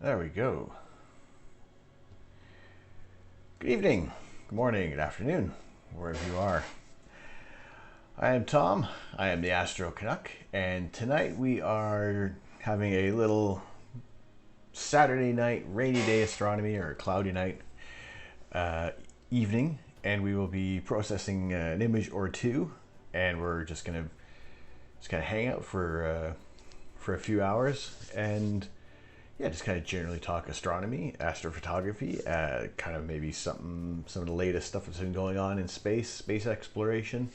There we go. Good evening, good morning, good afternoon, wherever you are. I am Tom, I am the Astro Canuck, and tonight we are having a little Saturday night, rainy day astronomy, or cloudy night evening, and we will be processing an image or two, and we're just gonna hang out for a few hours, and yeah, just kind of generally talk astronomy, astrophotography, kind of maybe some of the latest stuff that's been going on in space exploration,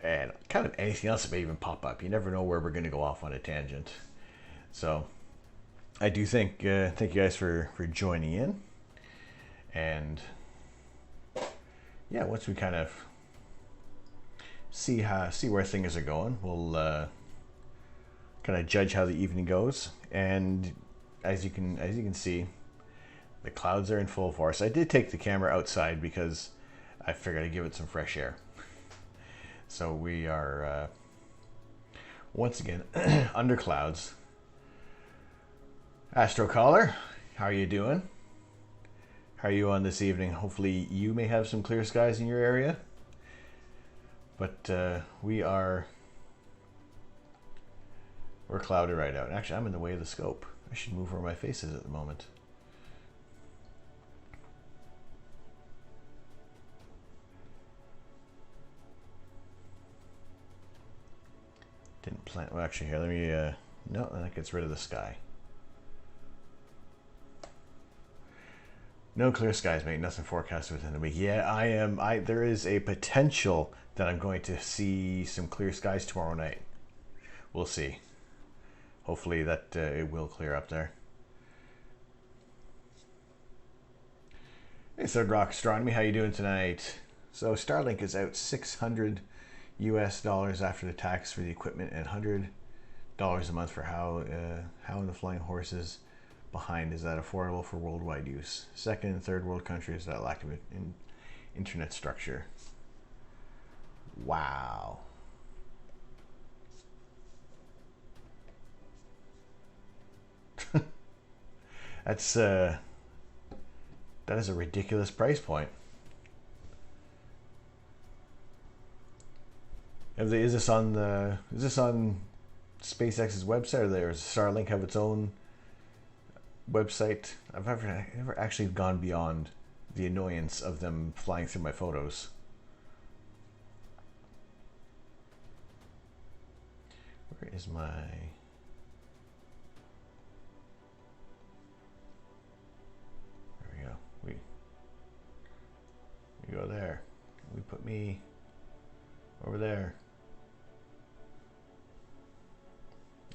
and kind of anything else that may even pop up. You never know where we're going to go off on a tangent. So I do thank you guys for joining in, and yeah, once we kind of see where things are going, we'll kind of judge how the evening goes. And as you can see, the clouds are in full force. I did take the camera outside because I figured I'd give it some fresh air. So we are once again under clouds. Astro caller, how are you doing? How are you on this evening? Hopefully you may have some clear skies in your area. But we're cloudy right now. Actually, I'm in the way of the scope. I should move where my face is at the moment. Didn't plan. Well, actually, here, let me. No, that gets rid of the sky. No clear skies, mate. Nothing forecasted within a week. Yeah, I am. There is a potential that I'm going to see some clear skies tomorrow night. We'll see. Hopefully that it will clear up there. Hey, Third Rock Astronomy, how you doing tonight? So Starlink is out $600 after the tax for the equipment, and $100 a month for how in the Flying Horses behind is that affordable for worldwide use. Second and third world countries that lack an internet structure. Wow. That is a ridiculous price point. Is this on SpaceX's website, or does Starlink have its own website? I've never actually gone beyond the annoyance of them flying through my photos. Where is my... We go there. We put me over there.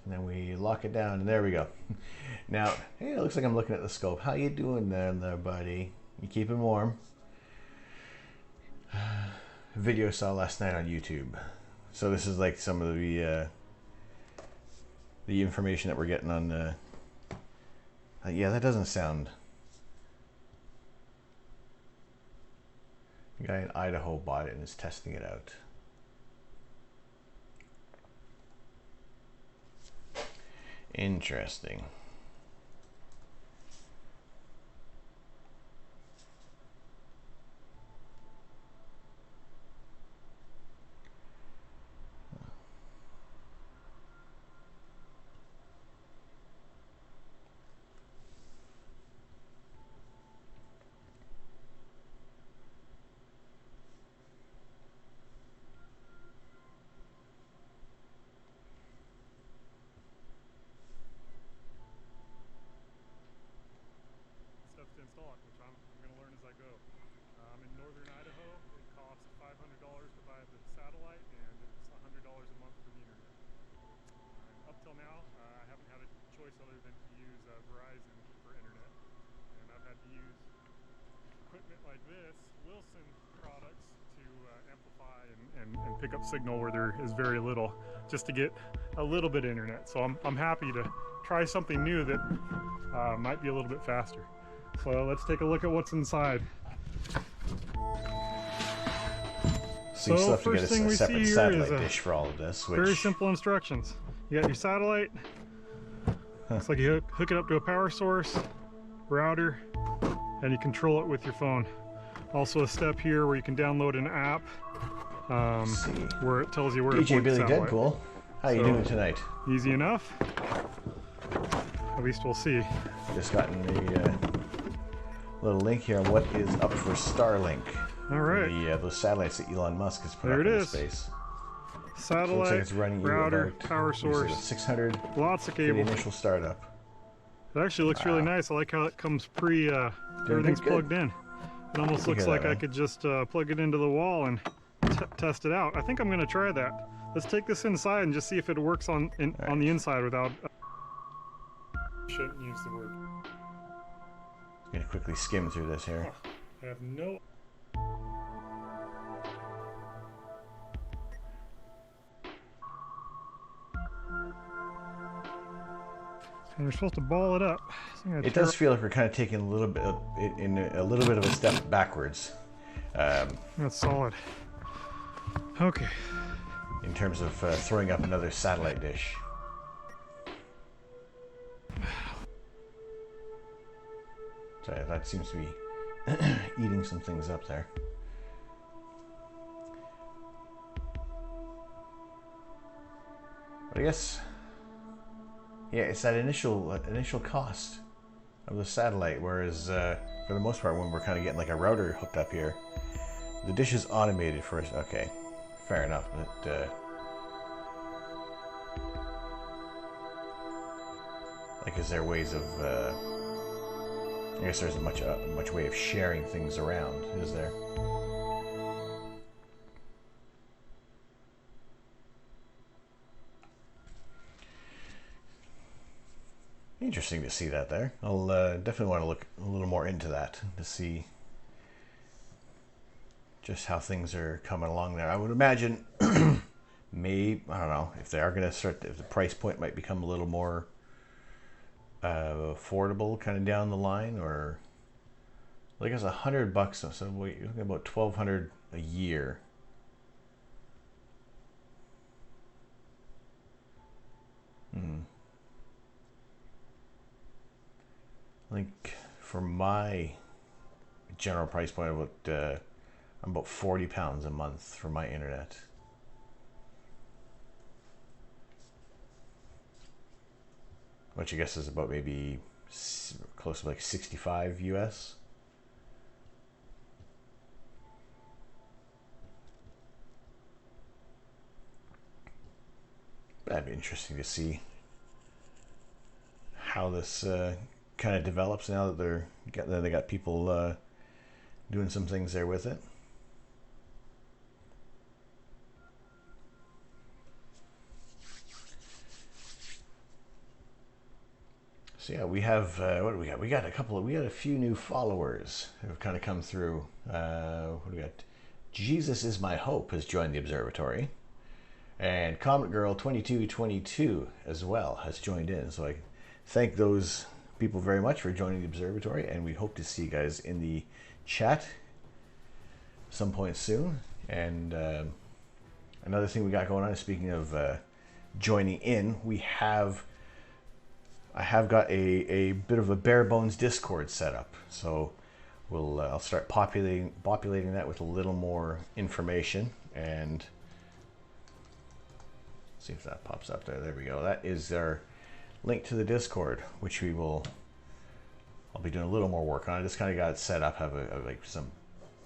And then we lock it down, and there we go. Now, hey, it looks like I'm looking at the scope. How you doing there, buddy? You keeping warm? Video I saw last night on YouTube. So this is like some of the information that we're getting on. Yeah, that doesn't sound. A guy in Idaho bought it and is testing it out. Interesting. Pick up signal where there is very little, just to get a little bit of internet. So I'm happy to try something new that might be a little bit faster. So let's take a look at what's inside. So you still have to get a separate satellite dish for all of this. Which... Very simple instructions. You got your satellite. It's like you hook it up to a power source, router, and you control it with your phone. Also a step here where you can download an app where it tells you where to DJ point the Billy satellite. Deadpool, how you doing tonight? Easy enough. At least we'll see. Just gotten a little link here on what is up for Starlink. All right. Those satellites that Elon Musk has put There up it into is. space. Satellite, So it looks like it's running router, about, power source, 600 lots of for the cable. initial startup. It actually looks really nice. I like how it comes everything's good. plugged in. It almost looks hear like that, I man. could just plug it into the wall and test it out. I think I'm going to try that. Let's take this inside and just see if it works on the inside without... Shouldn't use the word. I'm gonna quickly skim through this here. I have no... And you're supposed to ball it up. So It does feel like we're kind of taking a little bit of a step backwards. That's solid. Okay. In terms of throwing up another satellite dish. Sorry, that seems to be eating some things up there. But I guess, yeah, it's that initial cost of the satellite, whereas for the most part, when we're kind of getting like a router hooked up here, the dish is automated first. Okay, fair enough, but like, is there ways of? I guess there's much way of sharing things around, is there? Interesting to see that there. I'll definitely want to look a little more into that to see just how things are coming along there. I would imagine, maybe, I don't know, if they are going to start, if the price point might become a little more affordable kind of down the line, or like it's $100, so wait, you're looking at about $1,200 a year. Like for my general price point, about I'm about £40 a month for my internet. Which I guess is about maybe close to like 65 US. That'd be interesting to see how this kind of develops now that they got people doing some things there with it. So yeah, we have what do we got? We got a few new followers who have kind of come through. What do we got? Jesus is my hope has joined the observatory, and Comet Girl 2222 as well has joined in. So I thank those people very much for joining the observatory, and we hope to see you guys in the chat some point soon. And another thing we got going on is, speaking of joining in, I have got a bit of a bare bones Discord set up, so I'll start populating that with a little more information, and see if that pops up there. There we go. That is our link to the Discord, which I'll be doing a little more work on. I just kind of got it set up, have like some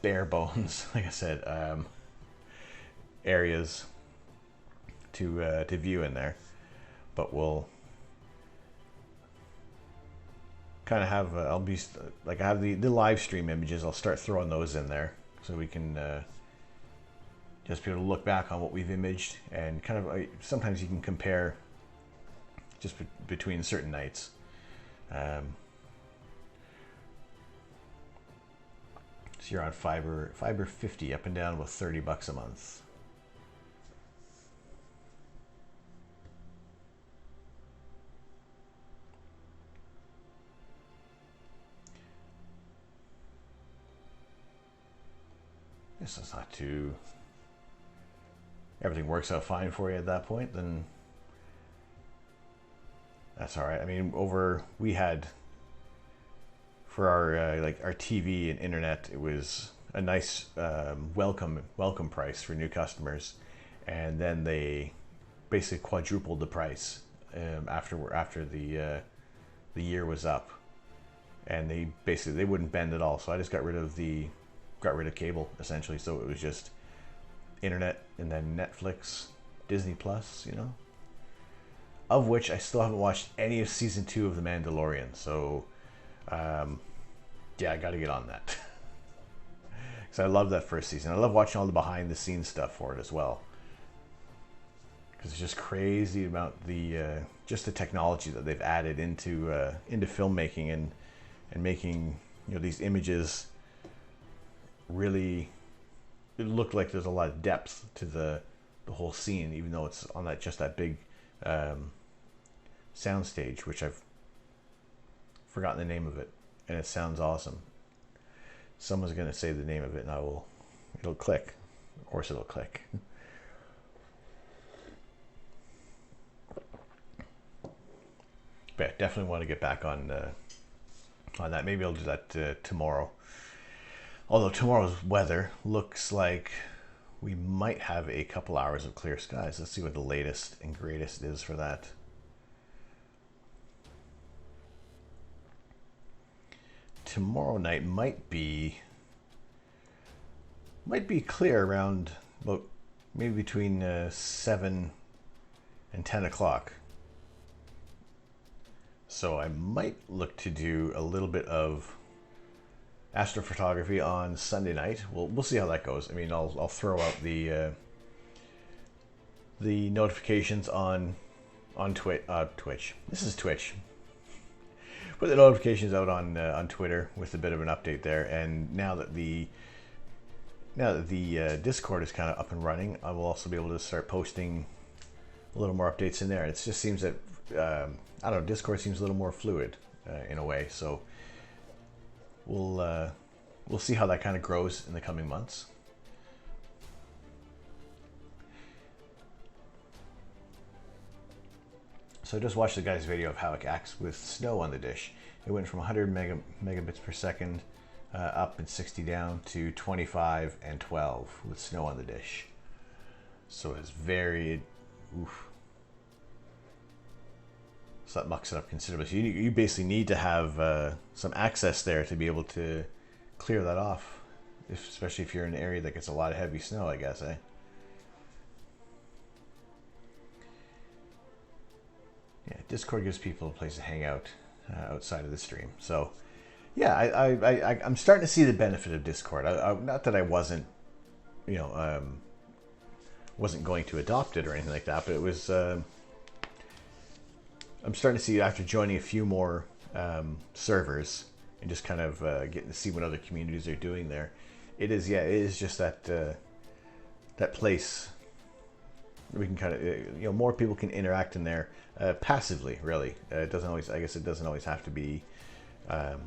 bare bones, like I said, areas to view in there, but we'll kind of have I'll be like, I have the live stream images. I'll start throwing those in there so we can just be able to look back on what we've imaged, and kind of sometimes you can compare just between certain nights. So you're on fiber 50 up and down, about $30 a month. This is not too. Everything works out fine for you at that point, then That's all right. I mean, we had for our like our TV and internet, it was a nice welcome price for new customers, and then they basically quadrupled the price after the year was up, and they wouldn't bend at all. So I just got rid of cable essentially. So it was just internet and then Netflix, Disney Plus, you know, of which I still haven't watched any of season 2 of The Mandalorian. So yeah, I got to get on that. Because I love that first season. I love watching all the behind the scenes stuff for it as well. Because it's just crazy about the just the technology that they've added into filmmaking and making, you know, these images really, it looked like there's a lot of depth to the whole scene, even though it's on that big sound stage, which I've forgotten the name of it, and it sounds awesome. Someone's going to say the name of it, and it'll click. Of course it'll click. But yeah, definitely want to get back on that. Maybe I'll do that tomorrow. Although tomorrow's weather looks like we might have a couple hours of clear skies. Let's see what the latest and greatest is for that. Tomorrow night might be clear around about maybe between 7 and 10 o'clock. So I might look to do a little bit of astrophotography on Sunday night. We'll see how that goes. I mean, I'll throw out the notifications on Twitch. This is Twitch. Put the notifications out on Twitter with a bit of an update there. And now that the Discord is kind of up and running, I will also be able to start posting a little more updates in there. It just seems that I don't know, Discord seems a little more fluid in a way. So we'll see how that kind of grows in the coming months. So I just watched the guy's video of how it acts with snow on the dish. It went from 100 megabits per second up and 60 down to 25 and 12 with snow on the dish. So it's very, oof. So that mucks it up considerably. So you basically need to have some access there to be able to clear that off, especially if you're in an area that gets a lot of heavy snow, I guess, eh? Yeah, Discord gives people a place to hang out outside of the stream. So, yeah, I'm starting to see the benefit of Discord. Not that I wasn't, you know, wasn't going to adopt it or anything like that, but it was. I'm starting to see, after joining a few more servers and just kind of getting to see what other communities are doing there. It is just that that place we can kind of, you know, more people can interact in there passively, really. It doesn't always, I guess it doesn't always have to be, you know,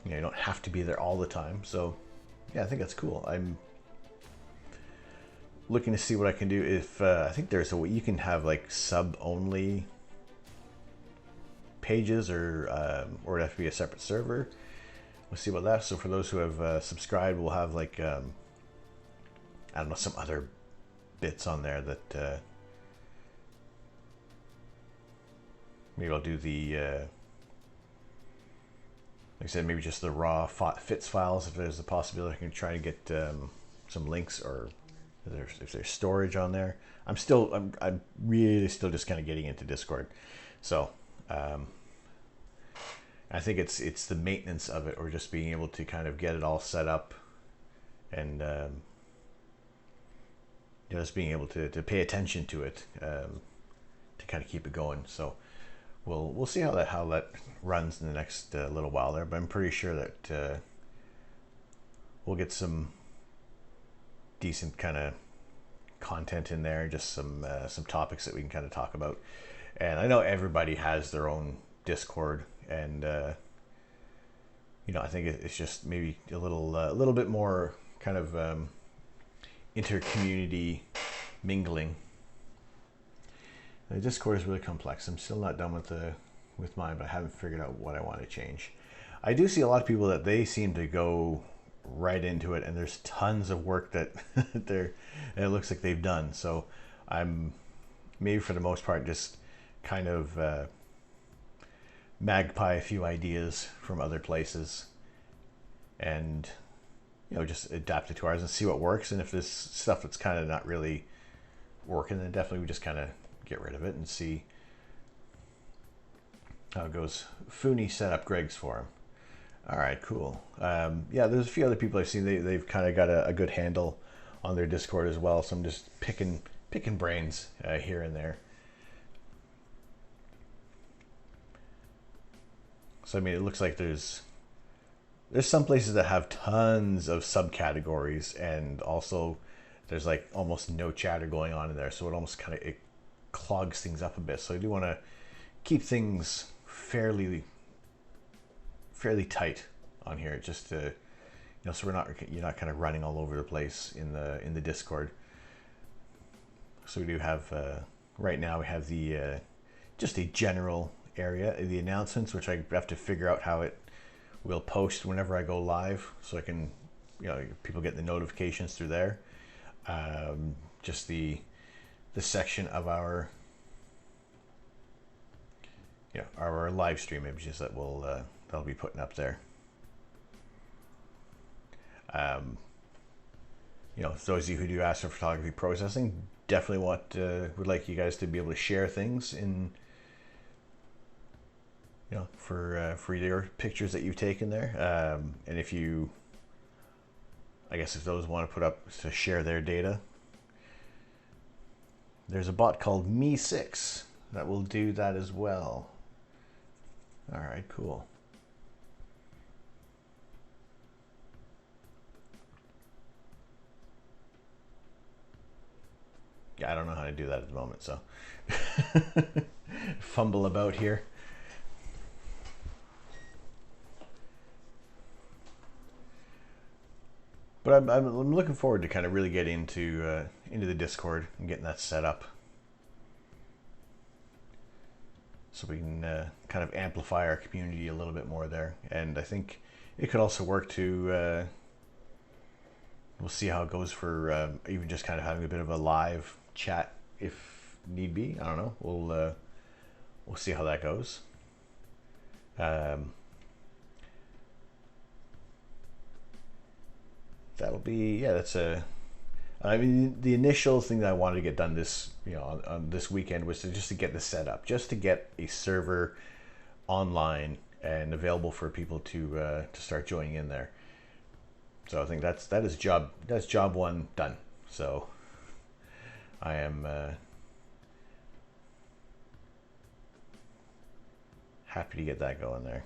you don't have to be there all the time. So yeah, I think that's cool. I'm looking to see what I can do if, I think there's a way you can have like sub-only pages, or it'd have to be a separate server. We'll see about that. So for those who have subscribed, we'll have like, I don't know, some other bits on there that maybe I'll do the like I said, maybe just the raw fits files. If there's a possibility, I can try to get some links, or if there's storage on there. I'm really still just kind of getting into Discord, so I think it's the maintenance of it, or just being able to kind of get it all set up, and just being able to pay attention to it, to kind of keep it going. So we'll see how that runs in the next little while there. But I'm pretty sure that we'll get some decent kind of content in there, just some topics that we can kind of talk about. And I know everybody has their own Discord, and you know, I think it's just maybe a little bit more kind of inter-community mingling The Discord is really complex. I'm still not done with mine, but I haven't figured out what I want to change. I do see a lot of people that they seem to go right into it, and there's tons of work that it looks like they've done. So I'm maybe for the most part just kind of magpie a few ideas from other places, and just adapt it to ours and see what works. And if there's stuff that's kind of not really working, then definitely we just kind of get rid of it and see how it goes. Fooney set up Greg's for him. All right, cool. Yeah, there's a few other people I've seen. They've kind of got a good handle on their Discord as well. So I'm just picking brains here and there. So I mean, it looks like there's some places that have tons of subcategories, and also there's like almost no chatter going on in there. So it almost kind of it clogs things up a bit. So I do want to keep things fairly tight on here, just to so you're not kind of running all over the place in the Discord. So we do have right now we have the just a general area, the announcements, which I have to figure out how it will post whenever I go live, so I can people get the notifications through there. Just the section of our our live stream images that that'll be putting up there. Those of you who do astrophotography processing definitely would like you guys to be able to share things in for your pictures that you've taken there, and if those want to put up to share their data, there's a bot called Me6 that will do that as well. All right, cool. Yeah, I don't know how to do that at the moment, so fumble about here. But I'm looking forward to kind of really get into the Discord and getting that set up, so we can kind of amplify our community a little bit more there. And I think it could also work to we'll see how it goes for even just kind of having a bit of a live chat if need be. I don't know. We'll see how that goes. That'll be I mean, the initial thing that I wanted to get done this on this weekend was just to get this set up, just to get a server online and available for people to start joining in there. So I think that's job one done. So I am happy to get that going there.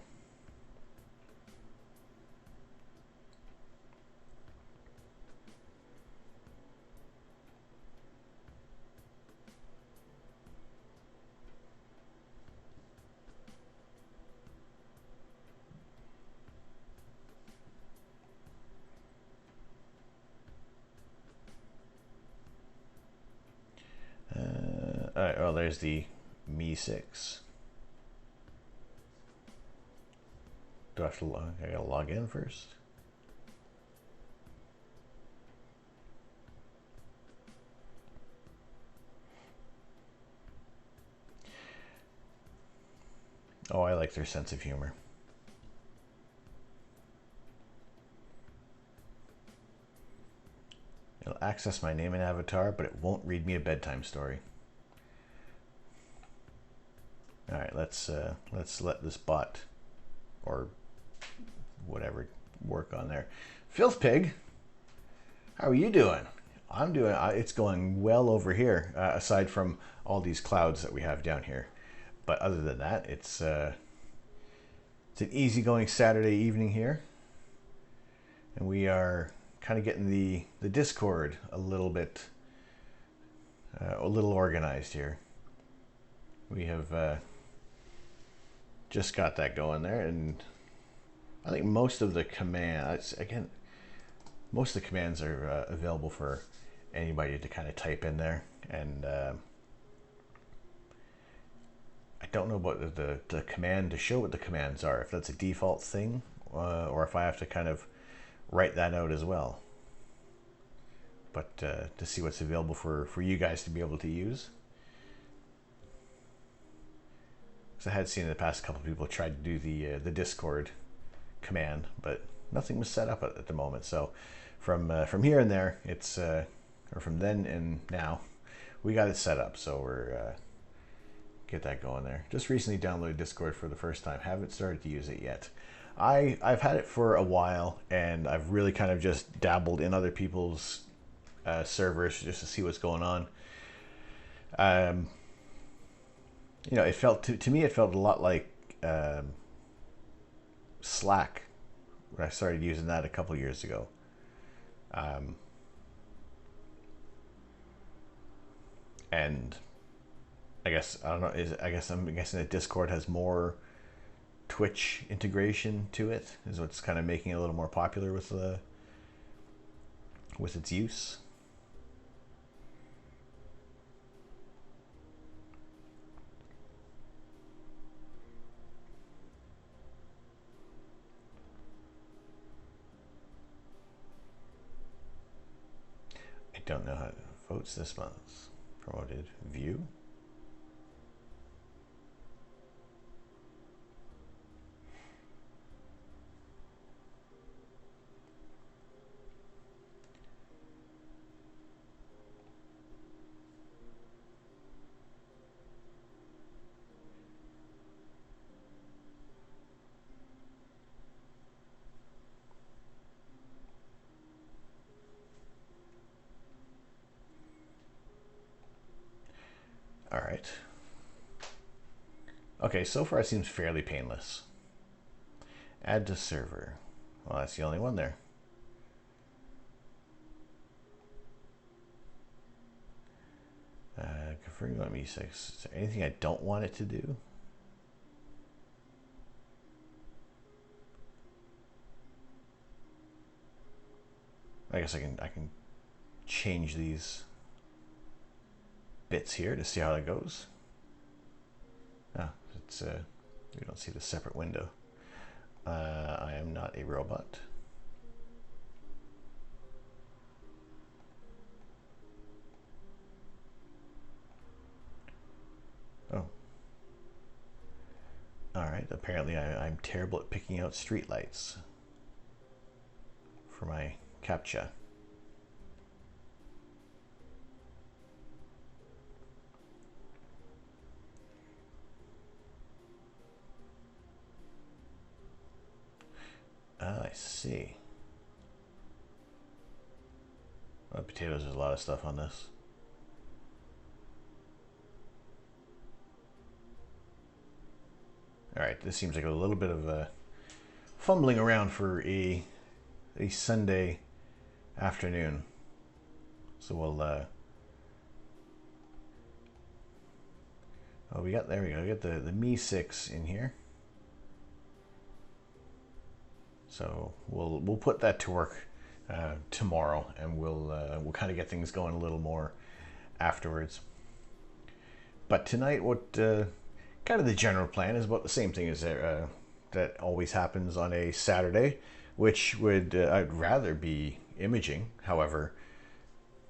All right, well, there's the Me6. Do I have to I gotta log in first? Oh, I like their sense of humor. It'll access my name and avatar, but it won't read me a bedtime story. All right, let's let this bot or whatever work on there. Filth Pig, how are you doing? I'm doing. It's going well over here. Aside from all these clouds that we have down here, but other than that, it's an easygoing Saturday evening here, and we are kind of getting the Discord a little organized here. We have just got that going there, and I think most of the commands are available for anybody to kind of type in there, and I don't know about the command to show what the commands are, if that's a default thing, or if I have to kind of write that out as well. But to see what's available for you guys to be able to use. So I had seen in the past a couple of people tried to do the Discord command, but nothing was set up at the moment. So from here and there, it's or from then and now, we got it set up. So we're get that going there. Just recently downloaded Discord for the first time. Haven't started to use it yet. I've had it for a while, and I've really kind of just dabbled in other people's servers just to see what's going on. You know, it felt to me, it felt a lot like Slack when I started using that a couple years ago. And I guess I don't know. I'm guessing that Discord has more Twitch integration to it. Is what's kind of making it a little more popular with its use. I don't know how to votes this month. Promoted view. All right. Okay, so far it seems fairly painless. Add to server. Well, that's the only one there. Confirming on me6. Is there anything I don't want it to do? I guess I can change these bits here to see how that goes. Ah, it's we don't see the separate window. I am not a robot. Oh. All right. Apparently, I'm terrible at picking out streetlights for my CAPTCHA. I see. Well, potatoes, there's a lot of stuff on this. All right, this seems like a little bit of a fumbling around for a Sunday afternoon. So we'll oh, there we go. We got the Me6 in here. So we'll put that to work tomorrow, and we'll kind of get things going a little more afterwards. But tonight, what kind of the general plan is about the same thing as that always happens on a Saturday, which would I'd rather be imaging. However,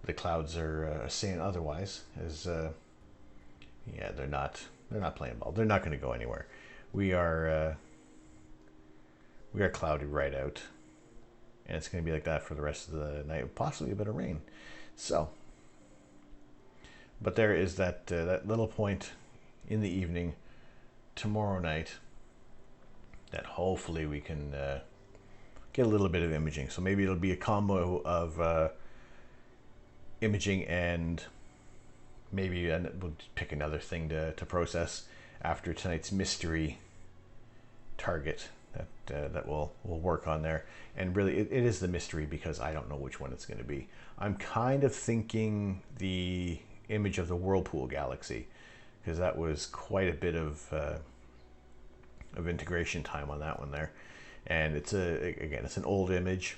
the clouds are saying otherwise. As yeah, they're not playing ball. They're not going to go anywhere. We are cloudy right out, and it's going to be like that for the rest of the night, possibly a bit of rain. So, but there is that little point in the evening tomorrow night that hopefully we can get a little bit of imaging. So maybe it'll be a combo of imaging, and maybe we'll pick another thing to process after tonight's mystery target that we'll work on there. And really it is the mystery, because I don't know which one it's going to be. I'm kind of thinking the image of the Whirlpool galaxy, because that was quite a bit of integration time on that one there. And it's it's an old image,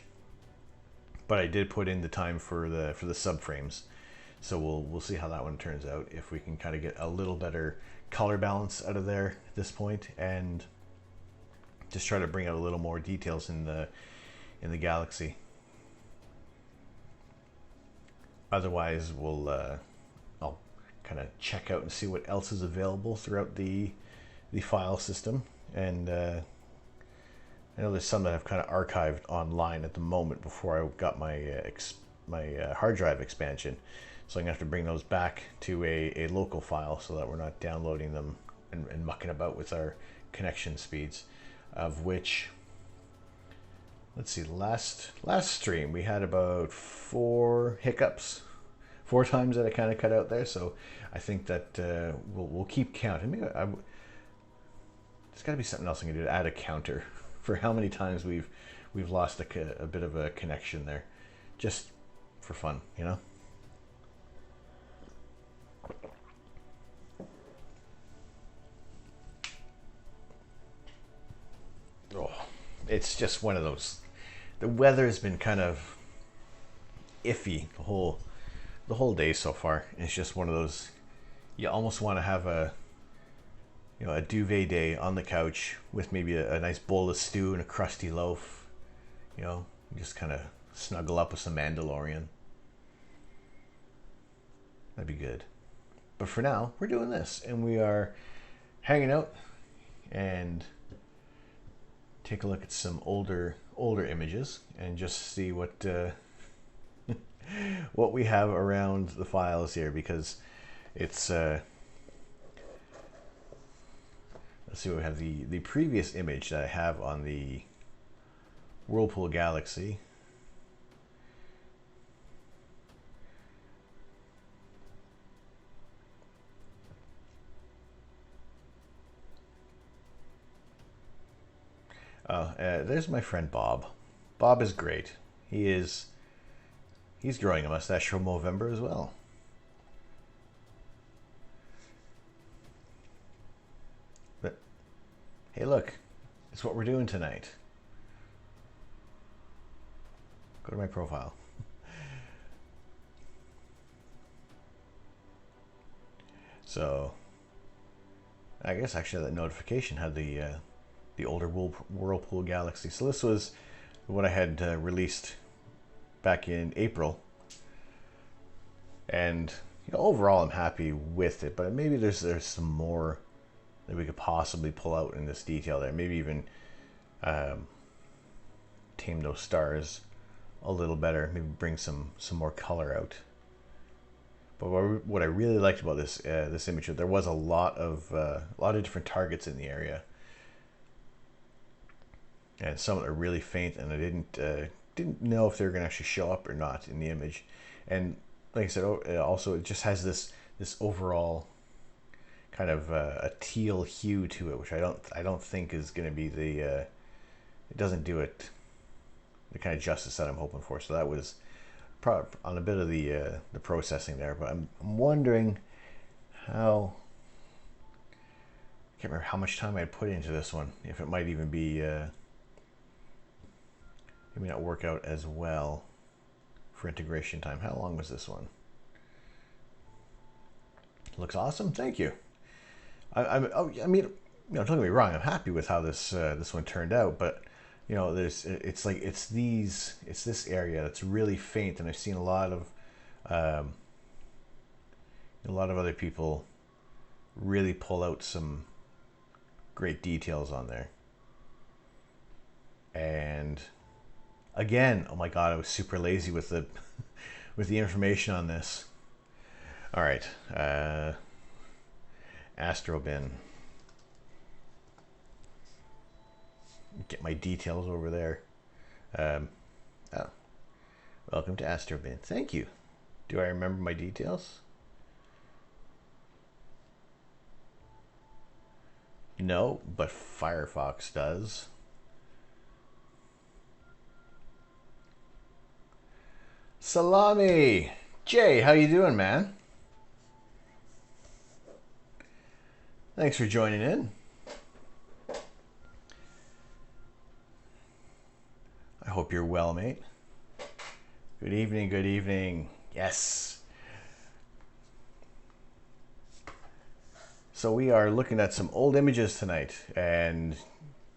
but I did put in the time for the subframes So we'll see how that one turns out, if we can kind of get a little better color balance out of there at this point, and just try to bring out a little more details in the galaxy. Otherwise, I'll kind of check out and see what else is available throughout the file system. And I know there's some that I've kind of archived online at the moment before I got my hard drive expansion. So I'm gonna have to bring those back to a local file so that we're not downloading them and mucking about with our connection speeds. Of which, let's see, last stream we had about 4 hiccups, 4 times that I kind of cut out there. So I think that we'll keep counting. Maybe there's got to be something else I can do to add a counter for how many times we've lost a bit of a connection there, just for fun, you know. Oh, it's just one of those. The weather has been kind of iffy the whole day so far. It's just one of those. You almost want to have a duvet day on the couch with maybe a nice bowl of stew and a crusty loaf. You know, just kind of snuggle up with some Mandalorian. That'd be good. But for now, we're doing this, and we are hanging out and take a look at some older images and just see what what we have around the files here, because it's let's see what we have. The previous image that I have on the Whirlpool Galaxy. There's my friend Bob. Bob is great. He's growing a mustache from Movember as well. But hey, look, it's what we're doing tonight. Go to my profile. So I guess actually that notification had the older Whirlpool Galaxy. So this was what I had released back in April, and overall I'm happy with it, but maybe there's some more that we could possibly pull out in this detail there. Maybe even tame those stars a little better, maybe bring some more color out. But what I really liked about this image, there was a lot of different targets in the area. And some that are really faint, and I didn't know if they were going to actually show up or not in the image. And like I said, also it just has this overall kind of a teal hue to it, which I don't think is going to be it doesn't do it the kind of justice that I'm hoping for. So that was probably on a bit of the processing there. But I'm wondering how. I can't remember how much time I put into this one. If it might even be. Maybe not work out as well for integration time. How long was this one? Looks awesome. Thank you. I mean, don't get me wrong. I'm happy with how this one turned out, but it's this area that's really faint, and I've seen a lot of other people really pull out some great details on there. And again, oh my god, I was super lazy with the information on this. All right, Astro bin. Get my details over there. Oh, welcome to Astro bin. Thank you. Do I remember my details? No, but Firefox does. Salami! Jay, how you doing, man? Thanks for joining in. I hope you're well, mate. Good evening, good evening. Yes. So we are looking at some old images tonight and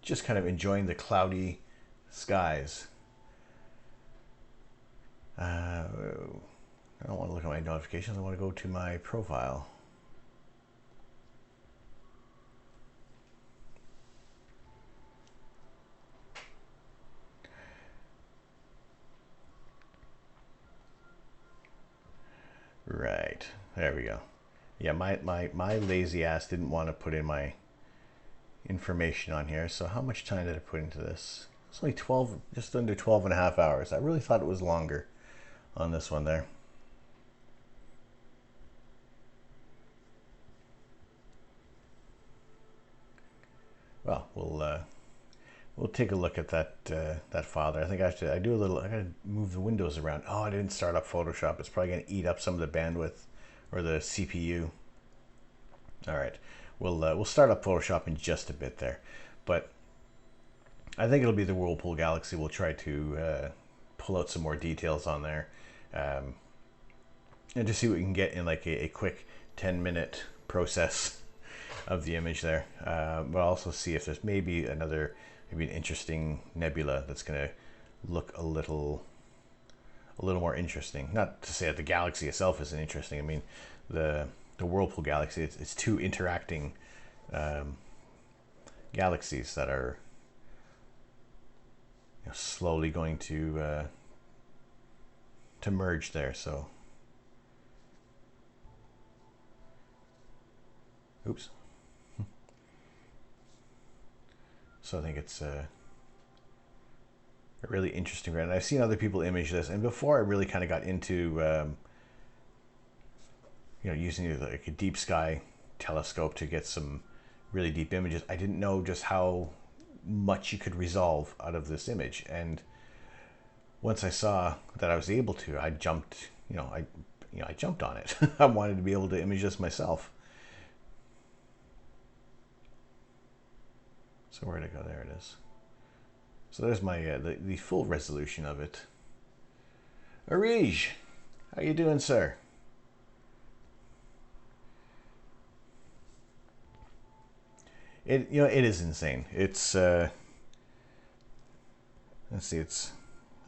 just kind of enjoying the cloudy skies. I don't want to look at my notifications. I want to go to my profile. Right, there we go. Yeah, my lazy ass didn't want to put in my information on here. So how much time did I put into this? It's only 12, just under 12 and a half hours. I really thought it was longer on this one there. Well, we'll take a look at that that file there. I think I gotta move the windows around. Oh, I didn't start up Photoshop. It's probably gonna eat up some of the bandwidth or the CPU. All right, we'll start up Photoshop in just a bit there, but I think it'll be the Whirlpool Galaxy. We'll try to pull out some more details on there, and just see what we can get in like a quick 10-minute process of the image there. But also see if there's maybe an interesting nebula that's going to look a little more interesting. Not to say that the galaxy itself isn't interesting. I mean, the Whirlpool Galaxy, it's two interacting galaxies that are slowly going to merge there. So, oops. So I think it's a really interesting. And I've seen other people image this, and before I really kind of got into using like a deep sky telescope to get some really deep images, I didn't know just how much you could resolve out of this image. And once I saw that I was able to, I jumped, I jumped on it. I wanted to be able to image this myself. So where'd it go? There it is. So there's my the full resolution of it. Arij, how you doing, sir? It is insane. It's let's see. Let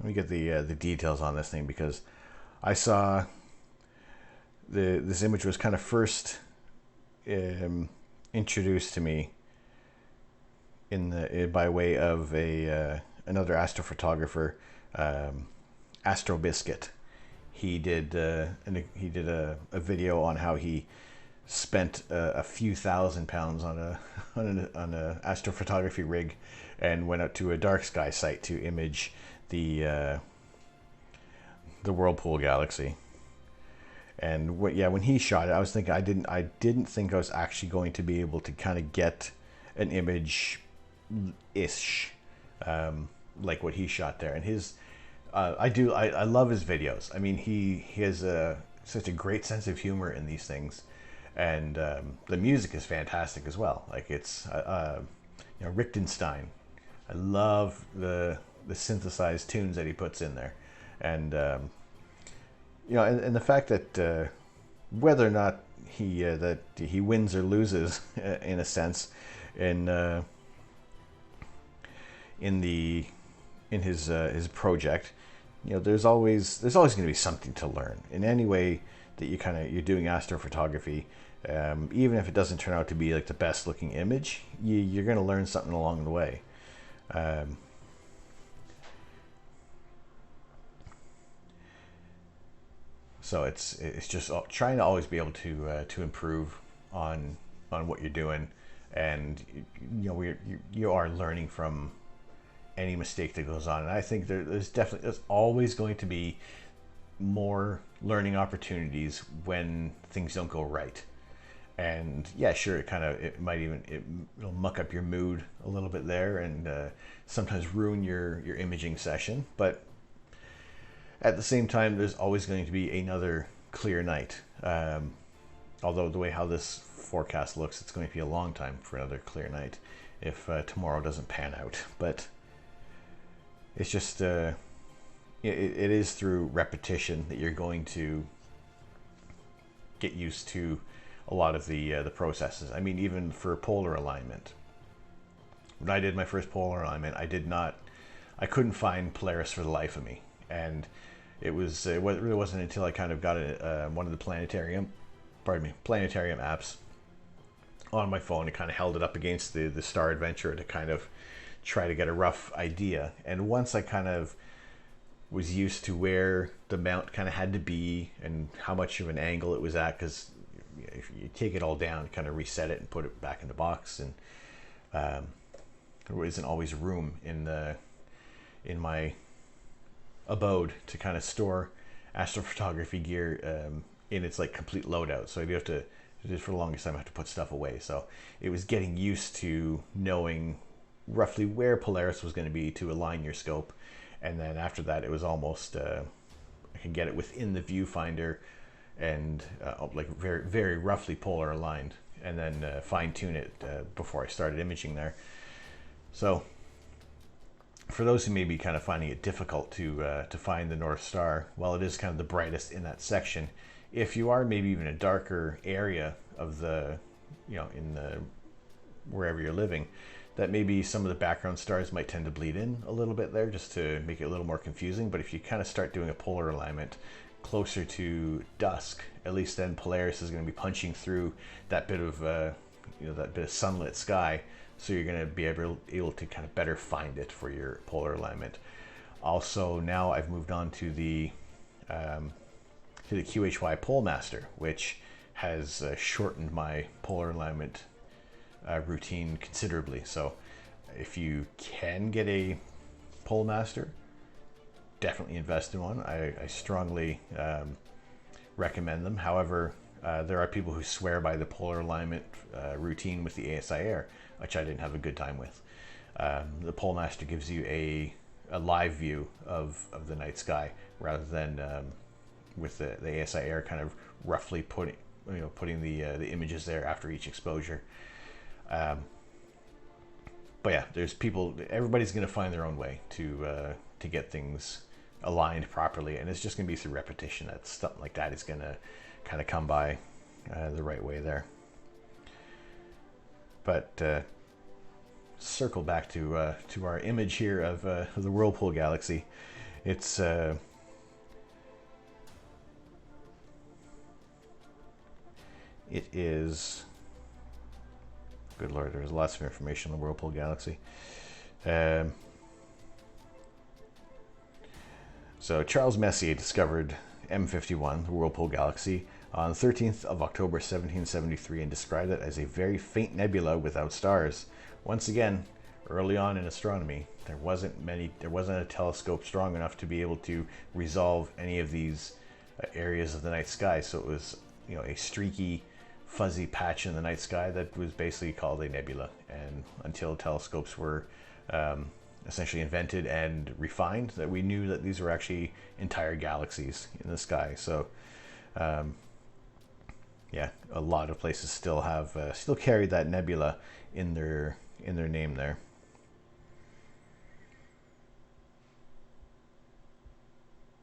me get the details on this thing, because I saw this image was kind of first introduced to me by way of another astrophotographer, Astro Biscuit. He did a video on how he spent a few £1,000s on a astrophotography rig and went out to a dark sky site to image the Whirlpool Galaxy. And when he shot it, I was thinking I didn't think I was actually going to be able to kind of get an image ish like what he shot there. And his I love his videos. I mean, he has such a great sense of humor in these things, and the music is fantastic as well. Like it's Richtenstein. I love the synthesized tunes that he puts in there, and and the fact that whether or not he wins or loses in a sense in his project, there's always going to be something to learn in any way that you're doing astrophotography. Even if it doesn't turn out to be like the best looking image, you're going to learn something along the way. So it's just trying to always be able to improve on what you're doing, and you are learning from any mistake that goes on. And I think there's always going to be more learning opportunities when things don't go right. And yeah, sure, it'll muck up your mood a little bit there, and sometimes ruin your imaging session. But at the same time, there's always going to be another clear night. Although the way how this forecast looks, it's going to be a long time for another clear night if tomorrow doesn't pan out. But it's just it is through repetition that you're going to get used to a lot of the processes. I mean, even for polar alignment. When I did my first polar alignment, I couldn't find Polaris for the life of me, and it really wasn't until I kind of got one of the planetarium apps on my phone and kind of held it up against the Star Adventure to kind of try to get a rough idea. And once I kind of was used to where the mount kind of had to be and how much of an angle it was at, because if you take it all down, kind of reset it and put it back in the box, and there isn't always room in my abode to kind of store astrophotography gear in its like complete loadout. So you have to, for the longest time, I have to put stuff away. So it was getting used to knowing roughly where Polaris was going to be to align your scope, and then after that it was almost I can get it within the viewfinder and like very, very roughly polar aligned, and then fine tune it before I started imaging there. So for those who may be kind of finding it difficult to find the North Star, while it is kind of the brightest in that section, if you are maybe even a darker area of the, in the wherever you're living, that maybe some of the background stars might tend to bleed in a little bit there, just to make it a little more confusing. But if you kind of start doing a polar alignment closer to dusk, at least then Polaris is going to be punching through that bit of that bit of sunlit sky, so you're going to be able to kind of better find it for your polar alignment. Also, now I've moved on to the QHY Polemaster, which has shortened my polar alignment routine considerably. So if you can get a Polemaster, definitely invest in one. I strongly recommend them. However, there are people who swear by the polar alignment routine with the ASI Air, which I didn't have a good time with. The Polemaster gives you a live view of the night sky, rather than with the ASI Air kind of roughly putting the images there after each exposure. But yeah, everybody's going to find their own way to get things aligned properly, and it's just going to be through repetition that stuff like that is going to kind of come by the right way there. But circle back to our image here of the Whirlpool Galaxy. It's it is, good lord, there's lots of information on the Whirlpool Galaxy. So Charles Messier discovered M51, the Whirlpool Galaxy, on the 13th of October 1773, and described it as a very faint nebula without stars. Once again, early on in astronomy, there wasn't a telescope strong enough to be able to resolve any of these areas of the night sky. So it was, a streaky, fuzzy patch in the night sky that was basically called a nebula. And until telescopes were essentially invented and refined, that we knew that these were actually entire galaxies in the sky. So yeah, a lot of places still carry that nebula in their name there.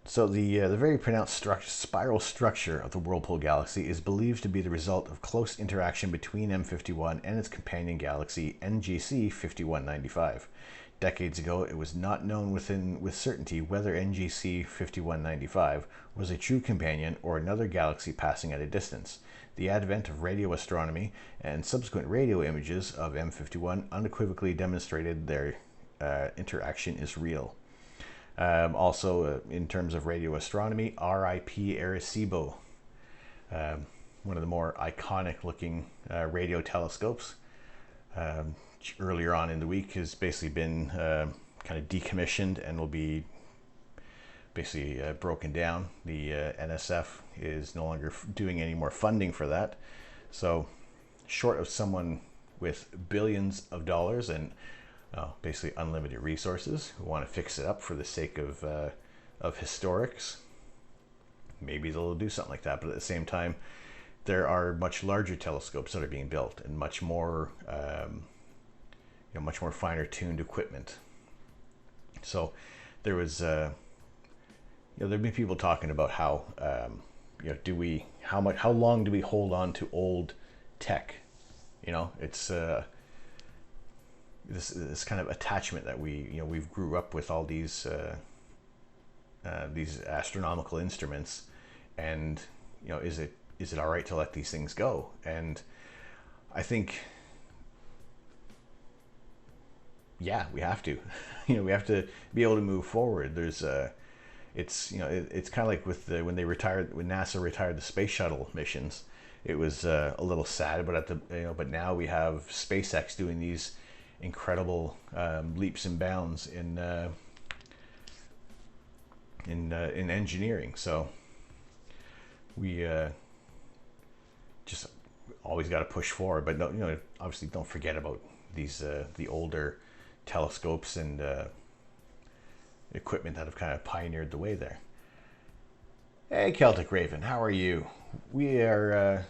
So the very pronounced spiral structure of the Whirlpool Galaxy is believed to be the result of close interaction between M51 and its companion galaxy NGC 5195. Decades ago, it was not known with certainty whether NGC 5195 was a true companion or another galaxy passing at a distance. The advent of radio astronomy and subsequent radio images of M51 unequivocally demonstrated their interaction is real. Also, in terms of radio astronomy, RIP Arecibo, one of the more iconic looking radio telescopes, earlier on in the week has basically been kind of decommissioned and will be basically broken down. The NSF is no longer doing any more funding for that. So short of someone with billions of dollars and basically unlimited resources who want to fix it up for the sake of historics, maybe they'll do something like that. But at the same time, there are much larger telescopes that are being built and much more much more finer tuned equipment. So there was there've been people talking about how how long do we hold on to old tech? It's this kind of attachment that we've grew up with all these astronomical instruments, and is it all right to let these things go? And I think, yeah, we have to. We have to be able to move forward. It's kind of like with when NASA retired the space shuttle missions. It was a little sad, but but now we have SpaceX doing these incredible leaps and bounds in engineering. So we just always got to push forward. But no, obviously don't forget about these the older telescopes and equipment that have kind of pioneered the way there. Hey, Celtic Raven, how are you? We're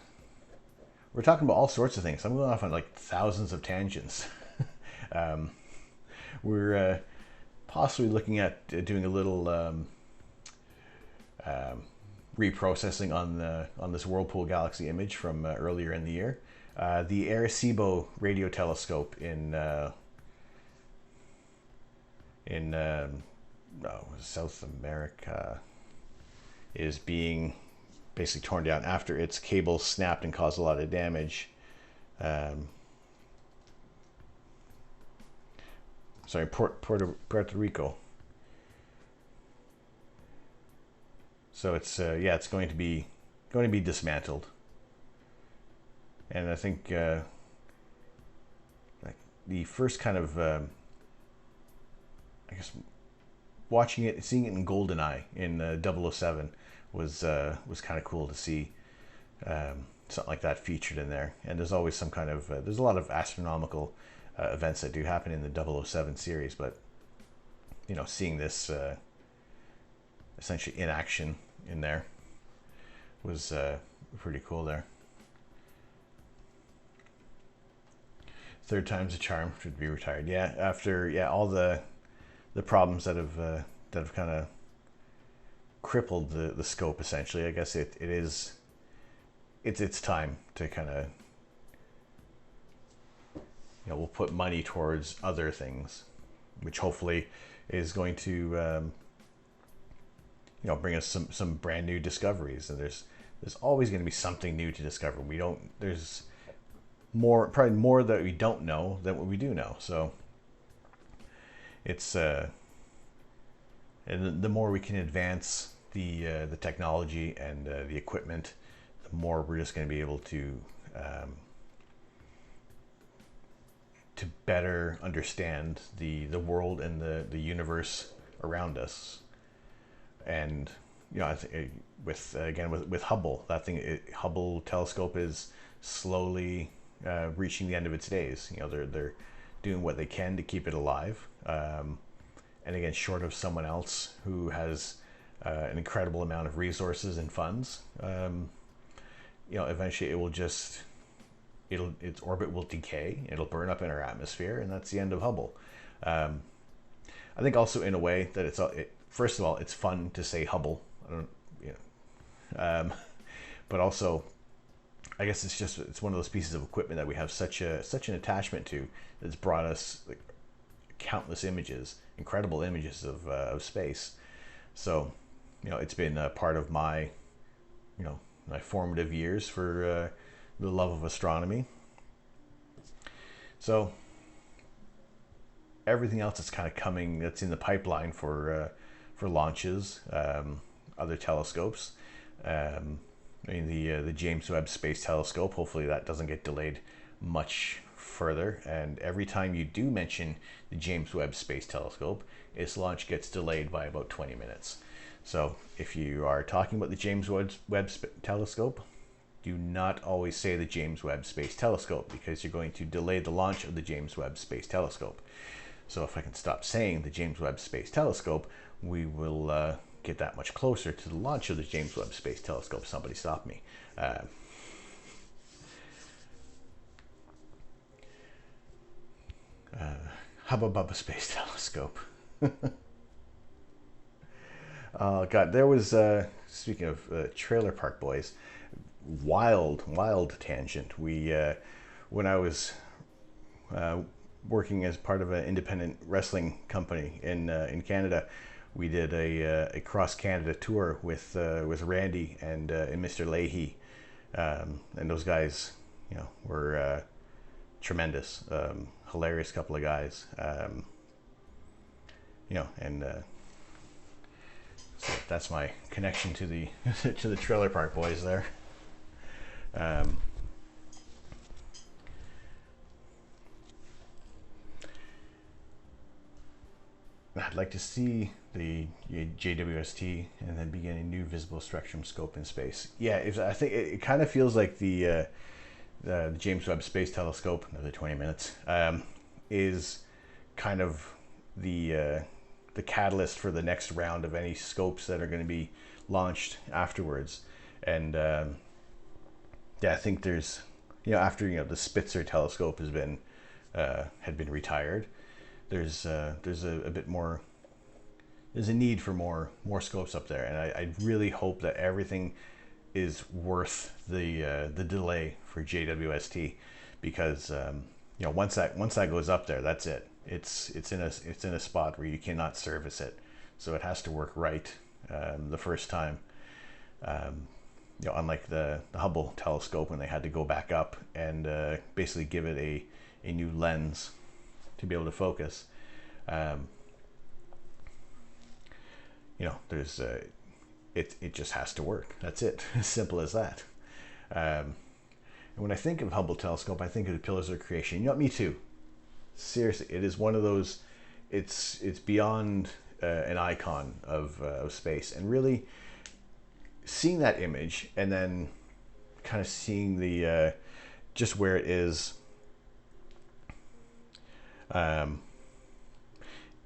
talking about all sorts of things. I'm going off on like thousands of tangents. We're possibly looking at doing a little reprocessing on this Whirlpool Galaxy image from earlier in the year. The Arecibo radio telescope in South America is being basically torn down after its cables snapped and caused a lot of damage. Sorry, Puerto Rico. So it's it's going to be dismantled, and I think like the first kind of I guess seeing it in GoldenEye in 007 was kind of cool to see something like that featured in there. And there's always some kind of there's a lot of astronomical events that do happen in the 007 series, but seeing this essentially in action in there was pretty cool there. Third time's a charm to be retired. Yeah, after all the problems that have kind of crippled the scope, essentially. I guess it's time to kind of we'll put money towards other things, which hopefully is going to bring us some brand new discoveries. And there's always going to be something new to discover. There's probably more that we don't know than what we do know. So it's and the more we can advance the technology and the equipment, the more we're just going to be able to better understand the world and the universe around us. And I think with Hubble, Hubble telescope is slowly reaching the end of its days. They're doing what they can to keep it alive. And again, short of someone else who has an incredible amount of resources and funds, eventually its orbit will decay. It'll burn up in our atmosphere, and that's the end of Hubble. I think also in a way that first of all, it's fun to say Hubble. But also, I guess it's one of those pieces of equipment that we have such an attachment to, that's brought us like countless images, incredible images of space. So, it's been a part of my formative years for the love of astronomy. So everything else that's kind of coming, that's in the pipeline for launches, other telescopes. The James Webb Space Telescope, hopefully that doesn't get delayed much further. And every time you do mention the James Webb Space Telescope, its launch gets delayed by about 20 minutes. So if you are talking about the James Webb Telescope, do not always say the James Webb Space Telescope, because you're going to delay the launch of the James Webb Space Telescope. So if I can stop saying the James Webb Space Telescope, we will get that much closer to the launch of the James Webb Space Telescope. Somebody stop me. Hubba Bubba Space Telescope. Oh God, there was speaking of Trailer Park Boys, wild tangent. We when I was uh, working as part of an independent wrestling company in Canada, we did a cross Canada tour with Randy and Mr. Leahy, and those guys, were tremendous, hilarious couple of guys, and so that's my connection to the to the Trailer Park Boys there. Um, I'd like to see the JWST and then begin a new visible spectrum scope in space. Yeah, I think it kind of feels like the James Webb Space Telescope, another 20 minutes, is kind of the catalyst for the next round of any scopes that are going to be launched afterwards. And yeah, I think there's, after the Spitzer telescope had been retired, there's a bit more. There's a need for more scopes up there, and I really hope that everything is worth the delay for JWST, because once that goes up there, that's it. It's in a spot where you cannot service it, so it has to work right the first time. Unlike the Hubble telescope, when they had to go back up and basically give it a new lens to be able to focus. There's it just has to work. That's it. As simple as that. And when I think of Hubble telescope, I think of the Pillars of Creation. Me too. Seriously, it is one of those. It's beyond an icon of space, and really seeing that image and then kind of seeing the just where it is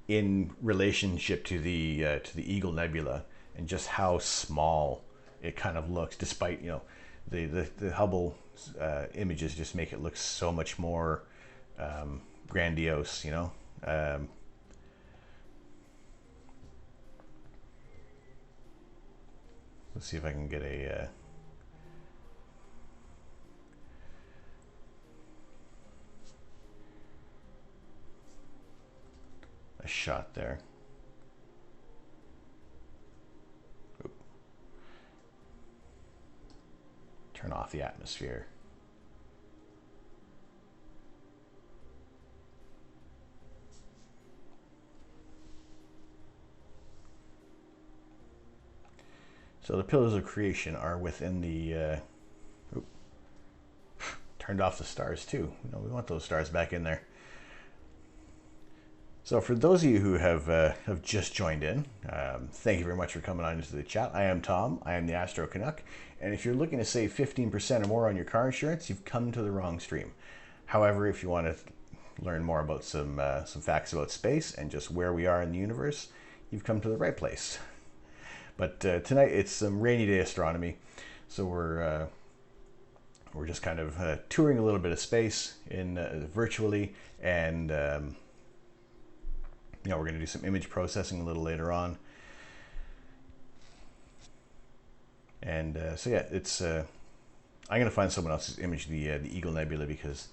in relationship to the Eagle Nebula, and just how small it kind of looks, despite the Hubble images just make it look so much more grandiose. Let's see if I can get a shot there. Oop. Turn off the atmosphere. So the Pillars of Creation are within the turned off the stars too. We want those stars back in there. So for those of you who have just joined in, thank you very much for coming on into the chat. I am Tom. I am the Astro Canuck. And if you're looking to save 15% or more on your car insurance, you've come to the wrong stream. However, if you want to learn more about some facts about space and just where we are in the universe, you've come to the right place. But tonight it's some rainy day astronomy, so we're just kind of touring a little bit of space virtually, and we're going to do some image processing a little later on. And so yeah, it's I'm going to find someone else's image, the Eagle Nebula, because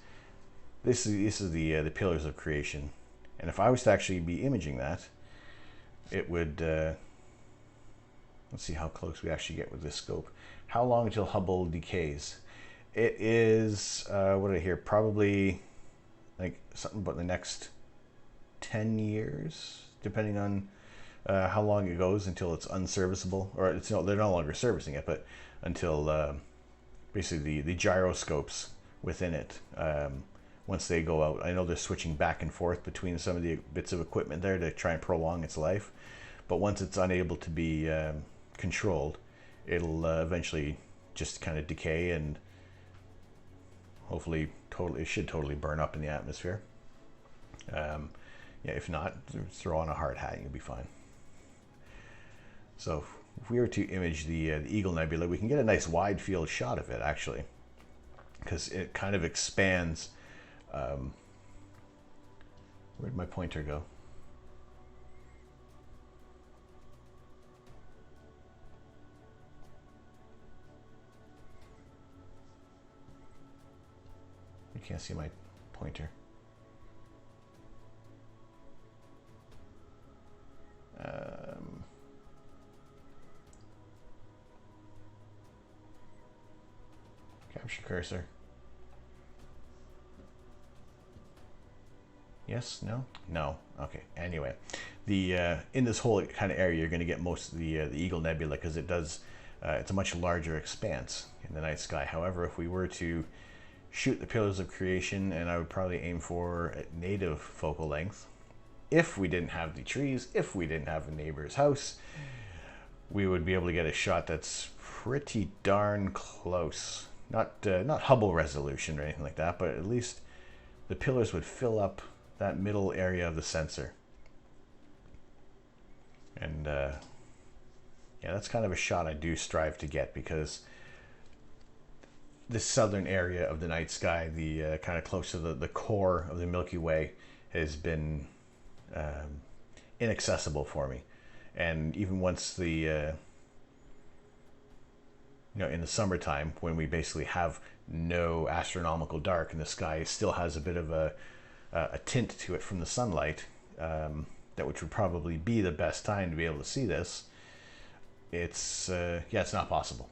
this is the Pillars of Creation, and if I was to actually be imaging that, it would. Let's see how close we actually get with this scope. How long until Hubble decays? It is what did I hear? Probably like something about the next 10 years, depending on how long it goes until it's unserviceable, or they're no longer servicing it, but until basically the gyroscopes within it, once they go out. I know they're switching back and forth between some of the bits of equipment there to try and prolong its life, but once it's unable to be controlled, it'll eventually just kind of decay, and hopefully it should totally burn up in the atmosphere. If not, throw on a hard hat and you'll be fine. So if we were to image the Eagle Nebula, we can get a nice wide field shot of it, actually, because it kind of expands. Where'd my pointer go? can't see my pointer. Capture cursor. Yes? No? No. Okay. Anyway, the in this whole kind of area, you're going to get most of the Eagle Nebula because it does. It's a much larger expanse in the night sky. However, if we were to shoot the Pillars of Creation, and I would probably aim for a native focal length, if we didn't have the trees, if we didn't have a neighbor's house, we would be able to get a shot that's pretty darn close. Not Hubble resolution or anything like that, but at least the pillars would fill up that middle area of the sensor. And yeah, that's kind of a shot I do strive to get, because this southern area of the night sky, the kind of close to the core of the Milky Way, has been inaccessible for me. And even once the in the summertime, when we basically have no astronomical dark and the sky still has a bit of a tint to it from the sunlight, that which would probably be the best time to be able to see this, it's it's not possible.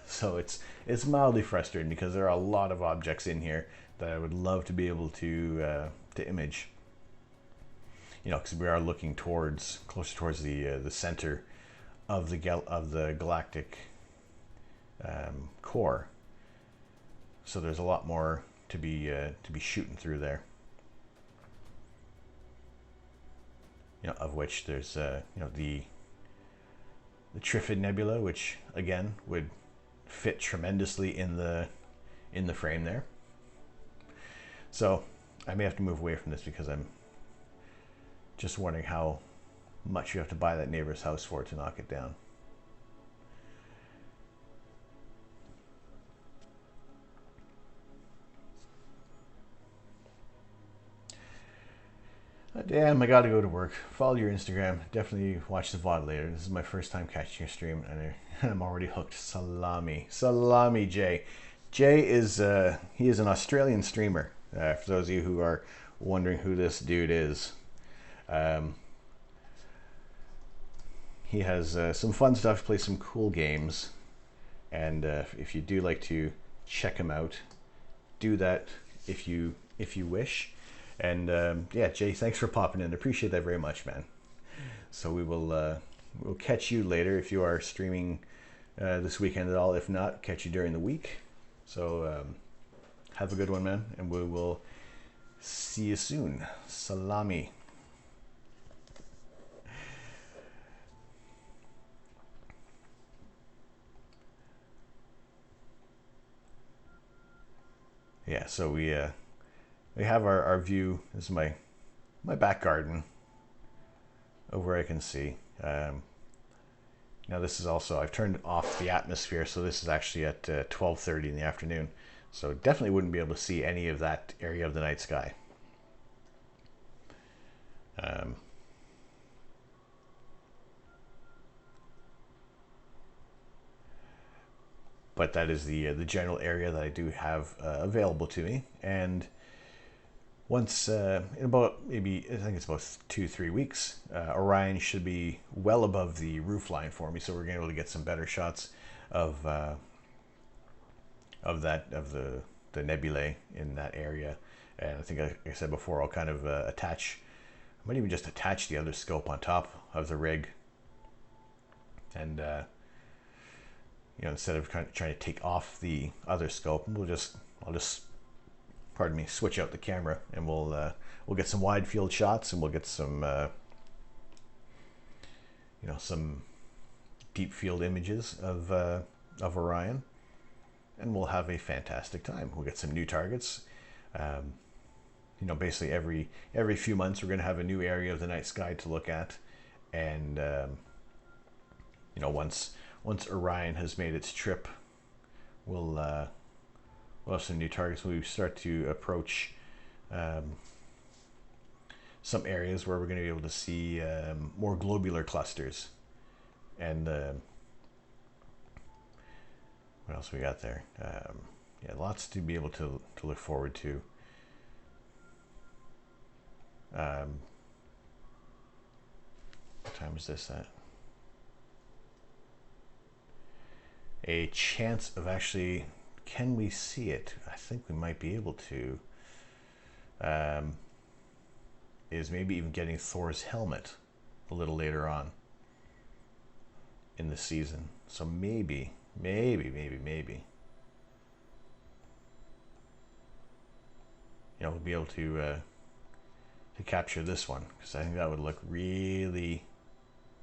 So it's mildly frustrating, because there are a lot of objects in here that I would love to be able to image. Because we are looking closer towards the center of the galactic core. So there's a lot more to be shooting through there. Of which there's the Trifid Nebula, which again would fit tremendously in the frame there. So I may have to move away from this, because I'm just wondering how much you have to buy that neighbor's house for to knock it down. Damn, I gotta go to work. Follow your Instagram. Definitely watch the VOD later. This is my first time catching your stream, and I'm already hooked. Salami. Salami, Jay. Jay is he is an Australian streamer. For those of you who are wondering who this dude is. He has some fun stuff, plays some cool games, and if you do like to check him out, do that if you wish. And yeah, Jay, thanks for popping in. Appreciate that very much, man. So we'll catch you later if you are streaming this weekend at all. If not, catch you during the week. So have a good one, man, and we will see you soon. Salami. Yeah, so we have our view. This is my back garden over where I can see. Now this is also, I've turned off the atmosphere, so this is actually at 12:30 in the afternoon. So definitely wouldn't be able to see any of that area of the night sky. But that is the general area that I do have available to me. And once, in about maybe, I think it's about 2-3 weeks, Orion should be well above the roof line for me, so we're going to be able to get some better shots of the nebulae in that area. And I think, like I said before, I'll kind of I might even just attach the other scope on top of the rig, and instead of trying to take off the other scope, I'll just pardon me, switch out the camera, and we'll get some wide field shots, and we'll get some some deep field images of Orion, and we'll have a fantastic time. We'll get some new targets. Basically every few months we're going to have a new area of the night sky to look at, and once Orion has made its trip, we'll have some new targets. We start to approach some areas where we're going to be able to see more globular clusters. And what else we got there? Yeah, lots to be able to look forward to. What time is this at? A chance of actually, can we see it? I think we might be able to. Is maybe even getting Thor's helmet a little later on in the season. So maybe. We'll be able to capture this one, because I think that would look really.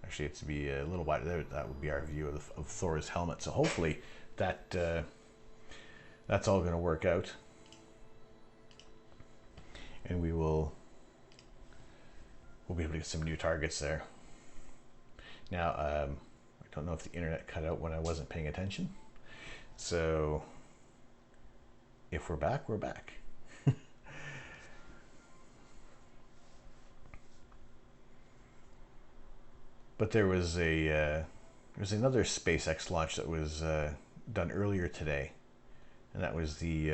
Actually, it's to be a little wider. That would be our view of Thor's helmet. So hopefully that that's all going to work out, and we'll be able to get some new targets there. Now, I don't know if the internet cut out when I wasn't paying attention. So if we're back, we're back. But there was another SpaceX launch that was done earlier today, and that was the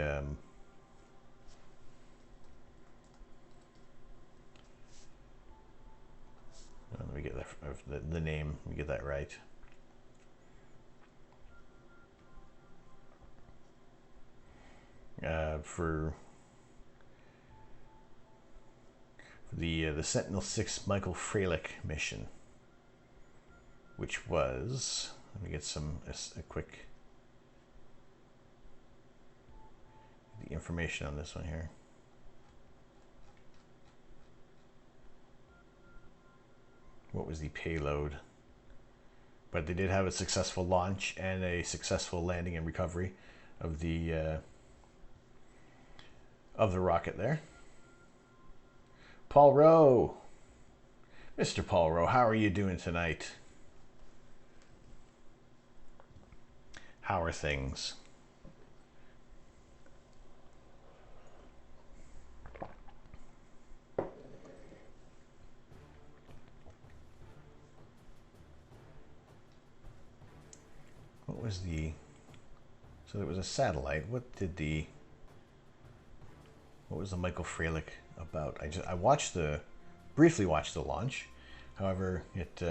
let me get the name. Let me get that right. For the Sentinel-6 Michael Freilich mission, which was, let me get a quick the information on this one here. What was the payload? But they did have a successful launch and a successful landing and recovery of the rocket there. Paul Rowe, Mr. Paul Rowe, how are you doing tonight? How are things? What was the... So there was a satellite. What was the Michael Freilich about? I briefly watched the launch. However, it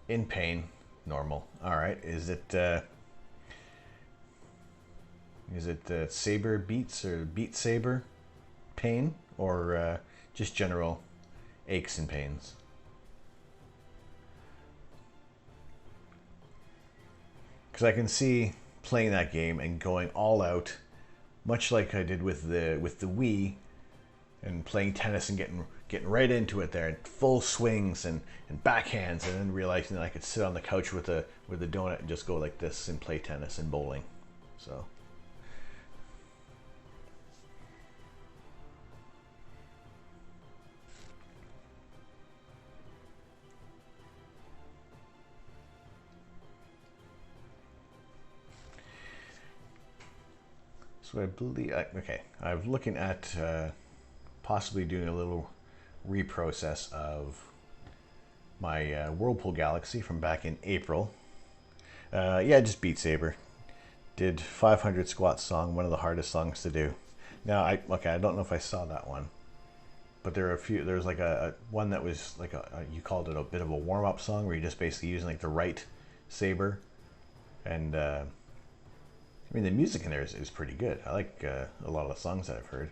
in pain, normal. All right. Is it Saber Beats or Beat Saber pain, or just general aches and pains? Because I can see playing that game and going all out, much like I did with the Wii, and playing tennis and getting right into it there, full swings and backhands, and then realizing that I could sit on the couch with a donut and just go like this and play tennis and bowling. So I believe, I'm looking at possibly doing a little reprocess of my Whirlpool Galaxy from back in April. Yeah, just Beat Saber. Did 500 squat song, one of the hardest songs to do. Now, I don't know if I saw that one, but there are a few. There's like a one that was like you called it a bit of a warm-up song, where you're just basically using like the right saber, and I mean, the music in there is pretty good. I like a lot of the songs that I've heard.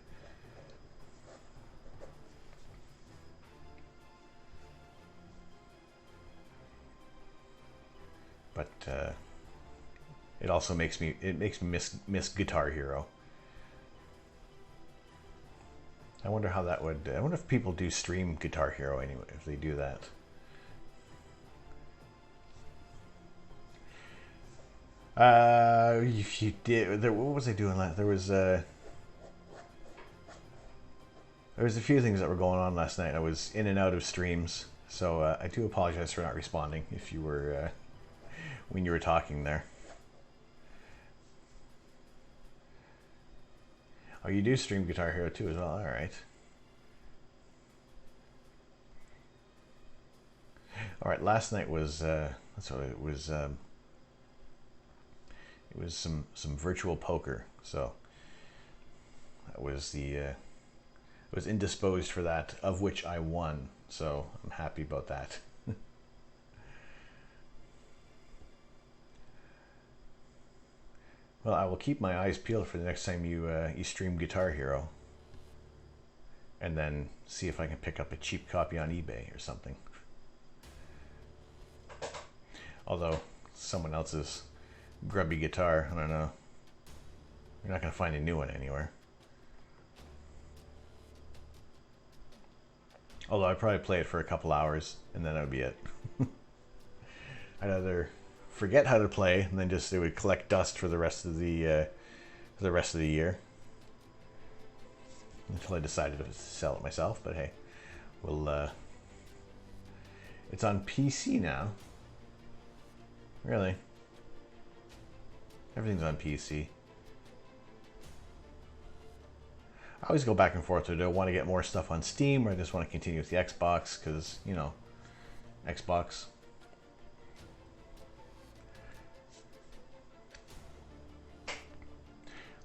But it also makes me miss Guitar Hero. I wonder how that would. I wonder if people do stream Guitar Hero anyway. If they do that. If you did, what was I doing last? There was a few things that were going on last night. I was in and out of streams, so I do apologize for not responding if you were when you were talking there. Oh, you do stream Guitar Hero too as well. All right. All right. Last night was that's what it was. It was some virtual poker. So was indisposed for that, of which I won. So I'm happy about that. Well, I will keep my eyes peeled for the next time you stream Guitar Hero, and then see if I can pick up a cheap copy on eBay or something. Although someone else's grubby guitar, I don't know. You're not going to find a new one anywhere. Although I'd probably play it for a couple hours and then that would be it. I'd either forget how to play and then just it would collect dust for the rest of the year until I decided to sell it myself. But hey, it's on PC now. Really? Everything's on PC. I always go back and forth. Do I want to get more stuff on Steam, or I just want to continue with the Xbox? Because, you know, Xbox.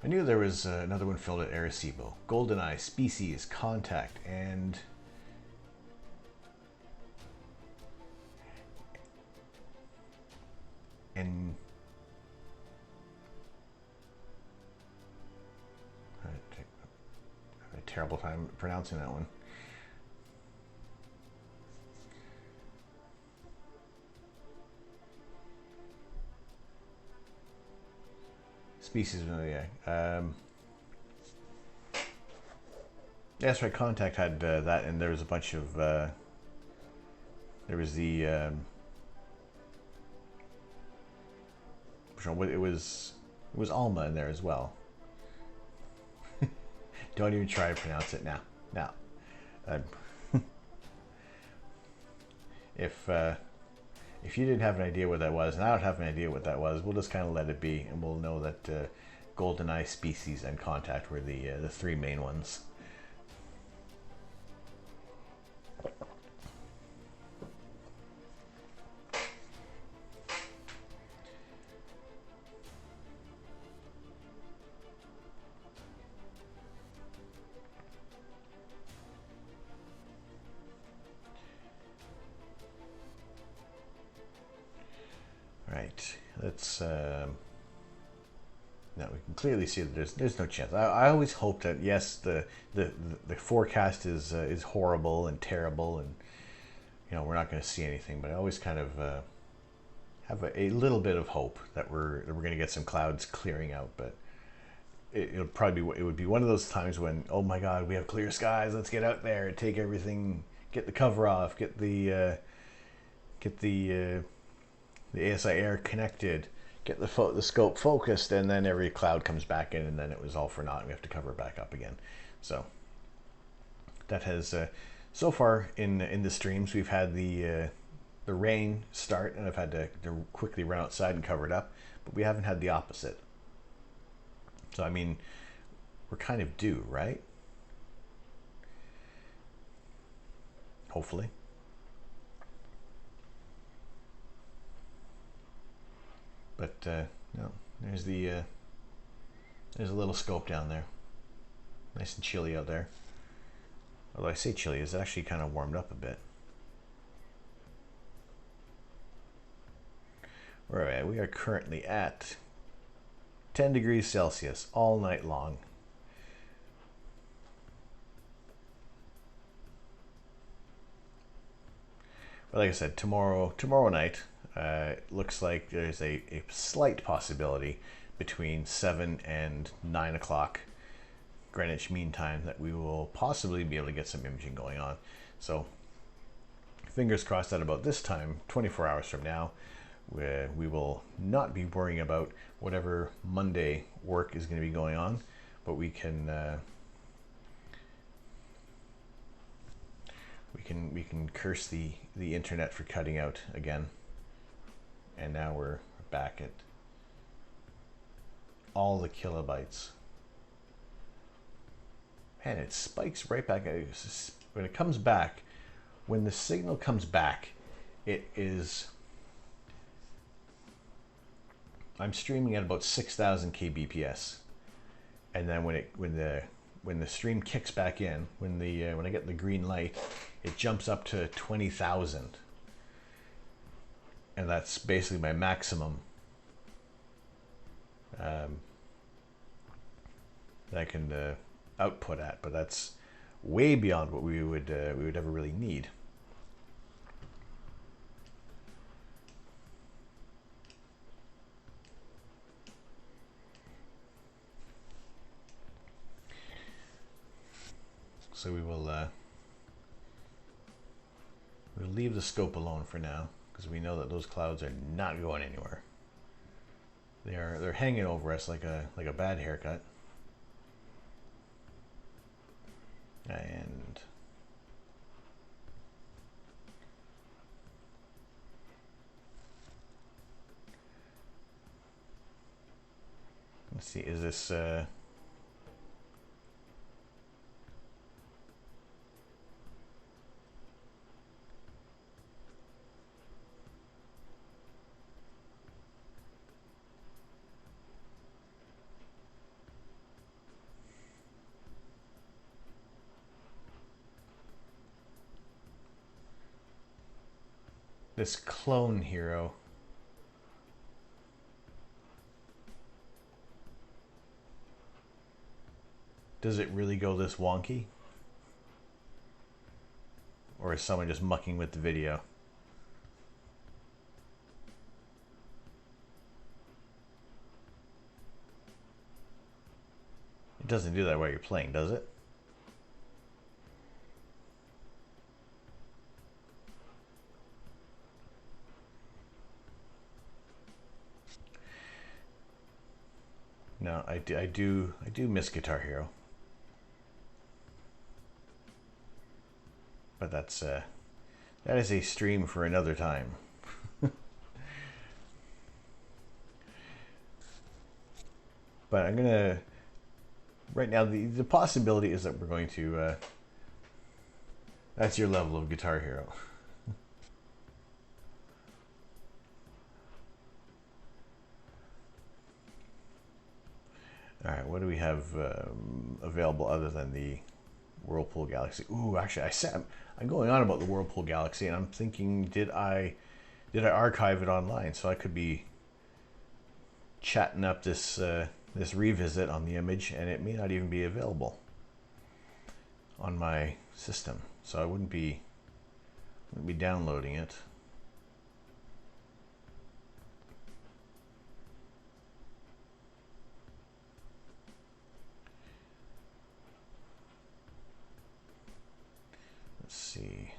I knew there was another one filled at Arecibo. GoldenEye, Species, Contact, and... terrible time pronouncing that one. Species, yeah. Yeah, that's right. Contact had that, and there was a bunch of. There was the. It was Alma in there as well. Don't even try to pronounce it now. Now, if you didn't have an idea what that was, and I don't have an idea what that was, we'll just kind of let it be, and we'll know that GoldenEye, Species, and Contact were the three main ones. Right, let's now we can clearly see that there's no chance. I always hope that yes, the forecast is horrible and terrible, and you know we're not going to see anything. But I always kind of have a little bit of hope that we're going to get some clouds clearing out. But it would be one of those times when, oh my God, we have clear skies. Let's get out there, take everything, get the cover off, get the ASI air connected, get the scope focused, and then every cloud comes back in, and then it was all for naught, and we have to cover it back up again. So that has so far in the streams we've had the rain start, and I've had to quickly run outside and cover it up, but we haven't had the opposite. So I mean, we're kind of due, right? Hopefully. But no, there's a little scope down there. Nice and chilly out there. Although I say chilly, it's actually kind of warmed up a bit. Where are we at? We are currently at 10 degrees Celsius all night long. But like I said, tomorrow night, looks like there's a slight possibility between 7 and 9 o'clock Greenwich Mean Time that we will possibly be able to get some imaging going on. So fingers crossed that about this time, 24 hours from now, we will not be worrying about whatever Monday work is going to be going on, but we can curse the internet for cutting out again. And now we're back at all the kilobytes. And it spikes right back. When it comes back, when the signal comes back, it is... I'm streaming at about 6,000 kbps. And then when when the stream kicks back in, when I get the green light, it jumps up to 20,000, and that's basically my maximum that I can output at. But that's way beyond what we would ever really need. So we'll leave the scope alone for now, because we know that those clouds are not going anywhere. They're hanging over us like a bad haircut. And let's see, is this this clone hero? Does it really go this wonky? Or is someone just mucking with the video? It doesn't do that while you're playing, does it? No, I do miss Guitar Hero. But that is a stream for another time. But I'm gonna, right now, the possibility is that we're going to, that's your level of Guitar Hero. All right, what do we have available other than the Whirlpool Galaxy? Ooh, actually, I'm going on about the Whirlpool Galaxy, and I'm thinking, did I archive it online? So I could be chatting up this this revisit on the image, and it may not even be available on my system. So I wouldn't be downloading it. Let's see.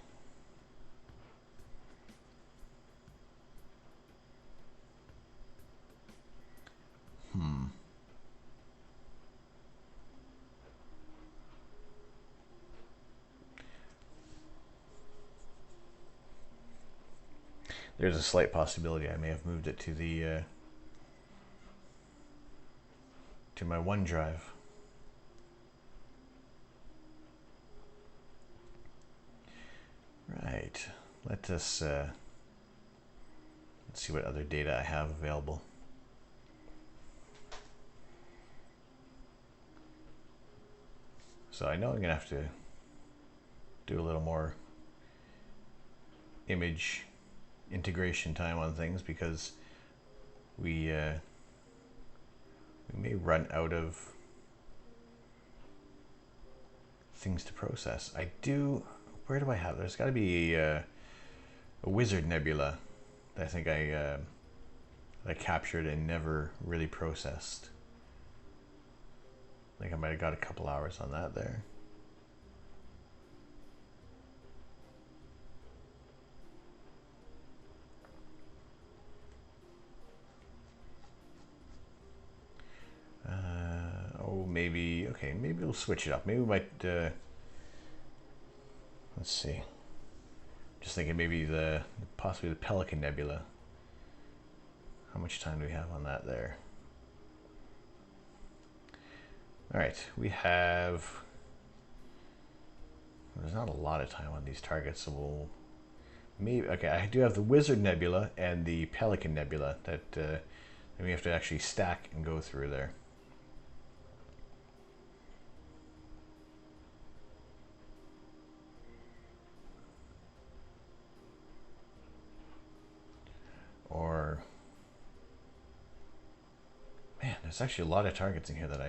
There's a slight possibility I may have moved it to the to my OneDrive. Right. Let's see what other data I have available. So I know I'm gonna have to do a little more image integration time on things, because we may run out of things to process. Where do I have? There's got to be a Wizard Nebula that I think I captured and never really processed. I think I might have got a couple hours on that there. Maybe, okay, maybe we'll switch it up. Maybe we might, let's see. Just thinking maybe possibly the Pelican Nebula. How much time do we have on that there? All right, we have, there's not a lot of time on these targets, so we'll maybe, okay, I do have the Wizard Nebula and the Pelican Nebula that we have to actually stack and go through there. There's actually a lot of targets in here that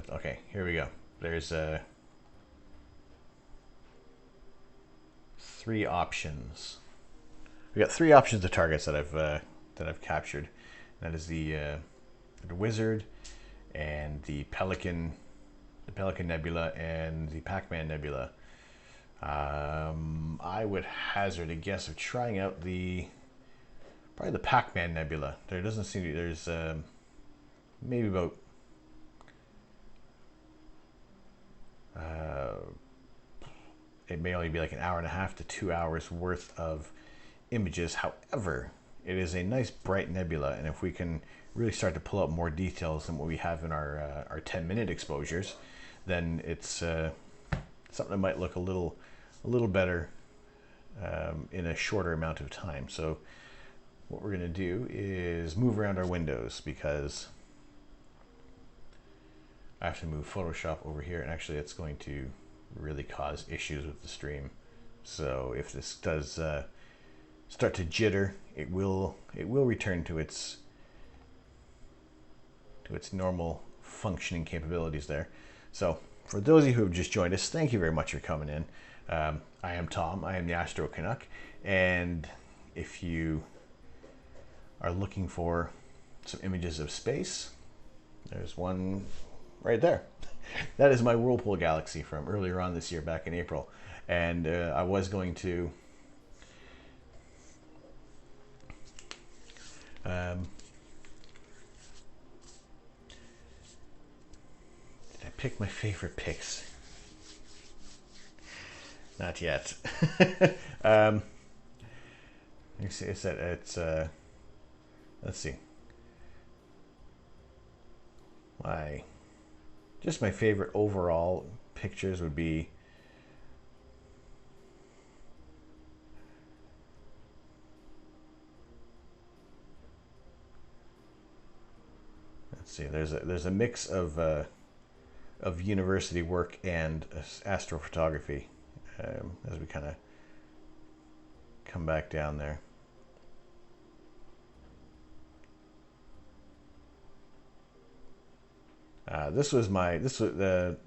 okay, here we go. There's 3 options. We got 3 options of targets that I've captured. That is the Wizard and the Pelican Nebula and the Pac-Man Nebula. I would hazard a guess of trying out probably the Pac-Man Nebula. There doesn't seem to be, there's maybe about it may only be like an hour and a half to 2 hours worth of images. However, it is a nice bright nebula, and if we can really start to pull out more details than what we have in our 10-minute exposures, then it's something that might look a little better in a shorter amount of time. So what we're going to do is move around our windows, because I have to move Photoshop over here, and actually it's going to really cause issues with the stream. So if this does start to jitter, it will return to its normal functioning capabilities there. So for those of you who have just joined us, thank you very much for coming in. I am Tom. I am the Astro Canuck, and if you are looking for some images of space, there's one right there. That is my Whirlpool galaxy from earlier on this year, back in April. And I was going to did I pick my favorite pics? Not yet. You see, it's let's see. Just my favorite overall pictures would be let's see. There's a mix of university work and astrophotography as we kind of come back down there. This was the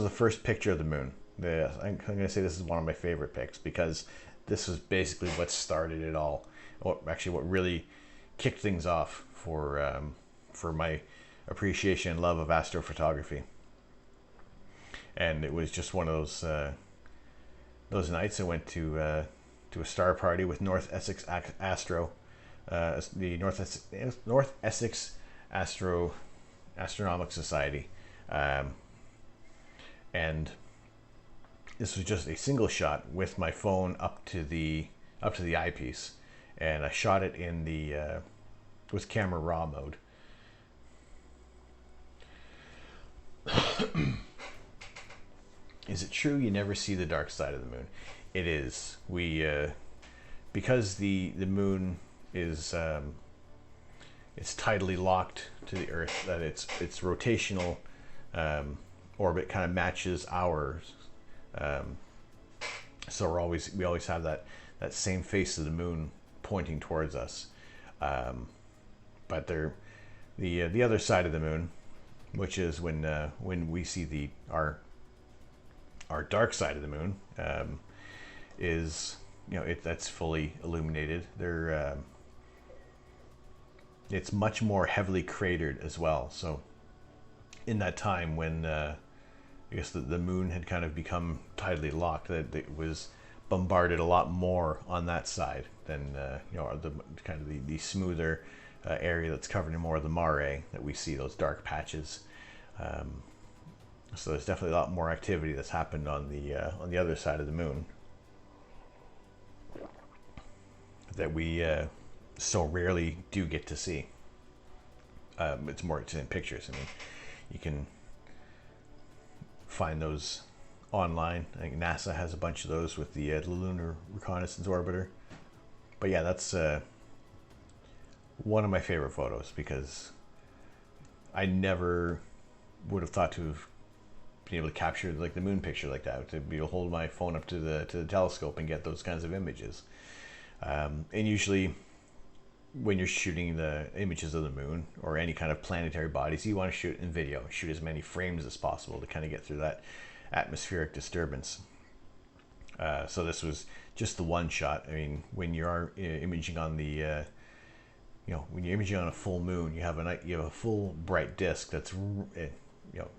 first picture of the moon. I'm going to say this is one of my favorite pics, because this was basically what started it all. Actually, what really kicked things off for my appreciation and love of astrophotography. And it was just one of those nights I went to a star party with North Essex Astro, the North Essex Astronomical Society, and this was just a single shot with my phone up to the eyepiece, and I shot it in the with camera raw mode. Is it true you never see the dark side of the moon? It is. We because the moon is it's tidally locked to the Earth, that its rotational orbit kind of matches ours. So we always have that same face of the moon pointing towards us. But the other side of the moon, which is when we see our dark side of the moon, is that's fully illuminated. It's much more heavily cratered as well. So in that time when I guess the moon had kind of become tidally locked, that it was bombarded a lot more on that side than the kind of the smoother area that's covered in more of the mare that we see, those dark patches. So there's definitely a lot more activity that's happened on the other side of the moon that we so rarely do get to see. It's in pictures. I mean, you can find those online. I think NASA has a bunch of those with the Lunar Reconnaissance Orbiter. But yeah, that's one of my favorite photos, because I never would have thought to have been able to capture like the moon picture like that, to be able to hold my phone up to the telescope and get those kinds of images. And usually when you're shooting the images of the moon or any kind of planetary bodies, you want to shoot in video, shoot as many frames as possible to kind of get through that atmospheric disturbance. So this was just the one shot. I mean, when you are imaging on the when you're imaging on a full moon, you have a full bright disk that's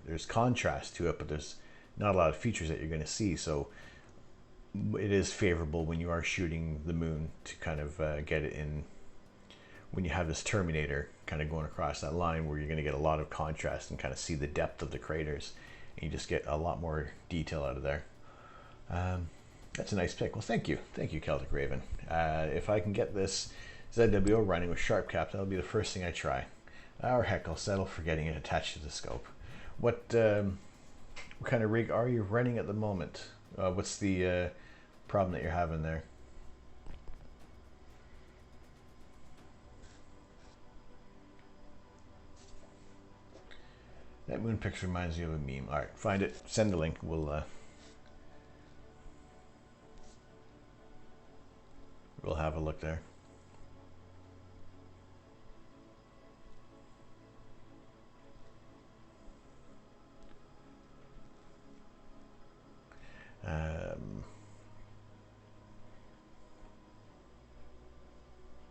there's contrast to it, but there's not a lot of features that you're going to see. So it is favorable when you are shooting the moon to kind of get it in when you have this terminator kind of going across that line, where you're going to get a lot of contrast and kind of see the depth of the craters, and you just get a lot more detail out of there. That's a nice pick. Well, thank you, Celtic Raven. If I can get this ZWO running with sharp cap, that'll be the first thing I try. Or heck, I'll settle for getting it attached to the scope. What kind of rig are you running at the moment? What's the problem that you're having there? That moon picture reminds me of a meme. All right, find it, send the link. We'll have a look there.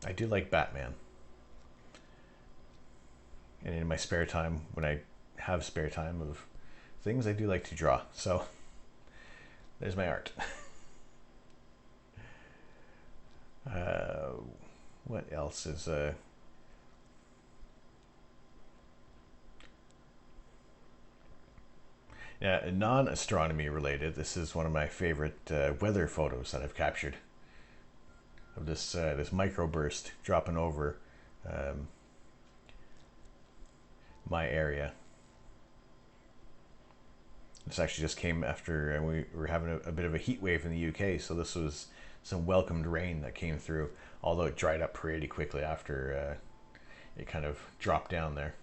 I do like Batman, and in my spare time, when I have spare time of things, I do like to draw. So there's my art. What else is yeah, non-astronomy related? This is one of my favorite weather photos that I've captured of this this microburst dropping over my area. This actually just came after we were having a bit of a heat wave in the UK, so this was some welcomed rain that came through, although it dried up pretty quickly after it kind of dropped down there.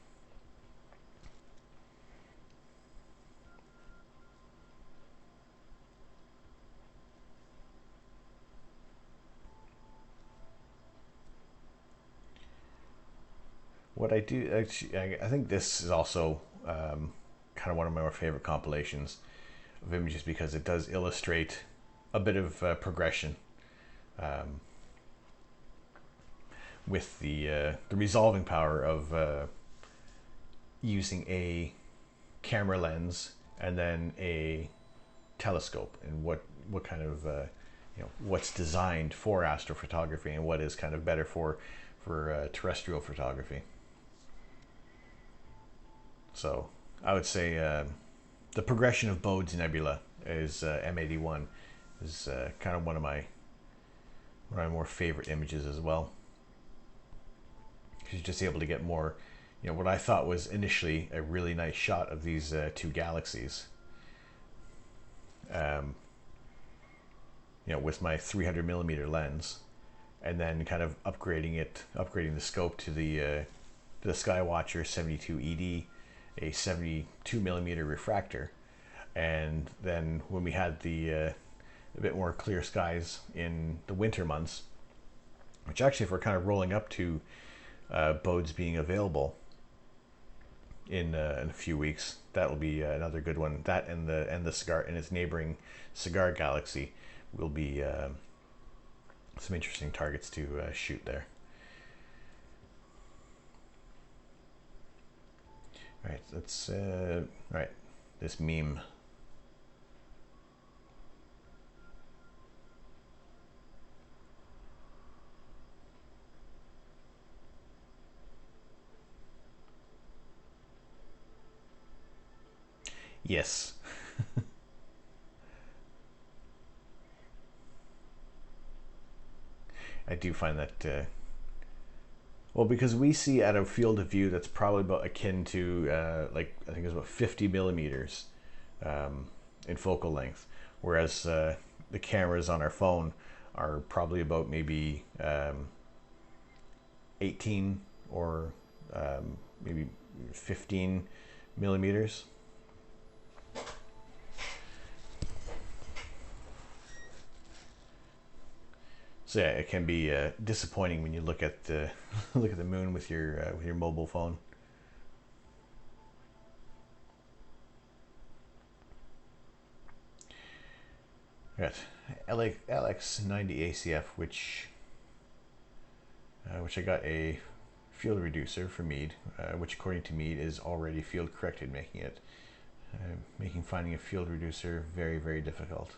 What I do, actually, I think this is also kind of one of my more favorite compilations of images, because it does illustrate a bit of progression with the resolving power of using a camera lens and then a telescope, and what kind of what's designed for astrophotography and what is kind of better for terrestrial photography. So I would say the progression of Bode's Nebula is M81 is kind of one of my more favorite images as well, because you're just able to get more, what I thought was initially a really nice shot of these two galaxies. With my 300mm lens, and then kind of upgrading the scope to the Skywatcher 72 ED, a 72mm refractor, and then when we had the a bit more clear skies in the winter months, which actually, if we're kind of rolling up to Bode's being available in a few weeks, that will be another good one. That and the cigar and its neighboring cigar galaxy will be some interesting targets to shoot there. All right, let's all right, this meme. Yes. I do find that well, because we see at a field of view that's probably about akin to like, I think it's about 50mm in focal length, whereas the cameras on our phone are probably about maybe 18 or maybe 15mm. So yeah, it can be disappointing when you look at the look at the moon with your mobile phone. Got LX90 ACF, which I got a field reducer for Mead, which according to Mead is already field corrected, making finding a field reducer very, very difficult.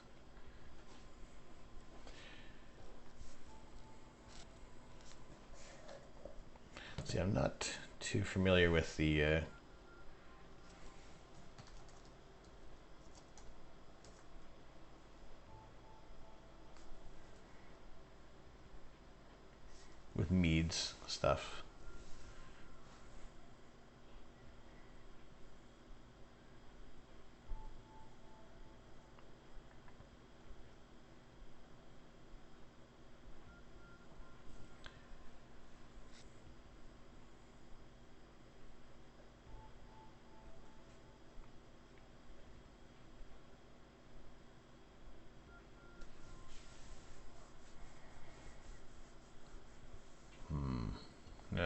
See, I'm not too familiar with the with Mead's stuff. No,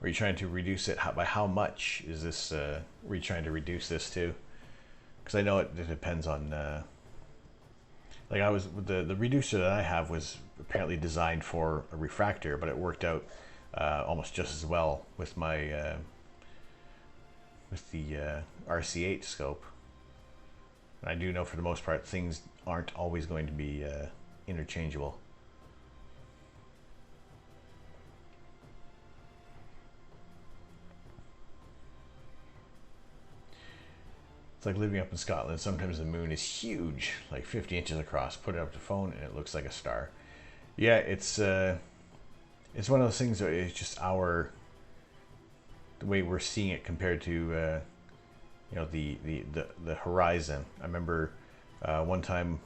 are you trying to reduce it? By how much is this? Were you trying to reduce this to? Because I know it depends on. Like the reducer that I have was apparently designed for a refractor, but it worked out almost just as well with my with the RC8 scope. And I do know for the most part things aren't always going to be interchangeable. It's like living up in Scotland. Sometimes the moon is huge, like 50 inches across. Put it up to the phone and it looks like a star. Yeah, it's one of those things that it's just the way we're seeing it compared to you know, the horizon. I remember one time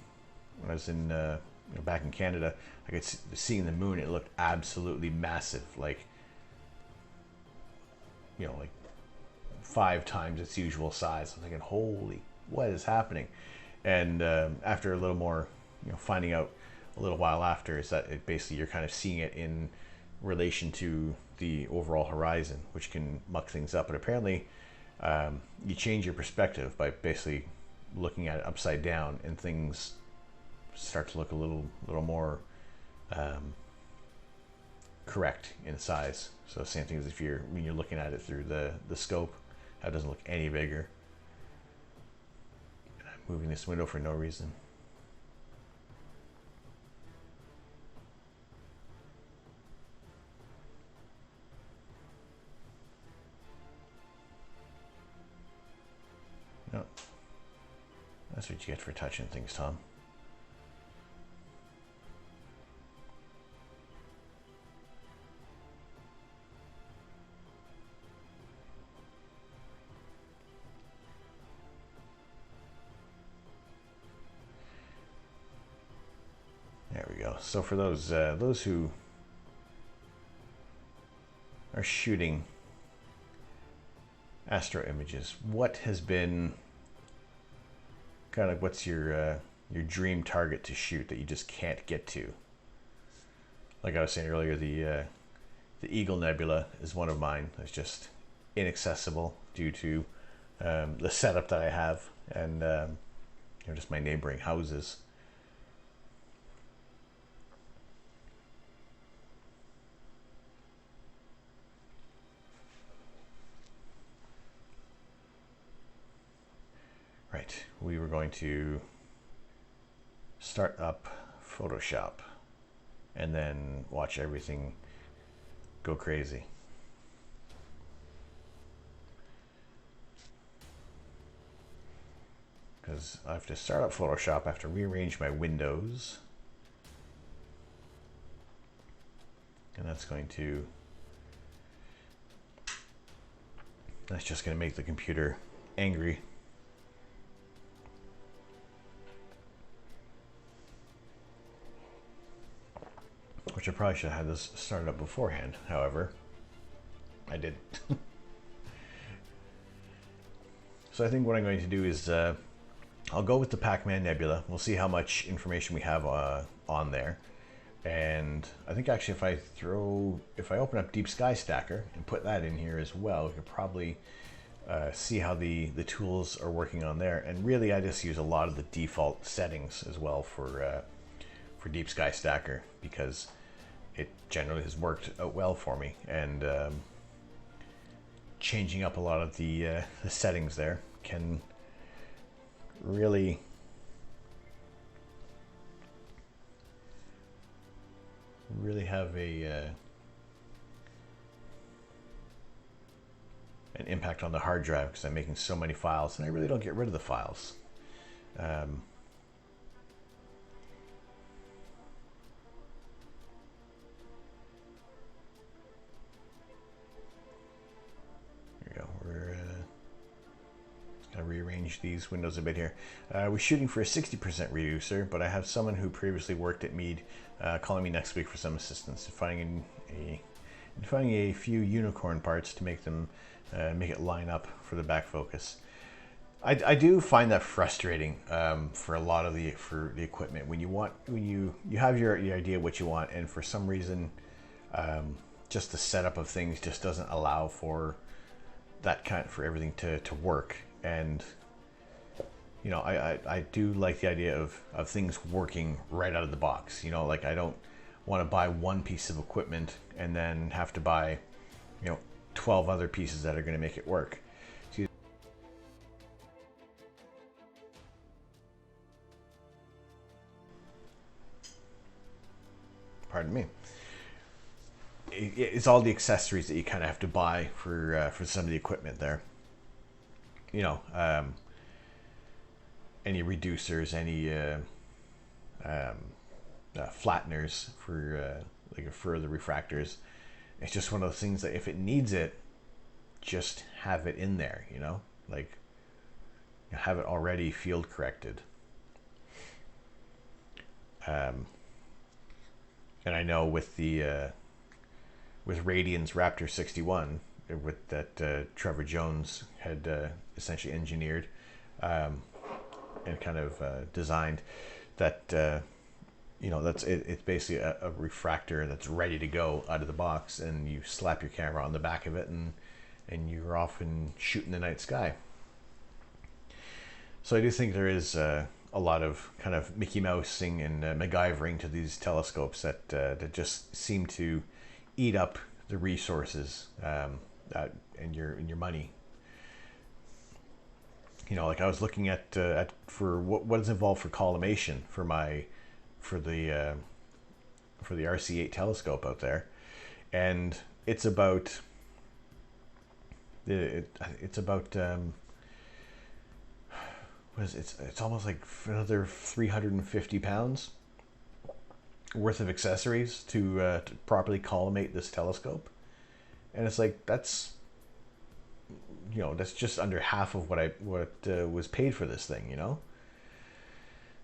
when I was in you know, back in Canada, I could seeing the moon. It looked absolutely massive, like, you know, like 5 times its usual size. I'm thinking, holy, what is happening? And after a little more, you know, finding out a little while after, is that it basically you're kind of seeing it in relation to the overall horizon, which can muck things up. But apparently you change your perspective by basically looking at it upside down, and things start to look a little more correct in size. So same thing as when you're looking at it through the scope, how it doesn't look any bigger. And I'm moving this window for no reason. No, that's what you get for touching things, Tom. There we go. So for those who are shooting Astro images, what has been kind of what's your dream target to shoot that you just can't get to? Like I was saying earlier, the Eagle Nebula is one of mine. It's just inaccessible due to the setup that I have, and you know, just my neighboring houses. Right, we were going to start up Photoshop and then watch everything go crazy. Because I have to start up Photoshop, I have to rearrange my windows. And that's just going to make the computer angry. Which which I probably should have had this started up beforehand. However, I did. So I think what I'm going to do is I'll go with the Pac-Man Nebula. We'll see how much information we have on there. And I think actually if I open up Deep Sky Stacker and put that in here as well, we could probably see how the tools are working on there. And really I just use a lot of the default settings as well for Deep Sky Stacker, because it generally has worked out well for me. And changing up a lot of the settings there can really have an impact on the hard drive, because I'm making so many files and I really don't get rid of the files. There we go. We're just gonna rearrange these windows a bit here. We're shooting for a 60% reducer, but I have someone who previously worked at Meade calling me next week for some assistance in finding a few unicorn parts to make them make it line up for the back focus. I do find that frustrating for a lot of the equipment when you have your idea what you want, and for some reason just the setup of things just doesn't allow for for everything to work. And you know, I do like the idea of things working right out of the box. You know, like I don't want to buy one piece of equipment and then have to buy, 12 other pieces that are going to make it work. Pardon me. It's all the accessories that you kind of have to buy for some of the equipment there. Any reducers, any flatteners for the refractors. It's just one of those things that if it needs it, just have it in there, have it already field corrected. And I know with with Radian's Raptor 61, with that Trevor Jones had essentially engineered and kind of designed, that it's basically a refractor that's ready to go out of the box, and you slap your camera on the back of it and you're off and shooting the night sky. So I do think there is a lot of kind of Mickey Mousing and MacGyvering to these telescopes that just seem to eat up the resources and your money. Like I was looking at for what is involved for collimation for the RC8 telescope out there, and it's about it's almost like another 350 pounds worth of accessories to properly collimate this telescope. And it's like that's just under half of what was paid for this thing,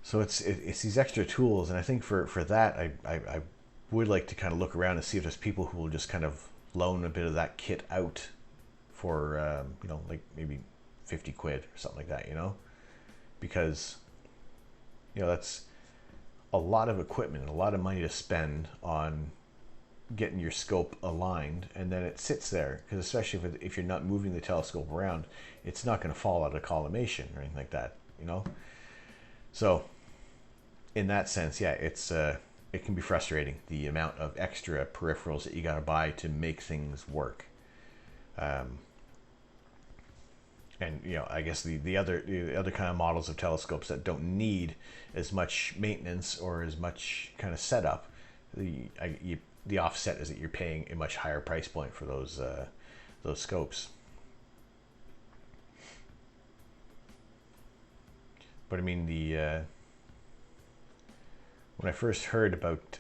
So it's these extra tools, and I think for that I would like to kind of look around and see if there's people who will just kind of loan a bit of that kit out for like maybe 50 quid or something like that, because that's a lot of equipment and a lot of money to spend on getting your scope aligned, and then it sits there, because especially if you're not moving the telescope around, it's not going to fall out of collimation or anything like that, So in that sense, yeah, it can be frustrating, the amount of extra peripherals that you got to buy to make things work. And I guess the other kind of models of telescopes that don't need as much maintenance or as much kind of setup, the offset is that you're paying a much higher price point for those scopes. But I mean, when I first heard about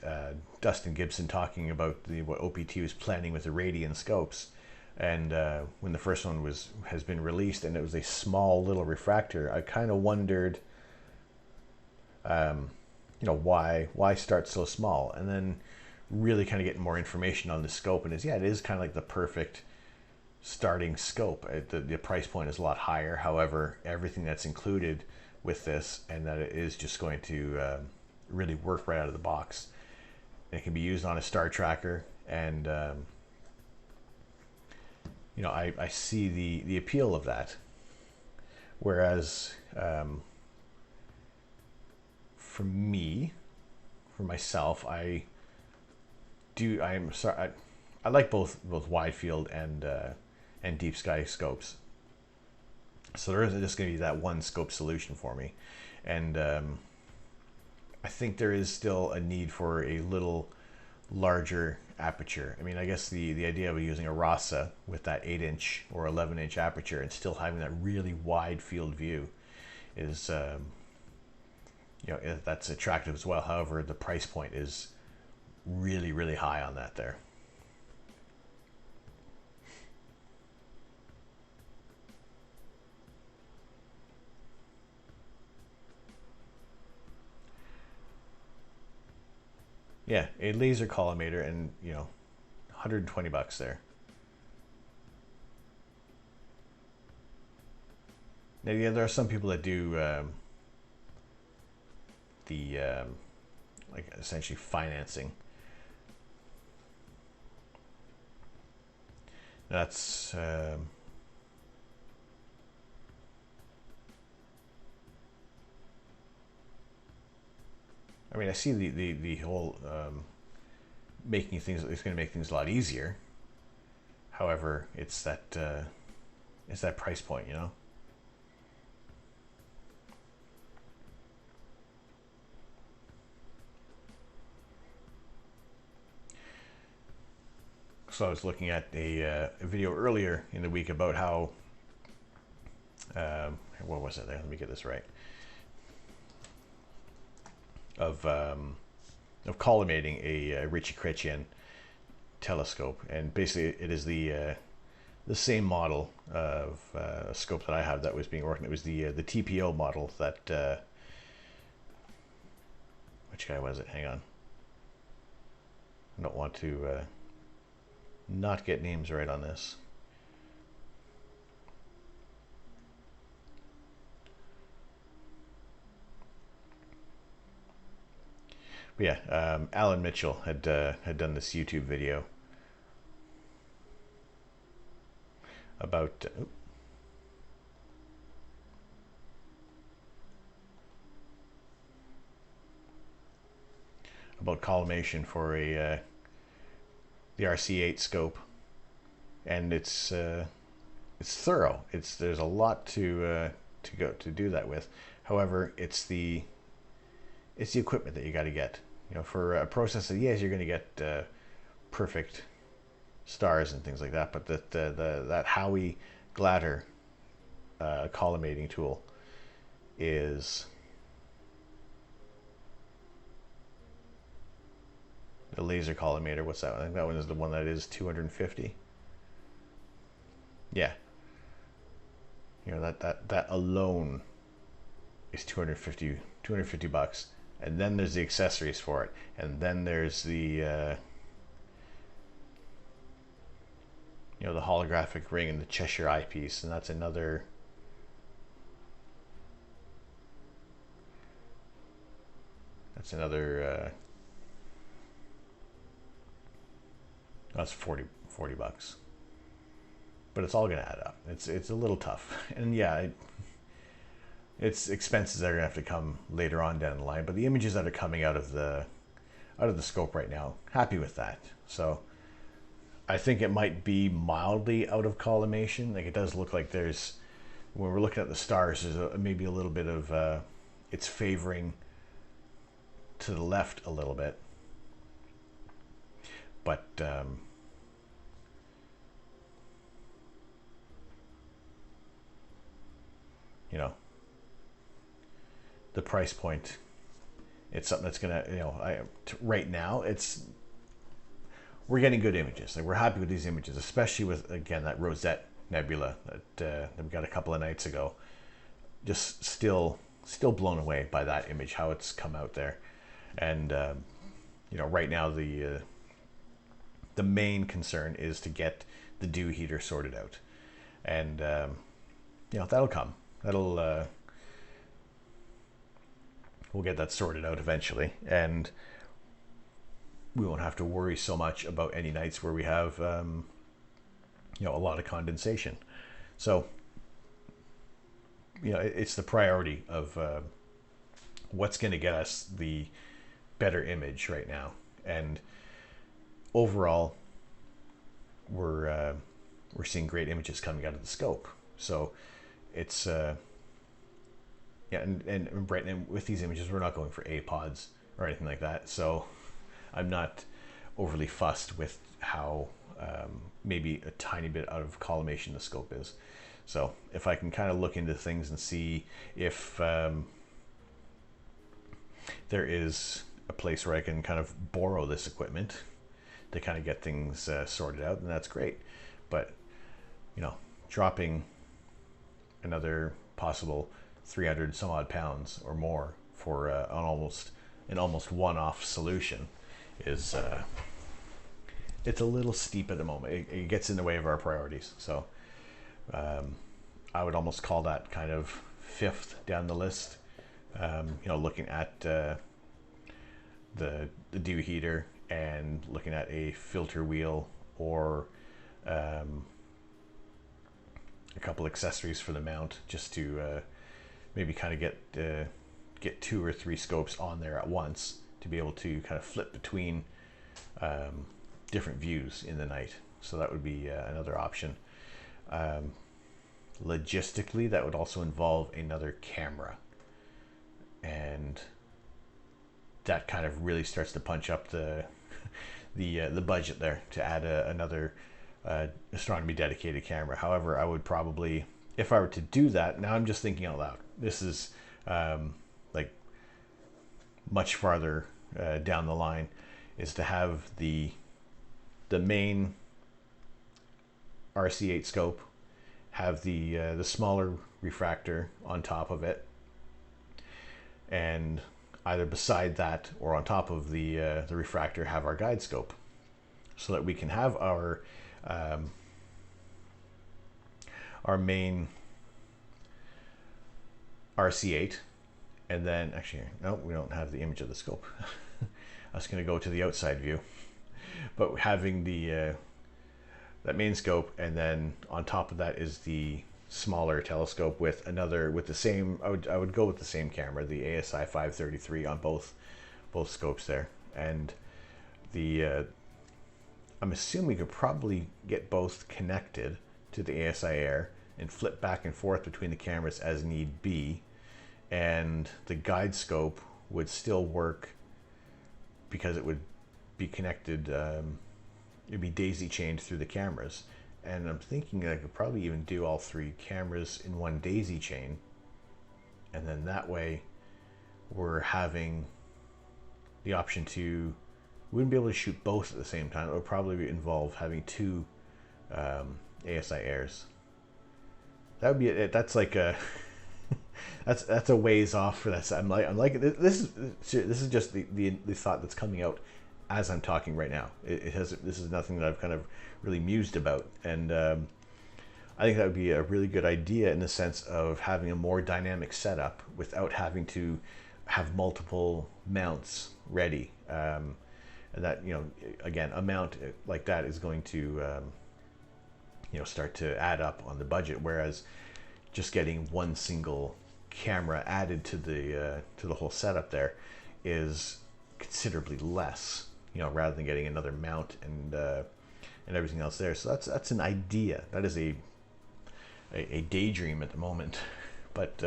Dustin Gibson talking about what OPT was planning with the Radian scopes, and when the first one has been released and it was a small little refractor, I kind of wondered, why start so small? And then really kind of getting more information on the scope, and it is kind of like the perfect starting scope. The price point is a lot higher. However, everything that's included with this, and that it is just going to really work right out of the box. And it can be used on a star tracker, and I see the appeal of that. Whereas for myself, I like both wide field and deep sky scopes. So there isn't just going to be that one scope solution for me, and I think there is still a need for a little larger aperture. I mean, I guess the idea of using a Rasa with that 8-inch or 11-inch aperture and still having that really wide field view is, that's attractive as well. However, the price point is really, really high on that there. Yeah, a laser collimator, and 120 bucks there. Now, yeah, there are some people that do like essentially financing. That's I mean, I see the whole making things. It's going to make things a lot easier. However, it's that price point, So I was looking at a video earlier in the week about how what was it? Let me get this right. Of collimating a Ritchie-Chrétien telescope, and basically it is the same model of a scope that I have that was being worked. It was the TPO model that which guy was it? Hang on, I don't want to not get names right on this. But yeah, Alan Mitchell had done this YouTube video about collimation for the RC8 scope, and it's thorough. There's a lot to do that with. However, it's the equipment that you got to get. For a process that, yes, you're going to get perfect stars and things like that, but that Howie Glatter collimating tool is the laser collimator. What's that one? I think that one is the one that is 250. Yeah. That alone is 250 bucks. And then there's the accessories for it, and then there's the the holographic ring and the Cheshire eyepiece, and that's another that's 40 bucks. But it's all gonna add up. It's a little tough, and yeah, it's expenses that are gonna have to come later on down the line. But the images that are coming out of the scope right now, happy with that. So I think it might be mildly out of collimation. Like, it does look like there's, when we're looking at the stars, there's maybe a little bit of it's favoring to the left a little bit, but the price point, it's something that's gonna, right now we're getting good images. Like, we're happy with these images, especially with, again, that Rosette Nebula that we got a couple of nights ago. Just still blown away by that image, how it's come out there. And right now the the main concern is to get the dew heater sorted out, and that'll come. We'll get that sorted out eventually, and we won't have to worry so much about any nights where we have a lot of condensation. So it's the priority of what's going to get us the better image right now. And overall, we're seeing great images coming out of the scope. So it's and with these images, we're not going for apods or anything like that. So I'm not overly fussed with how maybe a tiny bit out of collimation the scope is. So if I can kind of look into things and see if there is a place where I can kind of borrow this equipment to kind of get things sorted out, then that's great. But dropping another possible 300 some odd pounds or more for an almost one-off solution is it's a little steep at the moment. It gets in the way of our priorities. So I would almost call that kind of fifth down the list. Looking at the dew heater and looking at a filter wheel or a couple accessories for the mount, just to maybe kind of get 2 or 3 scopes on there at once to be able to kind of flip between different views in the night. So that would be another option. Logistically, that would also involve another camera, and that kind of really starts to punch up the budget there to add another astronomy dedicated camera. However, I would probably, if I were to do that, now I'm just thinking out loud, this is like much farther down the line, is to have the main RC8 scope, have the smaller refractor on top of it, and either beside that or on top of the refractor have our guide scope, so that we can have our main RC8, and then actually no, we don't have the image of the scope. I was going to go to the outside view, but having the that main scope, and then on top of that is the smaller telescope with the same. I would go with the same camera, the ASI 533 on both scopes there, and I'm assuming we could probably get both connected to the ASI Air and flip back and forth between the cameras as need be, and the guide scope would still work because it would be connected. It'd be daisy chained through the cameras, and I'm thinking I could probably even do all 3 cameras in one daisy chain, and then that way we're having the option to, we wouldn't be able to shoot both at the same time. It would probably involve having 2 ASI Airs. That would be it. That's like a that's a ways off for that. I'm like this is just the thought that's coming out as I'm talking right now. This is nothing that I've kind of really mused about, and I think that would be a really good idea in the sense of having a more dynamic setup without having to have multiple mounts ready, and that, again, a mount like that is going to start to add up on the budget, whereas just getting one single camera added to the whole setup there is considerably less, rather than getting another mount and everything else there. So that's an idea. That is a daydream at the moment, but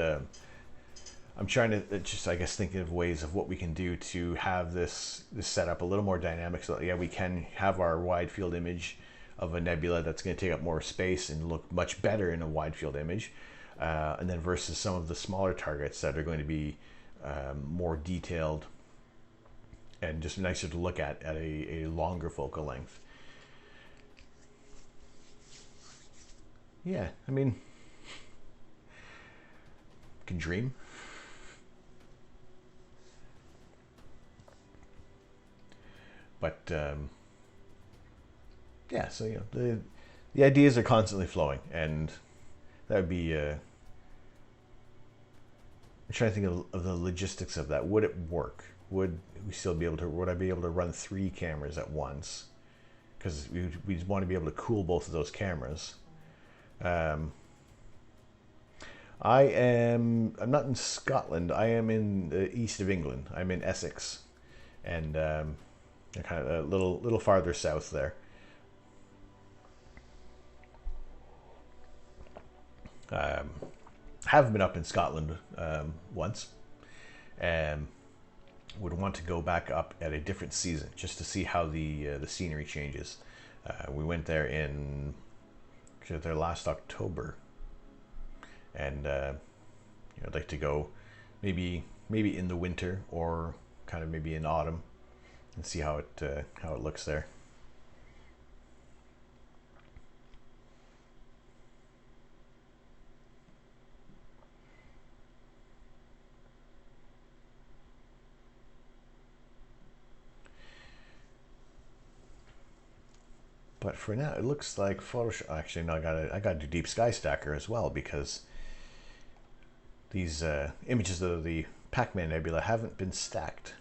I'm trying to just, I guess, thinking of ways of what we can do to have this setup a little more dynamic, so that we can have our wide field image of a nebula that's going to take up more space and look much better in a wide field image, and then versus some of the smaller targets that are going to be more detailed and just nicer to look at a longer focal length. Yeah, I mean, can dream. But yeah, so the ideas are constantly flowing, and that would be. I'm trying to think of the logistics of that. Would it work? Would we still be able to? Would I be able to run 3 cameras at once? Because we want to be able to cool both of those cameras. I'm not in Scotland. I am in the east of England. I'm in Essex, and kind of a little farther south there. Have been up in Scotland once, and would want to go back up at a different season just to see how the scenery changes. We went there last October, and I'd like to go maybe in the winter, or kind of maybe in autumn, and see how it looks there. But for now, it looks like Photoshop. Actually, no, I gotta do Deep Sky Stacker as well, because these images of the Pac-Man Nebula haven't been stacked.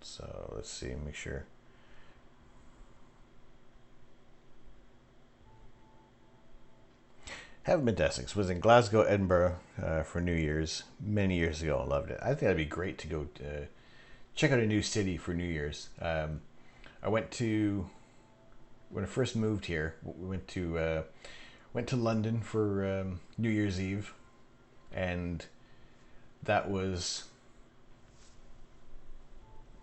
So let's see, make sure. Haven't been to Essex. Was in Glasgow, Edinburgh for New Year's many years ago. I loved it. I think that'd be great to go check out a new city for New Year's. I went to when I first moved here. We went to London for New Year's Eve, and that was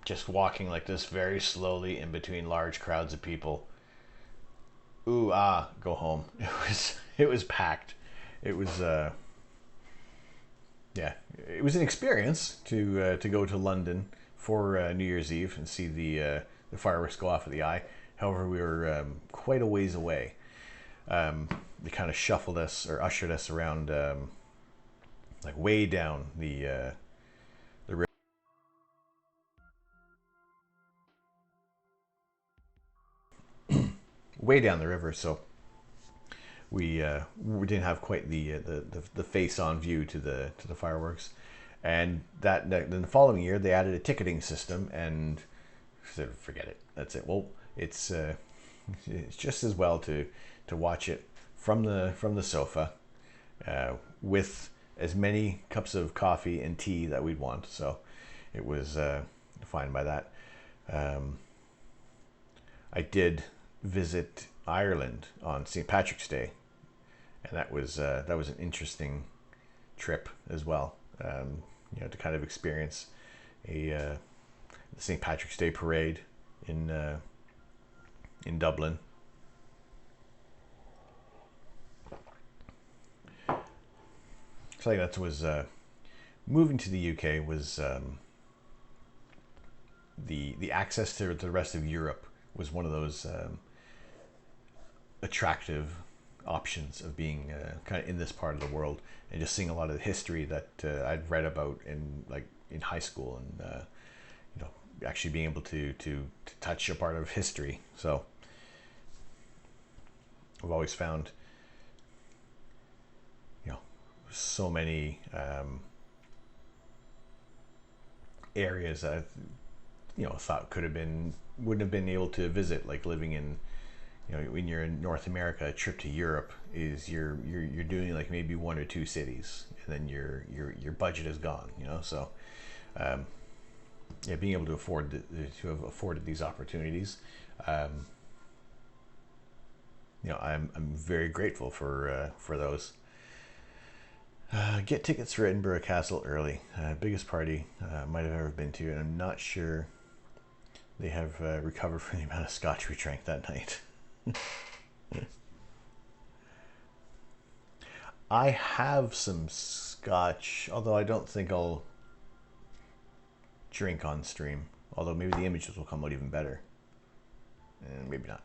just walking like this very slowly in between large crowds of people. Ooh, go home. It was packed. It was yeah, it was an experience to go to London for New Year's Eve and see the fireworks go off at the eye. However, we were quite a ways away. They kind of shuffled us or ushered us around, like way down the river. Way down the river, so we didn't have quite the face-on view to the fireworks, and then the following year they added a ticketing system, and said forget it, that's it. Well, it's just as well to watch it from the sofa, with as many cups of coffee and tea that we'd want. So it was fine by that. I did visit Ireland on St. Patrick's Day, and that was an interesting trip as well. To kind of experience the St. Patrick's Day parade in Dublin. So that was moving to the UK was the access to the rest of Europe was one of those attractive options of being kind of in this part of the world, and just seeing a lot of the history that I'd read about in high school, and actually being able to touch a part of history. So I've always found so many areas that I thought wouldn't have been able to visit, like living in when you're in North America. A trip to Europe is you're doing like maybe 1 or 2 cities, and then your budget is gone. So being able to have afforded these opportunities, I'm very grateful for those. Get tickets for Edinburgh Castle early. Biggest party might have ever been to, and I'm not sure they have recovered from the amount of scotch we drank that night. I have some scotch, although I don't think I'll drink on stream. Although maybe the images will come out even better. And maybe not.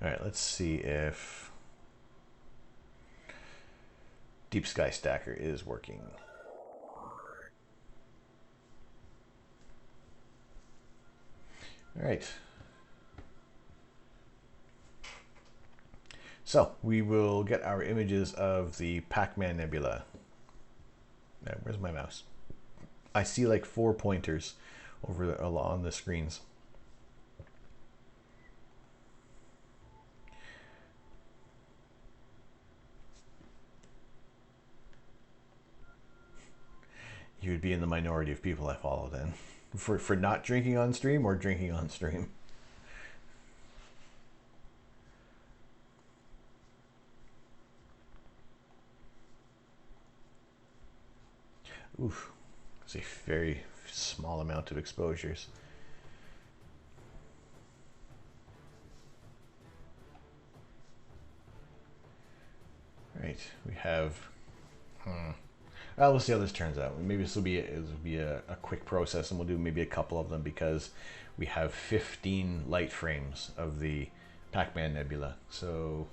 All right, let's see if Deep Sky Stacker is working. All right. So we will get our images of the Pac-Man Nebula. Now, where's my mouse? I see like 4 pointers over on the screens. You would be in the minority of people I follow then. For not drinking on stream or drinking on stream. Oof, it's a very small amount of exposures. Right, we have. Well, we'll see how this turns out. Maybe this will be a quick process, and we'll do maybe a couple of them because we have 15 light frames of the Pac-Man Nebula. So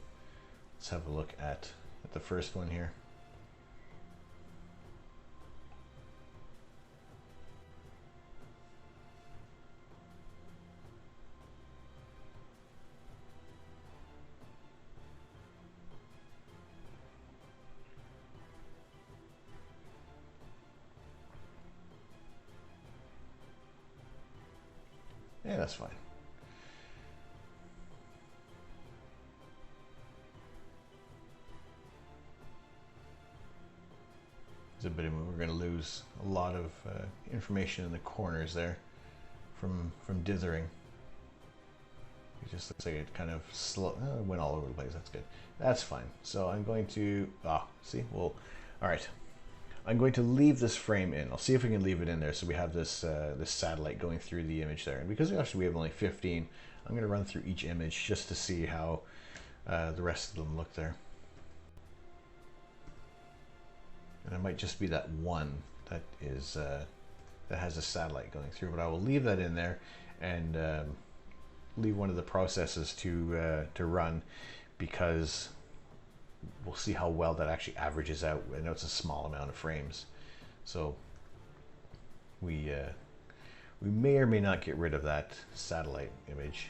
let's have a look at the first one here. Yeah, that's fine. There's a bit of, we're going to lose a lot of information in the corners there from dithering. It just looks like it kind of it went all over the place. That's good. That's fine. So I'm going to see. Well, all right. I'm going to leave this frame in. I'll see if we can leave it in there so we have this this satellite going through the image there. And because actually we have only 15, I'm going to run through each image just to see how the rest of them look there. And it might just be that one that is that has a satellite going through, but I will leave that in there and leave one of the processes to run because we'll see how well that actually averages out. I know it's a small amount of frames, so we may or may not get rid of that satellite image.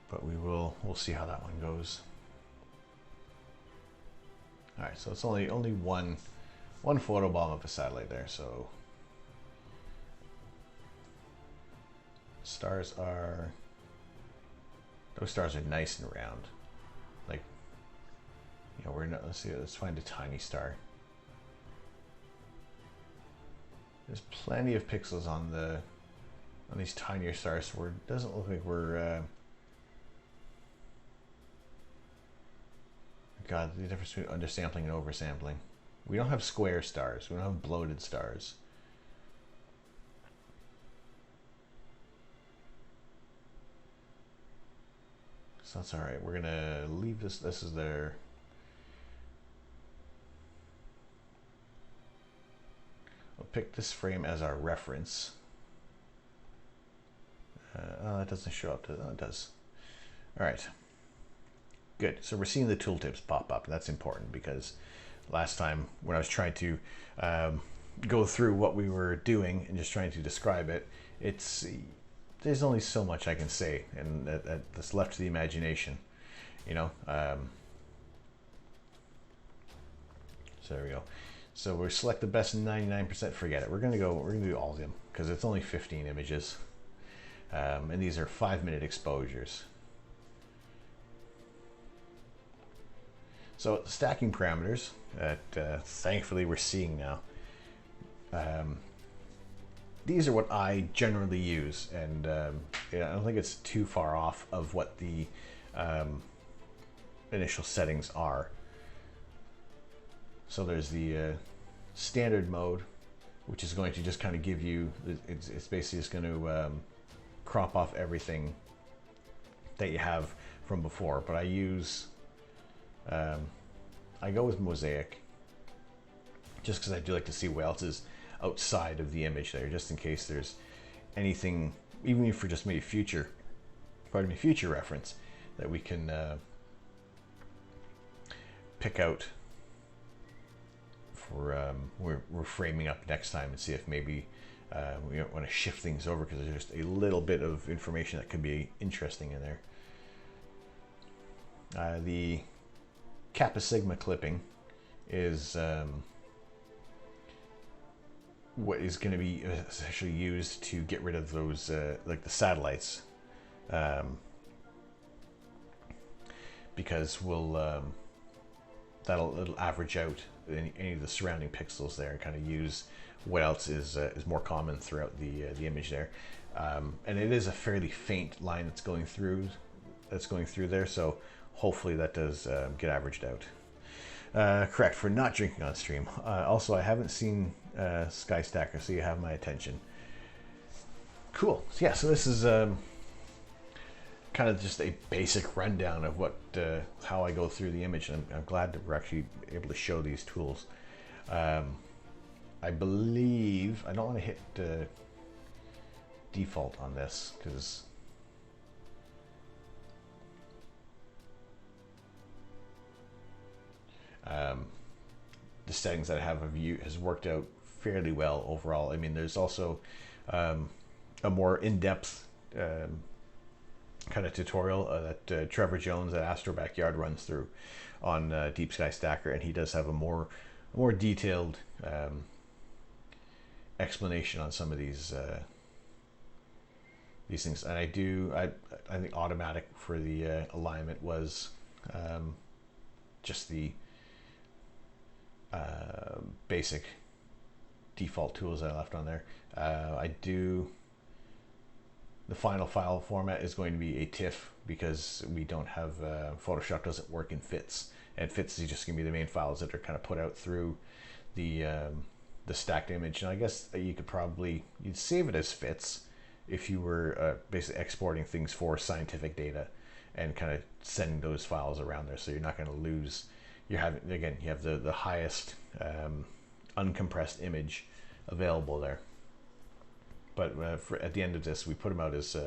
But we'll see how that one goes. All right, so it's only one photobomb of a satellite there. So those stars are nice and round. Like, you know, let's find a tiny star. There's plenty of pixels on these tinier stars, so it doesn't look like we're God, the difference between undersampling and oversampling. We don't have square stars. We don't have bloated stars. So that's all right. We're gonna leave this. This is their. We'll pick this frame as our reference. Oh, that doesn't show up to. Oh, it does. All right. Good. So we're seeing the tooltips pop up. That's important because last time when I was trying to go through what we were doing and just trying to describe it, there's only so much I can say, and that's left to the imagination, you know. So there we go. So we select the best 99%. Forget it. We're gonna do all of them because it's only 15 images, and these are 5-minute exposures. So stacking parameters that thankfully we're seeing now. These are what I generally use, and yeah, I don't think it's too far off of what the initial settings are. So there's the standard mode, which is going to just kind of give you, it's basically just going to crop off everything that you have from before, but I use I go with mosaic just because I do like to see what else is outside of the image there, just in case there's anything, even for just maybe future reference, that we can pick out for we're framing up next time, and see if maybe we don't want to shift things over, because there's just a little bit of information that could be interesting in there. The Kappa Sigma clipping is what is going to be essentially used to get rid of those like the satellites, because it'll average out any of the surrounding pixels there, and kind of use what else is more common throughout the image there. And it is a fairly faint line that's going through there, so hopefully that does get averaged out. Correct, for not drinking on stream. Also, I haven't seen Sky Stacker, so you have my attention. Cool. Yeah, so this is kind of just a basic rundown of what how I go through the image, and I'm glad that we're actually able to show these tools. I believe I don't want to hit default on this, because the settings that I have of view has worked out fairly well overall. I mean, there's also a more in-depth kind of tutorial that Trevor Jones at Astro Backyard runs through on Deep Sky Stacker, and he does have a more detailed explanation on some of these things. And I think automatic for the alignment was just the basic default tools that I left on there. The final file format is going to be a TIFF, because we don't have Photoshop doesn't work in FITs, and FITs is just going to be the main files that are kind of put out through the stacked image. And I guess you'd save it as FITs if you were basically exporting things for scientific data and kind of sending those files around there, so you're not going to lose. You have the highest uncompressed image available there. But at the end of this, we put them out as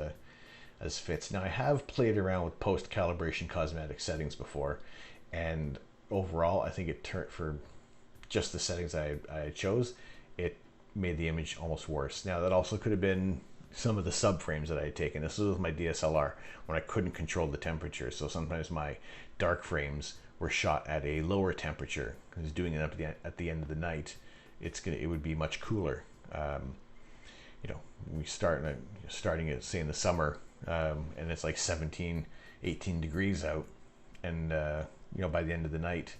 fits. Now, I have played around with post-calibration cosmetic settings before, and overall, I think it turned, for just the settings I chose, it made the image almost worse. Now, that also could have been some of the subframes that I had taken. This was with my DSLR when I couldn't control the temperature, so sometimes my dark frames were shot at a lower temperature, because doing it up at the end of the night, it would be much cooler. We starting at, say, in the summer, and it's like 17, 18 degrees out, and by the end of the night,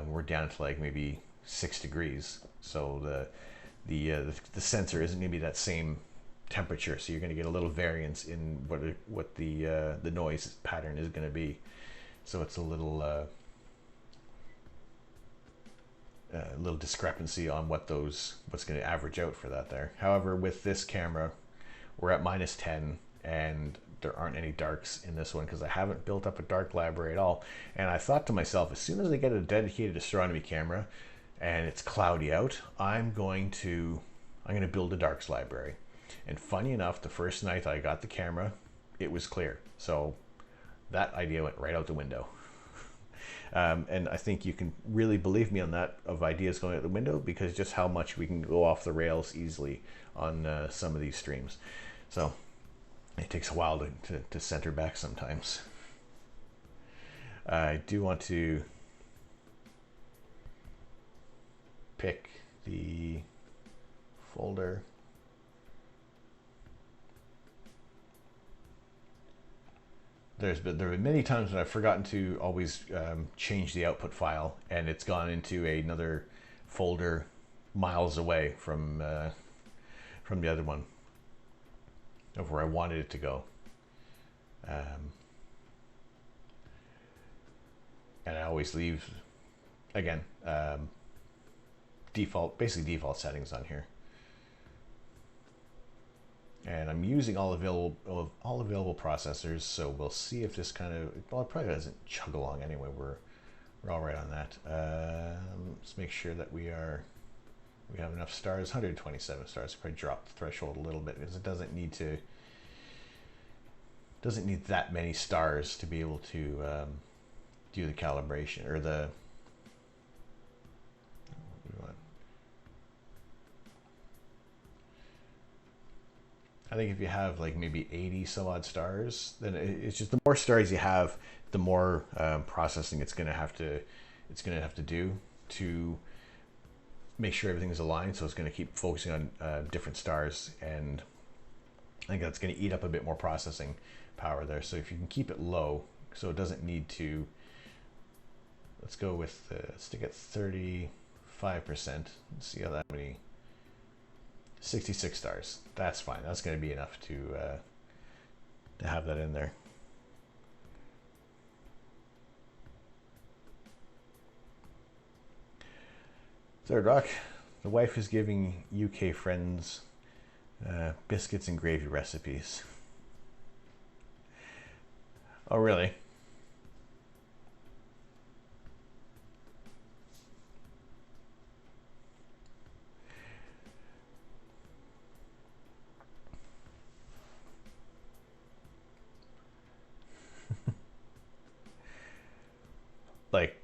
we're down to like maybe 6 degrees. So the sensor isn't going to be that same temperature, so you're going to get a little variance in what the noise pattern is going to be. So it's a little discrepancy on what's going to average out for that there. However, with this camera, we're at -10, and there aren't any darks in this one, because I haven't built up a dark library at all. And I thought to myself, as soon as I get a dedicated astronomy camera and it's cloudy out, I'm going to build a darks library. And funny enough, the first night I got the camera, it was clear. So that idea went right out the window. And I think you can really believe me on that, of ideas going out the window, because just how much we can go off the rails easily on some of these streams. So it takes a while to center back sometimes. I do want to pick the folder. There have been many times when I've forgotten to always change the output file, and it's gone into another folder miles away from the other one, of where I wanted it to go. And I always leave, again, basically default settings on here. And I'm using all available processors, so we'll see if this it probably doesn't chug along anyway. We're all right on that. Let's make sure that we are We have enough stars, 127 stars. Probably drop the threshold a little bit because it doesn't need that many stars to be able to do the calibration or the. I think if you have like maybe 80 some odd stars, then it's just the more stars you have, the more processing it's going to have to do to make sure everything's aligned. So it's going to keep focusing on different stars, and I think that's going to eat up a bit more processing power there. So if you can keep it low, so it doesn't need to. Let's go with stick at 35%. Let's see how that many. 66 stars. That's fine. That's going to be enough to have that in there. Third rock. The wife is giving UK friends biscuits and gravy recipes. Oh, really? Like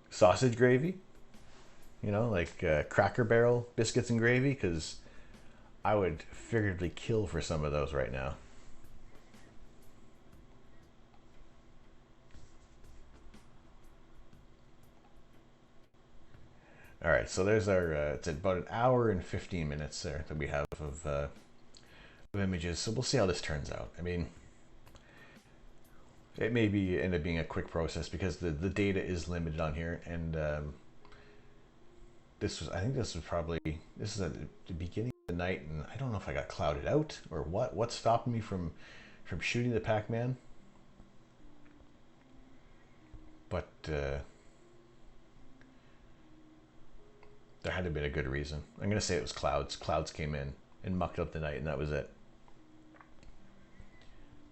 sausage gravy? You know, like Cracker Barrel biscuits and gravy? Because I would figuratively kill for some of those right now. All right, so there's our, it's about an hour and 15 minutes there that we have of images. So we'll see how this turns out. I mean, it may end up being a quick process because the data is limited on here, and this is at the beginning of the night, and I don't know if I got clouded out or what's stopping me from shooting the Pac-Man, but there had to have been a good reason. I'm gonna say it was clouds. Clouds came in and mucked up the night, and that was it.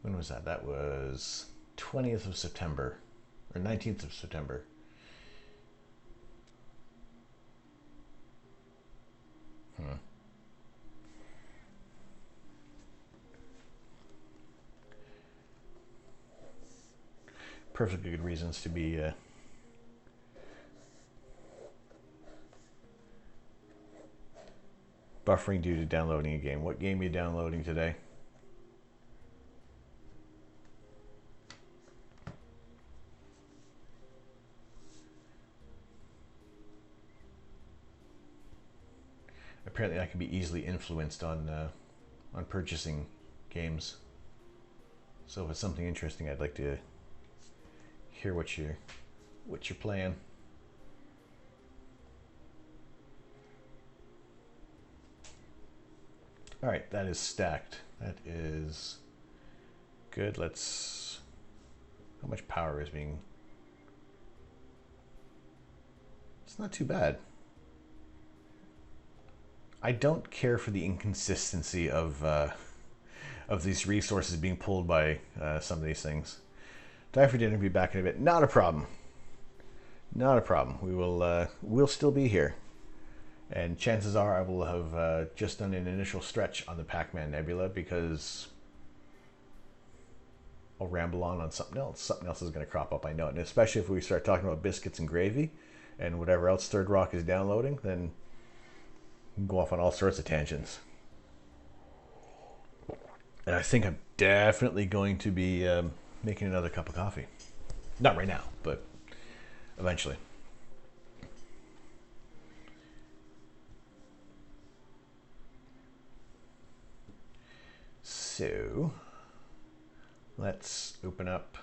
When was that? That was 20th of September or 19th of September. Perfectly good reasons to be buffering due to downloading a game. What game are you downloading today? Apparently I can be easily influenced on purchasing games. So if it's something interesting, I'd like to hear what you're playing. All right, that is stacked. That is good. Let's. How much power is being? It's not too bad. I don't care for the inconsistency of these resources being pulled by some of these things. Time for dinner. Be back in a bit. Not a problem. Not a problem. We'll still be here, and chances are I will have just done an initial stretch on the Pac-Man Nebula because I'll ramble on something else. Something else is going to crop up. I know it, and especially if we start talking about biscuits and gravy and whatever else Third Rock is downloading, then go off on all sorts of tangents. And I think I'm definitely going to be making another cup of coffee. Not right now, but eventually. So let's open up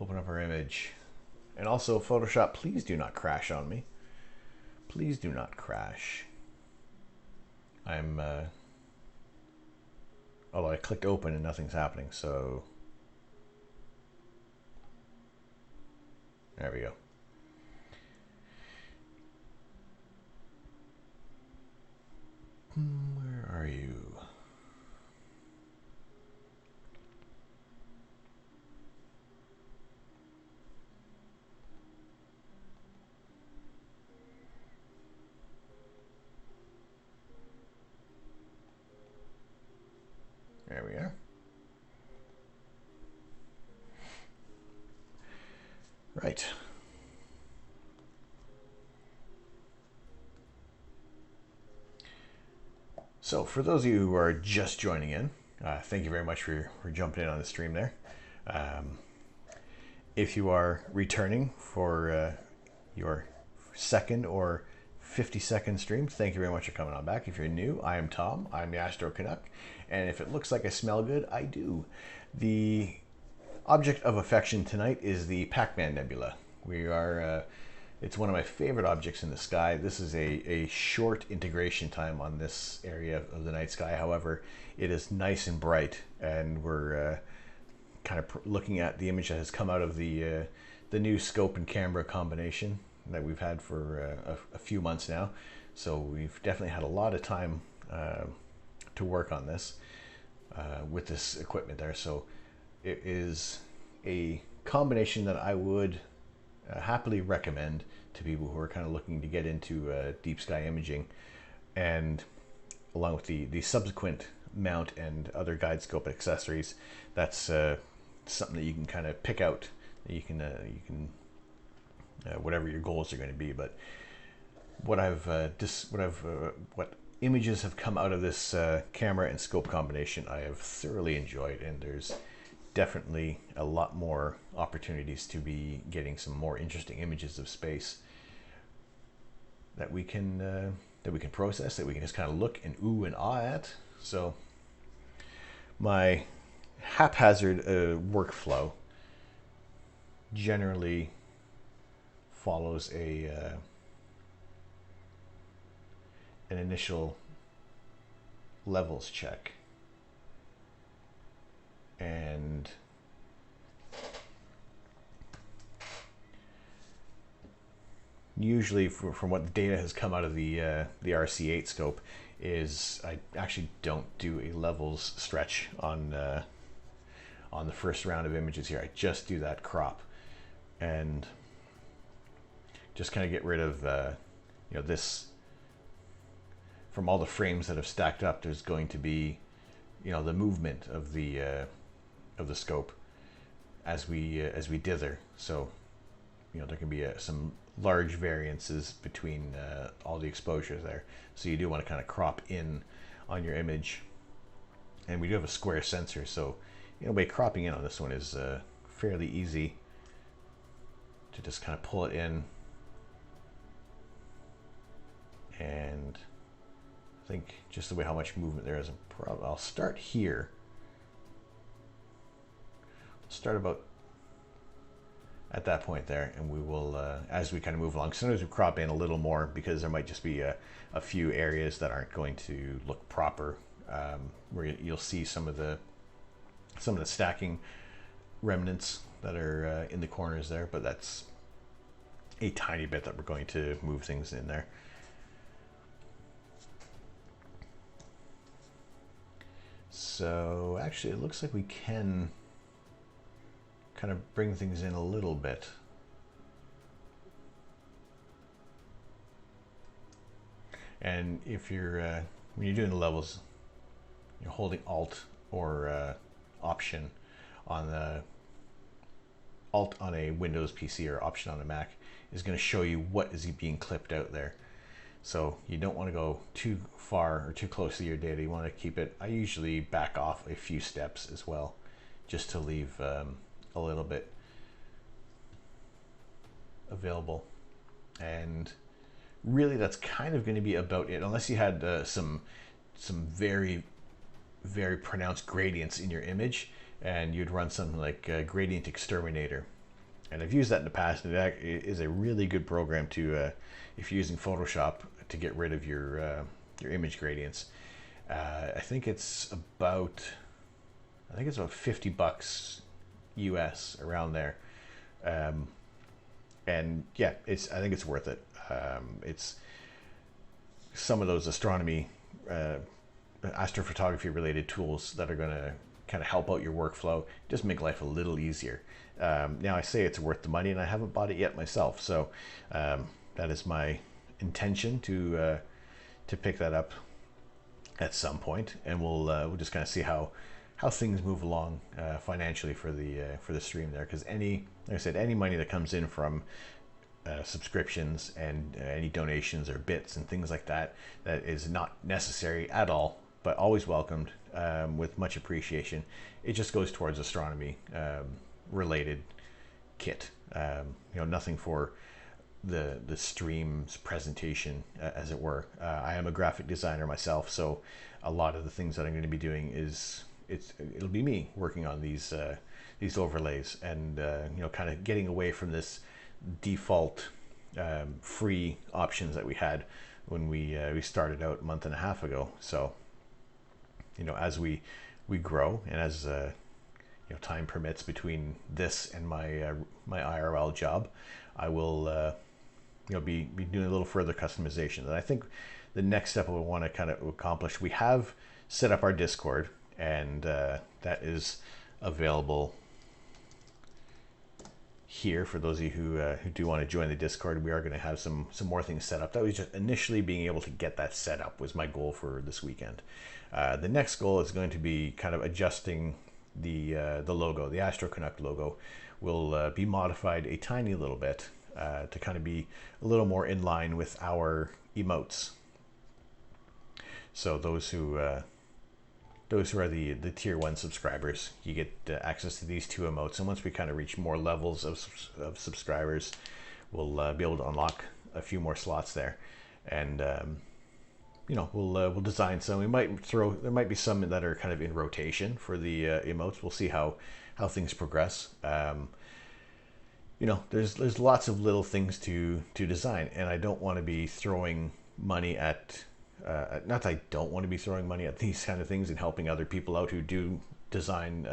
our image. And also Photoshop, please do not crash on me. Please do not crash. Although I clicked open and nothing's happening, so there we go. Where are you? There we are. Right. So for those of you who are just joining in, thank you very much for jumping in on the stream there. If you are returning for your second or 50-second stream, thank you very much for coming on back. If you're new, I am Tom. I'm the Astro Canuck. And if it looks like I smell good, I do. The object of affection tonight is the Pac-Man Nebula. It's one of my favorite objects in the sky. This is a short integration time on this area of the night sky. However, it is nice and bright, and we're kind of looking at the image that has come out of the new scope and camera combination that we've had for a few months now. So we've definitely had a lot of time to work on this with this equipment there. So it is a combination that I would happily recommend to people who are kind of looking to get into deep sky imaging, and along with the subsequent mount and other guide scope accessories. That's something that you can kind of pick out. You can whatever your goals are going to be. But what images have come out of this camera and scope combination, I have thoroughly enjoyed, and there's definitely a lot more opportunities to be getting some more interesting images of space that we can process, that we can just kind of look and ooh and ah at. So my haphazard workflow generally follows an initial levels check, and usually from what the data has come out of the RC8 scope is I actually don't do a levels stretch on the first round of images here. I just do that crop and just kind of get rid of this. From all the frames that have stacked up, there's going to be the movement of the scope as we dither. So there can be some large variances between all the exposures there. So you do want to kind of crop in on your image, and we do have a square sensor, so by cropping in on this one is fairly easy to just kind of pull it in. And I think just the way how much movement there is, I'll start here. Start about at that point there, and we will, as we kind of move along, sometimes we crop in a little more because there might just be a few areas that aren't going to look proper, where you'll see some of the stacking remnants that are in the corners there, but that's a tiny bit that we're going to move things in there. So actually it looks like we can kind of bring things in a little bit. And if you're when you're doing the levels, you're holding Alt or Option on the Alt on a Windows PC or Option on a Mac is going to show you what is being clipped out there. So you don't want to go too far or too close to your data. You want to keep it. I usually back off a few steps as well, just to leave a little bit available. And really that's kind of going to be about it, unless you had some very, very pronounced gradients in your image, and you'd run something like Gradient Exterminator. And I've used that in the past, and it is a really good program to, if you're using Photoshop, to get rid of your image gradients. I think it's about $50 US, around there. And yeah, I think it's worth it. It's some of those astronomy, astrophotography related tools that are going to kind of help out your workflow, just make life a little easier. Now I say it's worth the money, and I haven't bought it yet myself, so that is my intention to pick that up at some point, and we'll just kind of see how how things move along financially for the stream there. Because like I said, any money that comes in from subscriptions and any donations or bits and things like that, that is not necessary at all, but always welcomed with much appreciation. It just goes towards astronomy related kit. Nothing for the stream's presentation, as it were. I am a graphic designer myself, so a lot of the things that I'm going to be doing it'll be me working on these overlays, and kind of getting away from this default free options that we had when we started out a month and a half ago. So as we grow, and as time permits between this and my IRL job, I will be doing a little further customization. And I think the next step we want to kind of accomplish, we have set up our Discord, and that is available here for those of you who do want to join the Discord. We are going to have some more things set up. That was just initially being able to get that set up was my goal for this weekend. The next goal is going to be kind of adjusting the logo. The Astro logo will be modified a tiny little bit to kind of be a little more in line with our emotes. So those who are the tier 1 subscribers, you get access to these 2 emotes, and once we kind of reach more levels of subscribers, we'll be able to unlock a few more slots there, and we'll design some. There might be some that are kind of in rotation for the emotes. We'll see how things progress. There's lots of little things to design, and I don't want to be throwing money at not that I don't want to be throwing money at these kind of things and helping other people out who do design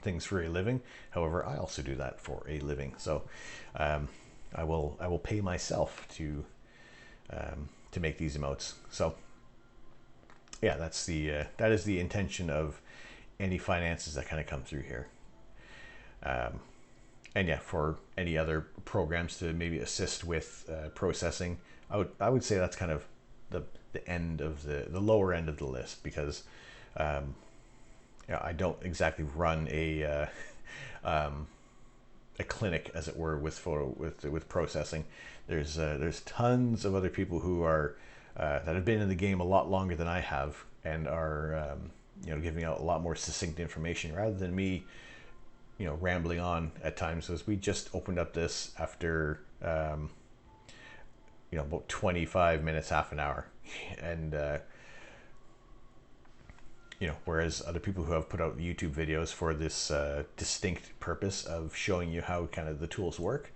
things for a living. However, I also do that for a living, so I will pay myself to make these emotes. So yeah, that is the intention of any finances that kind of come through here. And yeah, for any other programs to maybe assist with processing, I would say that's kind of the end of the lower end of the list, because I don't exactly run a clinic, as it were, with processing. There's tons of other people who are that have been in the game a lot longer than I have, and are giving out a lot more succinct information rather than me rambling on at times. As we just opened up this after about 25 minutes, half an hour, and whereas other people who have put out YouTube videos for this distinct purpose of showing you how kind of the tools work,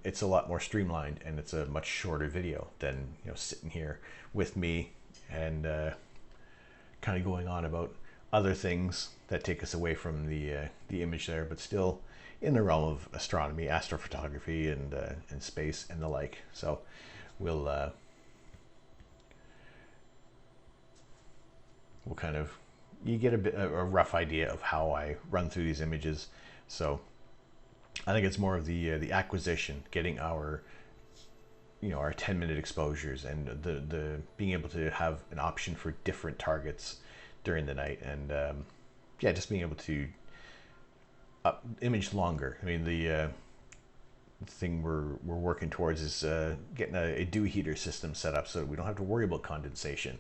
it's a lot more streamlined, and it's a much shorter video than sitting here with me and kind of going on about other things that take us away from the image there, but still in the realm of astronomy, astrophotography, and space and the like. So we'll kind of, you get a rough idea of how I run through these images. So I think it's more of the acquisition, getting our our 10-minute exposures, and the being able to have an option for different targets during the night, and yeah, just being able to image longer. I mean, the thing we're working towards is getting a dew heater system set up so we don't have to worry about condensation,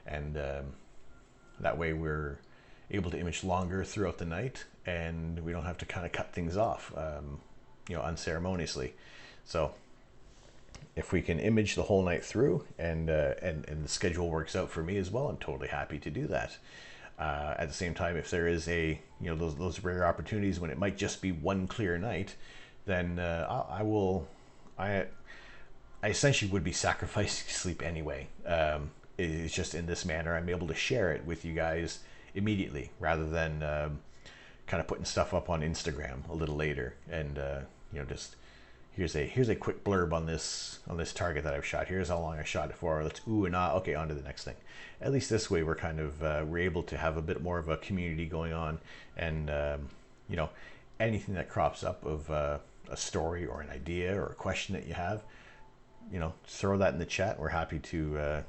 and that way we're able to image longer throughout the night, and we don't have to kind of cut things off unceremoniously. So if we can image the whole night through, and the schedule works out for me as well, I'm totally happy to do that. At the same time, if there is those rare opportunities when it might just be one clear night, then I essentially would be sacrificing sleep anyway. It's just in this manner I'm able to share it with you guys immediately, rather than kind of putting stuff up on Instagram a little later, and just here's a quick blurb on this target that I've shot. Here's how long I shot it for. Let's ooh and ah. Okay, on to the next thing. At least this way we're kind of we're able to have a bit more of a community going on, and anything that crops up of a story or an idea or a question that you have, throw that in the chat. We're happy to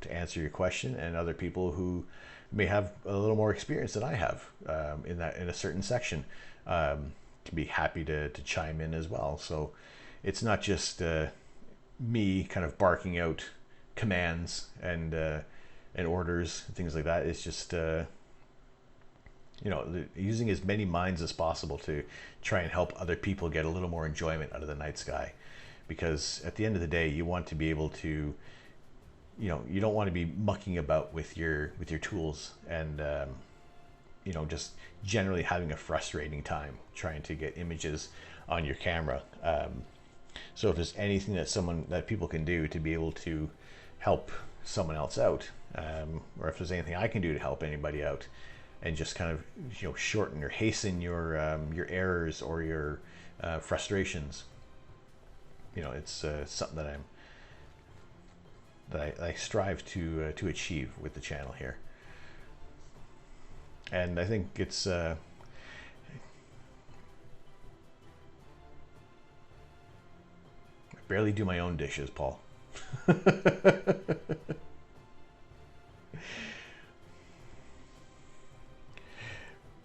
answer your question, and other people who may have a little more experience than I have in a certain section, can be happy to chime in as well. So it's not just me kind of barking out commands and orders, things like that. It's just using as many minds as possible to try and help other people get a little more enjoyment out of the night sky. Because at the end of the day, you want to be able to, you don't want to be mucking about with your tools and just generally having a frustrating time trying to get images on your camera. So if there's anything that people can do to be able to help someone else out, or if there's anything I can do to help anybody out, and just kind of shorten or hasten your errors or your frustrations, it's something that I strive to achieve with the channel here. And I think it's I barely do my own dishes, Paul.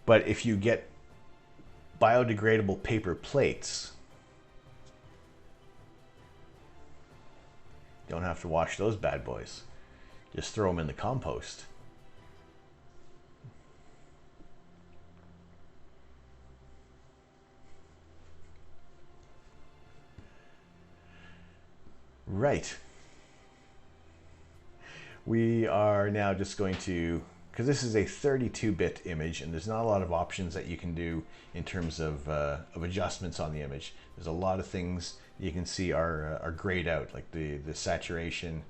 But if you get biodegradable paper plates, you don't have to wash those bad boys. Just throw them in the compost. Right. We are now just going to, because this is a 32-bit image and there's not a lot of options that you can do in terms of adjustments on the image. There's a lot of things you can see are grayed out, like the saturation,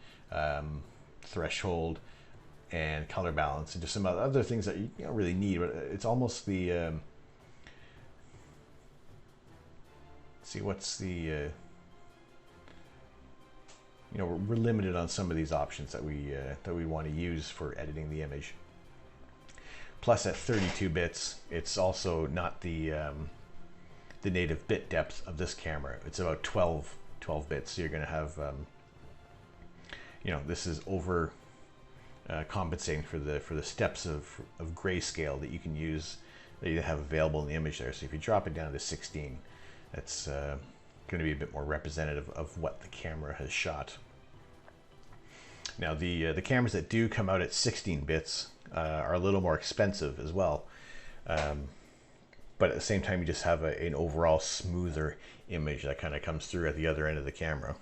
threshold, and color balance, and just some other things that you don't really need. But it's almost the see what's the we're limited on some of these options that we want to use for editing the image. Plus, at 32 bits, it's also not the native bit depth of this camera. It's about 12 bits. So you're going to have this is over compensating for the steps of grayscale that you can use, that you have available in the image there. So if you drop it down to 16, that's going to be a bit more representative of what the camera has shot. Now the cameras that do come out at 16 bits are a little more expensive as well, but at the same time you just have an overall smoother image that kind of comes through at the other end of the camera.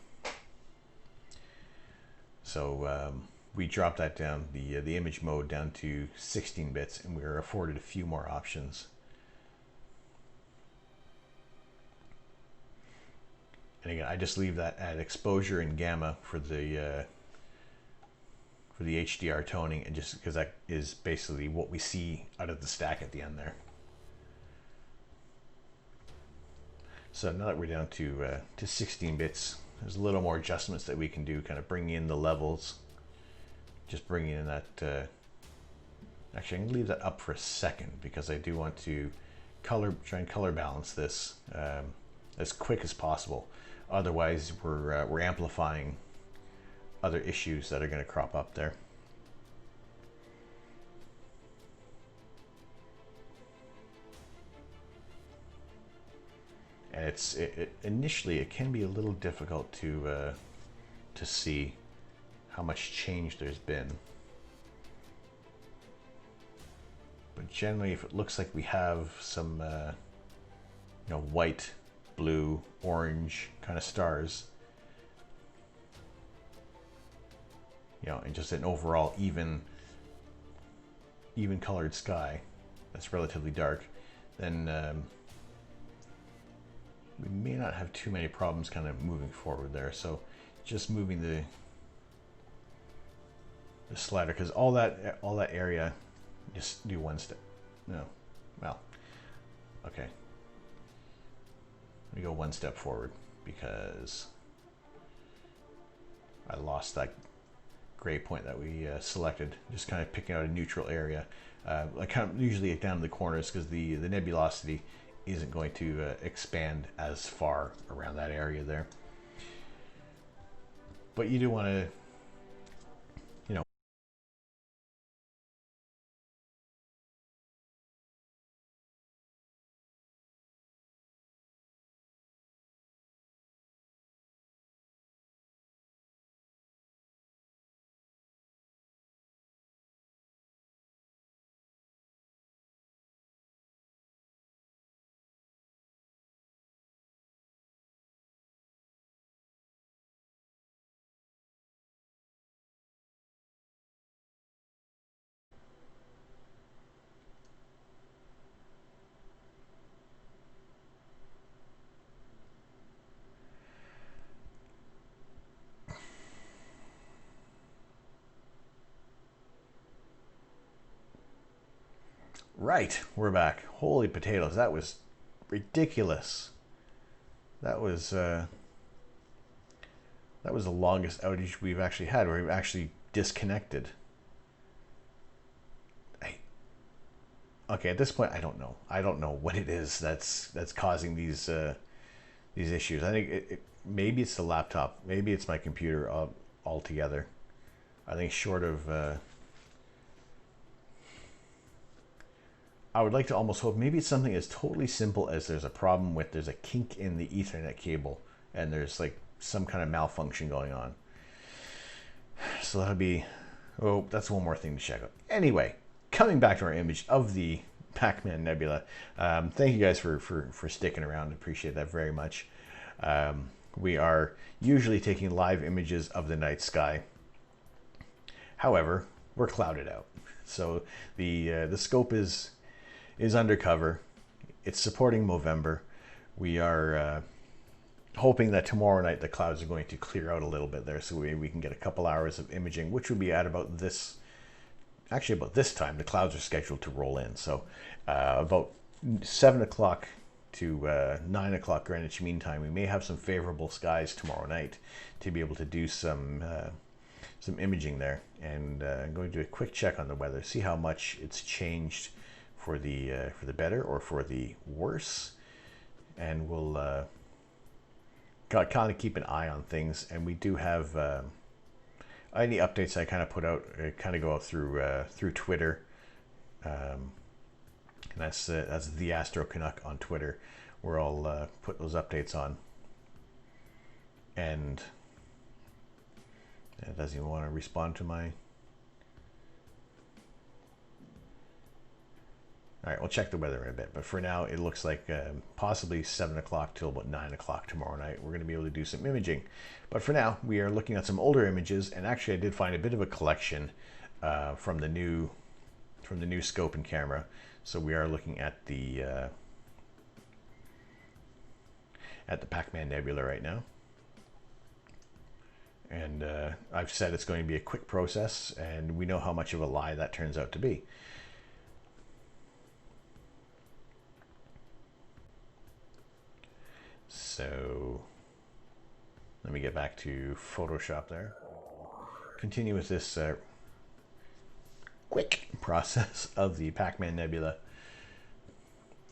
So we dropped that down, the image mode, down to 16 bits, and we were afforded a few more options. And again, I just leave that at exposure and gamma for the HDR toning, and just because that is basically what we see out of the stack at the end there. So now that we're down to 16 bits, there's a little more adjustments that we can do, kind of bringing in the levels, just bringing in that. Actually, I'm gonna leave that up for a second because I do want to try and color balance this as quick as possible. Otherwise, we're amplifying other issues that are going to crop up there. And initially it can be a little difficult to see how much change there's been. But generally, if it looks like we have some white, blue, orange kind of stars, and just an overall even colored sky that's relatively dark, then we may not have too many problems kind of moving forward there. So just moving the slider, because all that area, just do one step. No, well, okay. Let me go one step forward because I lost that gray point that we selected. Just kind of picking out a neutral area. I kind of usually down to the corners because the nebulosity isn't going to expand as far around that area there. But you do want to Right, we're back. Holy potatoes, that was ridiculous. That was the longest outage we've actually had, where we've actually disconnected. Okay, at this point, I don't know. I don't know what it is that's causing these issues. I think maybe it's the laptop. Maybe it's my computer altogether. I think short of. I would like to almost hope maybe it's something as totally simple as there's a kink in the Ethernet cable and there's like some kind of malfunction going on. So that'll be, oh, that's one more thing to check out. Anyway, coming back to our image of the Pac-Man Nebula, thank you guys for sticking around. Appreciate that very much. We are usually taking live images of the night sky. However, we're clouded out. So the scope is undercover. It's supporting Movember. We are hoping that tomorrow night the clouds are going to clear out a little bit there, so we can get a couple hours of imaging, which would be at about this time. The clouds are scheduled to roll in, so about 7 o'clock to 9 o'clock Greenwich Mean Time, we may have some favorable skies tomorrow night to be able to do some imaging there. And I'm going to do a quick check on the weather, see how much it's changed for the better or for the worse, and we'll kind of keep an eye on things. And we do have any updates I kind of put out, kind of go out through Twitter, and that's the Astro Canuck on Twitter, where I'll put those updates on. And it doesn't even want to respond to my. All right, we'll check the weather in a bit, but for now it looks like possibly 7 o'clock till about 9 o'clock tomorrow night we're going to be able to do some imaging. But for now we are looking at some older images, and actually I did find a bit of a collection from the new scope and camera. So we are looking at the Pac-Man Nebula right now, and I've said it's going to be a quick process, and we know how much of a lie that turns out to be. So let me get back to Photoshop there. Continue with this quick process of the Pac-Man Nebula.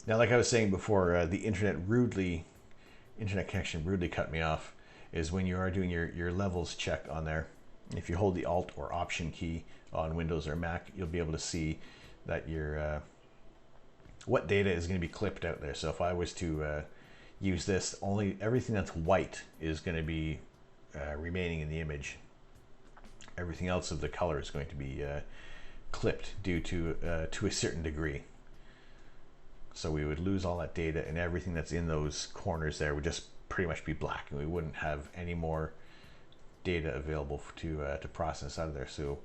Now, like I was saying before, the internet connection rudely cut me off. Is when you are doing your levels check on there. If you hold the Alt or Option key on Windows or Mac, you'll be able to see that your what data is going to be clipped out there. So if I was to use this, only everything that's white is going to be remaining in the image. Everything else of the color is going to be clipped due to a certain degree. So we would lose all that data, and everything that's in those corners there would just pretty much be black, and we wouldn't have any more data available to process out of there. So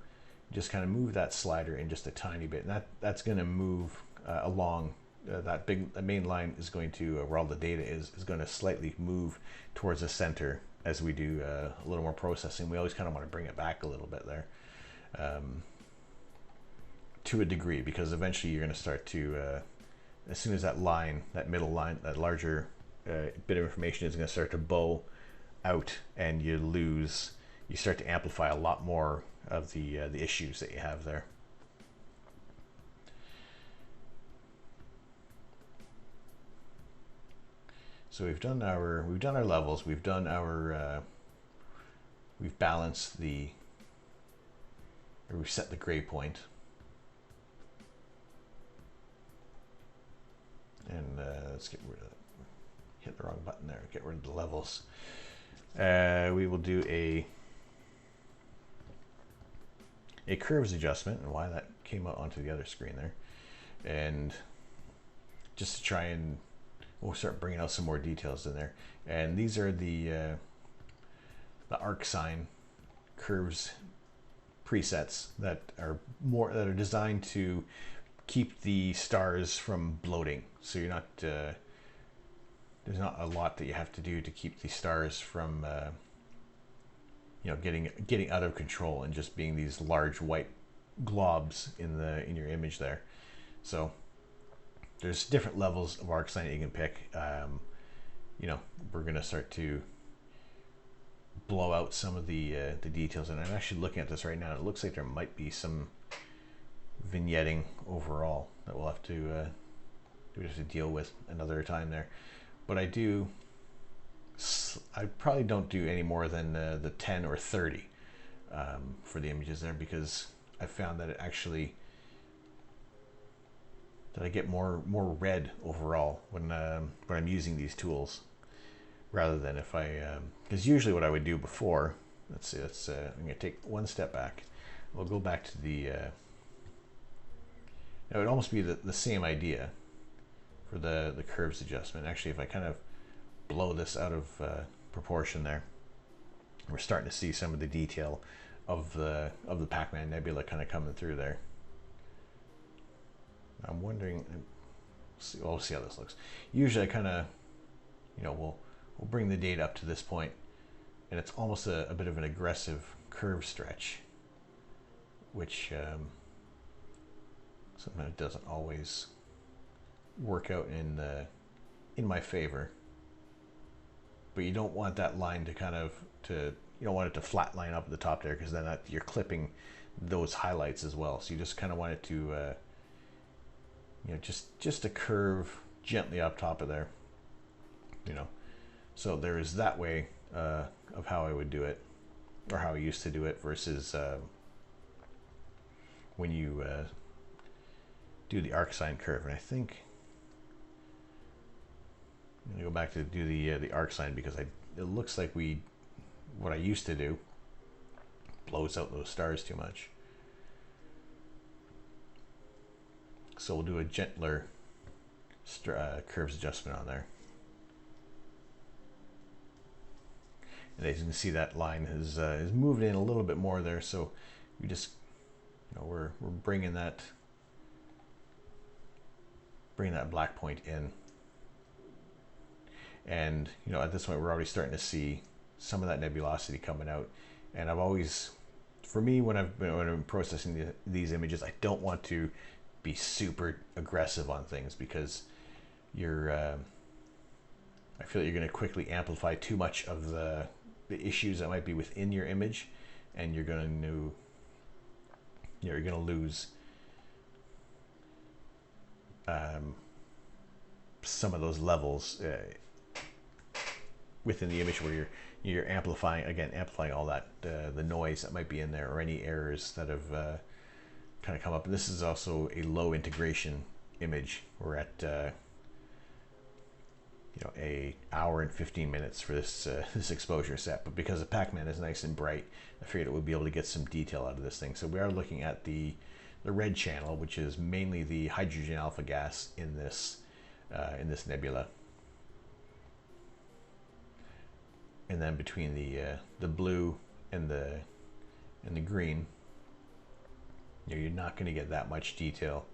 just kind of move that slider in just a tiny bit, and that's going to move along. That main line is going to, where all the data is going to slightly move towards the center as we do a little more processing. We always kind of want to bring it back a little bit there, to a degree, because eventually you're going to start to, as soon as that line, that middle line, that larger bit of information is going to start to bow out, and you start to amplify a lot more of the issues that you have there. So we've done our levels, we've balanced we've set the gray point, and let's get rid of it. Hit the wrong button there. Get rid of the levels. We will do a curves adjustment, and why that came out onto the other screen there, and just to try and we'll start bringing out some more details in there. And these are the arc sign curves presets that are designed to keep the stars from bloating. So you're not there's not a lot that you have to do to keep the stars from getting out of control and just being these large white globs in your image there. So there's different levels of arc sign that you can pick. We're gonna start to blow out some of the details, and I'm actually looking at this right now. It looks like there might be some vignetting overall that we'll have to deal with another time there. But I probably don't do any more than the 10 or 30 for the images there, because I found that I get more red overall when I'm using these tools, rather than if because usually what I would do before, let's see, I'm going to take one step back. We'll go back to it would almost be the same idea for the curves adjustment. Actually, if I kind of blow this out of proportion there, we're starting to see some of the detail of the Pac-Man Nebula kind of coming through there. I'm wondering, we'll see how this looks. Usually I kind of, we'll bring the data up to this point, and it's almost a bit of an aggressive curve stretch, which sometimes doesn't always work out in my favor. But you don't want that line you don't want it to flat line up at the top there, because then you're clipping those highlights as well. So you just kind of want it to just a curve gently up top of there, so there is that way of how I would do it, or how I used to do it, versus when you do the arc sign curve. And I think I'm gonna go back to do the arc sign, because it looks like what I used to do blows out those stars too much. So we'll do a gentler curves adjustment on there. And as you can see, that line has moved in a little bit more there. So we just, we're bringing that black point in. And at this point, we're already starting to see some of that nebulosity coming out. And I've always, for me, when I'm processing these images, I don't want to be super aggressive on things, because I feel like you're going to quickly amplify too much of the issues that might be within your image, and you're going to lose some of those levels within the image, where you're amplifying all that the noise that might be in there, or any errors that have kind of come up. And this is also a low integration image. We're at a hour and 15 minutes for this exposure set, but because the Pac-Man is nice and bright, I figured it would be able to get some detail out of this thing. So we are looking at the red channel, which is mainly the hydrogen alpha gas in this nebula, and then between the blue and the green, you're not going to get that much detail.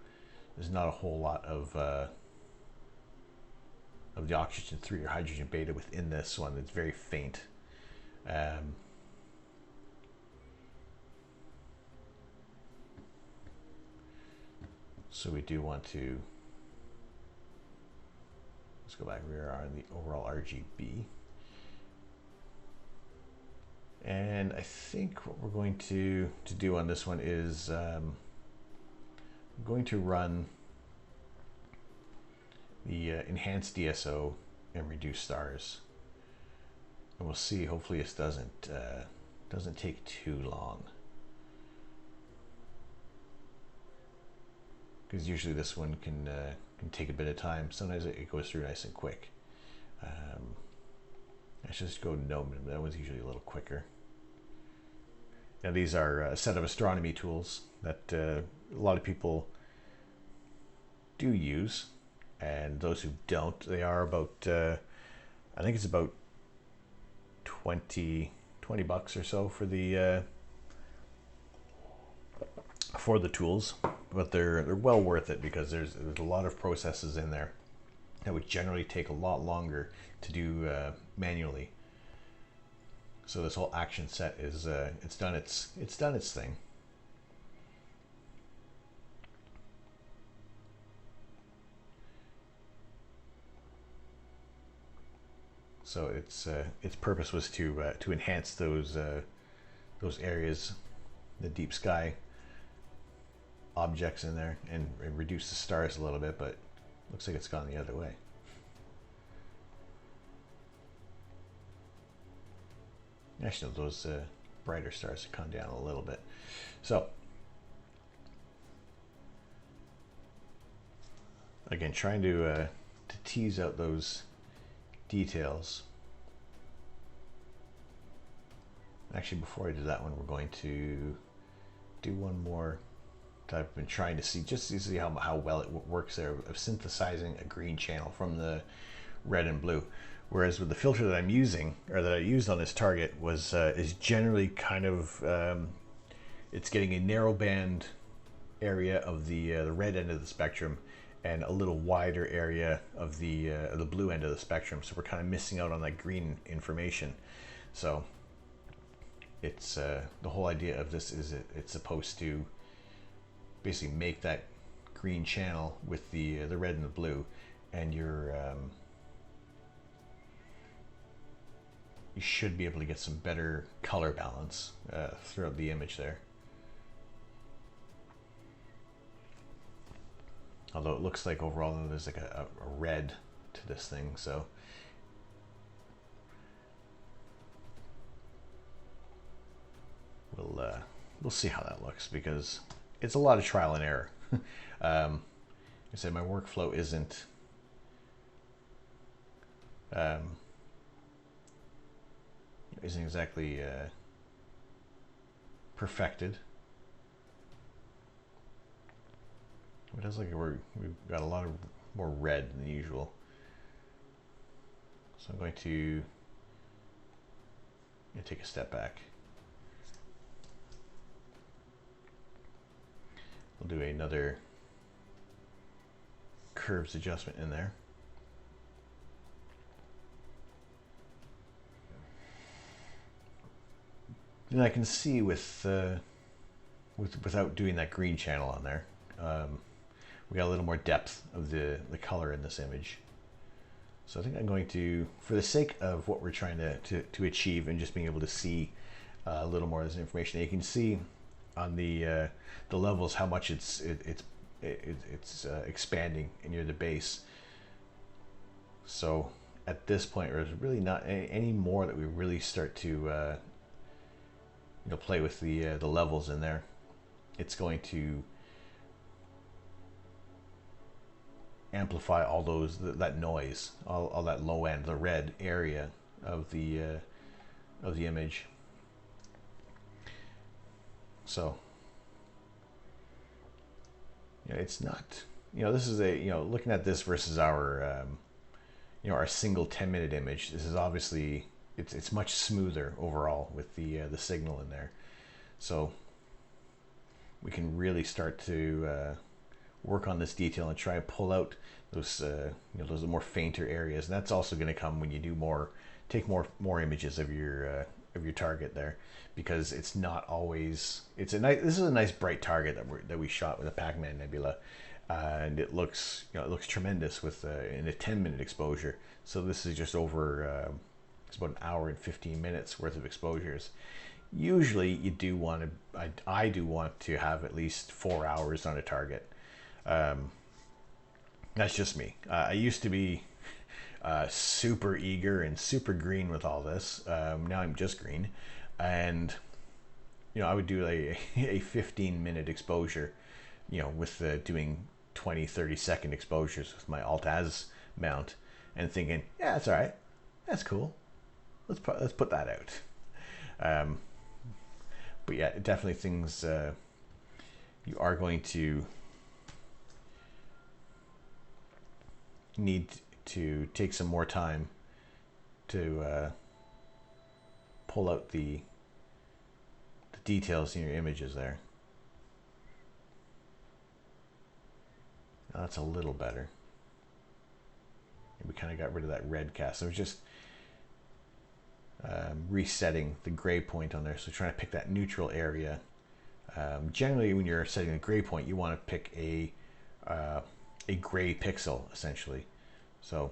There's not a whole lot of the oxygen 3 or hydrogen beta within this one. It's very faint. So we do want to, let's go back. We are on the overall RGB. And I think what we're going to do on this one is I'm going to run the enhanced DSO and reduce stars, and we'll see. Hopefully this doesn't take too long, because usually this one can take a bit of time. Sometimes it goes through nice and quick. Let's just go gnome. That one's usually a little quicker. Now these are a set of astronomy tools that a lot of people do use, and those who don't, they are about I think it's about 20 bucks or so for the for the tools, but they're well worth it because there's a lot of processes in there that would generally take a lot longer to do manually. So this whole action set is it's done its thing. So its purpose was to enhance those areas, the deep sky objects in there, and reduce the stars a little bit, but looks like it's gone the other way. Actually, those brighter stars have come down a little bit. So again, trying to tease out those details. Actually, before I do that one, we're going to do one more that I've been trying to see, just to see how well it works there, of synthesizing a green channel from the red and blue. Whereas with the filter that I'm using, or that I used on this target, was is generally kind of it's getting a narrow band area of the red end of the spectrum, and a little wider area of the blue end of the spectrum. So we're kind of missing out on that green information. So it's the whole idea of this is it's supposed to basically make that green channel with the red and the blue, and you should be able to get some better color balance throughout the image there. Although it looks like overall there's like a red to this thing, so we'll see how that looks, because it's a lot of trial and error. I said my workflow isn't exactly perfected. It does look like we've got a lot of more red than usual. So I'm going to take a step back. We'll do another curves adjustment in there. And I can see without doing that green channel on there, we got a little more depth of the color in this image. So I think I'm going to, for the sake of what we're trying to achieve, and just being able to see a little more of this information, you can see on the levels how much it's expanding near the base. So at this point, there's really not any more that we really start to play with the levels in there. It's going to amplify all that noise, all that low end, the red area of the image. So it's not, this is looking at this versus our our single 10-minute image. This is obviously it's much smoother overall with the signal in there. So we can really start to work on this detail and try to pull out those those more fainter areas. And that's also going to come when you do take more images of your target there, because it's not always, this is a nice bright target that we shot with a Pac-Man nebula, and it looks tremendous with in a 10-minute exposure. So this is just over it's about an hour and 15 minutes worth of exposures. Usually you do want to, I do want to have at least 4 hours on a target. That's just me. I used to be super eager and super green with all this. Now I'm just green, and I would do a 15-minute exposure, with doing 20-30 second exposures with my Alt-Az mount, and thinking, yeah, that's all right, that's cool, let's put that out. But yeah, definitely things you are going to need to take some more time to pull out the details in your images there. Now that's a little better. We kind of got rid of that red cast. So it was just resetting the gray point on there. So trying to pick that neutral area. Generally, when you're setting the gray point, you want to pick a gray pixel, essentially. So,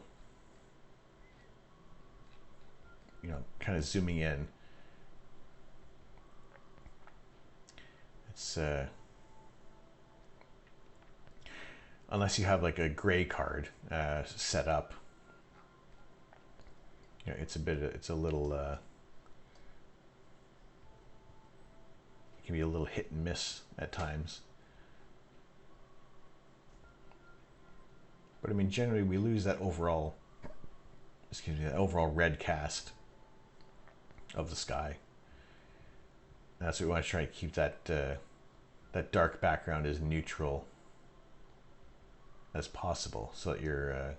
you know, kind of zooming in. It's unless you have like a gray card set up. You know, it's a little it can be a little hit and miss at times. But I mean, generally we lose that overall, that overall red cast of the sky. And that's what we want to try to keep that that dark background as neutral as possible, so that you're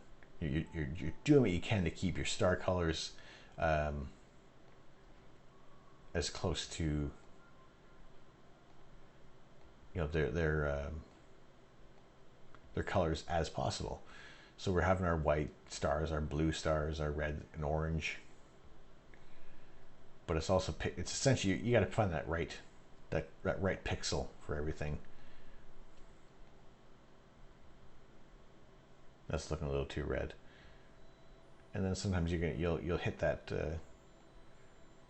doing what you can to keep your star colors as close to, you know, their colors as possible. So we're having our white stars, our blue stars, our red and orange. But it's also, it's essentially, you got to find that right pixel for everything. That's looking a little too red. And then sometimes you'll hit that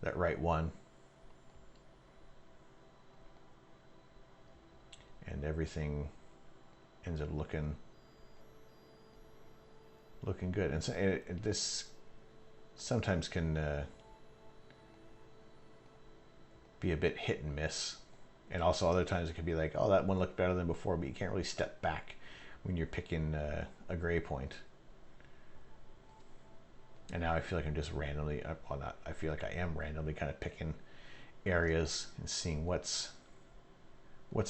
that right one, and everything ends up looking good. And so this sometimes can be a bit hit and miss, and also other times it can be like, oh, that one looked better than before, but you can't really step back when you're picking a gray point. And now I feel like I'm just randomly, well, not, I feel like I am randomly kind of picking areas and seeing what's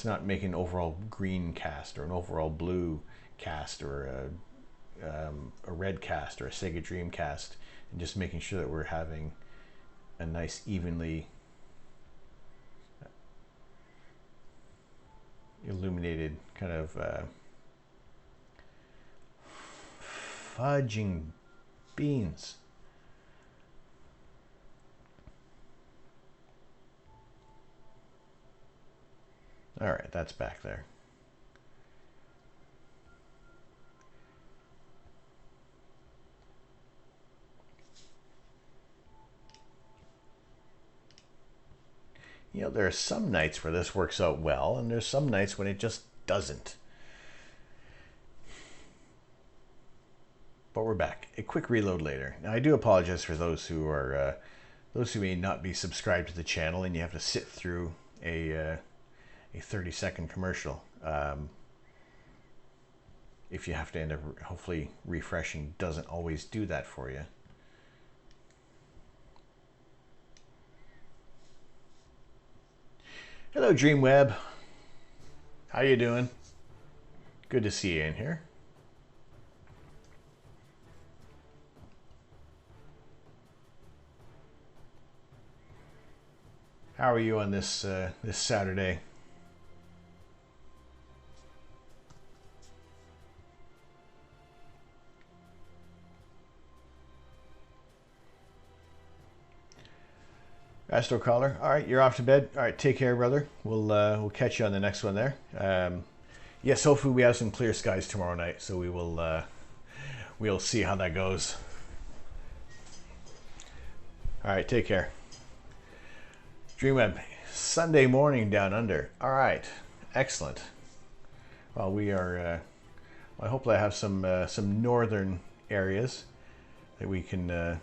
not making an overall green cast or an overall blue cast or a red cast or a Sega Dream cast, and just making sure that we're having a nice evenly illuminated kind of fudging beans. All right, that's back there. You know, there are some nights where this works out well, and there's some nights when it just doesn't. But we're back. A quick reload later. Now, I do apologize for those who are those who may not be subscribed to the channel, and you have to sit through a 30-second commercial. If you have to end up, hopefully refreshing doesn't always do that for you. Hello, Dreamweb. How you doing? Good to see you in here. How are you on this this Saturday? Astro caller. All right, you're off to bed. All right, take care, brother. We'll catch you on the next one there. Yes, hopefully we have some clear skies tomorrow night, so we will we'll see how that goes. All right, take care. Dreamweb, Sunday morning down under. All right, excellent. Well, we are. I hope I have some northern areas that we can.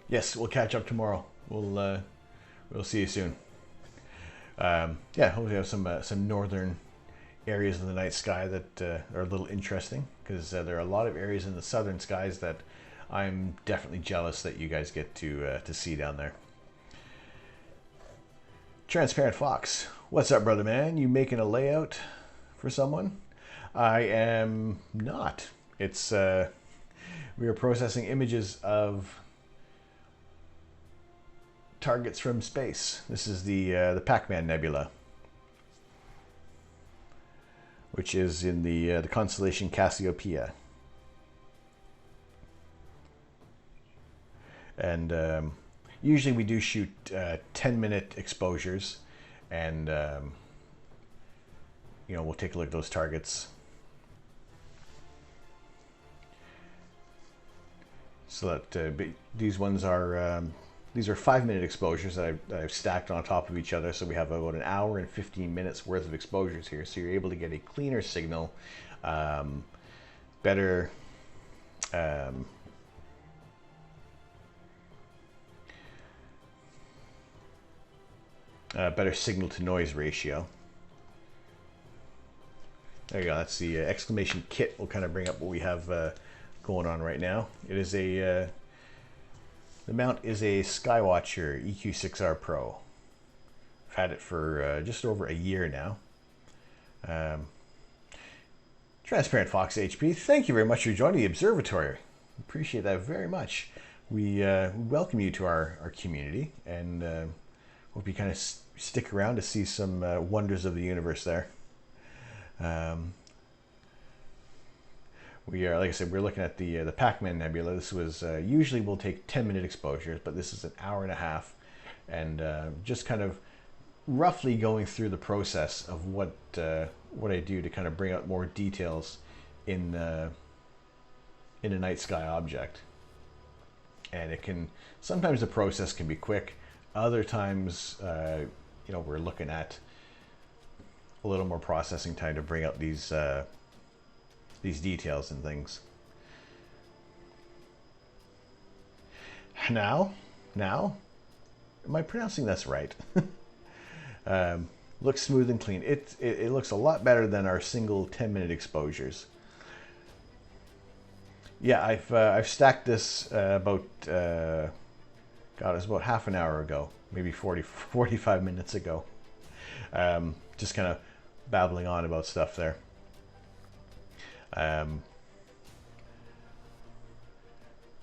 Yes, we'll catch up tomorrow. We'll see you soon. Yeah, hopefully we have some northern areas of the night sky that are a little interesting, because there are a lot of areas in the southern skies that I'm definitely jealous that you guys get to see down there. Transparent Fox, what's up, brother man? You making a layout for someone? I am not. It's we are processing images of targets from space. This is the Pac-Man Nebula. which is in the constellation Cassiopeia. And usually we do shoot 10-minute exposures, and we'll take a look at those targets. So that these ones are these are 5-minute exposures that I've stacked on top of each other. So we have about an hour and 15 minutes worth of exposures here. So you're able to get a cleaner signal, better. Better signal to noise ratio. There you go. That's the exclamation kit. We'll kind of bring up what we have going on right now. It is the mount is a Skywatcher EQ6R Pro. I've had it for just over a year now. Transparent Fox HP, thank you very much for joining the observatory. Appreciate that very much. We welcome you to our community, and hope you kind of stick around to see some wonders of the universe there. We are, like I said, we're looking at the Pac-Man Nebula. This was usually we'll take 10-minute exposures, but this is an hour and a half, and just kind of roughly going through the process of what I do to kind of bring out more details in a night sky object. And it can sometimes the process can be quick. Other times, we're looking at a little more processing time to bring out these details and things. Now, am I pronouncing this right? Looks smooth and clean. It looks a lot better than our single 10-minute exposures. Yeah, I've stacked this about it was about half an hour ago, maybe 45 minutes ago. Just kind of babbling on about stuff there. But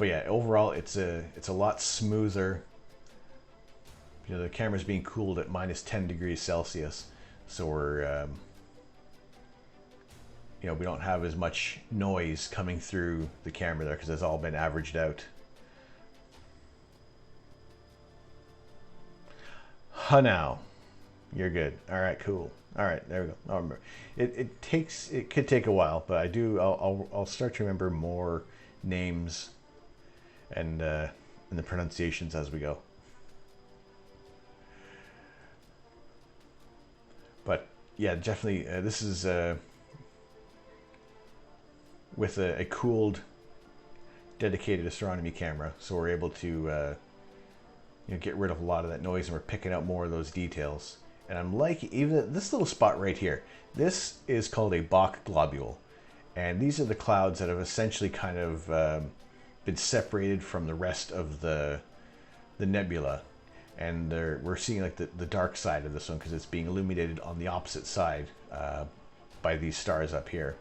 yeah, overall it's a lot smoother. The camera's being cooled at minus 10 degrees Celsius, so we're we don't have as much noise coming through the camera there because it's all been averaged out. Now, you're good. All right, cool. All right, there we go. I'll remember. It could take a while, but I'll start to remember more names and the pronunciations as we go. But yeah, definitely this is with a cooled, dedicated astronomy camera, so we're able to get rid of a lot of that noise, and we're picking out more of those details. And I'm like, even this little spot right here, this is called a Bok globule, and these are the clouds that have essentially kind of been separated from the rest of the nebula, and we're seeing like the dark side of this one because it's being illuminated on the opposite side by these stars up here.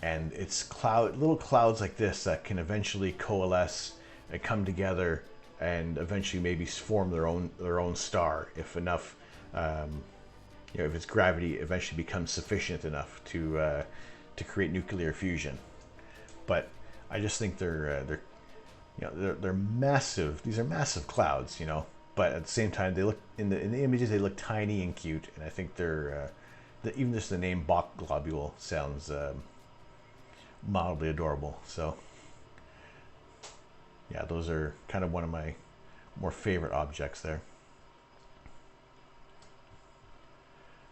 And it's little clouds like this that can eventually coalesce and come together and eventually maybe form their own star if enough, if its gravity eventually becomes sufficient enough to create nuclear fusion. But I just think they're massive. These are massive clouds, But at the same time, they look in the images they look tiny and cute, and I think they're even just the name Bok globule sounds mildly adorable. So yeah, those are kind of one of my more favorite objects there.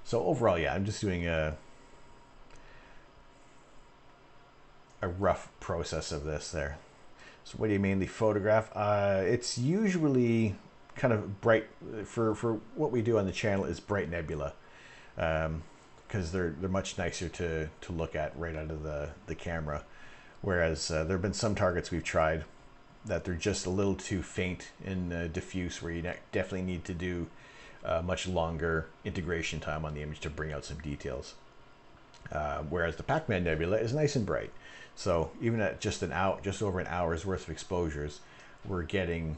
So overall, yeah, I'm just doing a rough process of this there. So what do you mainly photograph? It's usually kind of bright, for what we do on the channel is bright nebula, because they're much nicer to look at right out of the camera. Whereas there have been some targets we've tried that they're just a little too faint and diffuse, where you definitely need to do much longer integration time on the image to bring out some details. Whereas the Pac-Man Nebula is nice and bright. So even at just over an hour's worth of exposures, we're getting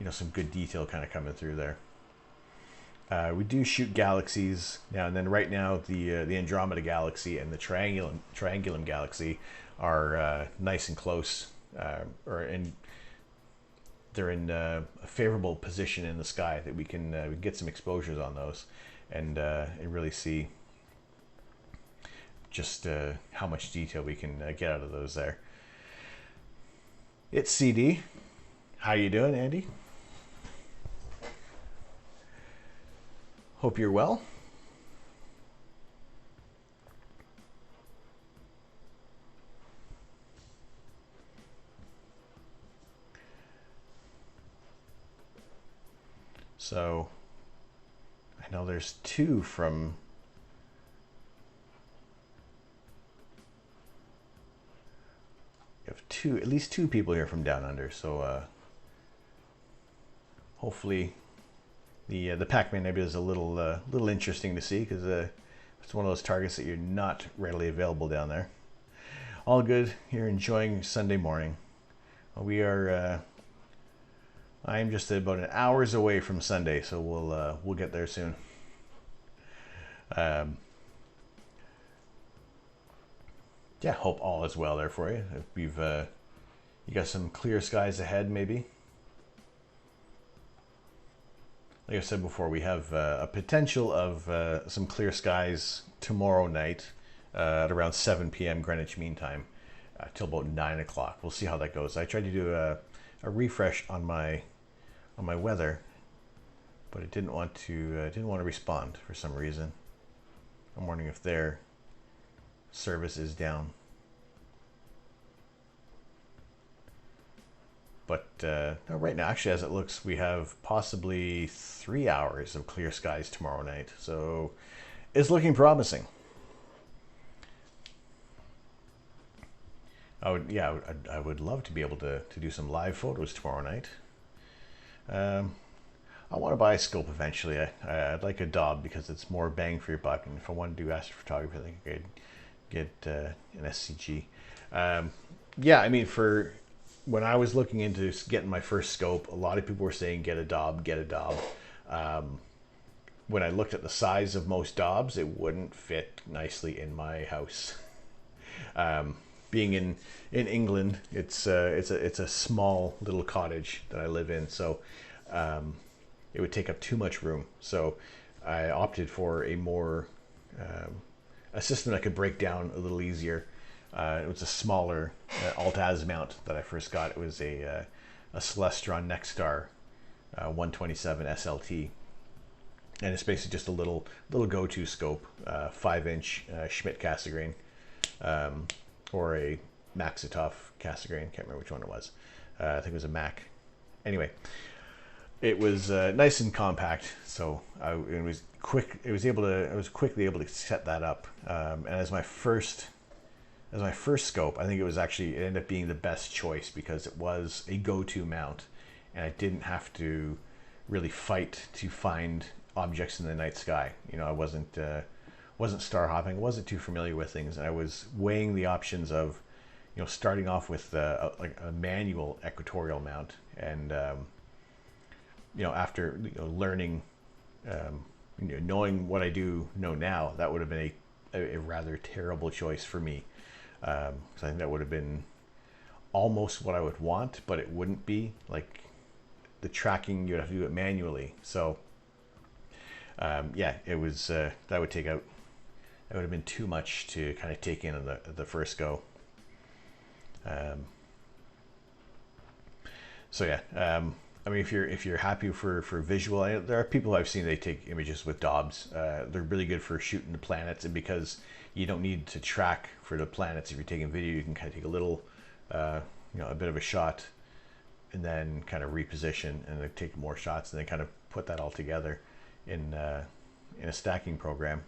some good detail kind of coming through there. We do shoot galaxies now and then. Right now, the Andromeda Galaxy and the Triangulum Galaxy are nice and close, they're in a favorable position in the sky that we can get some exposures on those, and really see just how much detail we can get out of those there. It's CD. How you doing, Andy? Hope you're well. So I know there's two from at least two people here from down under. So hopefully the Pac-Man Nebula is a little interesting to see, because it's one of those targets that you're not readily available down there. All good here, enjoying Sunday morning. We are. I am just about an hour's away from Sunday, so we'll get there soon. Yeah, hope all is well there for you. If you got some clear skies ahead, maybe. Like I said before, we have a potential of some clear skies tomorrow night at around 7 p.m. Greenwich Mean Time till about 9 o'clock. We'll see how that goes. I tried to do a refresh on my weather, but it didn't want to respond for some reason. I'm wondering if their service is down. But right now, actually, as it looks, we have possibly 3 hours of clear skies tomorrow night. So it's looking promising. I would love to be able to do some live photos tomorrow night. I want to buy a scope eventually. I'd like a Dob because it's more bang for your buck. And if I want to do astrophotography, I think I could get an SCG. Yeah, I mean, when I was looking into getting my first scope, a lot of people were saying get a Dob, get a Dob. When I looked at the size of most Dobs, it wouldn't fit nicely in my house. Being in England, it's a small little cottage that I live in, so it would take up too much room. So I opted for a system that could break down a little easier. It was a smaller alt-az mount that I first got. It was a Celestron Nexstar 127 SLT, and it's basically just a little go-to scope, 5-inch Schmidt Cassegrain, or a Maxitoff Cassegrain. Can't remember which one it was. I think it was a Mac. Anyway, it was nice and compact, so it was quick. I was quickly able to set that up, and as my first scope, I think it ended up being the best choice because it was a go-to mount, and I didn't have to really fight to find objects in the night sky. You know, I wasn't star hopping, wasn't too familiar with things, and I was weighing the options of, starting off with like a manual equatorial mount, and after learning, knowing what I know now, that would have been a rather terrible choice for me. I think that would have been almost what I would want, but it wouldn't be. Like the tracking, you'd have to do it manually. So it was that would have been too much to kind of take in the first go. I mean, if you're happy for visual, there are people I've seen, they take images with Dobs. They're really good for shooting the planets, and because you don't need to track for the planets, if you're taking video, you can kind of take a little, a bit of a shot, and then kind of reposition, and then take more shots, and then kind of put that all together in a stacking program.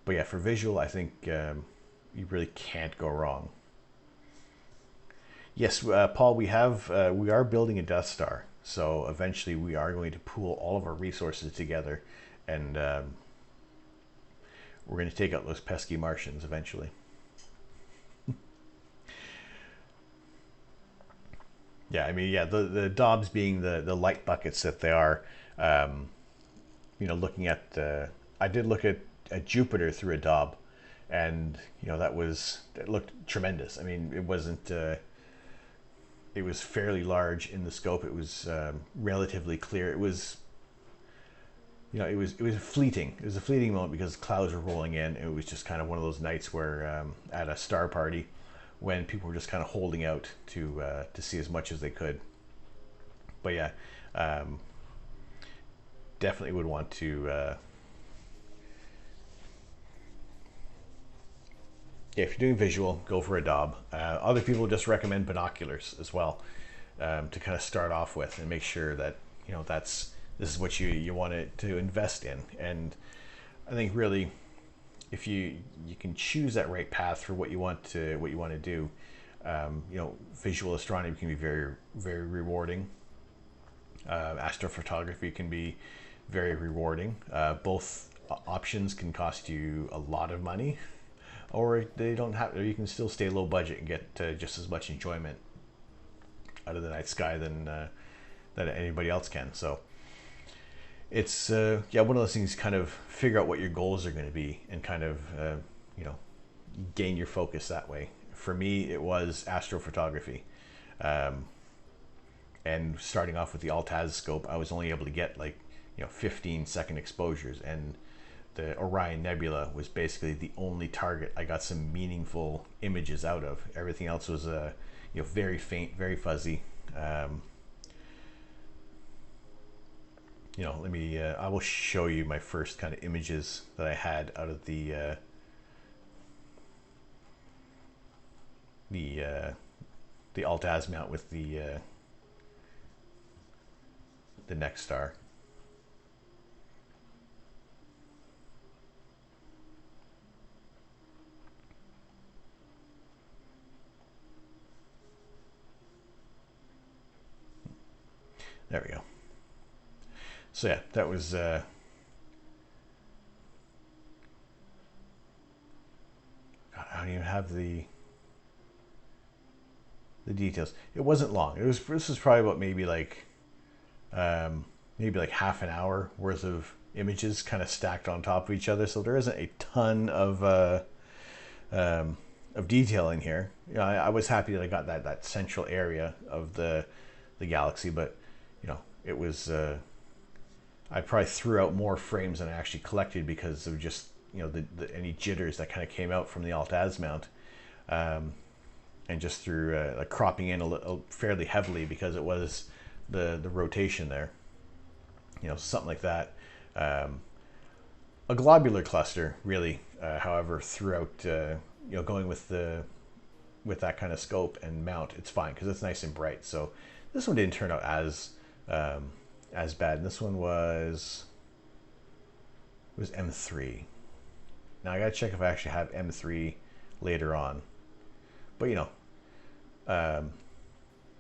But yeah, for visual, I think you really can't go wrong. Yes, Paul, we are building a Death Star, so eventually we are going to pool all of our resources together, and we're going to take out those pesky Martians eventually. Yeah, I mean, yeah, the Dobs being the light buckets that they are, looking at, I did look at Jupiter through a Dob, and it looked tremendous. I mean, it wasn't. It was fairly large in the scope. It was relatively clear. It was, it was fleeting. It was a fleeting moment because clouds were rolling in. It was just kind of one of those nights where at a star party, when people were just kind of holding out to see as much as they could. But yeah, definitely would want to. Yeah, if you're doing visual, go for a Dob. Other people just recommend binoculars as well, to kind of start off with and make sure that this is what you want to invest in. And I think really, if you can choose that right path for what you want to do, visual astronomy can be very, very rewarding. Astrophotography can be very rewarding. Both options can cost you a lot of money, or they don't have. Or you can still stay low budget and get just as much enjoyment out of the night sky than anybody else can. So it's one of those things. Kind of figure out what your goals are going to be and kind of gain your focus that way. For me, it was astrophotography. And starting off with the Altaz scope, I was only able to get 15-second exposures, and the Orion Nebula was basically the only target I got some meaningful images out of. Everything else was very faint, very fuzzy. I will show you my first kind of images that I had out of the Altaz mount with the next star. There we go. So yeah, that was God, I don't even have the details. It wasn't long. This was probably about maybe half an hour worth of images kind of stacked on top of each other. So there isn't a ton of detail in here. I was happy that I got that central area of the galaxy, but it was I probably threw out more frames than I actually collected because of just any jitters that kind of came out from the Altaz mount, and just through cropping in a little fairly heavily because it was the rotation there, something like that. A globular cluster really, however, throughout going with that kind of scope and mount, it's fine because it's nice and bright. So this one didn't turn out as bad. And this one was M3. Now I gotta check if I actually have M3 later on. But I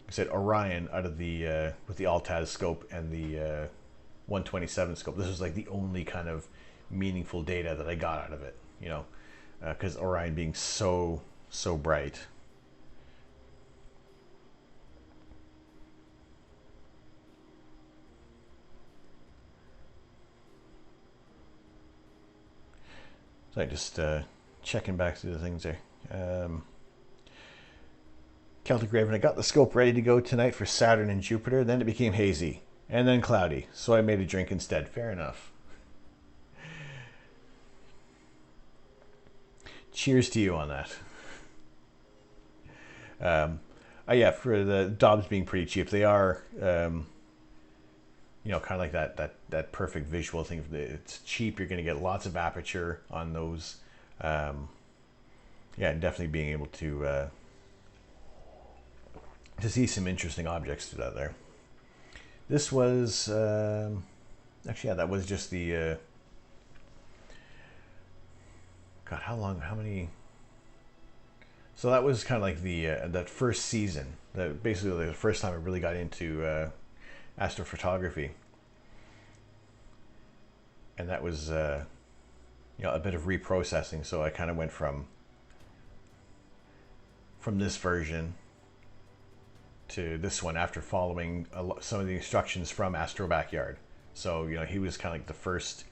said Orion out of the with the Altaz scope and the 127 scope. This was the only kind of meaningful data that I got out of it. Because Orion being so bright. So I just checking back through the things there. Celtic Raven, I got the scope ready to go tonight for Saturn and Jupiter. Then it became hazy and then cloudy, so I made a drink instead. Fair enough. Cheers to you on that. Yeah, for the Dobbs being pretty cheap, they are kind of like that perfect visual thing. It's cheap. You're going to get lots of aperture on those. And definitely being able to see some interesting objects through that there. This was actually, yeah, that was just the God, how many? So that was kind of like the that first season. That basically the first time I really got into astrophotography, and that was a bit of reprocessing. So I kind of went from this version to this one after following some of the instructions from Astro Backyard. So he was kind of like the first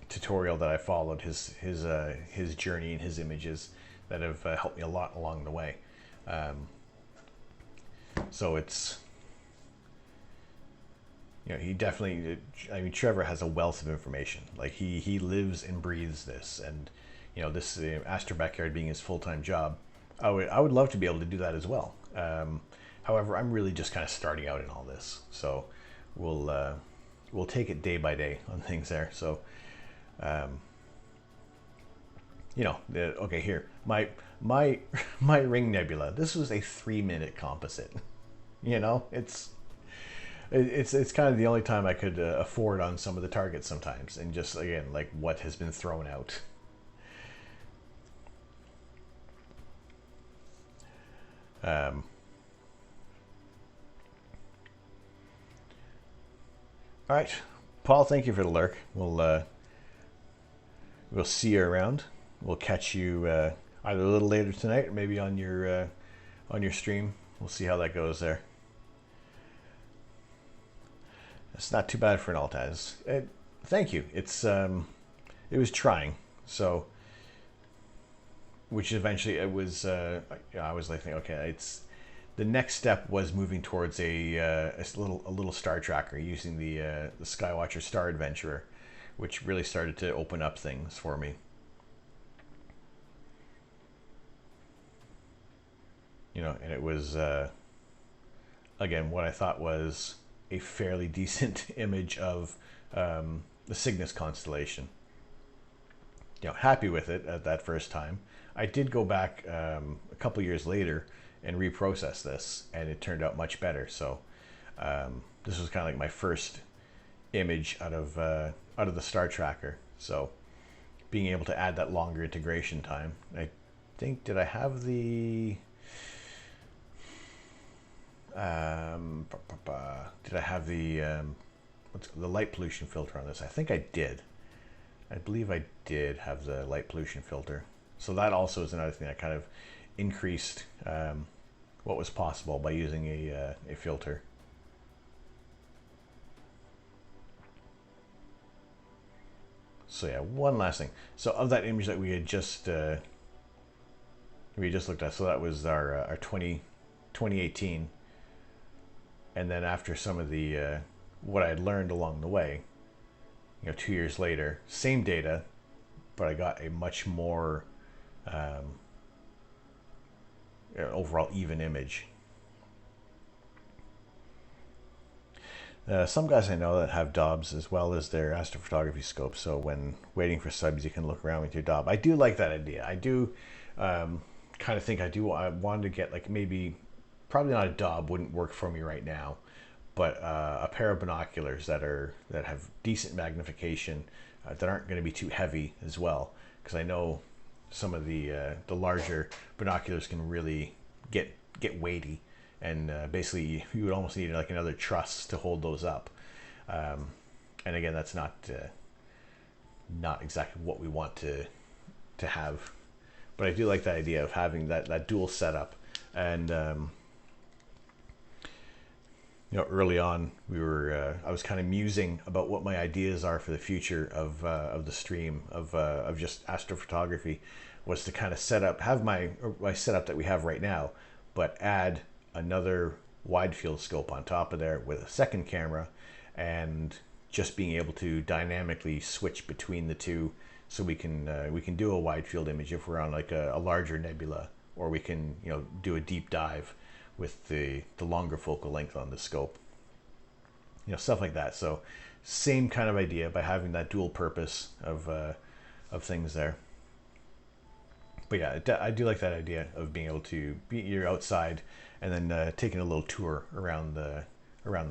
tutorial that I followed, his journey and his images that have helped me a lot along the way. So it's he definitely. I mean, Trevor has a wealth of information. Like he lives and breathes this, and this Astro Backyard being his full-time job. I would love to be able to do that as well. However, I'm really just kind of starting out in all this, so we'll take it day by day on things there. So, okay, here my ring nebula. This was a 3-minute composite. It's kind of the only time I could afford on some of the targets sometimes, and just again like what has been thrown out. All right, Paul, thank you for the lurk. We'll see you around. We'll catch you either a little later tonight or maybe on your stream. We'll see how that goes there. It's not too bad for an alt-az. Thank you. It was trying. So, which eventually it was. I was like, thinking, okay, the next step was moving towards a little star tracker using the Skywatcher Star Adventurer, which really started to open up things for me. And it was again what I thought was a fairly decent image of the Cygnus constellation. Happy with it at that first time. I did go back a couple years later and reprocess this, and it turned out much better. So this was kind of like my first image out of the Star Tracker. So being able to add that longer integration time, I think, did I have the the light pollution filter on this? I think I did. I believe I did have the light pollution filter. So that also is another thing that kind of increased what was possible by using a filter. So yeah, one last thing. So of that image that we had just looked at, so that was our 2018. And then after some of the what I had learned along the way, 2 years later, same data, but I got a much more overall even image. Some guys I know that have Dobs as well as their astrophotography scope, so when waiting for subs you can look around with your Dob. I do like that idea. I do kind of think I wanted to get like maybe, probably not a Dob wouldn't work for me right now, but a pair of binoculars that have decent magnification, that aren't going to be too heavy as well, because I know some of the larger binoculars can really get weighty, and basically you would almost need like another truss to hold those up. And again, that's not exactly what we want to have, but I do like that idea of having that dual setup. And early on I was kind of musing about what my ideas are for the future of the stream of just astrophotography, was to kind of have my setup that we have right now, but add another wide field scope on top of there with a second camera, and just being able to dynamically switch between the two, so we can do a wide field image if we're on like a larger nebula, or we can do a deep dive with the longer focal length on the scope, stuff like that. So same kind of idea by having that dual purpose of things there. But yeah, I do like that idea of being able to you're outside and then taking a little tour around the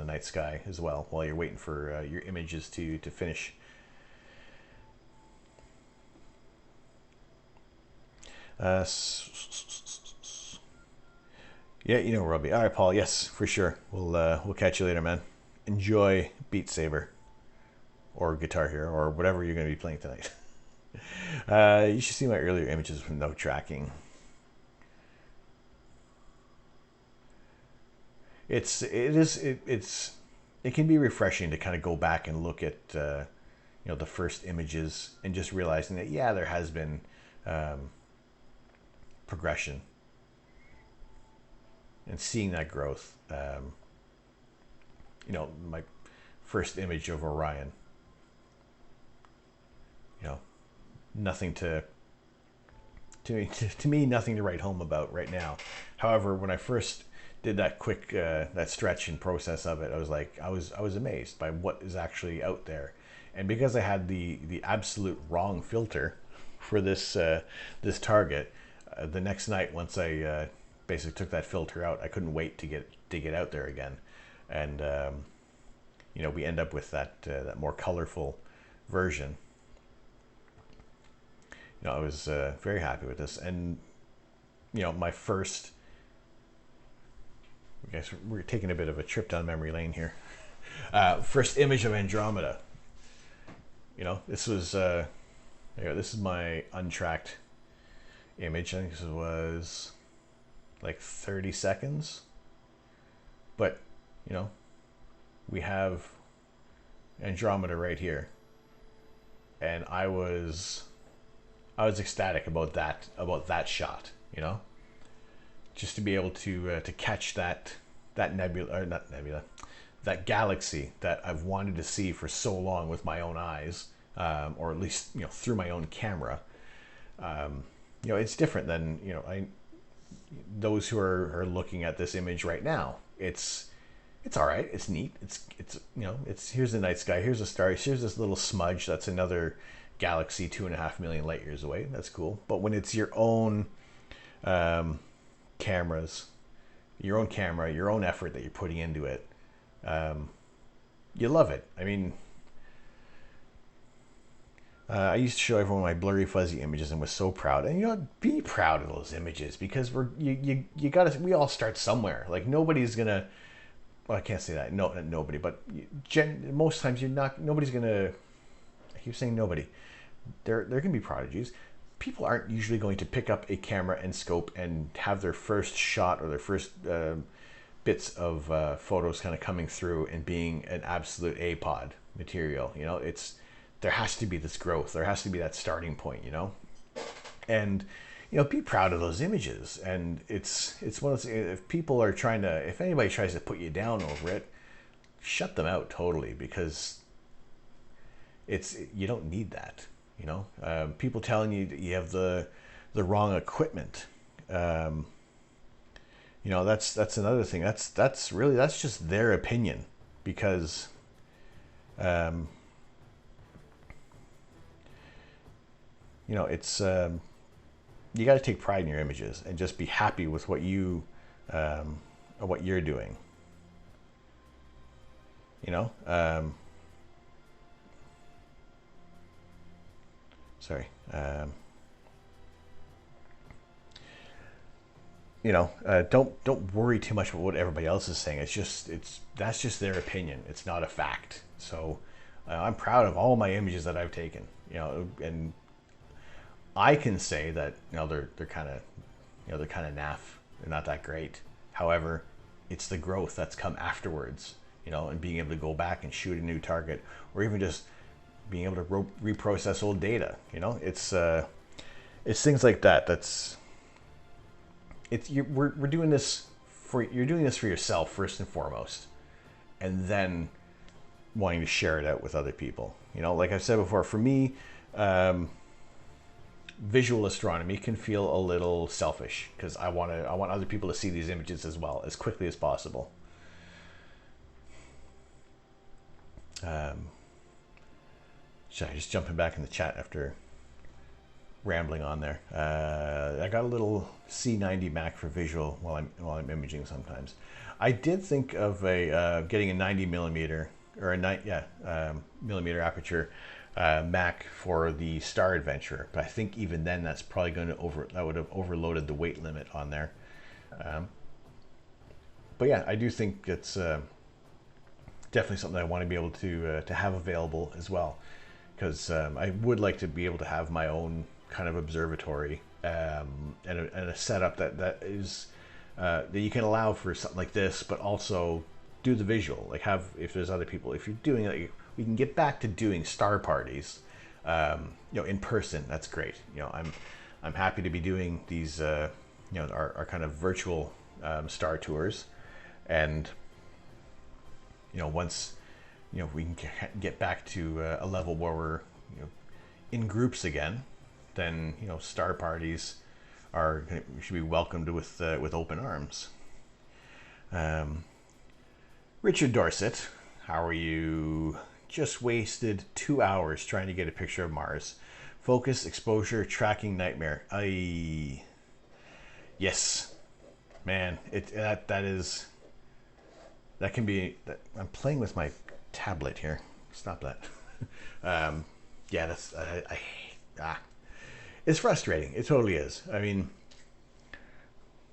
night sky as well while you're waiting for your images to finish. Yeah, Robbie. All right, Paul. Yes, for sure. We'll catch you later, man. Enjoy Beat Saber or Guitar Hero or whatever you're going to be playing tonight. You should see my earlier images with no tracking. It's it can be refreshing to kind of go back and look at the first images and just realizing that, yeah, there has been progression, and seeing that growth. My first image of Orion, nothing to me, nothing to write home about right now. However, when I first did that quick that stretch and process of it, I was amazed by what is actually out there. And because I had the absolute wrong filter for this target, the next night, once I basically took that filter out, I couldn't wait to get out there again. And we end up with that more colorful version. I was very happy with this. And my first, I guess we're taking a bit of a trip down memory lane here. First image of Andromeda. This was this is my untracked image. I think this was like 30 seconds. But we have Andromeda right here, and I was ecstatic about that shot. Just to be able to catch that nebula, or not nebula, that galaxy that I've wanted to see for so long with my own eyes, or at least through my own camera. It's different than those who are looking at this image right now. It's all right. It's neat. It's here's the night sky. Here's a star. Here's this little smudge. That's another galaxy 2.5 million light years away. That's cool. But when it's your own cameras, your own camera, your own effort that you're putting into it, you love it. I mean, I used to show everyone my blurry, fuzzy images and was so proud. And be proud of those images, because we all start somewhere. Like, nobody's gonna. Well, I can't say that. No, not nobody. But most times nobody's gonna. I keep saying nobody. There can be prodigies. People aren't usually going to pick up a camera and scope and have their first shot or their first bits of photos kind of coming through and being an absolute A-pod material. There has to be this growth. There has to be that starting point. And be proud of those images. And it's one of those. If anybody tries to put you down over it, shut them out totally, because you don't need that. People telling you that you have the wrong equipment. That's another thing. That's just their opinion, because it's you got to take pride in your images and just be happy with what you're doing. Sorry. Don't worry too much about what everybody else is saying. That's just their opinion. It's not a fact. So I'm proud of all my images that I've taken. And I can say that they're kind of naff. They're not that great. However, it's the growth that's come afterwards. And being able to go back and shoot a new target, or even just being able to reprocess old data. It's things like that. We're doing this you're doing this for yourself first and foremost, and then wanting to share it out with other people. Like I've said before, for me, visual astronomy can feel a little selfish, because I want other people to see these images as well, as quickly as possible. Just jumping back in the chat after rambling on there. I got a little C90 Mac for visual while I'm imaging sometimes. I did think of getting a 90 millimeter or a millimeter aperture Mac for the Star Adventure, but I think even then that's probably going to that would have overloaded the weight limit on there. But yeah, I do think it's definitely something I want to be able to have available as well, because I would like to be able to have my own kind of observatory and a setup that is that you can allow for something like this, but also do the visual. Like have, if there's other people, if you're doing like, we can get back to doing star parties, you know, in person. That's great. You know, I'm happy to be doing these, you know, our kind of virtual star tours, and you know, once you know we can get back to a level where we're, you know, in groups again, then you know star parties should be welcomed with open arms. Richard Dorset, how are you? Just wasted 2 hours trying to get a picture of Mars. Focus, exposure, tracking nightmare. Yes, man. That can be. I'm playing with my tablet here. Stop that. Yeah, that's it's frustrating. It totally is. I mean,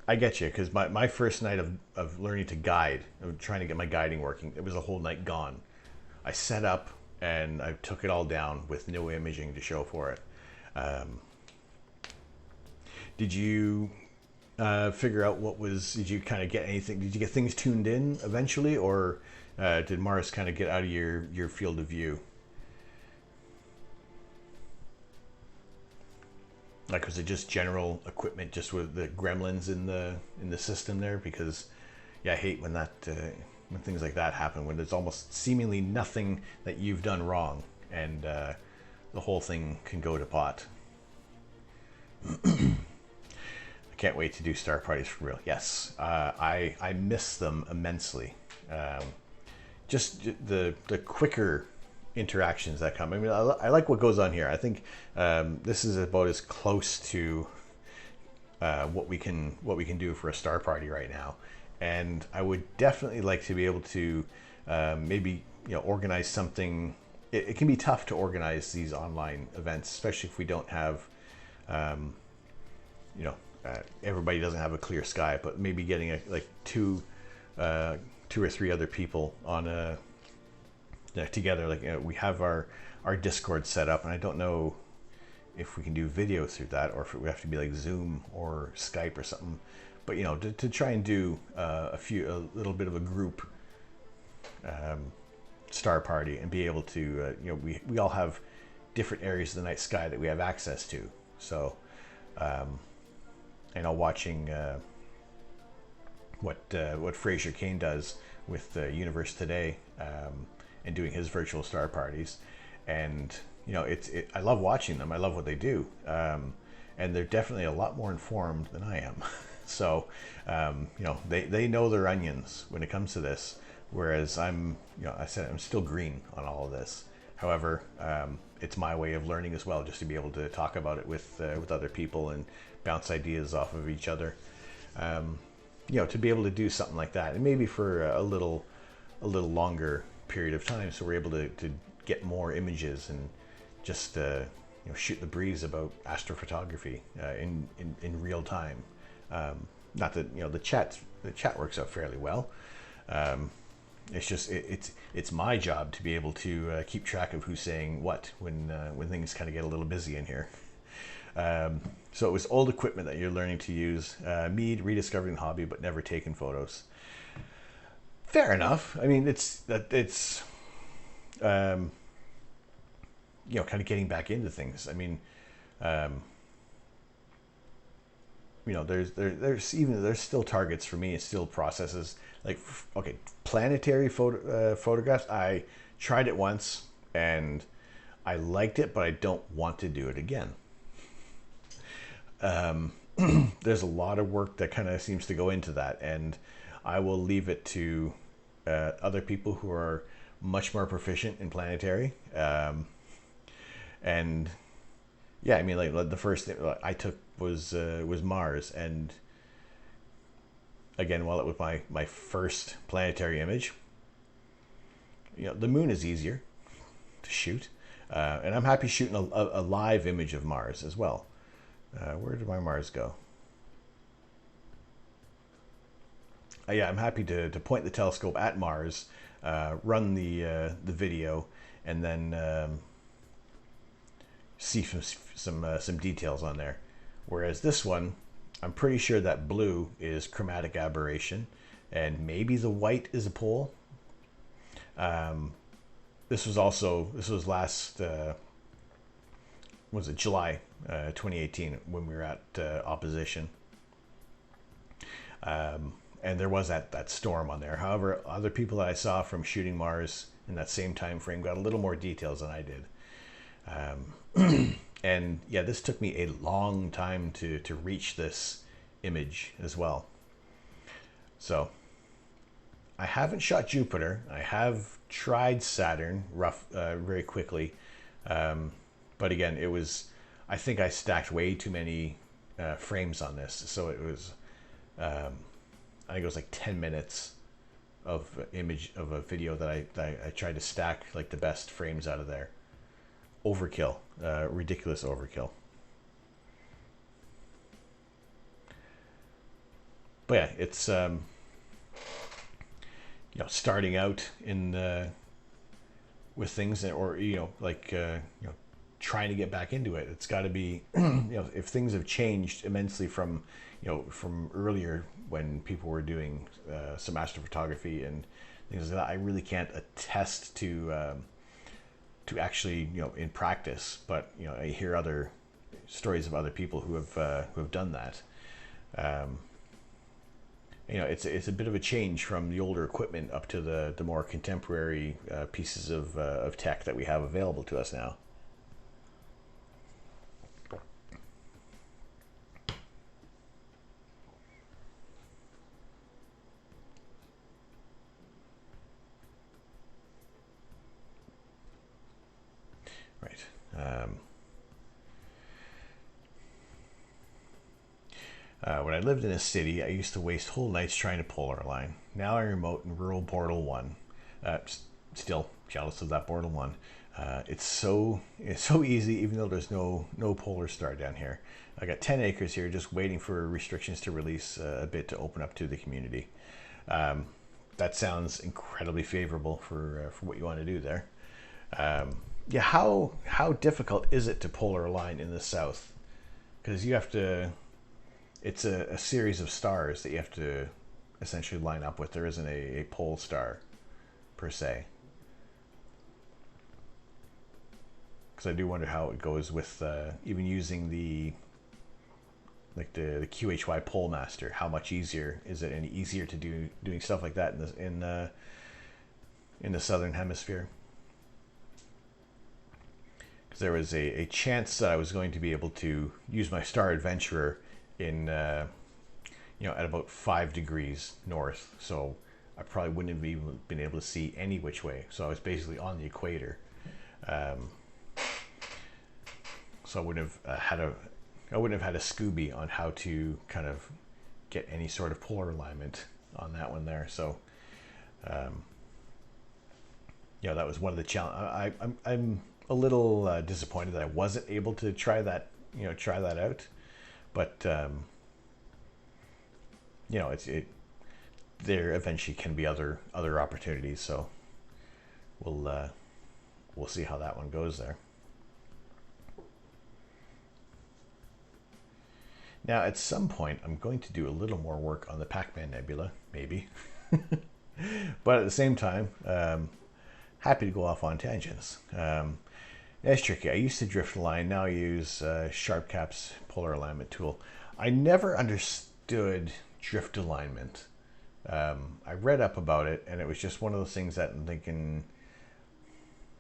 I get you, because my first night of learning to guide, of trying to get my guiding working, it was a whole night gone. I set up and I took it all down with no imaging to show for it. Did you figure out did you kind of get anything? Did you get things tuned in eventually, or did Mars kind of get out of your field of view? Like, was it just general equipment, just with the gremlins in the system there? Because yeah, I hate when when things like that happen, when there's almost seemingly nothing that you've done wrong, and the whole thing can go to pot. I can't wait to do star parties for real. Yes, I miss them immensely. Just the quicker interactions that come. I mean, I like what goes on here. I think this is about as close to what we can do for a star party right now, and I would definitely like to be able to maybe, you know, organize something. It can be tough to organize these online events, especially if we don't have you know, everybody doesn't have a clear sky, but maybe getting like two or three other people on together. Like, you know, we have our Discord set up, and I don't know if we can do video through that, or if we have to be like Zoom or Skype or something. But you know, to try and do a little bit of a group star party, and be able to you know, we all have different areas of the night sky that we have access to. So you know, watching what Fraser Kane does with Universe Today, and doing his virtual star parties, and you know, I love watching them. I love what they do, and they're definitely a lot more informed than I am. So you know, they know their onions when it comes to this, whereas I'm still green on all of this. However, it's my way of learning as well, just to be able to talk about it with other people and bounce ideas off of each other. You know, to be able to do something like that, and maybe for a little longer period of time, so we're able to get more images and just you know, shoot the breeze about astrophotography in real time. Not that, you know, the chat works out fairly well. It's just it's my job to be able to keep track of who's saying what when things kind of get a little busy in here. So it was old equipment that you're learning to use. Me rediscovering the hobby, but never taken photos. Fair enough. I mean, it's you know, kind of getting back into things. I mean, you know, there's still targets for me. It's still processes. Like, okay, planetary photographs. I tried it once and I liked it, but I don't want to do it again. There's a lot of work that kind of seems to go into that, and I will leave it to other people who are much more proficient in planetary. And yeah, I mean, like the first thing I took was Mars, and again, while it was my first planetary image, you know, the moon is easier to shoot, and I'm happy shooting a live image of Mars as well. Where did my Mars go? Yeah, I'm happy to point the telescope at Mars, run the video, and then see some details on there. Whereas this one, I'm pretty sure that blue is chromatic aberration, and maybe the white is a pole. This was last was it July 2018 when we were at opposition. And there was that storm on there. However, other people that I saw from shooting Mars in that same time frame got a little more details than I did. And yeah, this took me a long time to reach this image as well. So I haven't shot Jupiter. I have tried Saturn very quickly. But again, I think I stacked way too many frames on this. So it was, I think it was like 10 minutes of a video that I tried to stack like the best frames out of there. Overkill, ridiculous overkill. But yeah, it's starting out with things, or trying to get back into it. It's got to be if things have changed immensely from earlier when people were doing some astrophotography and things like that. I really can't attest to actually in practice, but I hear other stories of other people who have done that. It's a bit of a change from the older equipment up to the more contemporary pieces of tech that we have available to us now. Right. When I lived in a city, I used to waste whole nights trying to polar align. Now I remote in rural Bortle 1. Still jealous of that Bortle 1. It's so easy, even though there's no polar star down here. I got 10 acres here, just waiting for restrictions to release a bit to open up to the community. That sounds incredibly favorable for what you want to do there. Yeah, how difficult is it to polar align in the south? Because you have to. It's a series of stars that you have to essentially line up with. There isn't a pole star per se. Because I do wonder how it goes with even using the QHY pole master. How much easier is it? Any easier to doing stuff like that in the southern hemisphere? Because there was a chance that I was going to be able to use my Star Adventurer in at about 5 degrees north, so I probably wouldn't have even been able to see any which way. So I was basically on the equator, so I wouldn't have had a Scooby on how to kind of get any sort of polar alignment on that one there. So that was one of the challenges. I'm a little disappointed that I wasn't able to try that out. But there eventually can be other opportunities. So we'll see how that one goes there. Now, at some point, I'm going to do a little more work on the Pac-Man Nebula, maybe. But at the same time, happy to go off on tangents. That's tricky. I used to drift align. Now I use SharpCap's polar alignment tool. I never understood drift alignment. I read up about it, and it was just one of those things that I'm thinking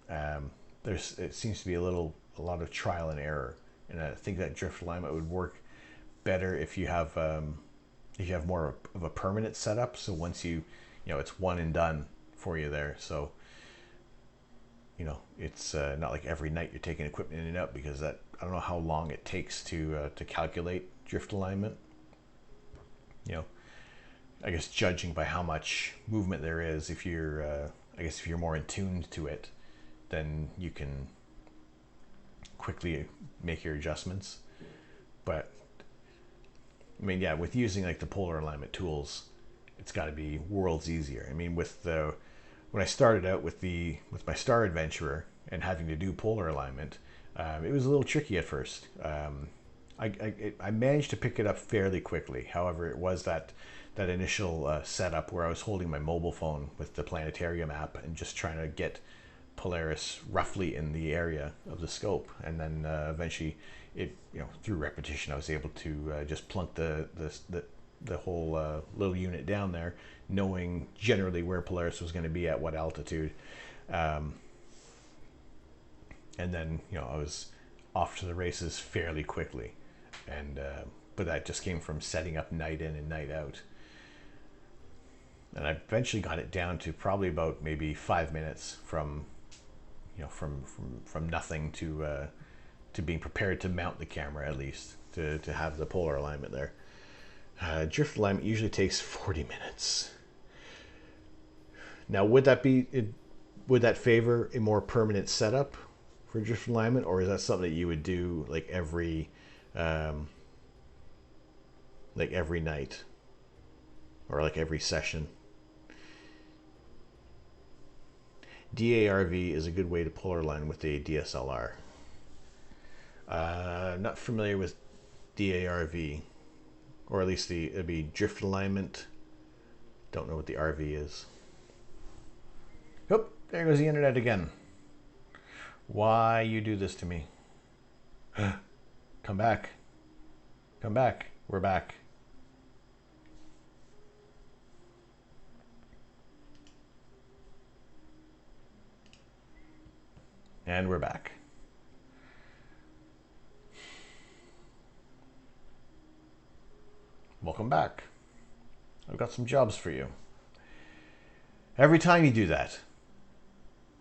it seems to be a lot of trial and error, and I think that drift alignment would work better if you have more of a permanent setup. So once it's one and done for you there. So it's not like every night you're taking equipment in and out, because I don't know how long it takes to calculate drift alignment. I guess judging by how much movement there is, if you're more in tune to it, then you can quickly make your adjustments. But I mean, yeah, with using like the polar alignment tools, it's got to be worlds easier. I mean, when I started out with my Star Adventurer and having to do polar alignment, it was a little tricky at first. I managed to pick it up fairly quickly. However, it was that initial setup where I was holding my mobile phone with the planetarium app and just trying to get Polaris roughly in the area of the scope, and then eventually, it through repetition, I was able to just plunk the whole little unit down there, knowing generally where Polaris was going to be at what altitude, and then I was off to the races fairly quickly, and but that just came from setting up night in and night out, and I eventually got it down to probably about maybe 5 minutes from from nothing to being prepared to mount the camera, at least to have the polar alignment there. Drift alignment usually takes 40 minutes. Now, would that favor a more permanent setup for drift alignment, or is that something that you would do like every night or like every session? DARV is a good way to polar align with a DSLR. Not familiar with DARV, or at least it'd be drift alignment. Don't know what the RV is. Oh, there goes the internet again. Why you do this to me? Come back. Come back. We're back. And we're back. Welcome back. I've got some jobs for you. Every time you do that.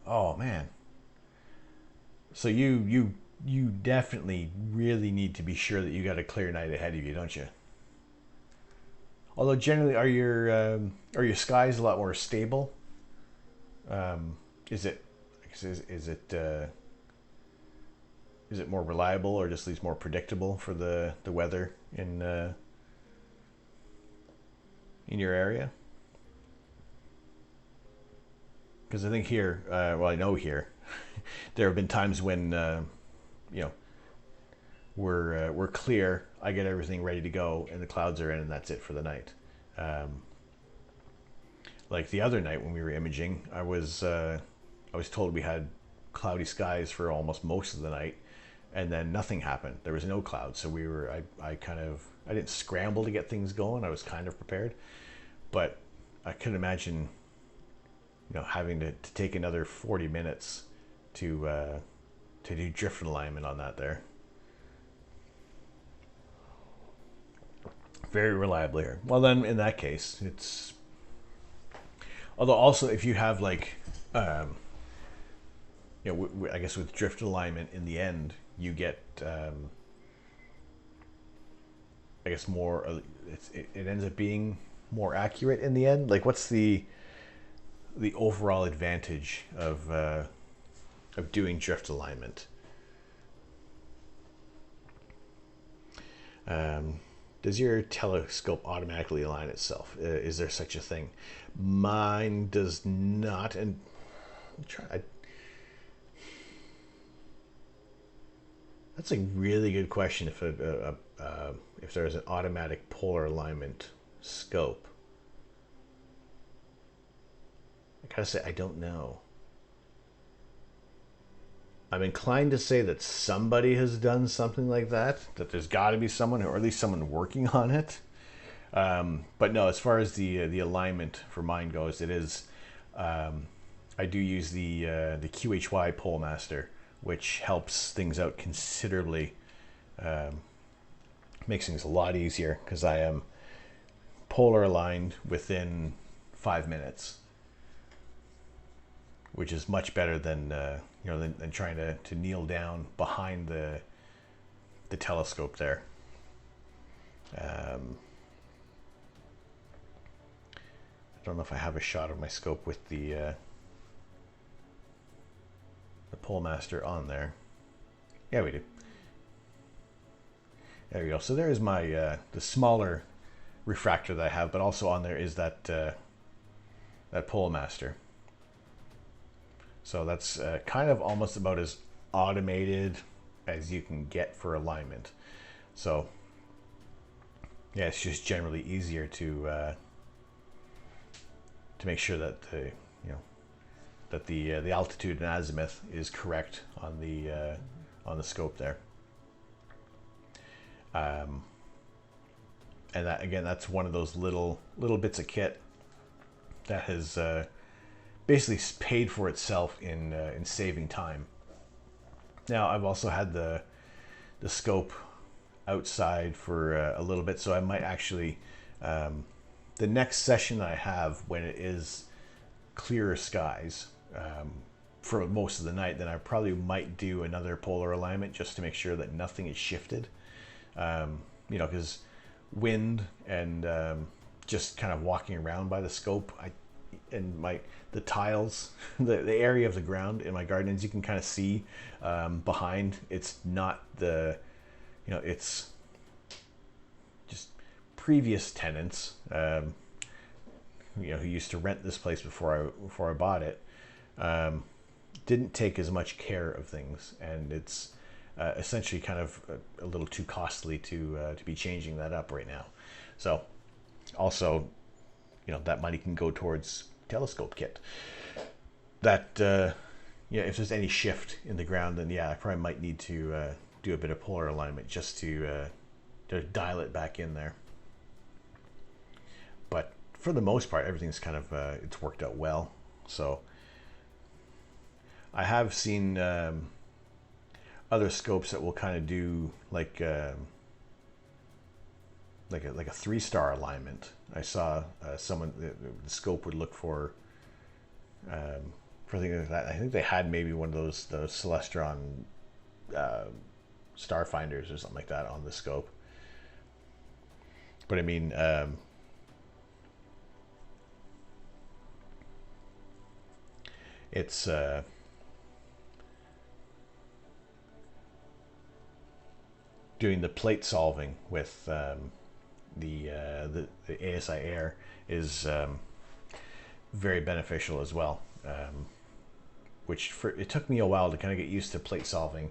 Oh man. So you definitely really need to be sure that you got a clear night ahead of you, don't you? Although generally, are your skies a lot more stable? Is it more reliable, or just at least more predictable for the weather in your area? Because I think here, I know here, there have been times when we're clear. I get everything ready to go, and the clouds are in, and that's it for the night. Like the other night when we were imaging, I was told we had cloudy skies for almost most of the night, and then nothing happened. There was no clouds, so I didn't scramble to get things going. I was kind of prepared, but I couldn't imagine having to take another 40 minutes to do drift alignment on that there. Very reliably here. Well, then in that case, it's, although also if you have like I guess with drift alignment, in the end you get I guess more it ends up being more accurate in the end. Like, what's the overall advantage of doing drift alignment? Does your telescope automatically align itself? Is there such a thing? Mine does not, and that's a really good question. If there's an automatic polar alignment scope, I gotta say I don't know. I'm inclined to say that somebody has done something like that. That there's got to be someone, or at least someone working on it. But no, as far as the alignment for mine goes, it is. I do use the QHY Polemaster, which helps things out considerably. Makes things a lot easier because I am polar aligned within 5 minutes, which is much better than than trying to kneel down behind the telescope there. I don't know if I have a shot of my scope with the Polemaster on there. Yeah, we do. There we go. So there is my the smaller refractor that I have, but also on there is that Polemaster. So that's kind of almost about as automated as you can get for alignment. So yeah, it's just generally easier to make sure that the altitude and azimuth is correct on the scope there. And that, again, that's one of those little bits of kit that has basically paid for itself in saving time. Now, I've also had the scope outside for a little bit, so I might actually the next session I have, when it is clearer skies for most of the night, then I probably might do another polar alignment just to make sure that nothing is shifted. Because wind and just kind of walking around by the scope, the tiles, the area of the ground in my garden, as you can kind of see behind, it's not it's just previous tenants, who used to rent this place before I bought it, didn't take as much care of things, and it's essentially kind of a little too costly to be changing that up right now. So also, that money can go towards telescope kit. That if there's any shift in the ground, then I probably might need to do a bit of polar alignment just to dial it back in there. But for the most part, everything's kind of it's worked out well. So I have seen other scopes that will kind of do like a 3-star alignment. I saw someone, the scope would look for things like that. I think they had maybe one of those Celestron star finders or something like that on the scope. But I mean, it's doing the plate solving with the ASI Air is very beneficial as well. It took me a while to kind of get used to plate solving,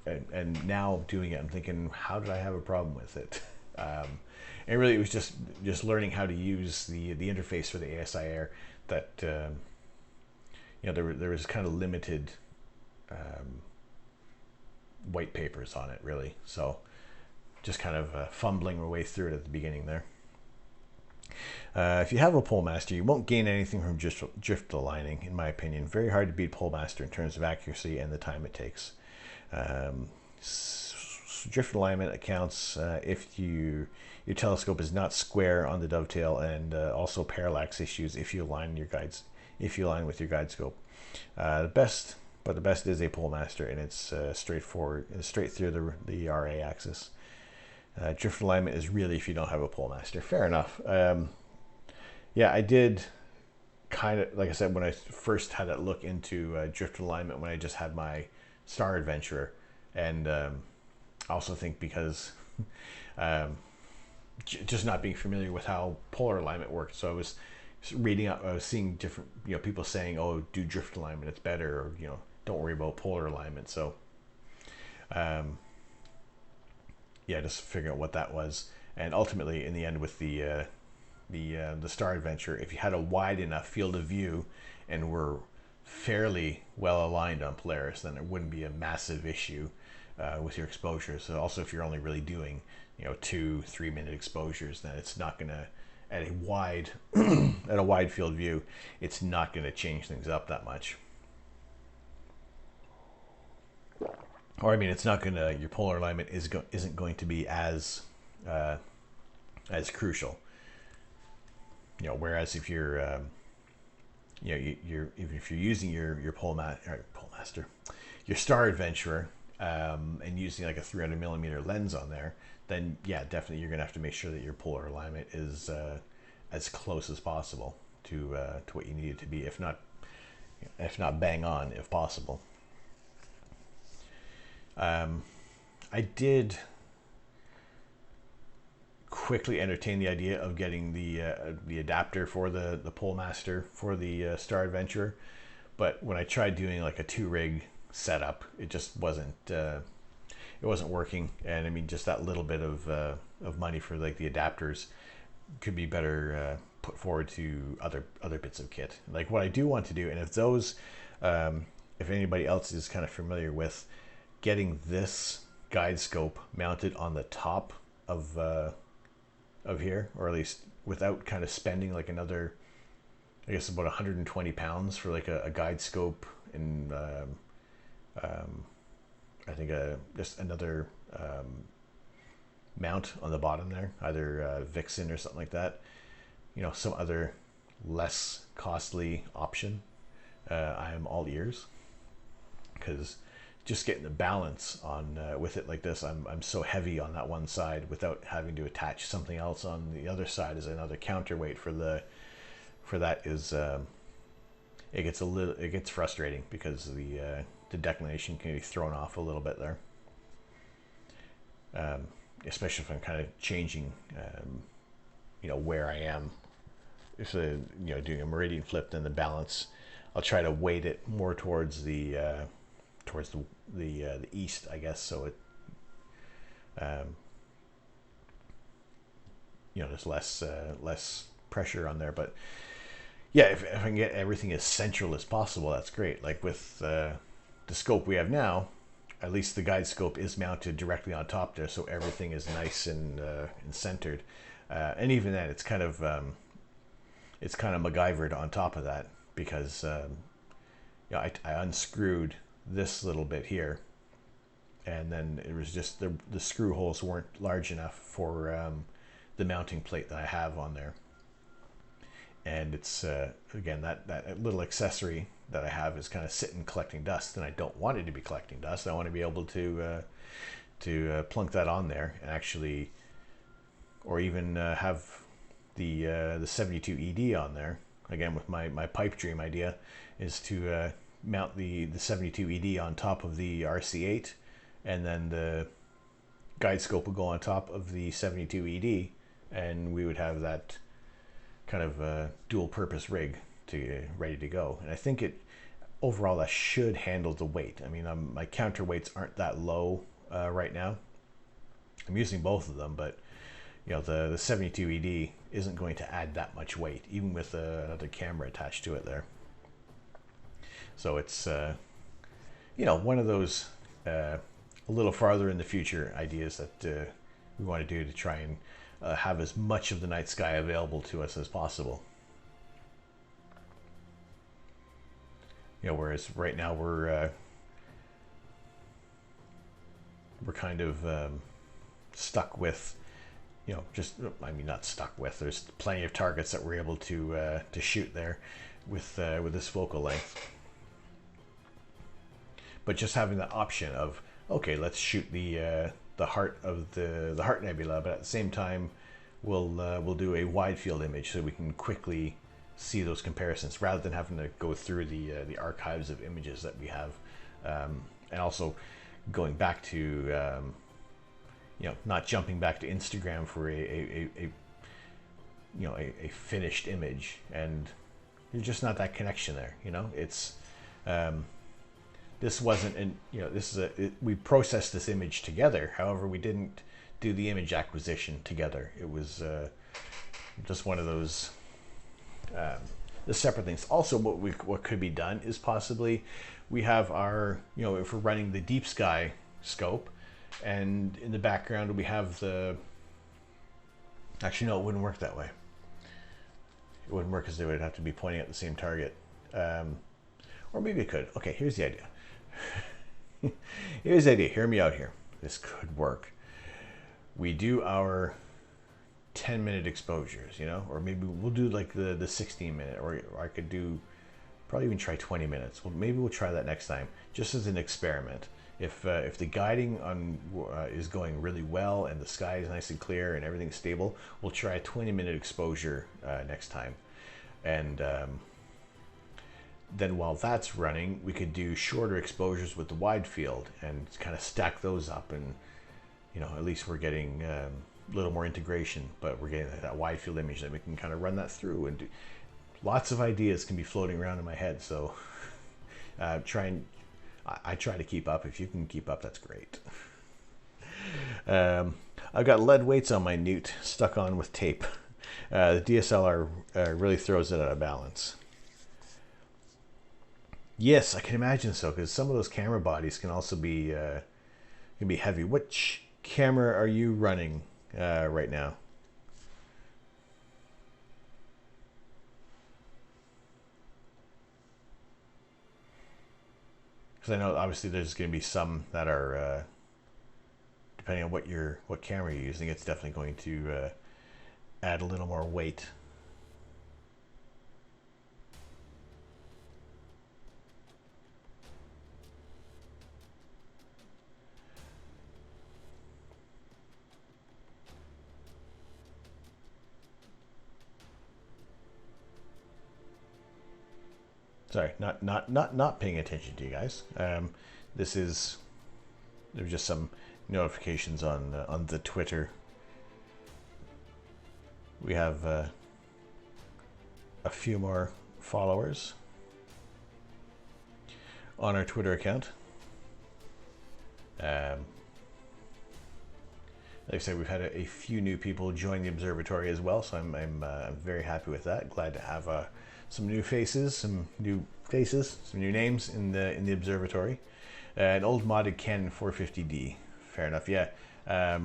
and now doing it, I'm thinking, how did I have a problem with it? And really, it was just learning how to use the interface for the ASI Air. That there was kind of limited white papers on it, really. So just kind of fumbling our way through it at the beginning there. If you have a Polemaster, you won't gain anything from drift aligning, in my opinion. Very hard to beat Polemaster in terms of accuracy and the time it takes. Drift alignment accounts if your telescope is not square on the dovetail, and also parallax issues if you align with your guide scope. The best is a Polemaster, and it's straightforward, straight through the RA axis. Drift alignment is really if you don't have a Polemaster. Fair enough. I did kind of, like I said, when I first had that look into drift alignment, when I just had my Star Adventurer, and I also think because just not being familiar with how polar alignment worked, so I was reading up, I was seeing different people saying, oh, do drift alignment, it's better, or don't worry about polar alignment. So just figuring out what that was, and ultimately in the end with the Star Adventure, if you had a wide enough field of view and were fairly well aligned on Polaris, then it wouldn't be a massive issue with your exposure. So also, if you're only really doing 2-3 minute exposures, then it's not gonna, at a wide field view, it's not going to change things up that much. Or I mean, it's not going to, your polar alignment isn't going to be as crucial. Whereas if you're if you're using your Polemaster, your Star Adventurer, and using like a 300mm lens on there, then definitely you're gonna have to make sure that your polar alignment is as close as possible to what you need it to be, if not bang on, if possible. I did quickly entertain the idea of getting the adapter for the Polemaster for the Star Adventurer, but when I tried doing like a 2-rig setup, it just wasn't it wasn't working. And I mean, just that little bit of money for like the adapters could be better put forward to other bits of kit. Like what I do want to do, and if those, if anybody else is kind of familiar with getting this guide scope mounted on the top of here, or at least without kind of spending like another, I guess about 120 pounds for like a guide scope, and I think just another mount on the bottom there, either Vixen or something like that, you know, some other less costly option. I am all ears, because just getting the balance on with it like this, I'm so heavy on that one side without having to attach something else on the other side as another counterweight for that is it gets frustrating, because the declination can be thrown off a little bit there, especially if I'm kind of changing you know, where I am. If you know, doing a meridian flip, then the balance, I'll try to weight it more towards the east, I guess, so it you know, there's less pressure on there. But yeah, if I can get everything as central as possible, that's great. Like with the scope we have now, at least the guide scope is mounted directly on top there, so everything is nice and centered. And even then, it's kind of MacGyvered on top of that, because you know, I unscrewed this little bit here, and then it was just the screw holes weren't large enough for the mounting plate that I have on there. And it's again, that little accessory that I have is kind of sitting collecting dust, and I don't want it to be collecting dust. I want to be able to plunk that on there, and actually, or even have the 72 ED on there. Again, with my pipe dream idea is to mount the 72 ED on top of the RC8, and then the guide scope would go on top of the 72 ED, and we would have that kind of dual purpose rig ready to go. And I think overall that should handle the weight. I mean, my counterweights aren't that low right now. I'm using both of them, but you know, the 72 ED isn't going to add that much weight, even with another camera attached to it there. So it's you know, one of those a little farther in the future ideas that we want to do to try and have as much of the night sky available to us as possible. You know, whereas right now we're kind of stuck with, you know, just, I mean, not stuck with, there's plenty of targets that we're able to shoot there with this focal length. But just having the option of, okay, let's shoot the heart of the Heart Nebula, but at the same time we'll do a wide field image so we can quickly see those comparisons, rather than having to go through the archives of images that we have, and also going back to you know, not jumping back to Instagram for a you know, a finished image, and there's just not that connection there. You know, it's this wasn't an, you know, this is we processed this image together. However, we didn't do the image acquisition together. It was just one of those the separate things. Also, what could be done is possibly we have our, you know, if we're running the deep sky scope, and in the background we have the, actually no, it wouldn't work that way. It wouldn't work, because they would have to be pointing at the same target. Or maybe it could. Okay, here's the idea. Here's the idea. Hear me out here. This could work. We do our 10-minute exposures, you know, or maybe we'll do like the 16-minute, or I could do, probably even try 20 minutes. Well, maybe we'll try that next time, just as an experiment. If the guiding on is going really well, and the sky is nice and clear and everything's stable, we'll try a 20-minute exposure next time. And then while that's running, we could do shorter exposures with the wide field and kind of stack those up, and you know, at least we're getting a little more integration, but we're getting that wide field image that we can kind of run that through, and do. Lots of ideas can be floating around in my head, so I try to keep up. If you can keep up, that's great. I've got lead weights on my Newt stuck on with tape. The DSLR really throws it out of balance. Yes, I can imagine so, because some of those camera bodies can also be heavy. Which camera are you running right now? Because I know obviously there's going to be some that are depending on what camera you're using. It's definitely going to add a little more weight. Sorry, not paying attention to you guys. There's just some notifications on the Twitter. We have a few more followers on our Twitter account. Like I said, we've had a few new people join the observatory as well, so I'm very happy with that. Glad to have some new faces, some new names in the observatory. An old modded Canon 450D. Fair enough, yeah. I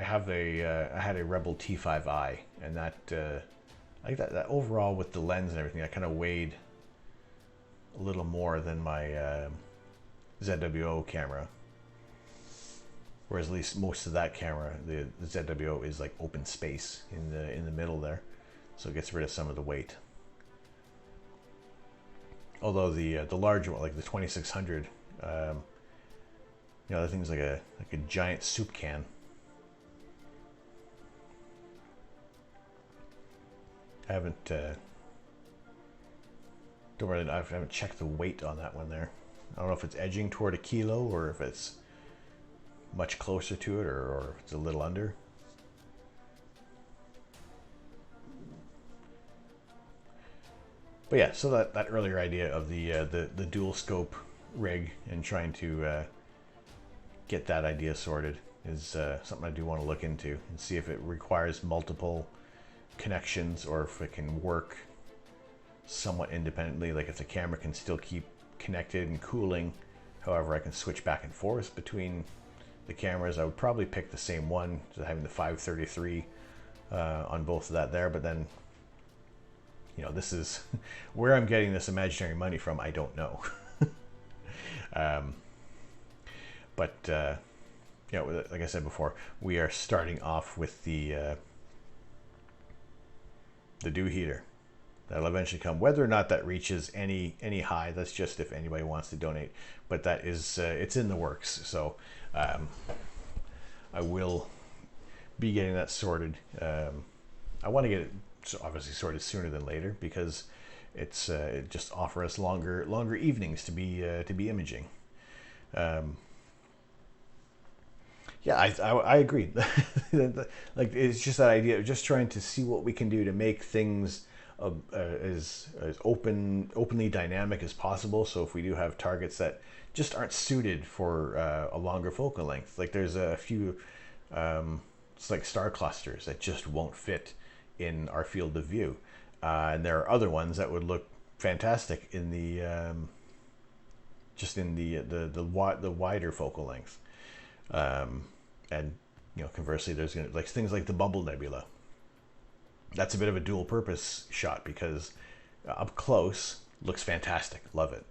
had a Rebel T5i, and that I think that overall with the lens and everything, that kind of weighed a little more than my ZWO camera. Whereas at least most of that camera, the ZWO is like open space in the middle there, so it gets rid of some of the weight. Although the larger one, like the 2600, that thing's like a giant soup can. I haven't I haven't checked the weight on that one there. I don't know if it's edging toward a kilo or if it's much closer to it, or if it's a little under. But yeah, so that earlier idea of the dual scope rig and trying to get that idea sorted is something I do want to look into and see if it requires multiple connections or if it can work somewhat independently. Like if the camera can still keep connected and cooling, however I can switch back and forth between the cameras. I would probably pick the same one, so having the 533 on both of that there. But then, this is where I'm getting this imaginary money from. I don't know. Like I said before, we are starting off with the dew heater. That'll eventually come. Whether or not that reaches any high, that's just if anybody wants to donate. But that is it's in the works. So I will be getting that sorted. I want to get it obviously sorted sooner than later because it just offers us longer evenings to be imaging. Yeah, I agree. Like it's just that idea of just trying to see what we can do to make things as openly dynamic as possible. So if we do have targets that just aren't suited for a longer focal length, like there's a few it's like star clusters that just won't fit in our field of view, and there are other ones that would look fantastic in the just in the wider focal length. And conversely, there's like things like the Bubble Nebula. That's a bit of a dual purpose shot because up close looks fantastic, love it.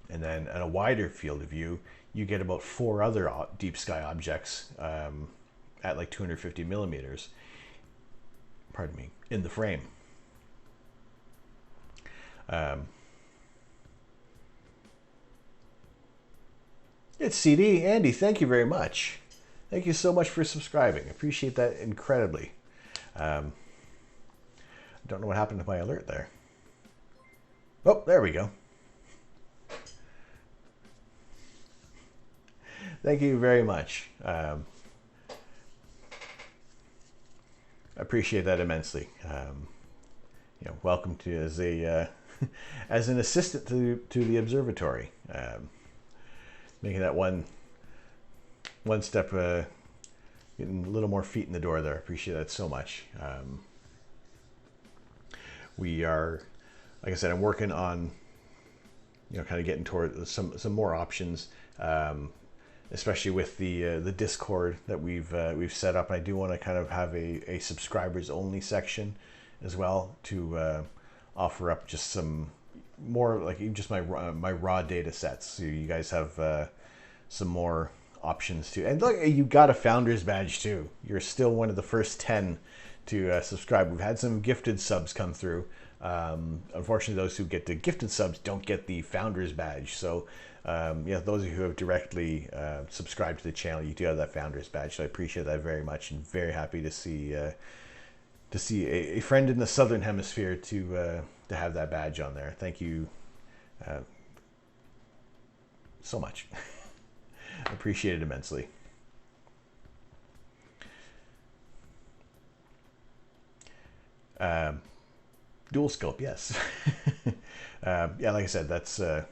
And then at a wider field of view, you get about 4 other deep sky objects at like 250 millimeters. Pardon me, in the frame. It's CD. Andy, thank you very much. Thank you so much for subscribing. Appreciate that incredibly. I don't know what happened to my alert there. Oh, there we go. Thank you very much. I appreciate that immensely. Welcome to as a as an assistant to the observatory, making that one step, getting a little more feet in the door there. I appreciate that so much. We are, like I said, I'm working on, kind of getting toward some more options, especially with the Discord that we've set up. I do want to kind of have a subscribers only section as well to offer up just some more, like just my raw data sets. So you guys have some more options too. And look, you got a founder's badge too. You're still one of the first 10 to subscribe. We've had some gifted subs come through. Unfortunately, those who get the gifted subs don't get the founder's badge. So those of you who have directly subscribed to the channel, you do have that founder's badge. So I appreciate that very much, and very happy to see a friend in the southern hemisphere to have that badge on there. Thank you so much. I appreciate it immensely. Dual scope, yes. Like I said, that's a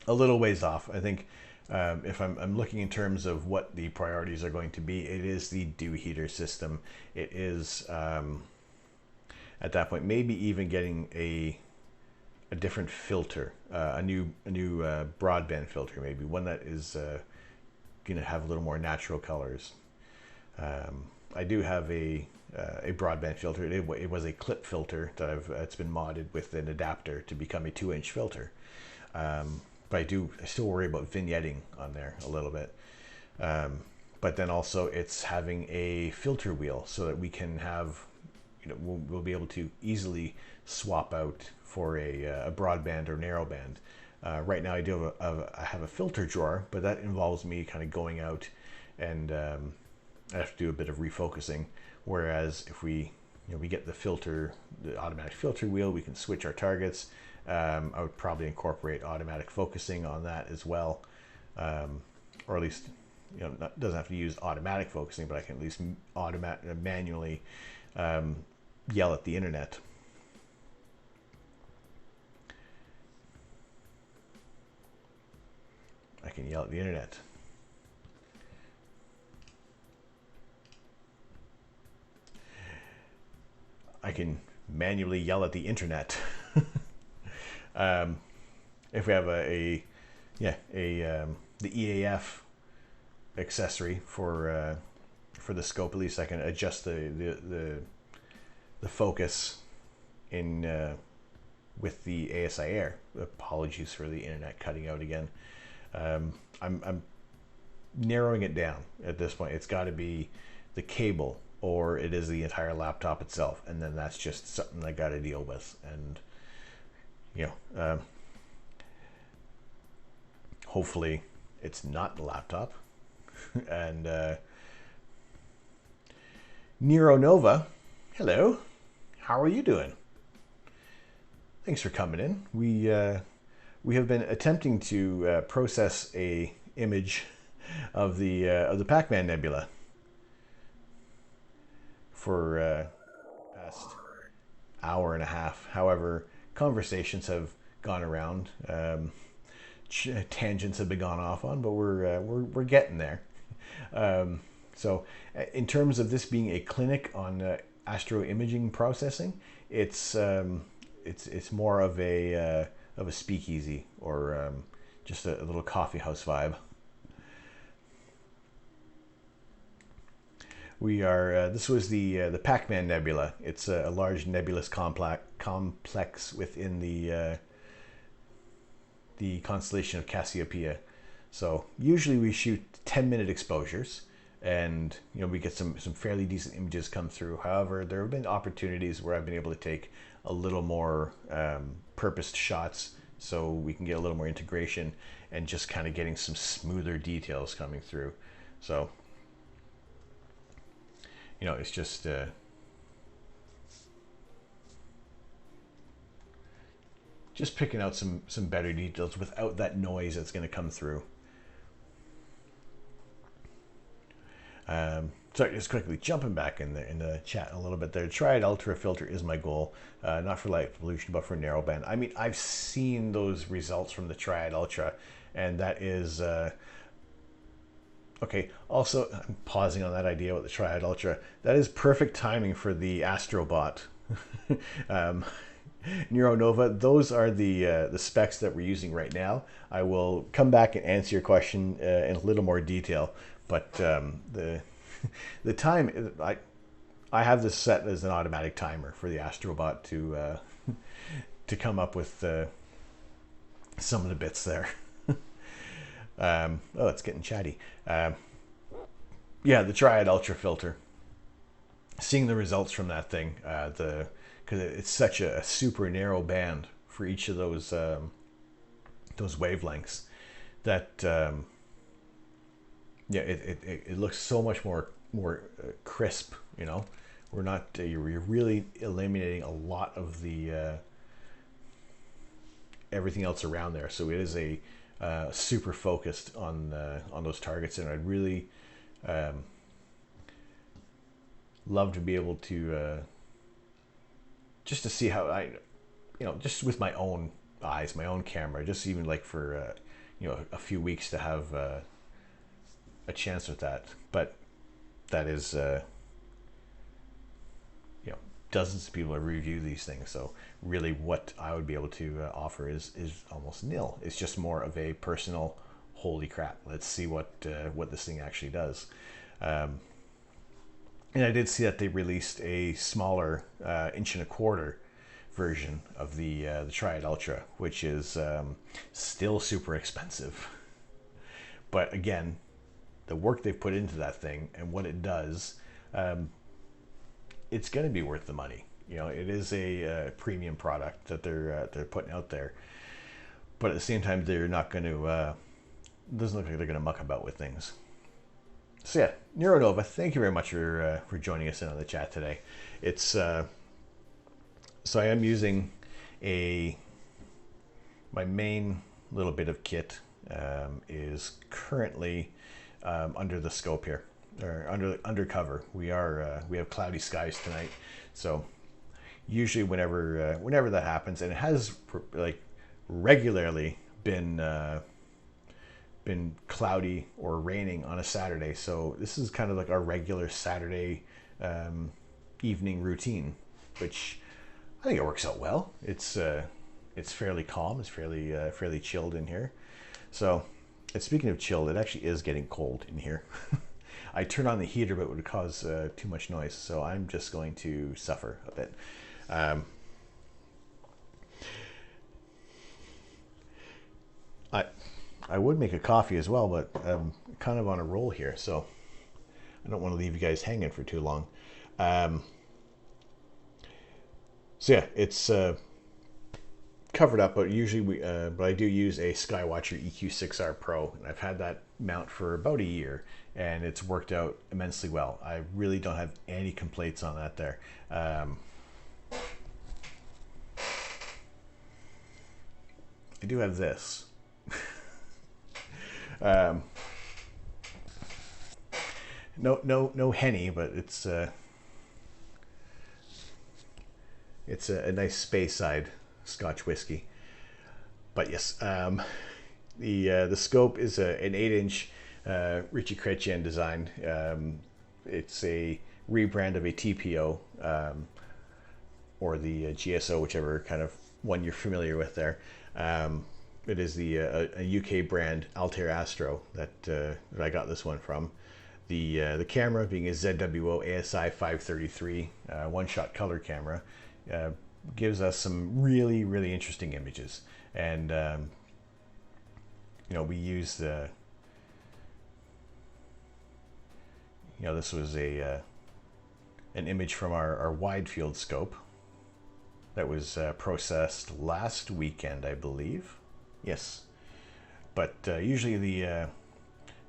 little ways off. I think if I'm looking in terms of what the priorities are going to be, it is the dew heater system. It is at that point maybe even getting a different filter, a new broadband filter, maybe one that is going to have a little more natural colors. I do have a broadband filter. It was a clip filter that it's been modded with an adapter to become a 2-inch filter. But I still worry about vignetting on there a little bit. But then also it's having a filter wheel so that we can have, we'll be able to easily swap out for a broadband or narrowband. Right now I have a filter drawer, but that involves me kind of going out and I have to do a bit of refocusing. Whereas if we get the automatic filter wheel, we can switch our targets. I would probably incorporate automatic focusing on that as well, or at least doesn't have to use automatic focusing, but I can at least manually yell at the internet. I can yell at the internet. I can manually yell at the internet. If we have the EAF accessory for the scope, at least I can adjust the focus in with the ASI Air. Apologies for the internet cutting out again. I'm narrowing it down at this point. It's got to be the cable, or it is the entire laptop itself, and then that's just something I got to deal with. And hopefully it's not the laptop. And Nero Nova, hello, how are you doing? Thanks for coming in. We have been attempting to process a image of the Pac-Man Nebula for past hour and a half. However, conversations have gone around, tangents have been gone off on, but we're getting there. So, in terms of this being a clinic on astro imaging processing, it's more of a speakeasy, or just a little coffee house vibe. We are. This was the Pac-Man Nebula. It's a large nebulous complex within the constellation of Cassiopeia. So usually we shoot 10-minute exposures, and we get some fairly decent images come through. However, there have been opportunities where I've been able to take a little more purposed shots, so we can get a little more integration and just kind of getting some smoother details coming through. So it's just picking out some better details without that noise that's going to come through. sorry, just quickly jumping back in the chat a little bit there. Triad Ultra filter is my goal, not for light pollution, but for narrowband. I mean, I've seen those results from the Triad Ultra, and that is okay. Also, I'm pausing on that idea with the Triad Ultra. That is perfect timing for the Astro bot. Neuronova, those are the specs that we're using right now. I will come back and answer your question in a little more detail, but the time, I have this set as an automatic timer for the Astrobot to come up with some of the bits there. Oh, it's getting chatty. Yeah, the Triad Ultra filter. Seeing the results from that thing, because it's such a super narrow band for each of those wavelengths, that yeah, it looks so much more crisp. You know, we're not you're really eliminating a lot of the everything else around there. So it is a super focused on those targets, and I'd really love to be able to just to see how just with my own eyes, my own camera, just even like for a few weeks to have a chance with that. But that is dozens of people have reviewed these things, so really what I would be able to offer is almost nil. It's just more of a personal, holy crap, let's see what this thing actually does. And I did see that they released a smaller 1.25" version of the Triad Ultra, which is still super expensive. But again, the work they've put into that thing and what it does, it's going to be worth the money. It is a premium product that they're putting out there. But at the same time, they're not going to. Doesn't look like they're going to muck about with things. So yeah, Neuronova, thank you very much for joining us in on the chat today. It's so I am using my main little bit of kit is currently under the scope here, or under cover. We have cloudy skies tonight, so usually whenever that happens, and it has like regularly been cloudy or raining on a Saturday. So this is kind of like our regular Saturday evening routine, which I think it works out well. It's fairly calm. It's fairly chilled in here. So, and speaking of chilled, it actually is getting cold in here. I turn on the heater, but it would cause too much noise. So I'm just going to suffer a bit. I would make a coffee as well, but I'm kind of on a roll here, so I don't want to leave you guys hanging for too long. So yeah, it's covered up, but usually but I do use a Skywatcher EQ6R Pro, and I've had that mount for about a year, and it's worked out immensely well. I really don't have any complaints on that there. I do have this. No Henny, but it's a nice Speyside Scotch whiskey. But yes, the scope is an 8-inch Richie Chrétien design. It's a rebrand of a TPO or the GSO, whichever kind of one you're familiar with there. It is a UK brand, Altair Astro, that I got this one from. The camera being a ZWO ASI 533 one-shot color camera, gives us some really, really interesting images. And we use this was an image from our wide field scope that was processed last weekend, I believe. Yes, but usually the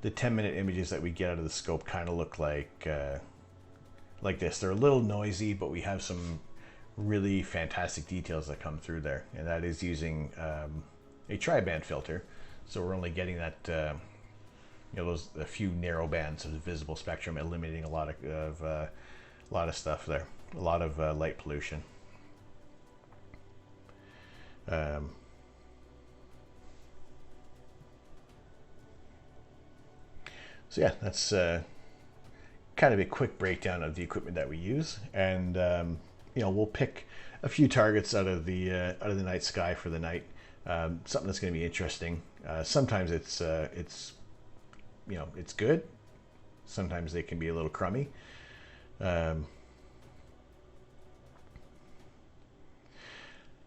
10-minute images that we get out of the scope kind of look like this. They're a little noisy, but we have some really fantastic details that come through there, and that is using a tri-band filter. So we're only getting that those a few narrow bands of the visible spectrum, eliminating a lot of stuff there, a lot of light pollution. So yeah, that's kind of a quick breakdown of the equipment that we use, and we'll pick a few targets out of the night sky for the night. Something that's going to be interesting. Sometimes it's good. Sometimes they can be a little crummy.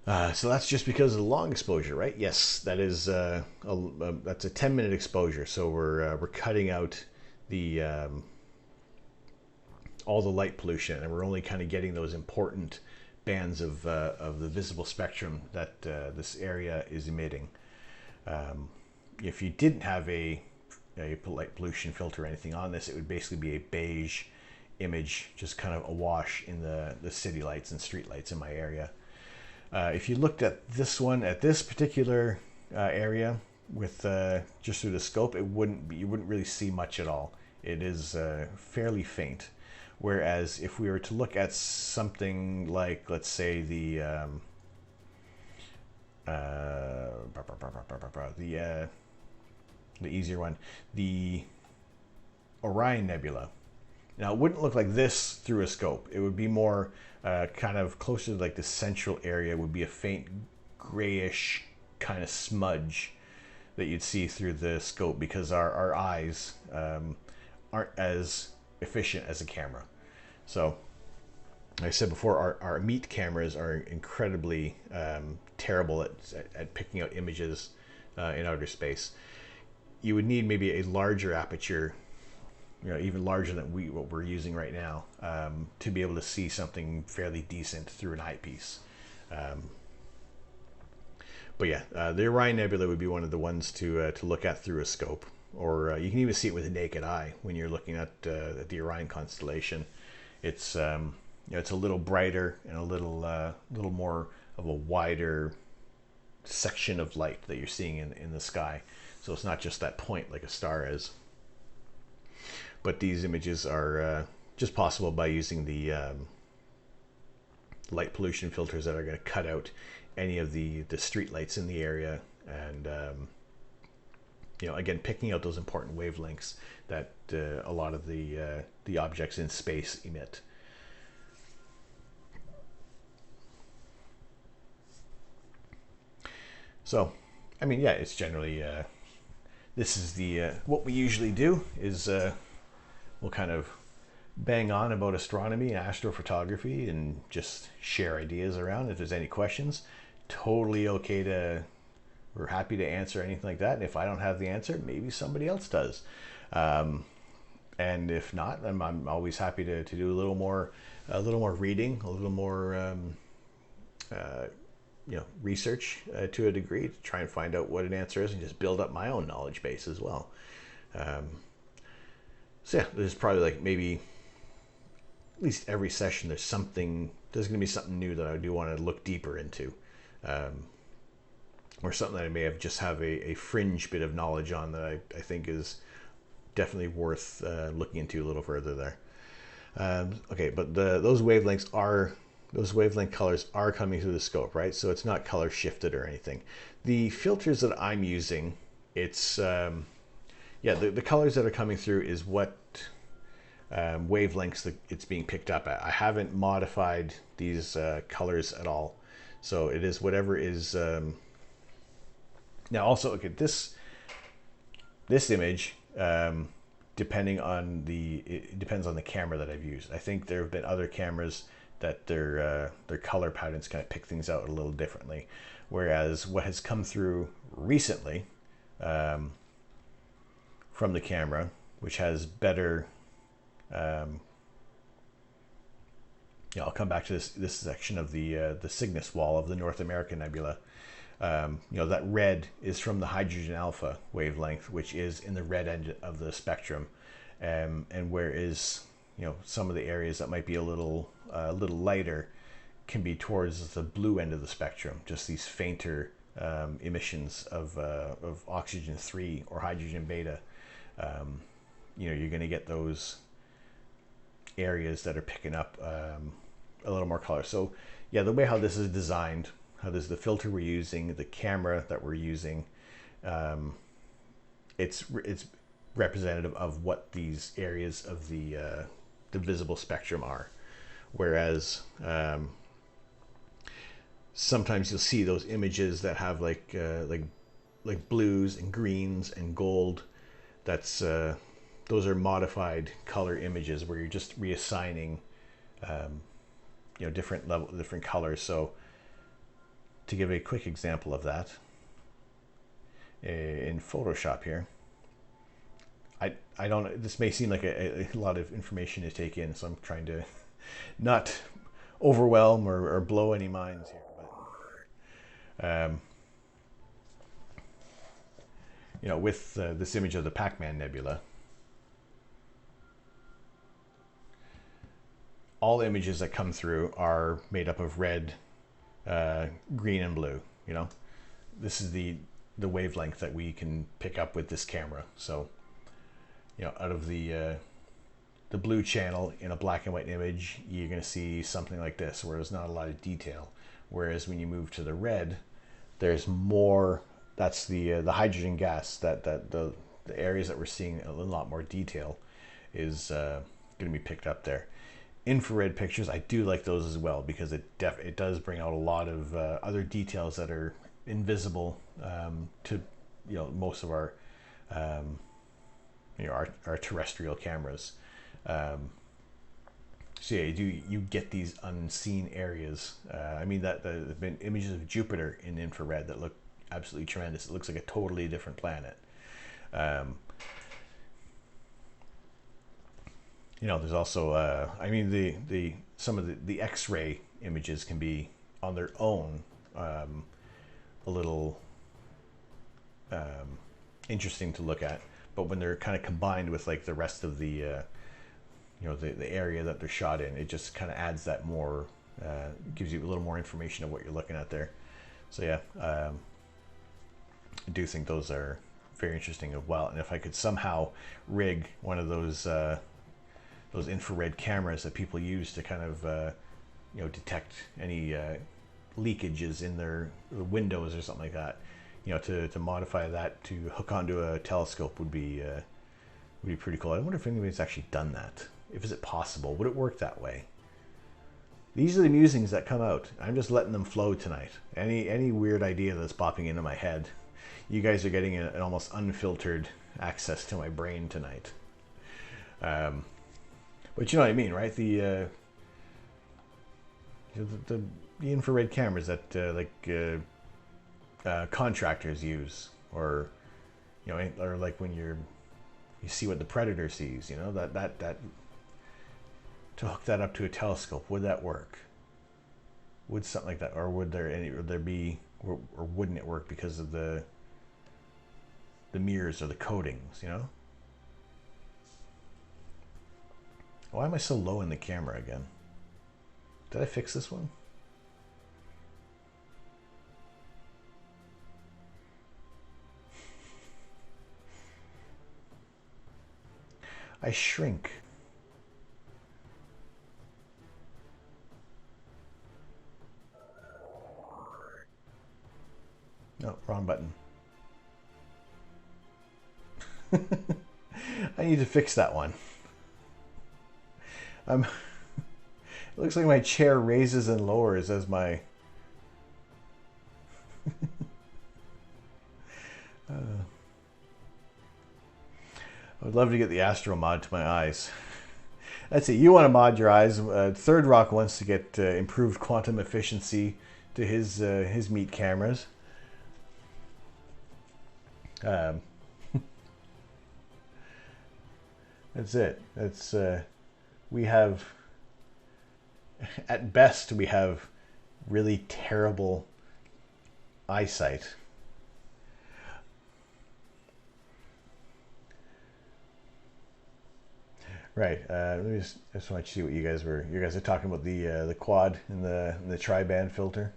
So that's just because of the long exposure, right? Yes, that is that's a 10-minute exposure. So we're cutting out the all the light pollution, and we're only kind of getting those important bands of the visible spectrum that this area is emitting. If you didn't have a light pollution filter or anything on this, it would basically be a beige image, just kind of awash in the city lights and street lights in my area. If you looked at this one, at this particular area with just through the scope, you wouldn't really see much at all. It is fairly faint. Whereas if we were to look at something like, let's say, the easier one, the Orion Nebula. Now, it wouldn't look like this through a scope. It would be more kind of closer to like the central area, would be a faint grayish kind of smudge that you'd see through the scope, because our eyes aren't as efficient as a camera. So like I said before, our meat cameras are incredibly terrible at picking out images in outer space. You would need maybe a larger aperture, even larger than what we're using right now, to be able to see something fairly decent through an eyepiece. But yeah, the Orion Nebula would be one of the ones to look at through a scope, or you can even see it with the naked eye when you're looking at the Orion constellation. It's it's a little brighter and a little more of a wider section of light that you're seeing in the sky. So it's not just that point like a star is. But these images are just possible by using the light pollution filters that are going to cut out any of the street lights in the area, and again, picking out those important wavelengths that a lot of the objects in space emit. So, I mean, yeah, it's generally this is the what we usually do is we'll kind of bang on about astronomy and astrophotography and just share ideas around. If there's any questions, totally okay we're happy to answer anything like that. And if I don't have the answer, maybe somebody else does. And if not, I'm always happy to do a little more reading, a little more research to a degree, to try and find out what an answer is and just build up my own knowledge base as well. So yeah, there's probably like maybe at least every session there's going to be something new that I do want to look deeper into, or something that I may have a fringe bit of knowledge on that I think is definitely worth looking into a little further there. Okay, but those wavelength colors are coming through the scope, right? So it's not color shifted or anything. The filters that I'm using, it's the colors that are coming through is what wavelengths that it's being picked up at. I haven't modified these colors at all, so it is whatever is. Now, also, okay, this image, depends on the camera that I've used. I think there have been other cameras that their color patterns kind of pick things out a little differently, whereas what has come through recently from the camera, which has better, I'll come back to this section of the Cygnus wall of the North American Nebula. That red is from the hydrogen alpha wavelength, which is in the red end of the spectrum, and whereas some of the areas that might be a little lighter can be towards the blue end of the spectrum, just these fainter emissions of oxygen 3 or hydrogen beta. you know, you're going to get those areas that are picking up a little more color. So yeah, the way how this is designed, how this is the filter we're using, the camera that we're using, it's representative of what these areas of the visible spectrum are. Whereas sometimes you'll see those images that have like blues and greens and gold. That's those are modified color images where you're just reassigning you know, different colors. So to give a quick example of that, in Photoshop here, I don't, this may seem like a lot of information to take in, so I'm trying to not overwhelm or blow any minds here, but you know, with this image of the Pac-Man Nebula, all images that come through are made up of red, green, and blue. You know, this is the wavelength that we can pick up with this camera. So, you know, out of the blue channel in a black and white image, you're going to see something like this, where there's not a lot of detail. Whereas when you move to the red, there's more. That's the hydrogen gas. That the areas that we're seeing a lot more detail is going to be picked up there. Infrared pictures, I do like those as well, because it does bring out a lot of other details that are invisible to, you know, most of our you know, our terrestrial cameras. So yeah, you get these unseen areas. I mean, that there have been images of Jupiter in infrared that look absolutely tremendous. It looks like a totally different planet. You know, there's also I mean, some of the X-ray images can be on their own a little interesting to look at, but when they're kind of combined with like the rest of the you know, the area that they're shot in, it just kind of adds that more, gives you a little more information of what you're looking at there. So yeah, I do think those are very interesting as well. And if I could somehow rig one of those infrared cameras that people use to kind of you know, detect any leakages in their windows or something like that, you know, to modify that to hook onto a telescope would be pretty cool. I wonder if anybody's actually done that. Is it possible? Would it work that way? These are the musings that come out. I'm just letting them flow tonight. Any weird idea that's popping into my head, you guys are getting an almost unfiltered access to my brain tonight. But you know what I mean, right? The infrared cameras that contractors use, or you know, or like when you see what the Predator sees, you know, that to hook that up to a telescope, would that work? Would something like that, or would there be, or wouldn't it work because of the mirrors or the coatings, you know? Why am I so low in the camera again? Did I fix this one? I shrink. No, wrong button. I need to fix that one. It looks like my chair raises and lowers as my I would love to get the Astro mod to my eyes. That's it. You want to mod your eyes. Third Rock wants to get improved quantum efficiency to his meat cameras. That's it. That's we have, at best, we have really terrible eyesight. Right. Let me just want to see what you guys are talking about, the quad and the tri-band filter.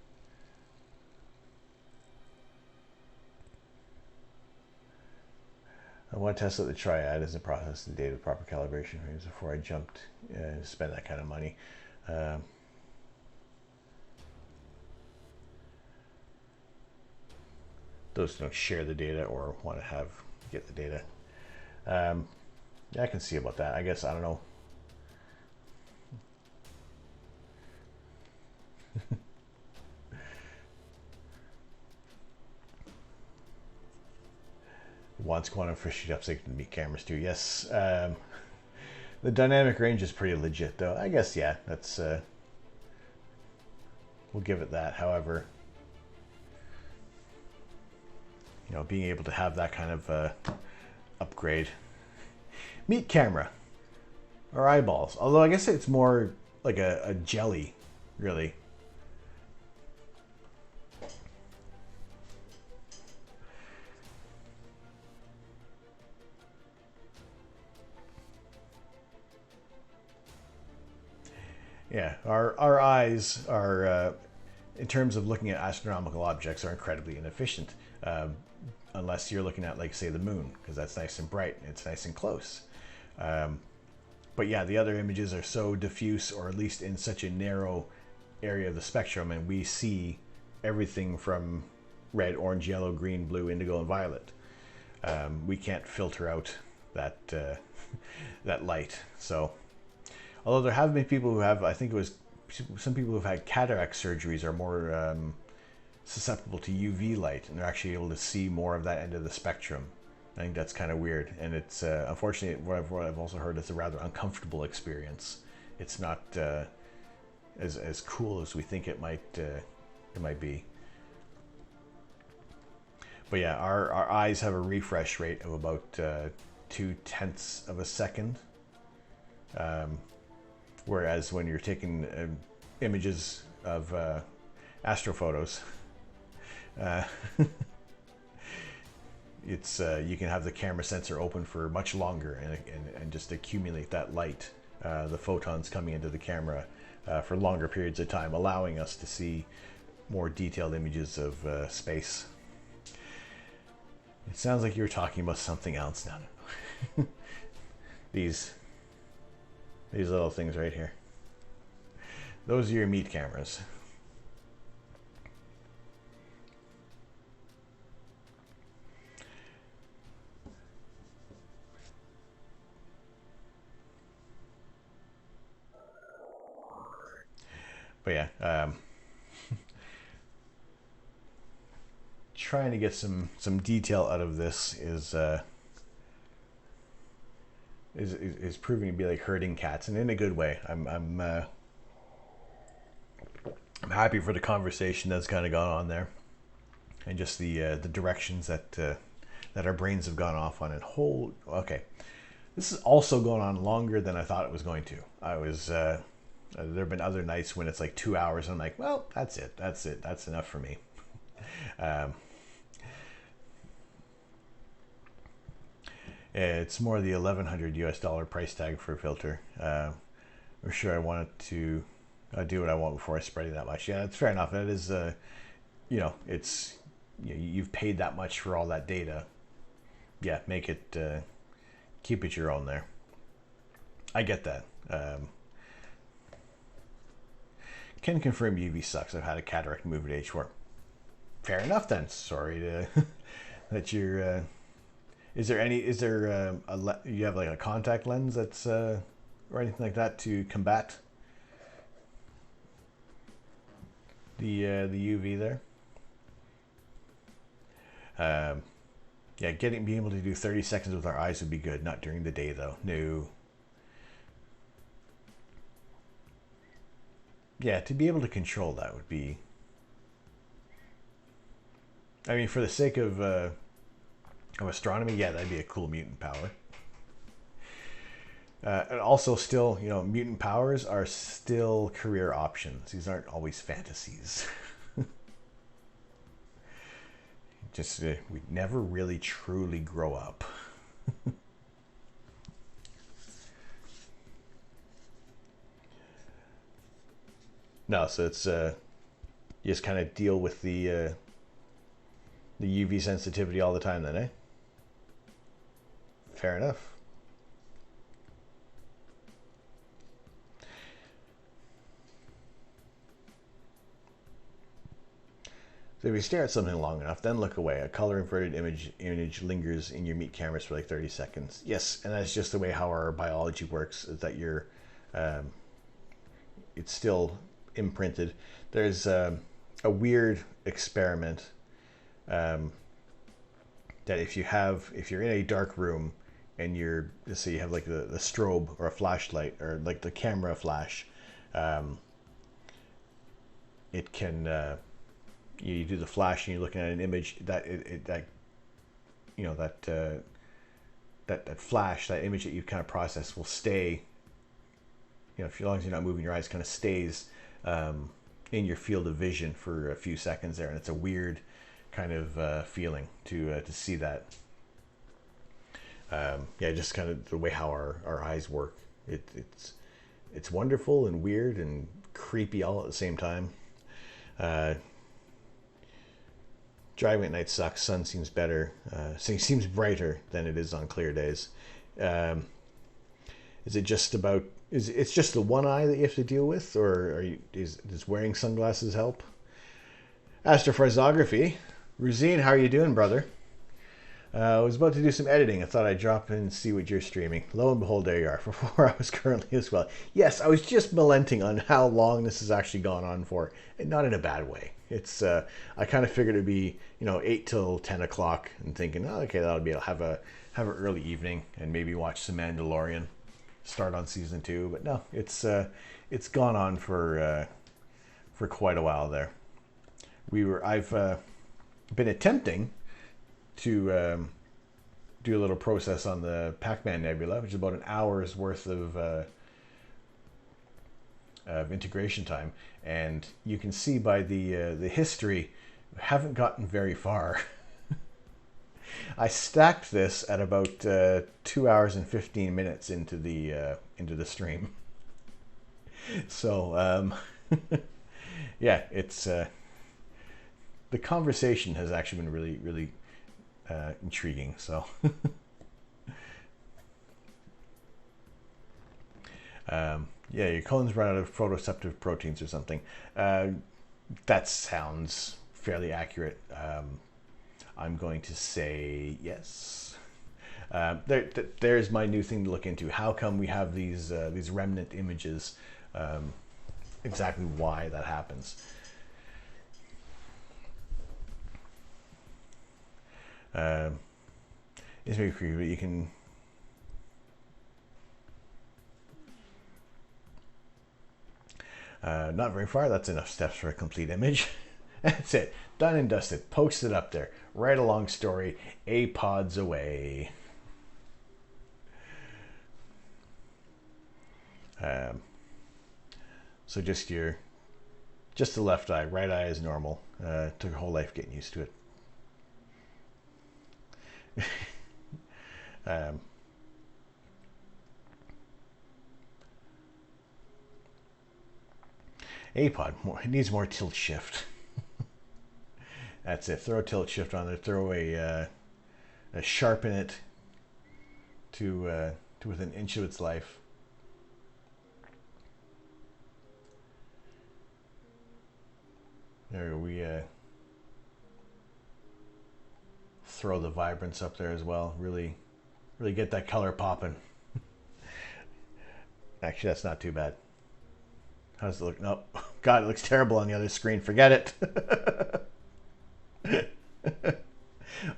I want to test out the triad as a process the data with proper calibration frames before I jumped to spend that kind of money. Those who don't share the data or want to get the data. Yeah, I can see about that. I guess, I don't know. Wants quantum fish up so they can meet cameras too. Yes. The dynamic range is pretty legit though. I guess, yeah, that's we'll give it that. However, you know, being able to have that kind of upgrade. Meet camera or eyeballs. Although I guess it's more like a jelly, really. Yeah, our eyes are, in terms of looking at astronomical objects, are incredibly inefficient. Unless you're looking at, like, say, the moon, because that's nice and bright, it's nice and close. But yeah, the other images are so diffuse, or at least in such a narrow area of the spectrum, and we see everything from red, orange, yellow, green, blue, indigo, and violet. We can't filter out that that light. So, although there have been people who have, I think it was some people who've had cataract surgeries are more susceptible to UV light, and they're actually able to see more of that end of the spectrum. I think that's kind of weird, and it's unfortunately what I've also heard is a rather uncomfortable experience. It's not as cool as we think it might be. But yeah, our eyes have a refresh rate of about 0.2 of a second, whereas when you're taking images of astrophotos, it's you can have the camera sensor open for much longer and just accumulate that light, the photons coming into the camera for longer periods of time, allowing us to see more detailed images of space. It sounds like you were talking about something else now. These little things right here. Those are your meat cameras. But yeah, trying to get some detail out of this is proving to be like herding cats, and in a good way. I'm happy for the conversation that's kind of gone on there, and just the directions that our brains have gone off on. And okay, this is also going on longer than I thought it was going to. I was there have been other nights when it's like 2 hours, and I'm like, well, that's enough for me. It's more the $1,100 price tag for a filter. I'm sure I wanted to do what I want before I spread it that much. Yeah, that's fair enough. It is, you know, it's, you've paid that much for all that data. Yeah, make it, keep it your own there. I get that. Can confirm UV sucks. I've had a cataract move at age 4. Fair enough then. Sorry to that you're. Is there you have like a contact lens that's or anything like that to combat the UV there? Yeah, being able to do 30 seconds with our eyes would be good. Not during the day though. No. Yeah, to be able to control that would be. I mean, for the sake of astronomy, yeah, that'd be a cool mutant power. And also, still, you know, mutant powers are still career options. These aren't always fantasies. Just we never really truly grow up. No, so it's you just kind of deal with the UV sensitivity all the time then, eh? Fair enough. So if you stare at something long enough, then look away. A color inverted image lingers in your meat cameras for like 30 seconds. Yes, and that's just the way how our biology works, is that it's still imprinted. There's a weird experiment that if you're in a dark room and let's say you have like the strobe or a flashlight or like the camera flash, it can you do the flash and you're looking at an image that that flash, that image that you kind of process will stay, as long as you're not moving your eyes, kind of stays in your field of vision for a few seconds there, and it's a weird kind of feeling to see that. Just kind of the way how our eyes work. It's wonderful and weird and creepy all at the same time. Driving at night sucks. Sun seems better. Seems brighter than it is on clear days. Is it just about? It's just the one eye that you have to deal with, or does wearing sunglasses help? Astrophotography. Ruzine, how are you doing, brother? I was about to do some editing. I thought I'd drop in and see what you're streaming. Lo and behold, there you are, for 4 hours currently as well. Yes, I was just lamenting on how long this has actually gone on for, and not in a bad way. It's I kind of figured it'd be 8 till 10 o'clock, and thinking, oh, okay, that'll be, I'll have an early evening and maybe watch some Mandalorian, start on season 2. But no, it's gone on for quite a while there. I've been attempting to do a little process on the Pac-Man Nebula, which is about an hour's worth of integration time, and you can see by the history, I haven't gotten very far. I stacked this at about 2 hours and 15 minutes into the stream. So yeah, it's the conversation has actually been really, really intriguing. So yeah, your colon's run out of photoreceptive proteins or something. That sounds fairly accurate. I'm going to say yes. There's my new thing to look into. How come we have these remnant images? Exactly why that happens. It's very creepy, but you can. Not very far. That's enough steps for a complete image. That's it. Done and dusted. Posted up there. Right along story. A-pods away. So just the left eye. Right eye is normal. Took a whole life getting used to it. A-pod, it needs more tilt shift. That's it. Throw a tilt shift on there. Throw a sharpen it to within an inch of its life. There we throw the vibrance up there as well. Really get that color popping. Actually, that's not too bad. How does it look? Nope. God, it looks terrible on the other screen. Forget it.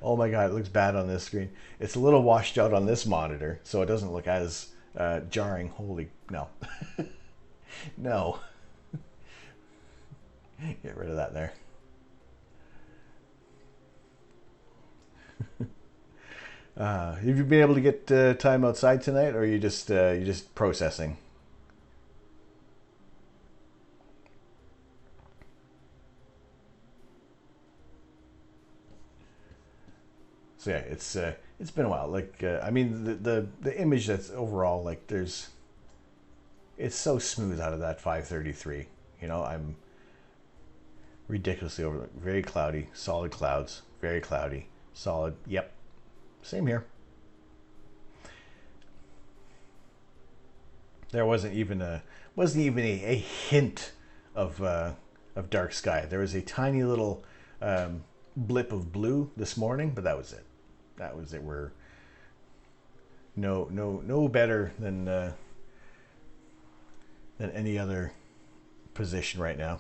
Oh my God, it looks bad on this screen. It's a little washed out on this monitor, so it doesn't look as jarring. Holy, no. No. Get rid of that there. Have you been able to get time outside tonight, or are you just processing? So yeah, it's been a while. Like I mean, the image that's overall, like, it's so smooth out of that 533. I'm ridiculously over. Very cloudy, solid clouds. Very cloudy, solid. Yep, same here. There wasn't even a hint of dark sky. There was a tiny little blip of blue this morning, but that was it. That was it. We're no better than any other position right now.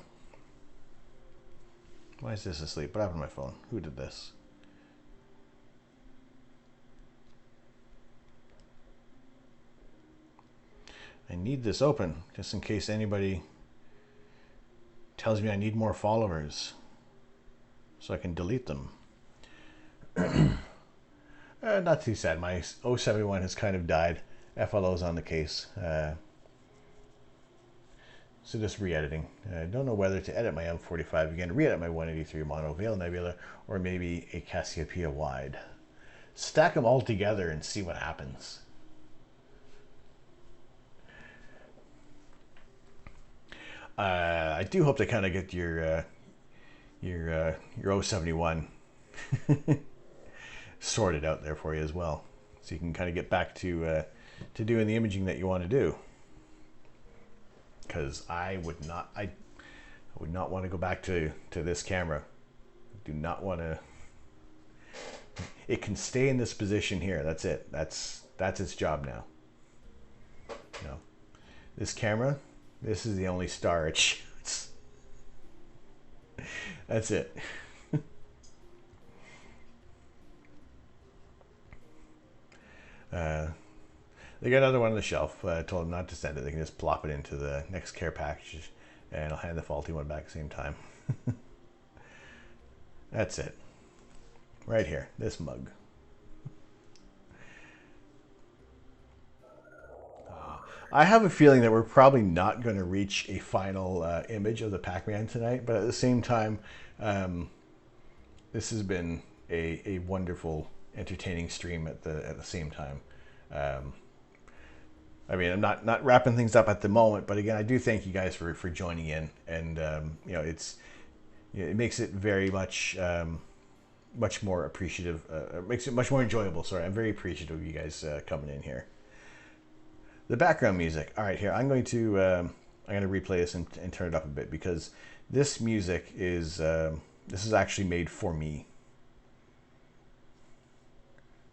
Why is this asleep? What happened to my phone? Who did this? I need this open just in case anybody tells me I need more followers so I can delete them. Not too sad. My 071 has kind of died. FLO's on the case. So just re-editing. I don't know whether to edit my M45 again, re-edit my 183 Mono Veil Nebula, or maybe a Cassiopeia Wide. Stack them all together and see what happens. I do hope to kind of get your 071 sorted out there for you as well, so you can kind of get back to doing the imaging that you want to do. Because I would not want to go back to this camera. I do not want to. It can stay in this position here. That's it. That's its job now. You know, this camera. This is the only star it shoots. That's it. They got another one on the shelf. I told them not to send it. They can just plop it into the next care package, and I'll hand the faulty one back at the same time. That's it. Right here, this mug. I have a feeling that we're probably not going to reach a final image of the Pac-Man tonight, but at the same time, this has been a wonderful, entertaining stream at the same time. I mean, I'm not wrapping things up at the moment, but again, I do thank you guys for joining in, and you know, it makes it very much much more appreciative. Makes it much more enjoyable. Sorry, I'm very appreciative of you guys coming in here. The background music. All right, here I'm going to replay this and turn it up a bit, because this music is this is actually made for me.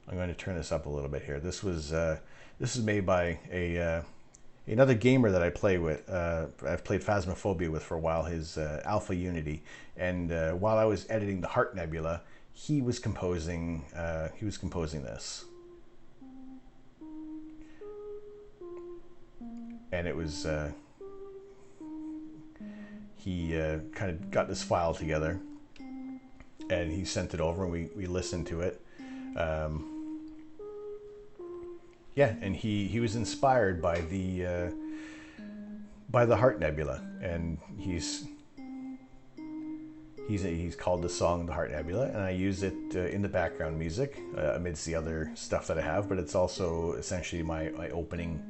I'm going to turn this up a little bit here. This is made by another gamer that I play with. I've played Phasmophobia with for a while. His Alpha Unity, and while I was editing the Heart Nebula, he was composing this, and it was he kind of got this file together, and he sent it over, and we listened to it. Yeah, and he was inspired by the Heart Nebula, and he's called the song the Heart Nebula, and I use it in the background music amidst the other stuff that I have. But it's also essentially my opening,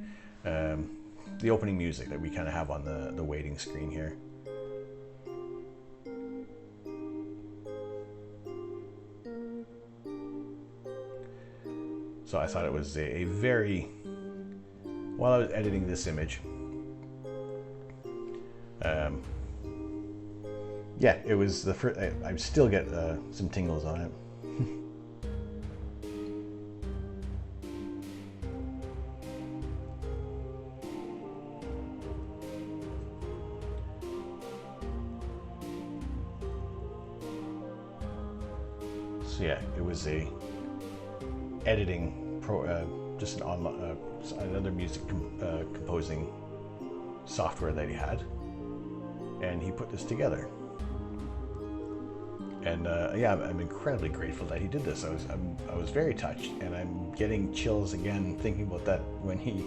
the opening music that we kind of have on the waiting screen here. So I thought it was a very, while I was editing this image, yeah, it was the first. I still get some tingles on it. So yeah, it was a editing just another music composing software that he had, and he put this together. And yeah, I'm incredibly grateful that he did this. I was very touched, and I'm getting chills again thinking about that when he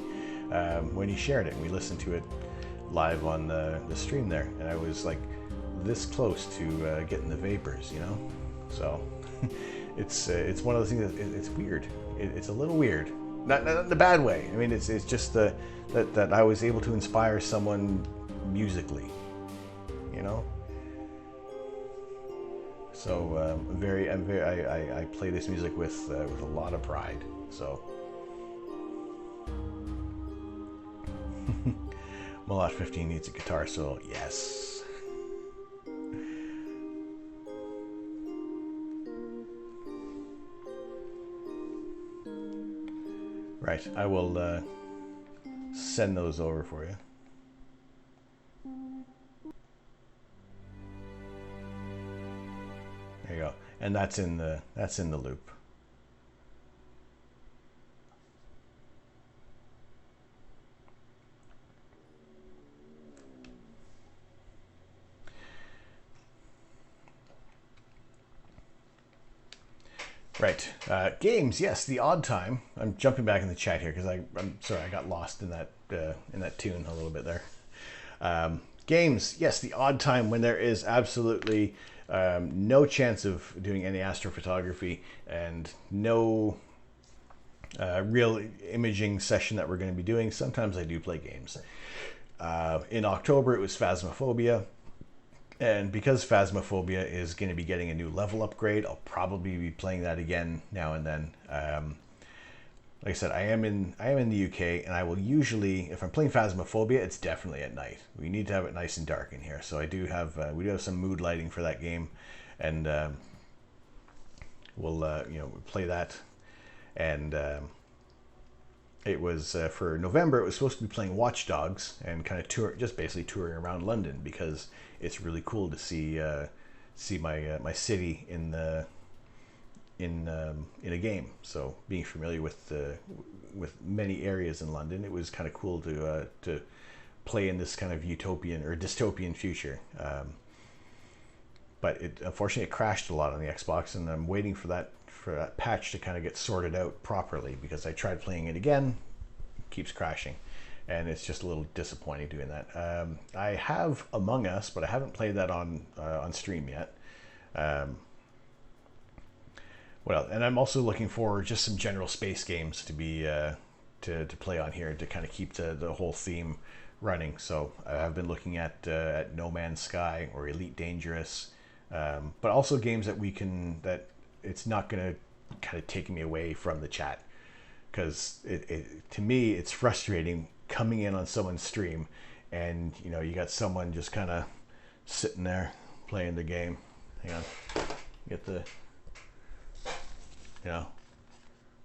shared it. And we listened to it live on the stream there, and I was like this close to getting the vapors, you know. So it's one of those things that it's weird. It's a little weird, not in the bad way. I mean, it's just that I was able to inspire someone musically, you know. So I play this music with a lot of pride. So Malot 15 needs a guitar solo. Yes. Right, I will send those over for you. There you go. And that's in the loop. Right. Games, yes, the odd time. I'm jumping back in the chat here because I'm sorry, I got lost in that tune a little bit there. Games, yes, the odd time when there is absolutely no chance of doing any astrophotography and no real imaging session that we're going to be doing. Sometimes I do play games. In October, it was Phasmophobia. And because Phasmophobia is going to be getting a new level upgrade, I'll probably be playing that again now and then. Like I said, I am in the UK, and I will usually, if I'm playing Phasmophobia, it's definitely at night. We need to have it nice and dark in here, so I do have we do have some mood lighting for that game, and we'll play that. And it was for November. It was supposed to be playing Watch Dogs and kind of just basically touring around London because it's really cool to see my city in a game. So being familiar with many areas in London, it was kind of cool to play in this kind of utopian or dystopian future. But unfortunately it crashed a lot on the Xbox, and I'm waiting for that patch to kind of get sorted out properly because I tried playing it again, it keeps crashing. And it's just a little disappointing doing that. I have Among Us, but I haven't played that on stream yet. Well, and I'm also looking for just some general space games to be to play on here to kind of keep the whole theme running. So I've been looking at No Man's Sky or Elite Dangerous, but also games that it's not going to kind of take me away from the chat, because to me it's frustrating coming in on someone's stream and you got someone just kind of sitting there playing the game. Hang on, get the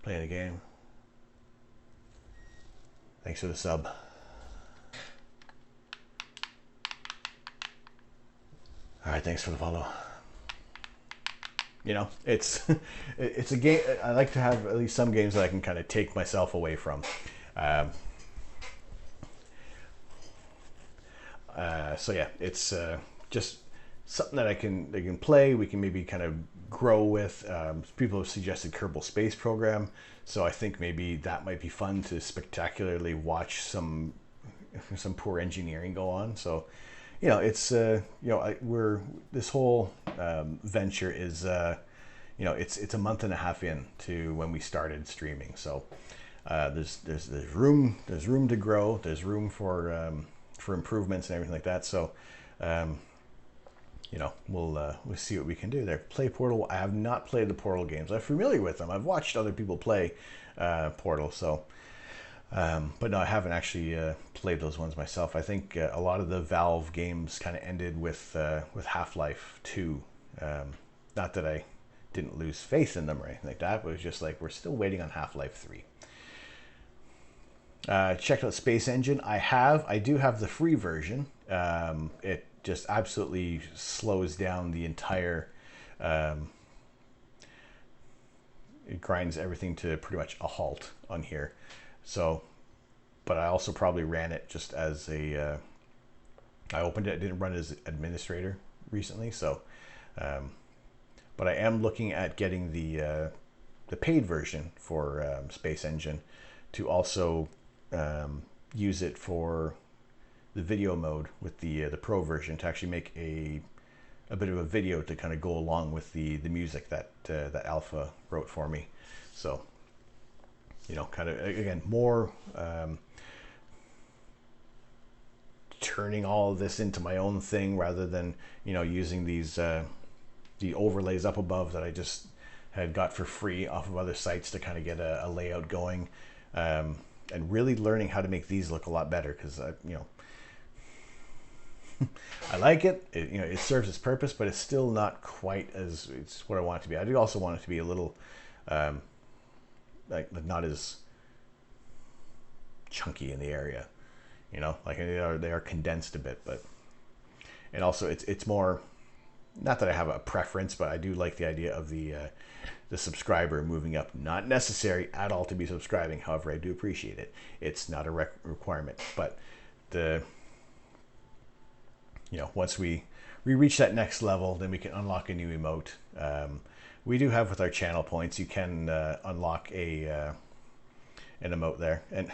playing the game. Thanks for the sub. All right, thanks for the follow. It's a game. I like to have at least some games that I can kind of take myself away from. So yeah, it's just something that I can play. We can maybe kind of grow with. People have suggested Kerbal Space Program, so I think maybe that might be fun to spectacularly watch some poor engineering go on. So it's this whole venture is it's a month and a half in to when we started streaming. So there's room to grow. There's room for improvements and everything like that. So we'll see what we can do there. Play Portal. I have not played the Portal games. I'm familiar with them. I've watched other people play Portal. So. But no, I haven't actually played those ones myself. I think a lot of the Valve games kind of ended with Half-Life 2. Not that I didn't lose faith in them or anything like that, but it was just like we're still waiting on Half-Life 3. Checked out Space Engine. I do have the free version. It just absolutely slows down the entire... it grinds everything to pretty much a halt on here. So, but I also probably ran it just as I opened it. I didn't run it as administrator recently. So, but I am looking at getting the paid version for Space Engine to also use it for the video mode with the pro version to actually make a bit of a video to kind of go along with the music that Alpha wrote for me. So. Kind of, again, more turning all of this into my own thing rather than, using these, the overlays up above that I just had got for free off of other sites to kind of get a layout going, and really learning how to make these look a lot better because, I like it. You know, it serves its purpose, but it's still not quite as it's what I want it to be. I do also want it to be a little like not as chunky in the area. You know, like they are condensed a bit, but and also it's more. Not that I have a preference, but I do like the idea of the subscriber moving up. Not necessary at all to be subscribing. However, I do appreciate it. It's not a requirement, but once we reach that next level, then we can unlock a new emote. We do have with our channel points, you can unlock an emote there. And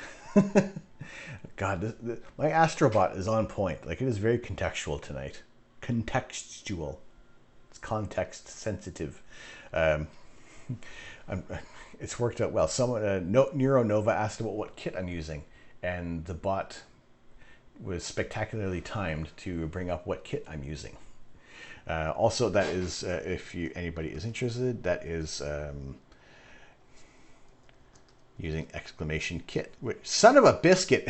God, my Astrobot is on point. Like, it is very contextual tonight. Contextual. It's context sensitive. It's worked out well. Someone, Neuronova asked about what kit I'm using, and the bot was spectacularly timed to bring up what kit I'm using. Also, that is, if anybody is interested, that is using exclamation kit. Son of a biscuit!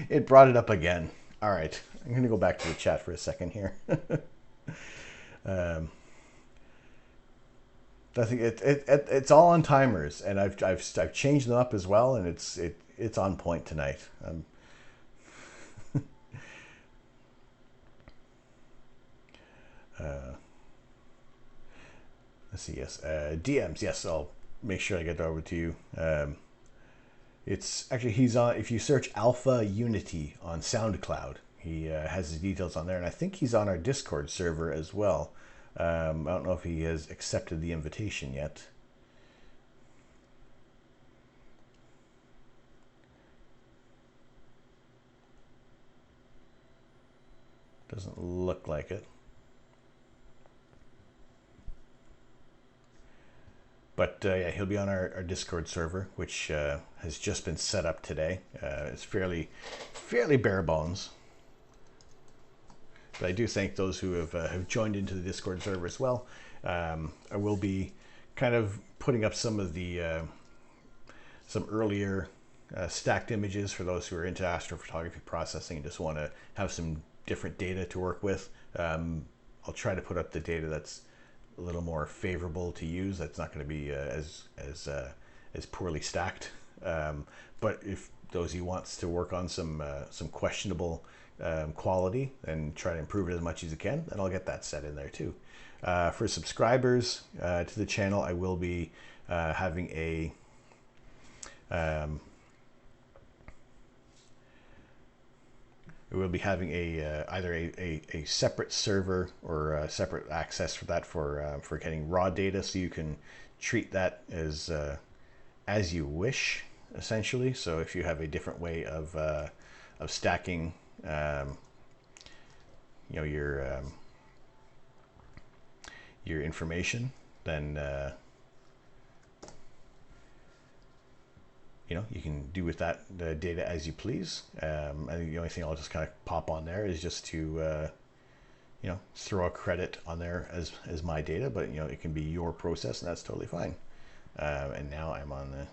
It brought it up again. All right, I'm going to go back to the chat for a second here. I think it's all on timers, and I've changed them up as well, and it's on point tonight. Let's see. Yes, DMs. Yes, I'll make sure I get that over to you. It's actually, he's on. If you search Alpha Unity on SoundCloud, he has his details on there, and I think he's on our Discord server as well. I don't know if he has accepted the invitation yet. Doesn't look like it. But yeah, he'll be on our Discord server, which has just been set up today. It's fairly bare bones. But I do thank those who have joined into the Discord server as well. I will be kind of putting up some of the some earlier stacked images for those who are into astrophotography processing and just want to have some different data to work with. I'll try to put up the data that's a little more favorable to use. That's not going to be as poorly stacked. But if those who wants to work on some questionable quality and try to improve it as much as you can, then I'll get that set in there too. For subscribers to the channel, I will be having a either a separate server or a separate access for that for getting raw data, so you can treat that as you wish, essentially. So if you have a different way of stacking your information, then you can do with that data as you please. I think the only thing I'll just kind of pop on there is just to throw a credit on there as my data, but it can be your process, and that's totally fine. And now I'm on the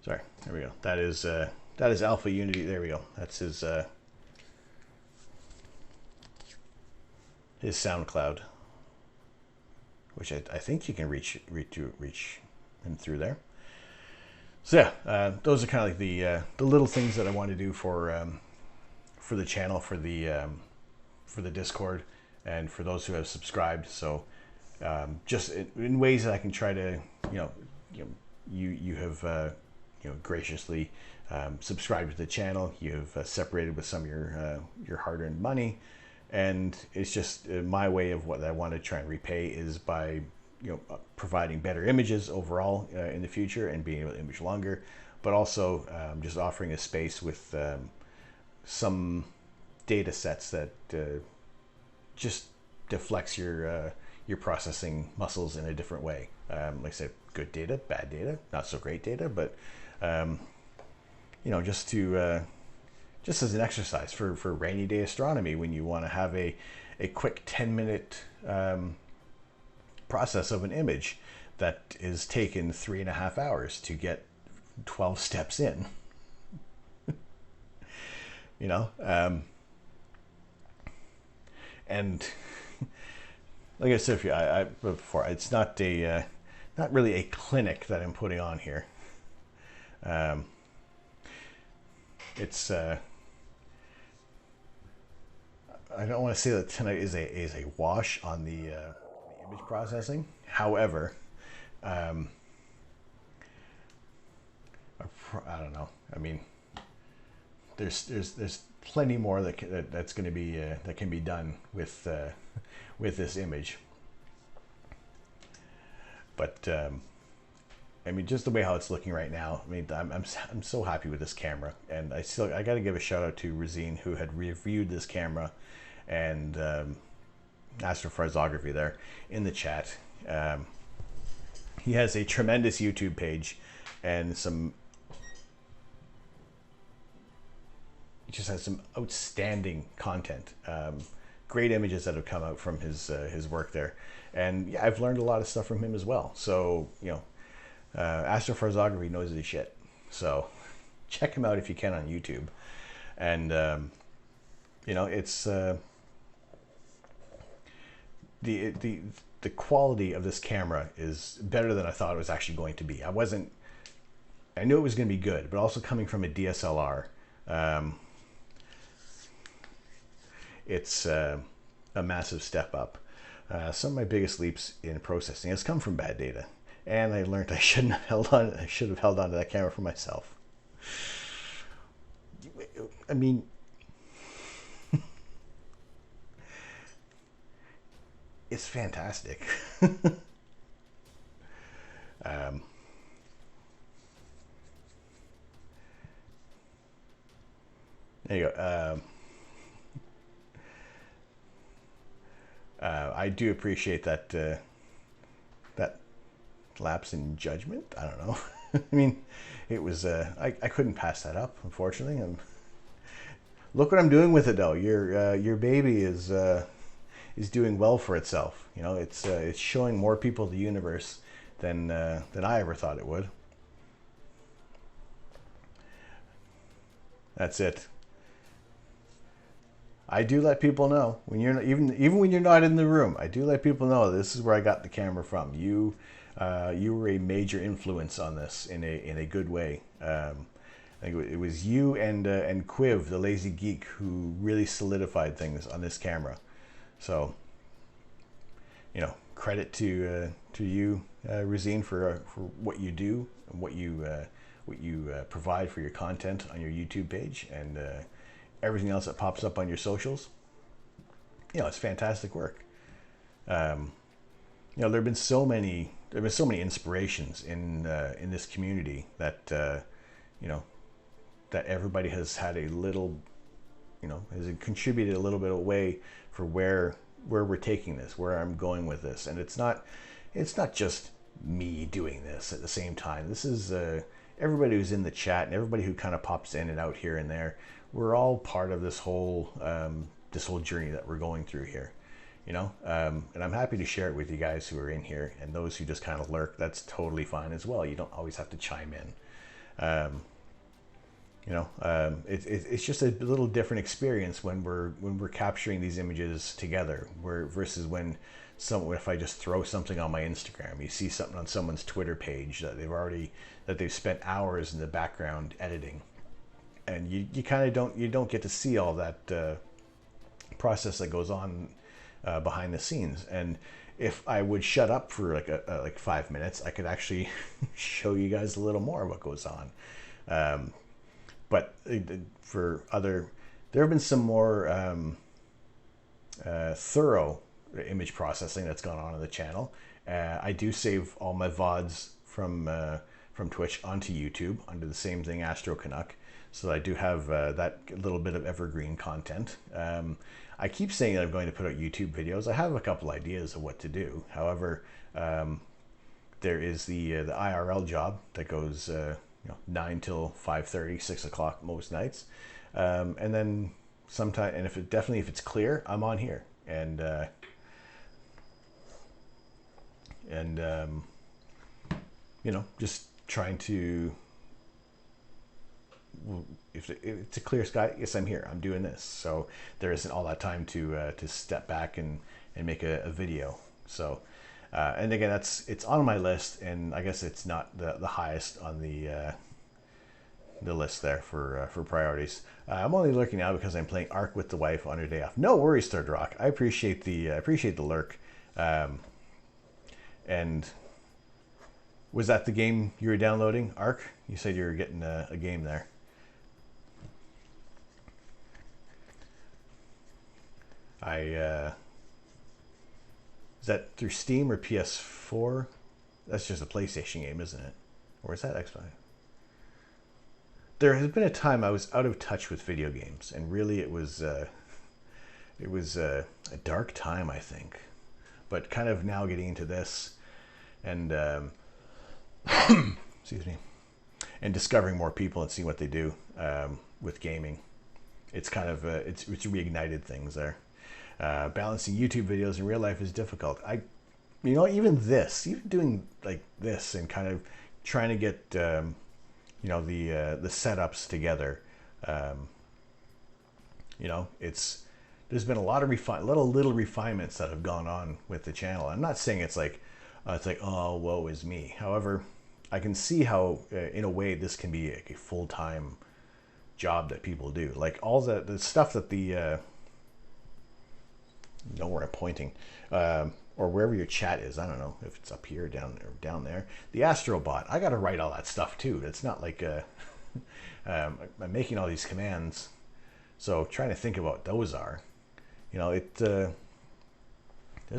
sorry, there we go. That is Alpha Unity. There we go. That's his SoundCloud, which I think you can reach him through there. So yeah, those are kind of like the little things that I want to do for the channel, for the Discord, and for those who have subscribed. So just in ways that I can try to you have graciously subscribed to the channel. You've separated with some of your hard-earned money, and it's just my way of what I want to try and repay is by providing better images overall in the future and being able to image longer, but also just offering a space with some data sets that just deflects your processing muscles in a different way. Like I said, good data, bad data, not so great data, but just to just as an exercise for rainy day astronomy, when you want to have a quick 10-minute process of an image that is taken 3.5 hours to get 12 steps in. You know, and like I said before, it's not really a clinic that I'm putting on here. It's I don't want to say that tonight is a wash on the image processing. However, I don't know. I mean, there's plenty more that's going to be that can be done with this image. But I mean, just the way how it's looking right now. I mean, I'm so happy with this camera, and I got to give a shout out to Razine, who had reviewed this camera, and Astrophotography there in the chat. He has a tremendous YouTube page, and he just has some outstanding content. Great images that have come out from his work there, and yeah, I've learned a lot of stuff from him as well. So you know, Astrophotography knows his shit. So check him out if you can on YouTube, and you know, it's the quality of this camera is better than I thought it was actually going to be. I knew it was going to be good, but also coming from a DSLR, it's a massive step up. Some of my biggest leaps in processing has come from bad data, and I learned I should have held on to that camera for myself. I mean, it's fantastic. There you go. I do appreciate that that lapse in judgment. I don't know. I mean, it was I couldn't pass that up, unfortunately. Look what I'm doing with it, though. Your baby is doing well for itself. You know, it's showing more people the universe than I ever thought it would. That's it. I do let people know when you're not, even when you're not in the room. I do let people know this is where I got the camera from. You were a major influence on this in a good way. I think it was you and Quiv, the lazy geek, who really solidified things on this camera. So, you know, credit to you, Razine, for what you do and what you provide for your content on your YouTube page, and everything else that pops up on your socials. You know, it's fantastic work. You know, there've been so many inspirations in this community that you know, that everybody has had a little, you know, has contributed a little bit away for where we're taking this, where I'm going with this. And it's not just me doing this at the same time. This is everybody who's in the chat and everybody who kind of pops in and out here and there. We're all part of this whole journey that we're going through here, you know. And I'm happy to share it with you guys who are in here, and those who just kind of lurk. That's totally fine as well. You don't always have to chime in. You know, it's just a little different experience when we're capturing these images together, versus when if I just throw something on my Instagram, you see something on someone's Twitter page that they've spent hours in the background editing, and you kind of don't get to see all that process that goes on behind the scenes. And if I would shut up for like 5 minutes, I could actually show you guys a little more of what goes on. But there have been some more thorough image processing that's gone on the channel. I do save all my VODs from Twitch onto YouTube under the same thing, Astro Canuck. So I do have that little bit of evergreen content. I keep saying that I'm going to put out YouTube videos. I have a couple ideas of what to do. However, there is the IRL job that goes 9 till 5:30, 6 o'clock most nights, and then sometime, and if it's clear, I'm on here, and just trying to, if it's a clear sky, yes, I'm here, I'm doing this. So there isn't all that time to step back and make a video. So and again, it's on my list, and I guess it's not the highest on the list there for priorities. I'm only lurking now because I'm playing Ark with the wife on her day off. No worries, Third Rock. I appreciate the lurk. And was that the game you were downloading, Ark? You said you were getting a game there. Is that through Steam or PS4? That's just a PlayStation game, isn't it? Or is that Xbox? There has been a time I was out of touch with video games, and really it was a dark time, I think. But kind of now getting into this, and excuse me, and discovering more people and seeing what they do with gaming. It's kind of it's reignited things there. Balancing YouTube videos in real life is difficult. Even doing like this and kind of trying to get the setups together. There's been a lot of little refinements that have gone on with the channel. I'm not saying it's like oh, woe is me. However, I can see how in a way this can be a full-time job that people do. Like all the stuff that the know where I'm pointing, or wherever your chat is. I don't know if it's up here, down there. The Astro bot. I got to write all that stuff too. It's not like I'm making all these commands, so trying to think about what those are. There's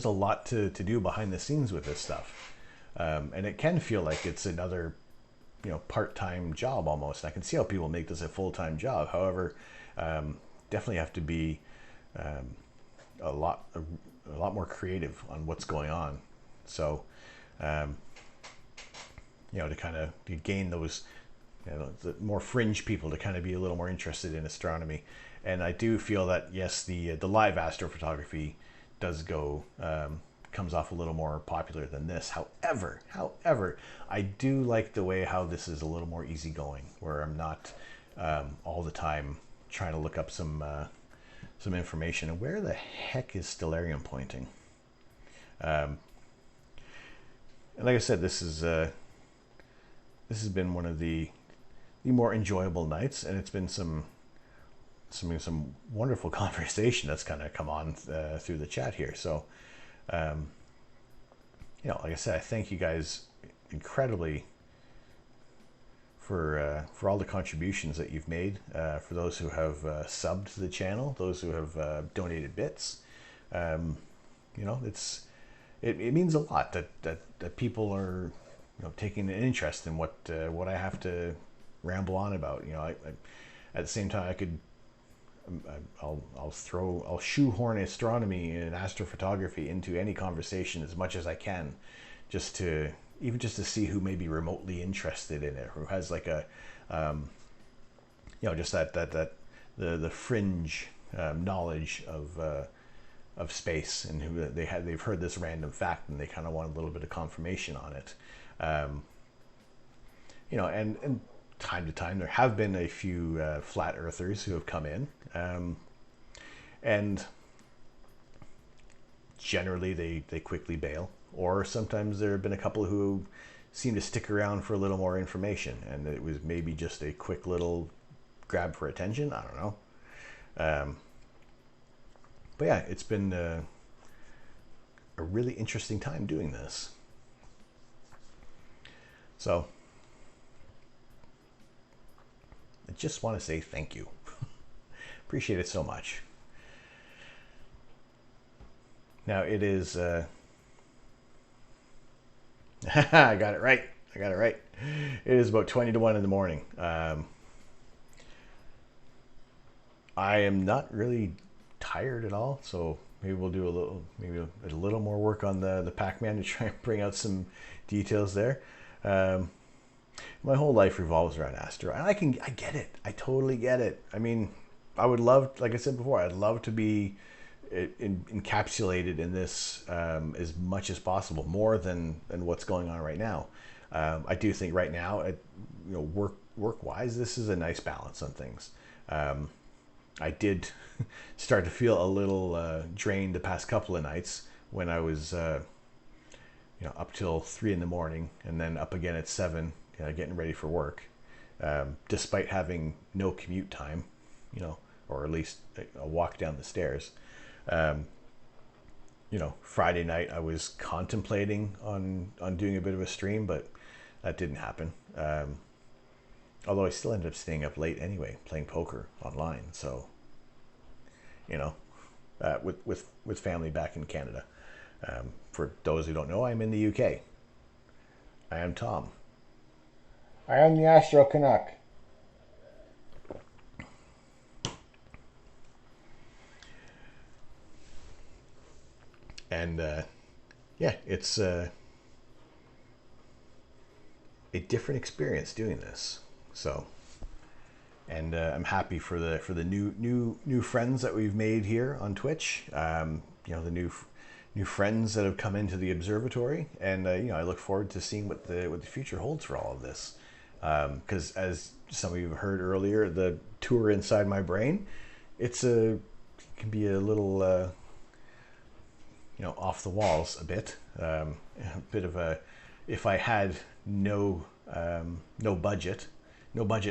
a lot to do behind the scenes with this stuff, and it can feel like it's another part-time job almost. I can see how people make this a full-time job. However, definitely have to be a lot more creative on what's going on. So, to kind of gain those, the more fringe people to kind of be a little more interested in astronomy. And I do feel that yes, the live astrophotography does comes off a little more popular than this. However, I do like the way how this is a little more easygoing, where I'm not all the time trying to look up some information. And where the heck is Stellarium pointing? And like I said, this has been one of the more enjoyable nights, and it's been some wonderful conversation that's kind of come on through the chat here. So, like I said, I thank you guys incredibly for all the contributions that you've made, for those who have subbed to the channel, those who have donated bits. It means a lot that people are taking an interest in what I have to ramble on about. At the same time, I'll shoehorn astronomy and astrophotography into any conversation as much as I can, just to see who may be remotely interested in it, who has like a just that the fringe knowledge of space, and who they've heard this random fact and they kind of want a little bit of confirmation on it. And time to time there have been a few flat earthers who have come in, and generally they quickly bail, or sometimes there have been a couple who seem to stick around for a little more information, and it was maybe just a quick little grab for attention. I don't know. But yeah, it's been a really interesting time doing this. So I just want to say thank you. Appreciate it so much. Now it is I got it right. It is about 20 to 1 in the morning. I am not really tired at all, so maybe we'll do a little more work on the Pac-Man to try and bring out some details there. my whole life revolves around Astro, and I get it. I totally get it. I mean, I would love, like I said before, I'd love to be encapsulated in this as much as possible, more than what's going on right now. I do think right now, work wise, this is a nice balance on things. I did start to feel a little drained the past couple of nights when I was up till 3 in the morning and then up again at 7, getting ready for work, despite having no commute time, or at least a walk down the stairs. Friday night I was contemplating on doing a bit of a stream, but that didn't happen. Although I still ended up staying up late anyway, playing poker online. So, with family back in Canada. For those who don't know, I'm in the UK. I am Tom. I am the Astro Canuck. And it's a different experience doing this. So, and I'm happy for the new friends that we've made here on Twitch. The new friends that have come into the observatory, and I look forward to seeing what the future holds for all of this. Because as some of you have heard earlier, the tour inside my brain, it can be a little off the walls a bit. A bit of a, if I had no budget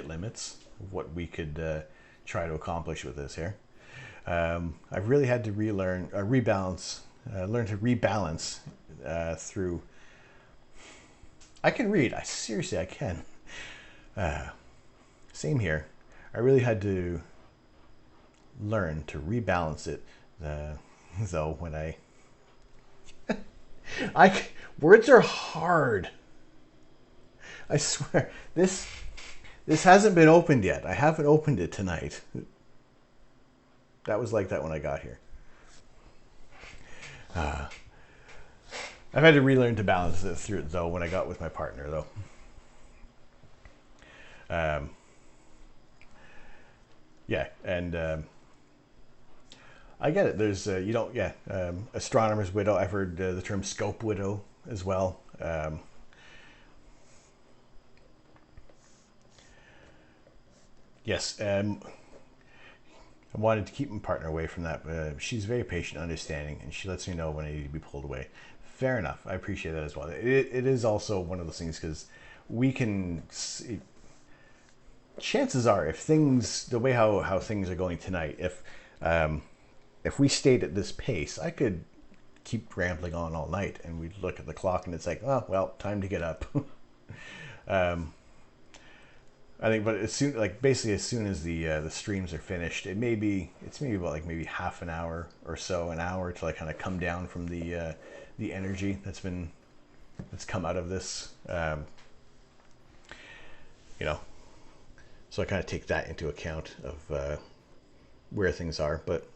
limits, what we could try to accomplish with this here. I've really had to learn to rebalance through. I can read. Seriously, I can. Same here. I really had to learn to rebalance it, though, when words are hard. I swear, this hasn't been opened yet. I haven't opened it tonight. That was like that when I got here. I've had to relearn to balance it through, though, when I got with my partner, though. I get it. There's, astronomer's widow. I've heard the term scope widow as well. Yes, I wanted to keep my partner away from that. She's very patient, understanding, and she lets me know when I need to be pulled away. Fair enough. I appreciate that as well. It is also one of those things because we can see, chances are, if things, the way how things are going tonight, if we stayed at this pace, I could keep rambling on all night, and we'd look at the clock and it's like, oh, well, time to get up. I think, but as soon as the streams are finished, it's maybe about maybe half an hour or so, an hour to kind of come down from the energy that's come out of this, So I kind of take that into account of where things are, but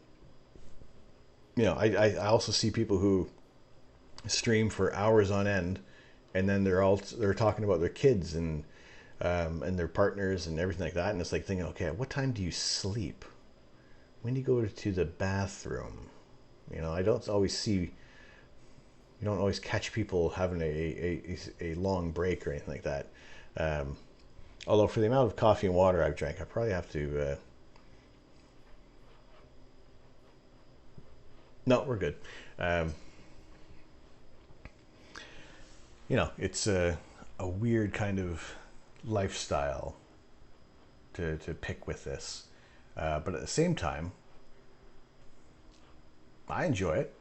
I also see people who stream for hours on end, and then they're talking about their kids and their partners and everything like that, and it's like thinking, okay, at what time do you sleep? When do you go to the bathroom? I don't always catch people having a long break or anything like that. Although for the amount of coffee and water I've drank, I probably have to. No, we're good. It's a weird kind of lifestyle to pick with this, but at the same time, I enjoy it.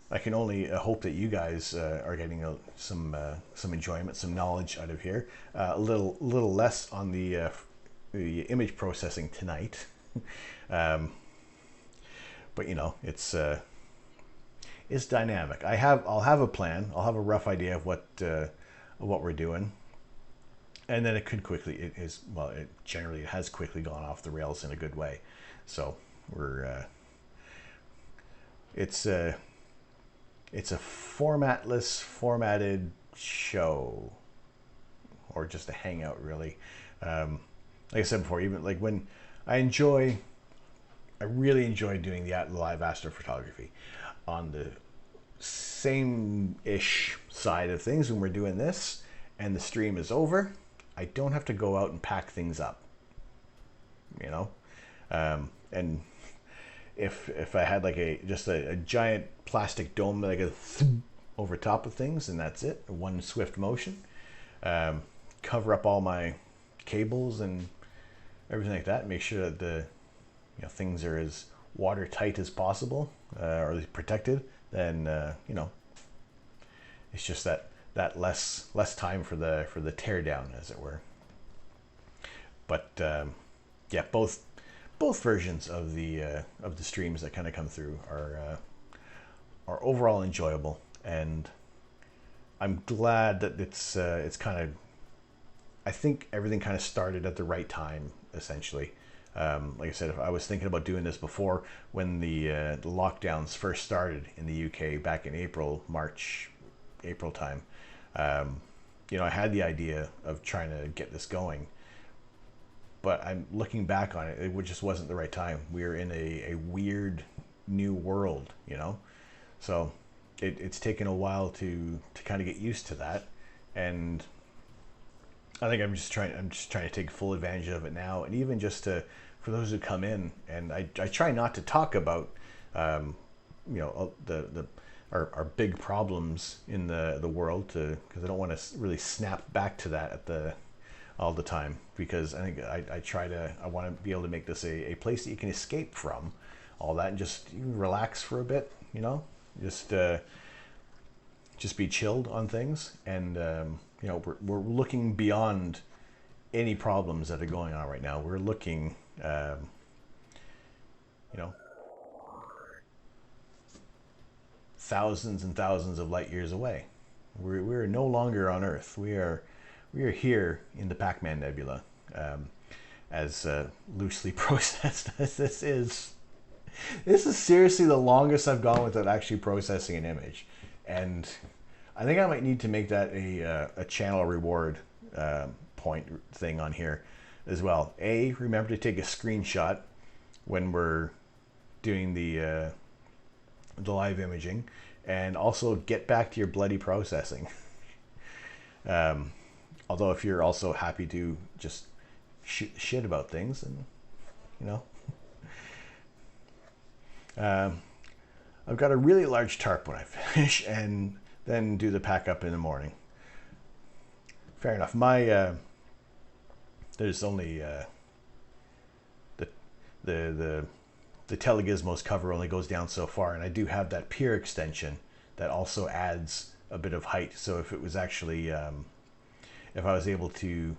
I can only hope that you guys are getting some enjoyment, some knowledge out of here. A little less on the image processing tonight, but it's dynamic. I'll have a plan. I'll have a rough idea of what we're doing, and then it could quickly. It generally has quickly gone off the rails in a good way. So we're it's a formatless, formatted show. or just a hangout, really. Like I said before, even like when I really enjoy doing the live astrophotography. On the same-ish side of things, when we're doing this and the stream is over, I don't have to go out and pack things up, you know. And if I had like just a giant plastic dome, like a over top of things, and that's it, one swift motion, cover up all my cables and everything like that, make sure that the things are as watertight as possible, or at least protected, then it's just that less time for the tear down, as it were. But yeah, both versions of the streams that kind of come through are overall enjoyable, and I'm glad that it's kind of, I think everything kind of started at the right time, essentially. Like I said, if I was thinking about doing this before when the lockdowns first started in the UK back in March, April time. I had the idea of trying to get this going, but I'm looking back on it, it just wasn't the right time. We were in a weird new world, so it's taken a while to kind of get used to that, and I think I'm just trying to take full advantage of it now, and even just for those who come in, and I try not to talk about our big problems in the world, because I don't want to really snap back to that all the time, because I think I want to be able to make this a place that you can escape from all that and just relax for a bit, just be chilled on things, and we're looking beyond any problems that are going on right now. We're looking thousands and thousands of light years away. We're no longer on Earth. We are here in the Pac-Man Nebula, as loosely processed as this is. This is seriously the longest I've gone without actually processing an image, and I think I might need to make that a channel reward point thing on here as well. Remember to take a screenshot when we're doing the live imaging, and also get back to your bloody processing. Although if you're also happy to just shit about things, and I've got a really large tarp when I finish, and then do the pack up in the morning. Fair enough. There's only the Telegizmos cover only goes down so far, and I do have that pier extension that also adds a bit of height. So if it was actually if I was able to,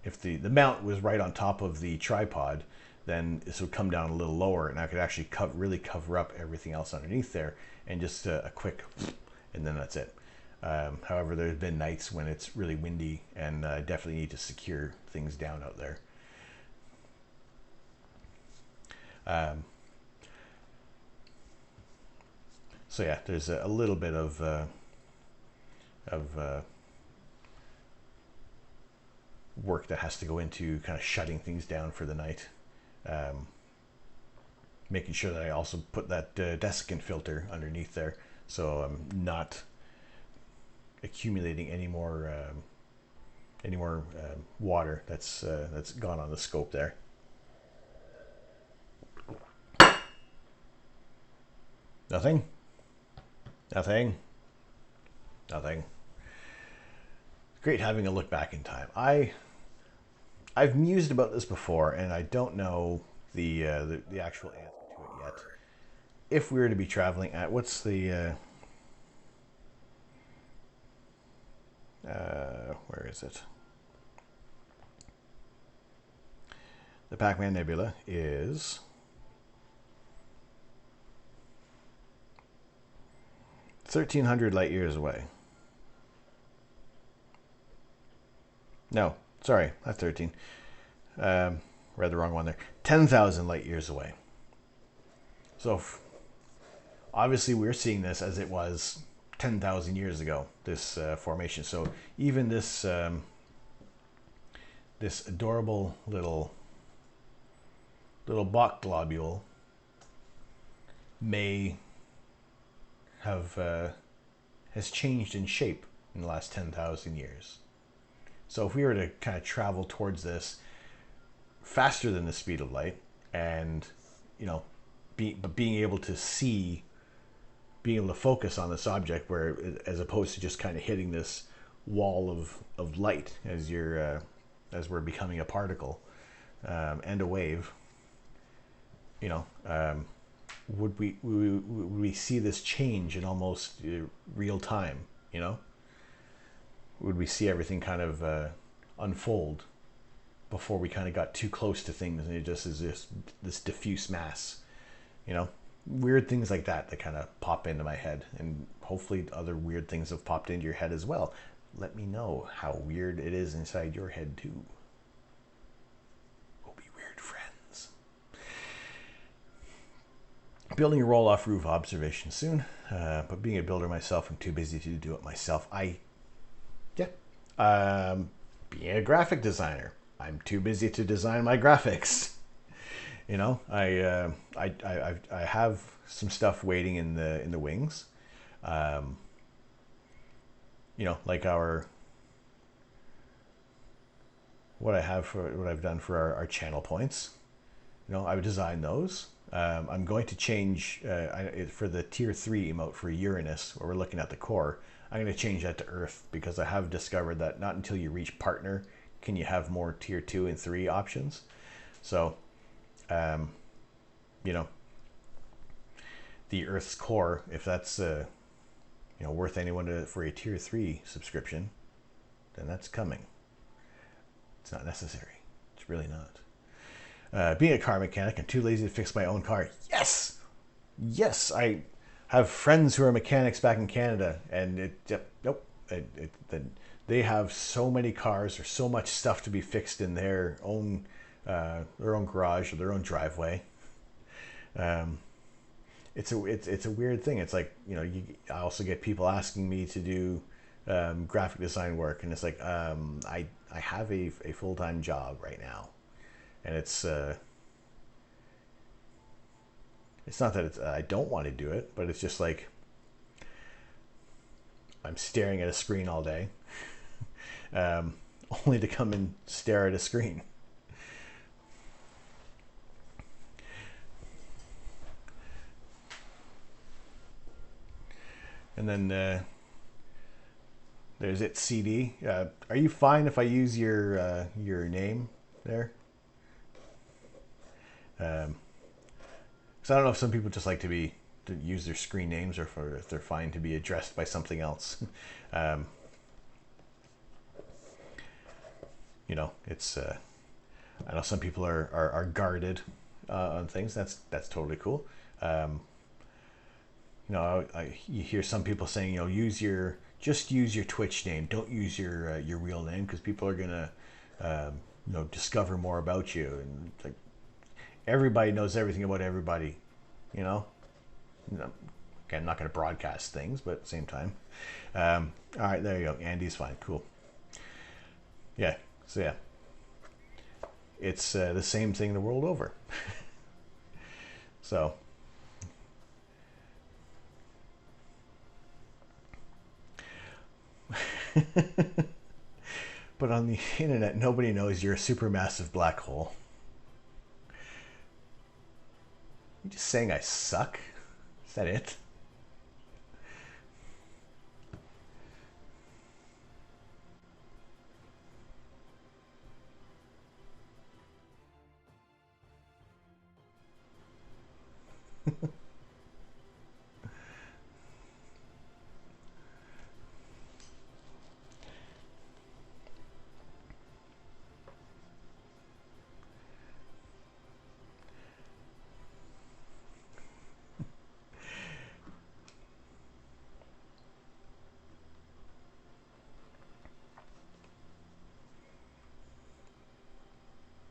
if the mount was right on top of the tripod, then this would come down a little lower, and I could actually really cover up everything else underneath there, and just a quick, and then that's it. However, there's been nights when it's really windy, and I definitely need to secure things down out there. So yeah, there's a little bit of work that has to go into kind of shutting things down for the night. Making sure that I also put that desiccant filter underneath there, so I'm not accumulating any more water that's gone on the scope there. Nothing. Great having a look back in time. I've mused about this before, and I don't know the actual answer to it yet. If we were to be traveling at, what's the where is it? The Pac-Man Nebula is 1,300 light years away. No, sorry, not 13. Read the wrong one there. 10,000 light years away. So obviously we're seeing this as it was 10,000 years ago, this formation. So even this this adorable little Bach globule may have has changed in shape in the last 10,000 years. So if we were to kind of travel towards this faster than the speed of light, and being able to see, being able to focus on this object, where as opposed to just kind of hitting this wall of light as we're becoming a particle and a wave, would we see this change in almost real time? Would we see everything kind of unfold before we kind of got too close to things, and it just is this diffuse mass? Weird things like that kind of pop into my head, and hopefully other weird things have popped into your head as well. Let me know how weird it is inside your head too. We'll be weird friends. Building a roll-off roof observation soon, but being a builder myself, I'm too busy to do it myself. Being a graphic designer, I'm too busy to design my graphics. I have some stuff waiting in the wings. Like what I've done for our channel points. I've designed those. I'm going to change for the tier 3 emote for Uranus, where we're looking at the core. I'm going to change that to Earth, because I have discovered that not until you reach partner can you have more tier 2 and 3 options. So, the Earth's core, if that's worth anyone for a tier 3 subscription, then that's coming. It's not necessary. It's really not. Being a car mechanic, I'm too lazy to fix my own car. Yes, I have friends who are mechanics back in Canada, and they have so many cars or so much stuff to be fixed in their own garage or their own driveway. It's a weird thing. It's like, I also get people asking me to do graphic design work, and it's like, I have a full-time job right now, and it's not that I don't want to do it, but it's just like I'm staring at a screen all day, only to come and stare at a screen. And then there's It CD. Are you fine if I use your name there? So I don't know if some people just like to use their screen names, or if they're fine to be addressed by something else. It's I know some people are guarded on things. That's totally cool. You hear some people saying, just use your Twitch name. Don't use your real name, because people are gonna discover more about you. And it's like, everybody knows everything about everybody. Okay, I'm not going to broadcast things, but at the same time. All right, there you go. Andy's fine. Cool. Yeah. So yeah, it's the same thing the world over. So. But on the internet, nobody knows you're a supermassive black hole. You just saying I suck? Is that it?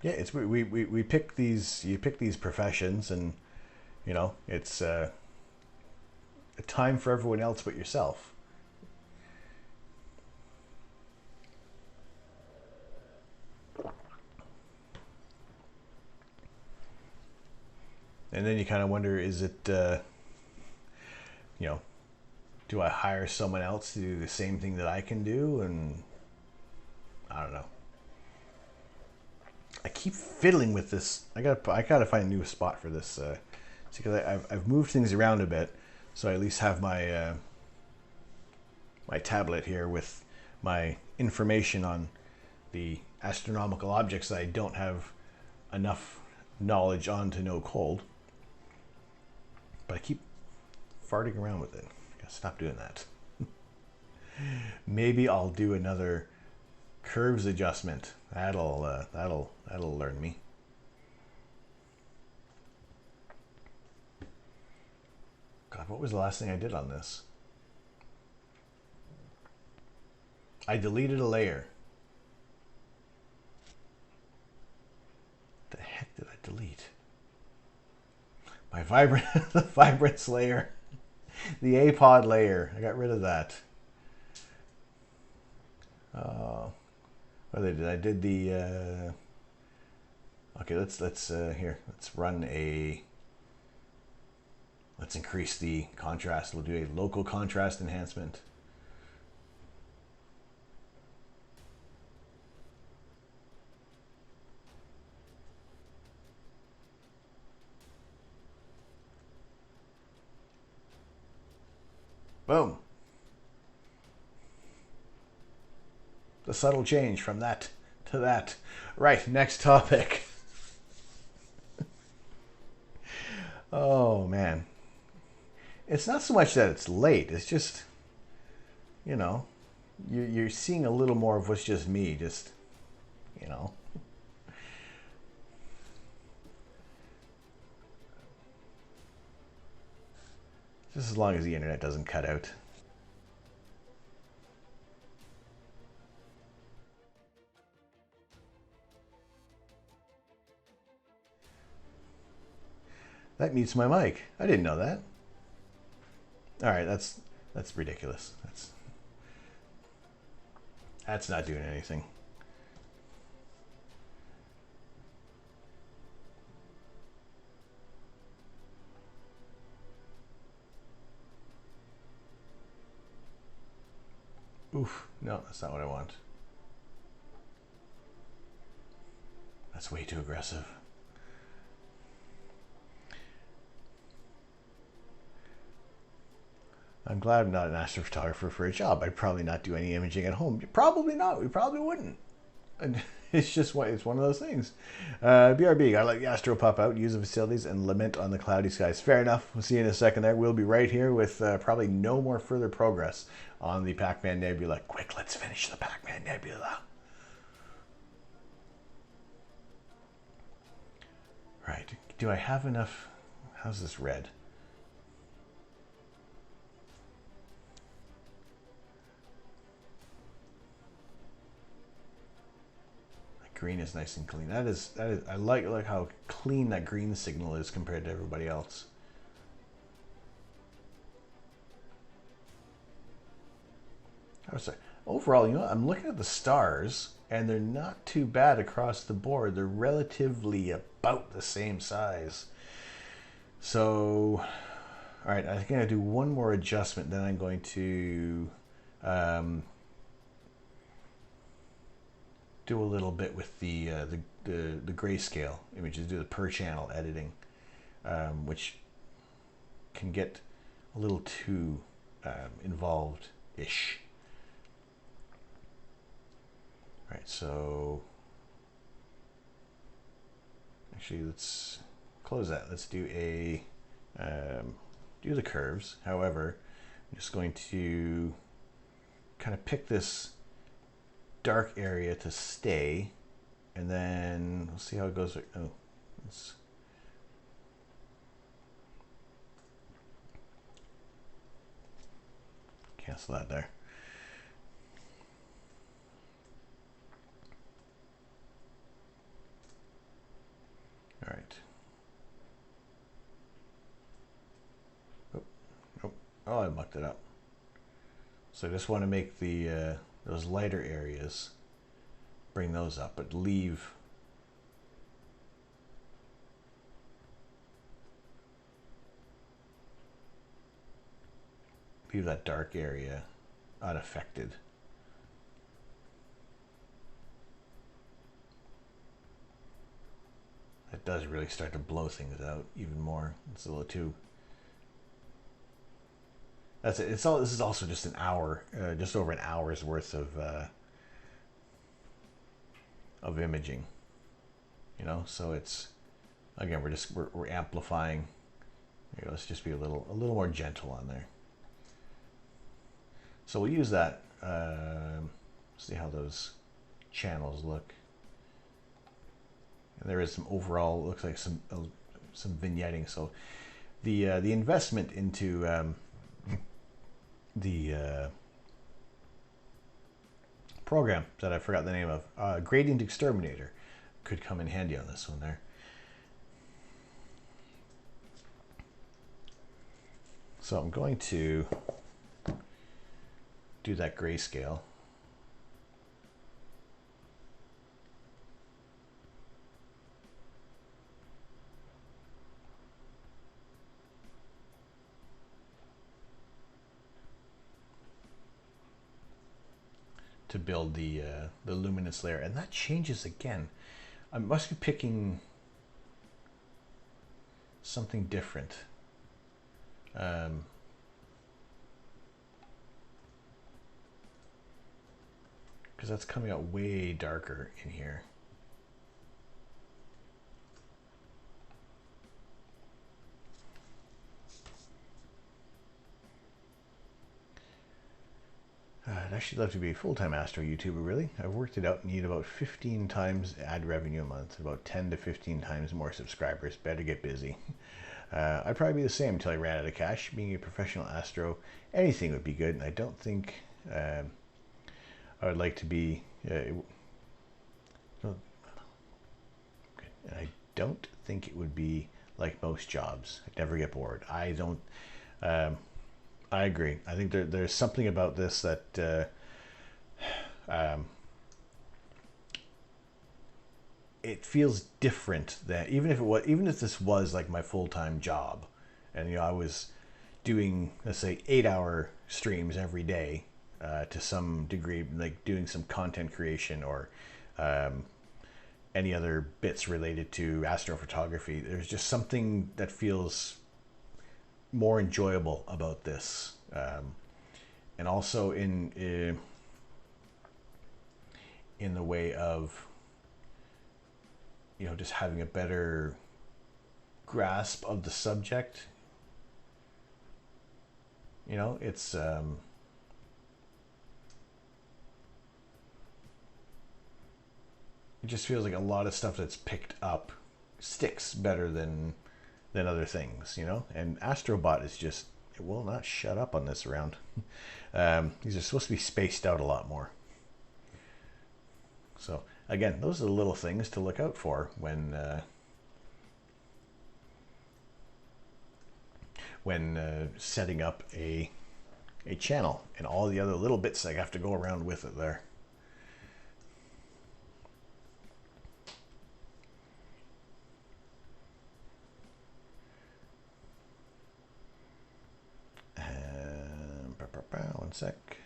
Yeah, it's we pick these. You pick these professions, and it's a time for everyone else but yourself. And then you kind of wonder, is it, you know, do I hire someone else to do the same thing that I can do? And I don't know. I keep fiddling with this. I gotta find a new spot for this. Because I've moved things around a bit, so I at least have my my tablet here with my information on the astronomical objects that I don't have enough knowledge on to know cold. But I keep farting around with it. I gotta stop doing that. Maybe I'll do another curves adjustment. That'll learn me. God, what was the last thing I did on this? I deleted a layer. What the heck did I delete? My the vibrance layer. The apod layer. I got rid of that. What did I do? I did the okay, let's here. Let's increase the contrast. We'll do a local contrast enhancement. Boom. The subtle change from that to that. Right, next topic. Oh, man. It's not so much that it's late. It's just, you know, you're seeing a little more of what's just me. Just, you know. Just as long as the internet doesn't cut out. That mutes my mic. I didn't know that. All right, that's ridiculous. That's not doing anything. Oof, no, that's not what I want. That's way too aggressive. I'm glad I'm not an astrophotographer for a job. I'd probably not do any imaging at home. Probably not. We probably wouldn't. And it's just it's one of those things. BRB, gotta let the Astro pop out, use the facilities, and lament on the cloudy skies. Fair enough. We'll see you in a second there. We'll be right here with probably no more further progress on the Pac-Man Nebula. Quick, let's finish the Pac-Man Nebula. Right. Do I have enough? How's this red? Green is nice and clean. That is I like how clean that green signal is compared to everybody else. I was like, overall, you know, I'm looking at the stars and they're not too bad across the board. They're relatively about the same size. So, all right, I think I'm gonna do one more adjustment. Then I'm going to do a little bit with the grayscale images, do the per channel editing, which can get a little too involved-ish. All right, so actually let's close that. Let's do do the curves. However, I'm just going to kind of pick this dark area to stay, and then we'll see how it goes. Oh, let's cancel that there. All right. Oh, I mucked it up. So I just want to make the those lighter areas, bring those up, but leave leave that dark area unaffected. That does really start to blow things out even more. It's a little too. That's it. It's all. This is also just an hour, just over an hour's worth of imaging. You know, so it's again we're amplifying. Here, let's just be a little more gentle on there. So we'll use that. See how those channels look. And there is some overall, looks like some vignetting. So the investment into the program that I forgot the name of, Gradient Exterminator, could come in handy on this one there. So I'm going to do that grayscale. To build the luminance layer, and that changes again. I must be picking something different. Because that's coming out way darker in here. I'd actually love to be a full-time Astro YouTuber, really. I've worked it out and need about 15 times ad revenue a month, about 10 to 15 times more subscribers. Better get busy. I'd probably be the same until I ran out of cash. Being a professional Astro, anything would be good, and I don't think I would like to be... I don't think it would be like most jobs. I'd never get bored. I don't... I agree. I think there's something about this that it feels different than even if this was like my full-time job, and you know I was doing, let's say, 8-hour streams every day to some degree, like doing some content creation or any other bits related to astrophotography. There's just something that feels more enjoyable about this, and also in the way of, you know, just having a better grasp of the subject. You know, it's it just feels like a lot of stuff that's picked up sticks better than other things, you know. And Astrobot is just, it will not shut up on this round. These are supposed to be spaced out a lot more. So again, those are the little things to look out for when setting up a channel, and all the other little bits that have to go around with it there. One sec.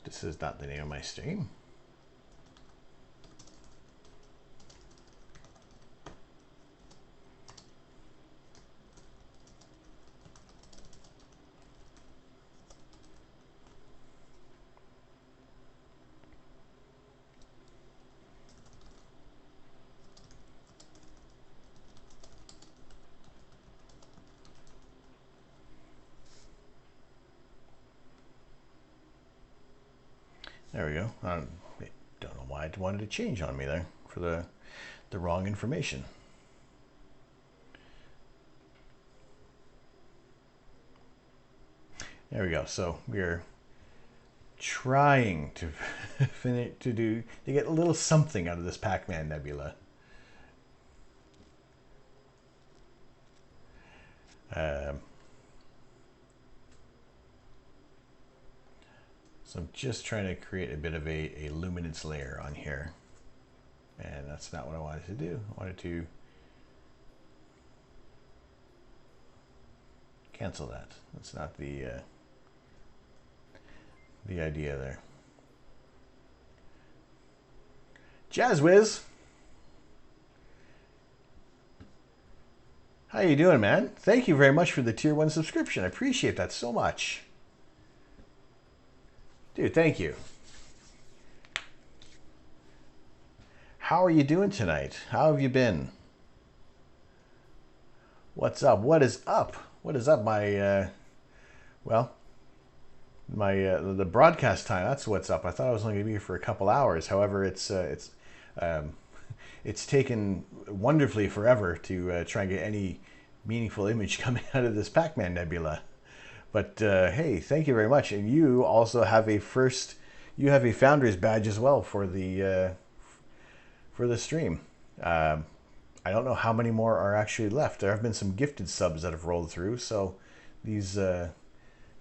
This is not the name of my stream. There we go. I don't know why it wanted to change on me there for the wrong information. There we go. So we're trying to finish to get a little something out of this Pac-Man Nebula. So I'm just trying to create a bit of a luminance layer on here. And that's not what I wanted to do. I wanted to cancel that. That's not the idea there. Jazzwiz! How you doing, man? Thank you very much for the tier 1 subscription. I appreciate that so much. Dude, thank you. How are you doing tonight? How have you been? What's up? What is up? What is up? My, the broadcast time. That's what's up. I thought I was only going to be here for a couple hours. However, it's taken wonderfully forever to try and get any meaningful image coming out of this Pac-Man Nebula. But hey, thank you very much. And you also have a Founders badge as well for the stream. I don't know how many more are actually left. There have been some gifted subs that have rolled through, so these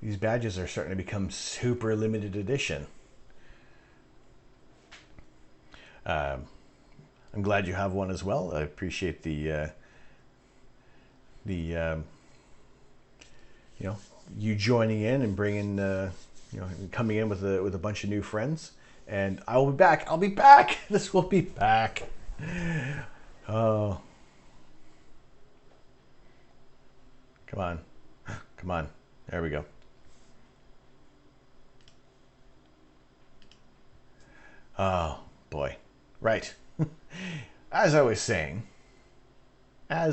badges are starting to become super limited edition. I'm glad you have one as well. I appreciate the you joining in and bringing coming in with a bunch of new friends. And I will be back. I'll be back. This will be back. Oh, come on, come on. There we go. Oh boy. Right. As I was saying, are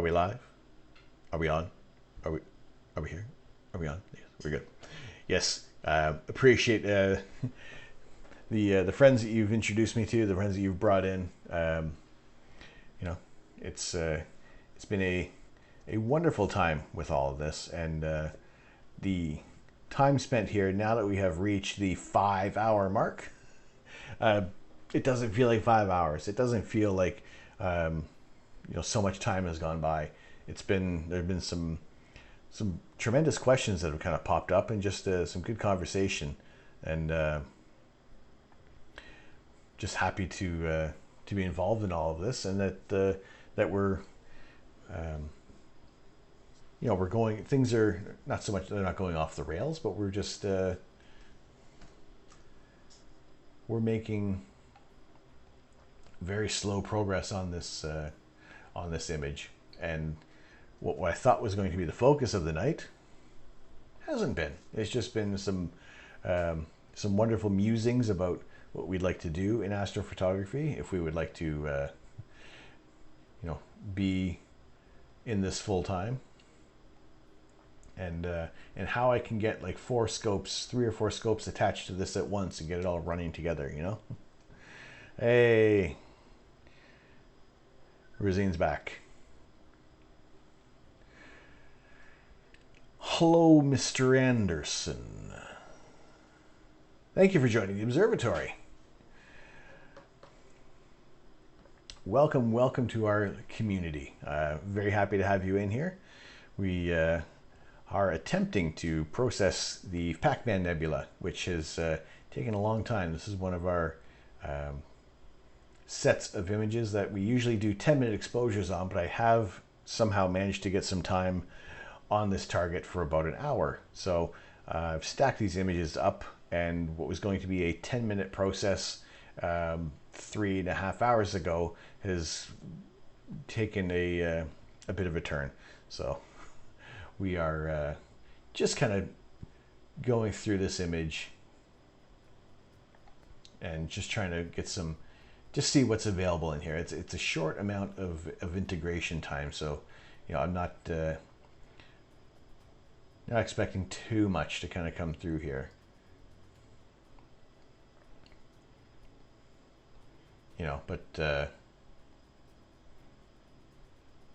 we live? Are we on? Are we here? Are we on? Yes, we're good. Yes. Appreciate the friends that you've introduced me to, the friends that you've brought in. It's been a wonderful time with all of this, and the time spent here, now that we have reached the 5-hour mark, it doesn't feel like 5 hours. It doesn't feel like so much time has gone by. There have been some tremendous questions that have kind of popped up, and just some good conversation, and just happy to be involved in all of this, and that we're we're going. Things are not so much, they're not going off the rails, but we're just we're making very slow progress on this image, and what I thought was going to be the focus of the night hasn't been. It's just been some wonderful musings about what we'd like to do in astrophotography, if we would like to be in this full time, and how I can get like 3 or 4 scopes attached to this at once and get it all running together, Hey, Rosine's back. Hello, Mr. Anderson. Thank you for joining the observatory. Welcome to our community. Very happy to have you in here. We are attempting to process the Pac-Man Nebula, which has taken a long time. This is one of our sets of images that we usually do 10-minute exposures on, but I have somehow managed to get some time on this target for about an hour. So I've stacked these images up, and what was going to be a 10-minute process 3.5 hours ago has taken a bit of a turn. So we are just kind of going through this image and just trying to get just see what's available in here. It's a short amount of integration time, so I'm not expecting too much to kind of come through here. But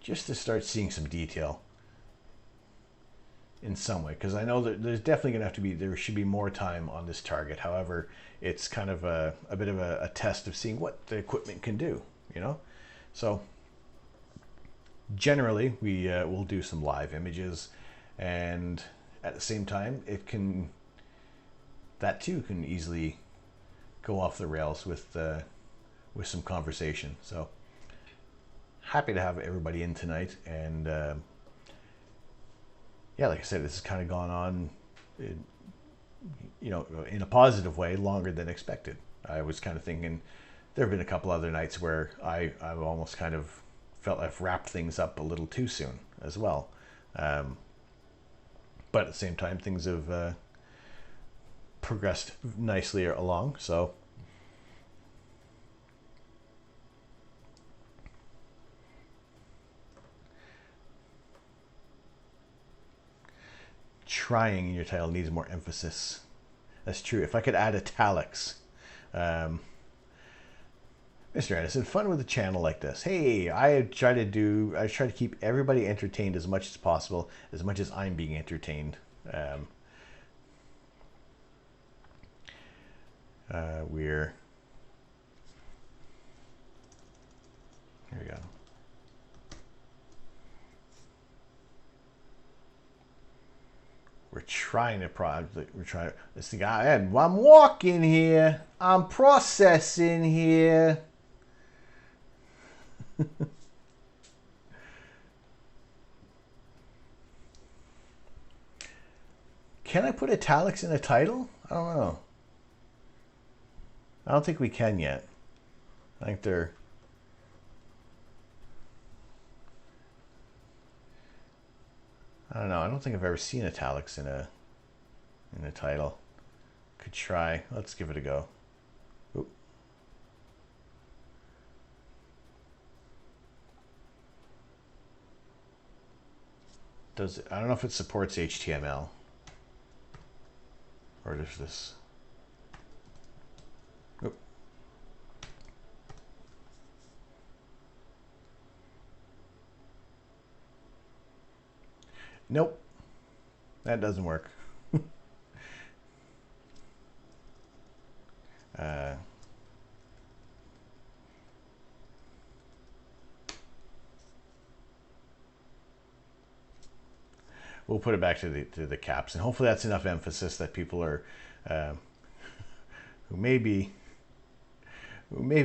just to start seeing some detail, in some way, because I know that there's definitely going to have to be, there should be more time on this target. However, it's kind of a bit of a test of seeing what the equipment can do, you know? So generally we will do some live images, and at the same time that too can easily go off the rails with some conversation. So happy to have everybody in tonight, and yeah, like I said, this has kind of gone on, you know, in a positive way, longer than expected. I was kind of thinking there have been a couple other nights where I've almost kind of felt I've wrapped things up a little too soon as well. But at the same time, things have progressed nicely along. So trying in your title needs more emphasis. That's true. If I could add italics. Mr. Anderson, fun with a channel like this. Hey, I try to keep everybody entertained as much as possible, as much as I'm being entertained. Here we go. We're trying this thing. I'm walking here. I'm processing here. Can I put italics in a title? I don't know. I don't think we can yet. I think they're... I don't know. I don't think I've ever seen italics in a title. Could try. Let's give it a go. Oop. I don't know if it supports HTML, or does this? Oop. Nope, that doesn't work. We'll put it back to the caps, and hopefully that's enough emphasis that people are who may be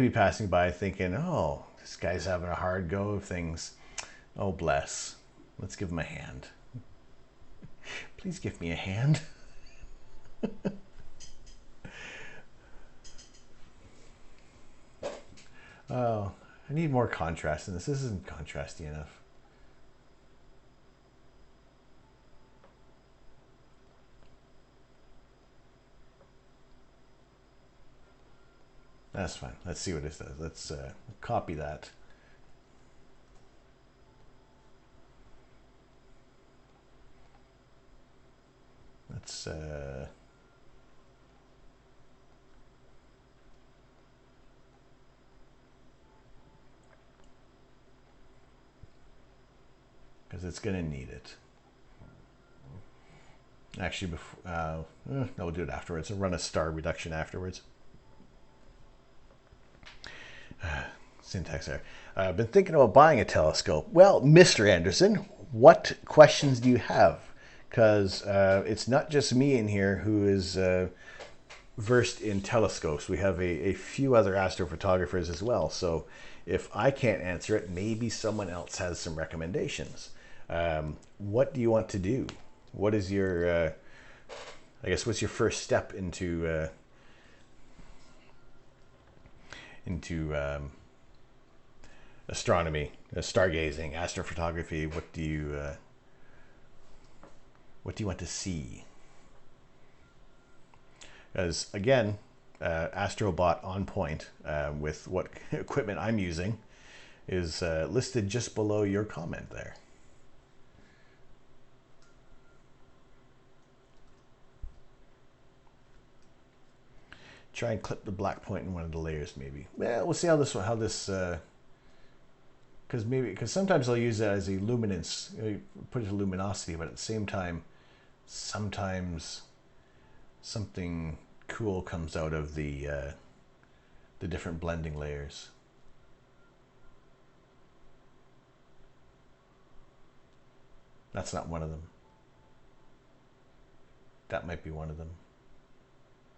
passing by thinking, oh, this guy's having a hard go of things. Oh, bless. Let's give him a hand. Please give me a hand. Oh, I need more contrast in this. This isn't contrasty enough. That's fine. Let's see what it does. Let's copy that. Let's because it's going to need it. Actually, before no, we'll do it afterwards. I'll run a star reduction afterwards. Syntax error. I've been thinking about buying a telescope. Well, Mr. Anderson, what questions do you have? Because it's not just me in here who is versed in telescopes. We have a few other astrophotographers as well. So if I can't answer it, maybe someone else has some recommendations. What do you want to do? What is your, I guess, what's your first step into astronomy, stargazing, astrophotography? What do you want to see? Because again, Astrobot on point with what equipment I'm using is listed just below your comment there. Try and clip the black point in one of the layers, maybe. Well, we'll see how this because sometimes I'll use that as a luminance, put it to luminosity, but at the same time, sometimes something cool comes out of the different blending layers. That's not one of them. That might be one of them.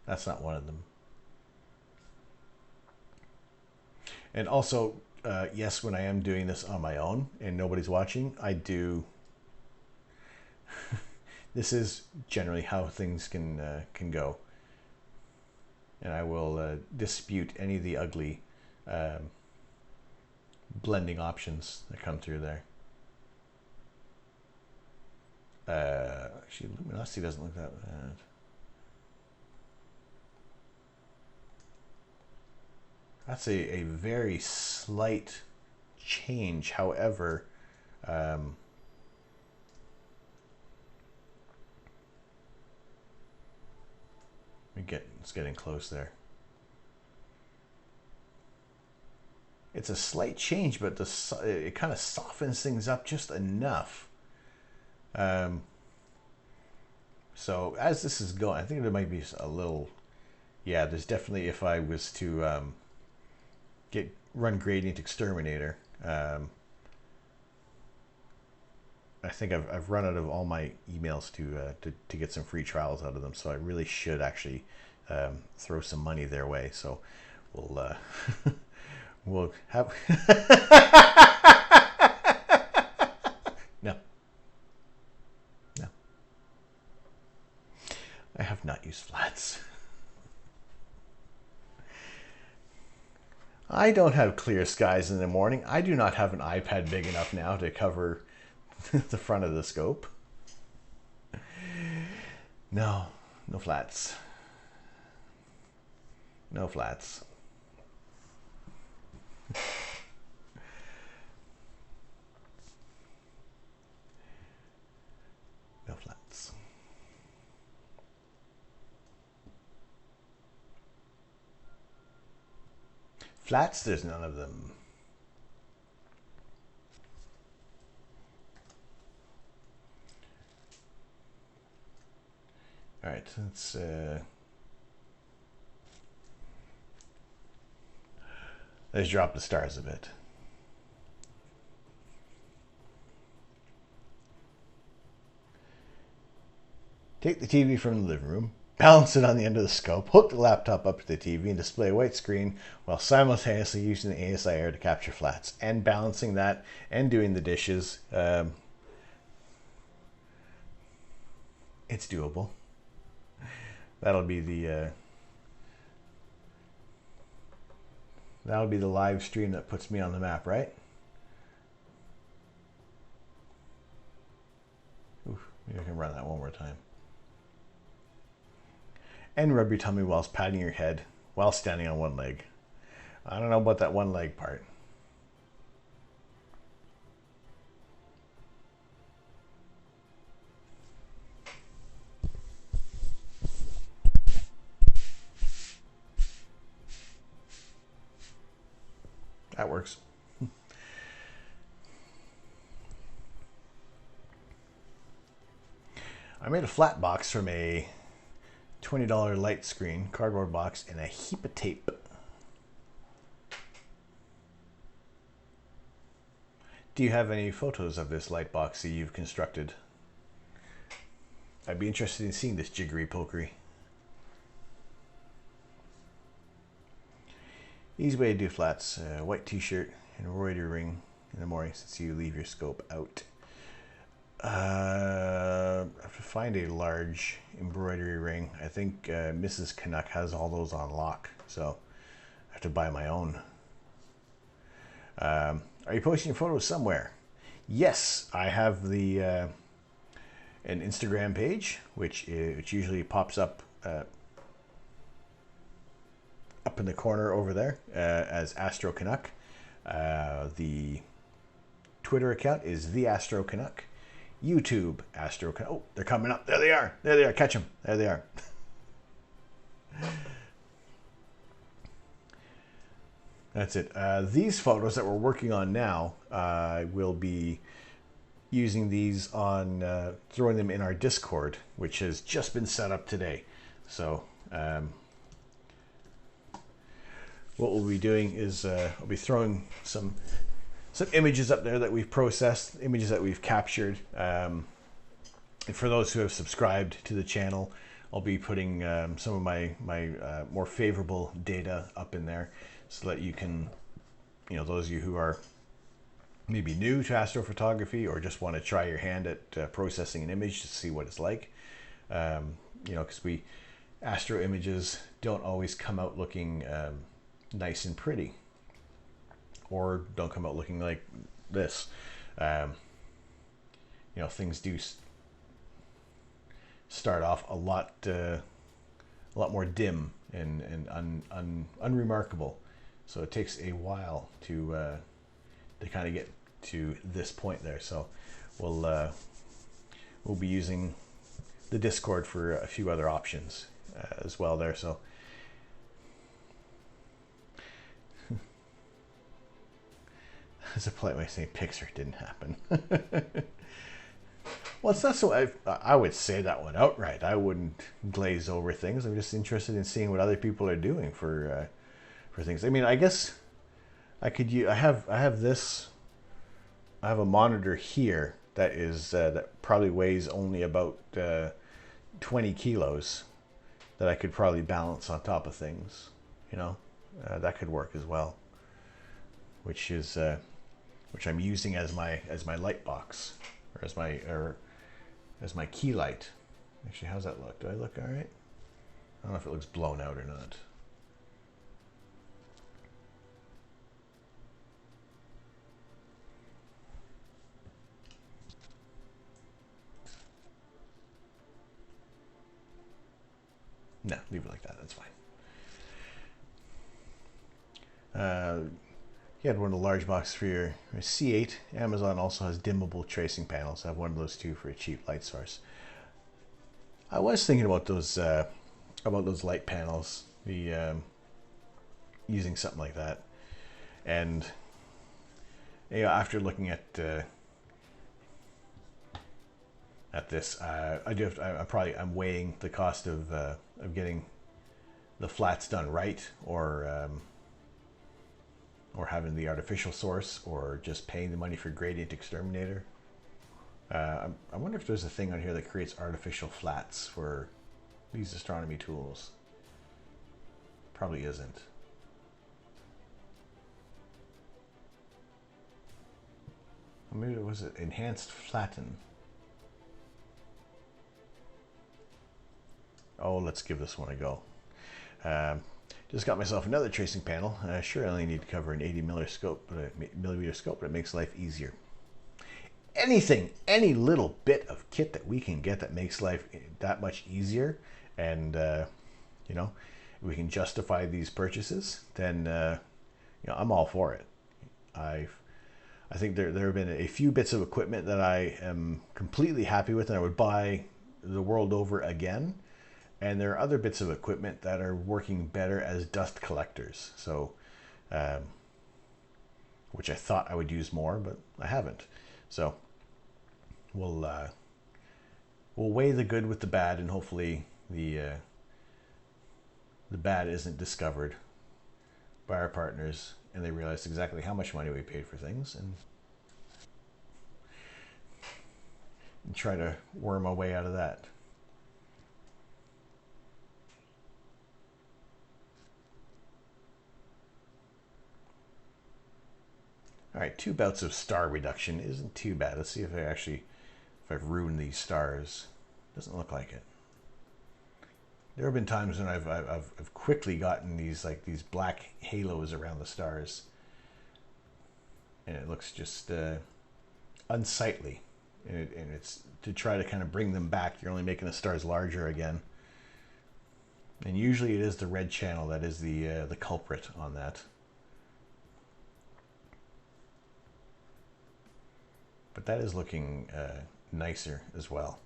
That's not one of them. And also, yes, when I am doing this on my own and nobody's watching, I do. This is generally how things can go, and I will dispute any of the ugly blending options that come through there. Actually, luminosity doesn't look that bad. That's a very slight change. However, it's getting close there. It's a slight change, but it kind of softens things up just enough. So as this is going, I think there might be a little, yeah, there's definitely, if I was to run Gradient Exterminator, I think I've run out of all my emails to get some free trials out of them, so I really should actually throw some money their way. So we'll we'll have no. I have not used flats. I don't have clear skies in the morning. I do not have an iPad big enough now to cover the front of the scope. No flats. No flats. No flats. Flats, there's none of them. All right, let's drop the stars a bit. Take the TV from the living room, balance it on the end of the scope, hook the laptop up to the TV, and display a white screen while simultaneously using the ASI air to capture flats and balancing that and doing the dishes. It's doable. That'll be the live stream that puts me on the map, right? Oof, maybe I can run that one more time. And rub your tummy whilst patting your head while standing on one leg. I don't know about that one leg part. That works. I made a flat box from a $20 light screen cardboard box and a heap of tape. Do you have any photos of this light box that you've constructed? I'd be interested in seeing this jiggery pokery. Easy way to do flats: white t-shirt, embroidery ring in the morning since you leave your scope out. I have to find a large embroidery ring. I think Mrs. Canuck has all those on lock, so I have to buy my own. Are you posting your photos somewhere? Yes, I have the an Instagram page, which usually pops up up in the corner over there as Astro Canuck. The Twitter account is the Astro Canuck. YouTube, Astro Canuck. Oh, they're coming up. There they are. There they are. Catch them. There they are. That's it. These photos that we're working on now will be using these on throwing them in our Discord, which has just been set up today. So what we'll be doing is I'll be throwing some images up there that we've processed, images that we've captured. And for those who have subscribed to the channel, I'll be putting some of my more favorable data up in there so that you can, those of you who are maybe new to astrophotography or just want to try your hand at processing an image to see what it's like. Because astro images don't always come out looking nice and pretty, or don't come out looking like this. Things do start off a lot more dim and unremarkable. So it takes a while to kind of get to this point there. So we'll be using the Discord for a few other options as well there. So as a polite way of saying Pixar didn't happen. Well, it's not so. I would say that one outright. I wouldn't glaze over things. I'm just interested in seeing what other people are doing for things. I mean, I guess I could use. I have this. I have a monitor here that is that probably weighs only about 20 kilos that I could probably balance on top of things. That could work as well. Which I'm using as my light box, or as my key light. Actually, how's that look? Do I look all right? I don't know if it looks blown out or not. No, leave it like that. That's fine. You had one of the large boxes for your C8. Amazon also has dimmable tracing panels. I have one of those too for a cheap light source. I was thinking about those light panels, using something like that. And after looking at this, I'm weighing the cost of getting the flats done right, or having the artificial source, or just paying the money for gradient exterminator. I wonder if there's a thing on here that creates artificial flats for these astronomy tools. Probably isn't. Maybe it was enhanced flatten. Oh, let's give this one a go. Just got myself another tracing panel. Sure, I only need to cover an 80 millimeter scope, but it makes life easier. Any little bit of kit that we can get that makes life that much easier, and we can justify these purchases, then I'm all for it. I think there have been a few bits of equipment that I am completely happy with, and I would buy the world over again. And there are other bits of equipment that are working better as dust collectors. So, which I thought I would use more, but I haven't. So we'll weigh the good with the bad, and hopefully the bad isn't discovered by our partners, and they realize exactly how much money we paid for things, and try to worm our way out of that. All right, 2 bouts of star reduction isn't too bad. Let's see if I've ruined these stars. Doesn't look like it. There have been times when I've quickly gotten these black halos around the stars, and it looks just unsightly. And it's to try to kind of bring them back. You're only making the stars larger again. And usually it is the red channel that is the culprit on that. But that is looking nicer as well,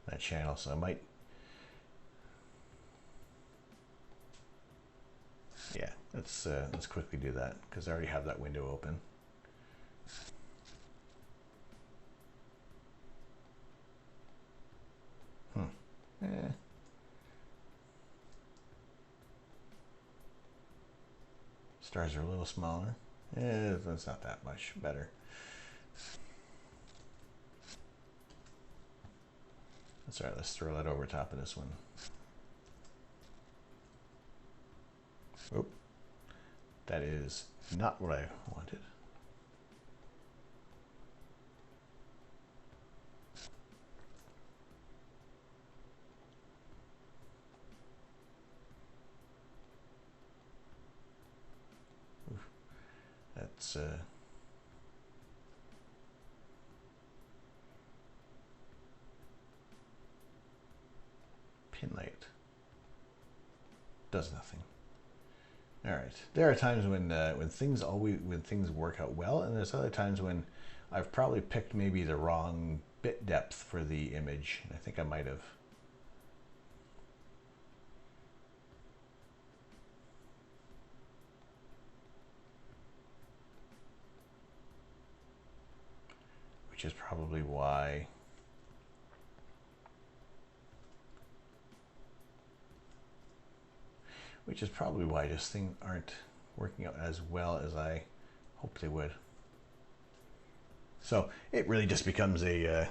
that channel. So I might, yeah, let's quickly do that because I already have that window open. Stars are a little smaller. That's not that much better. That's all right. Let's throw that over top of this one. Oh, that is not what I wanted. Oof. That's pin light. Does nothing. All right. There are times when things work out well, and there's other times when I've probably picked maybe the wrong bit depth for the image. I think I might have. Which is probably why. Which is probably why these things aren't working out as well as I hoped they would. So it really just becomes a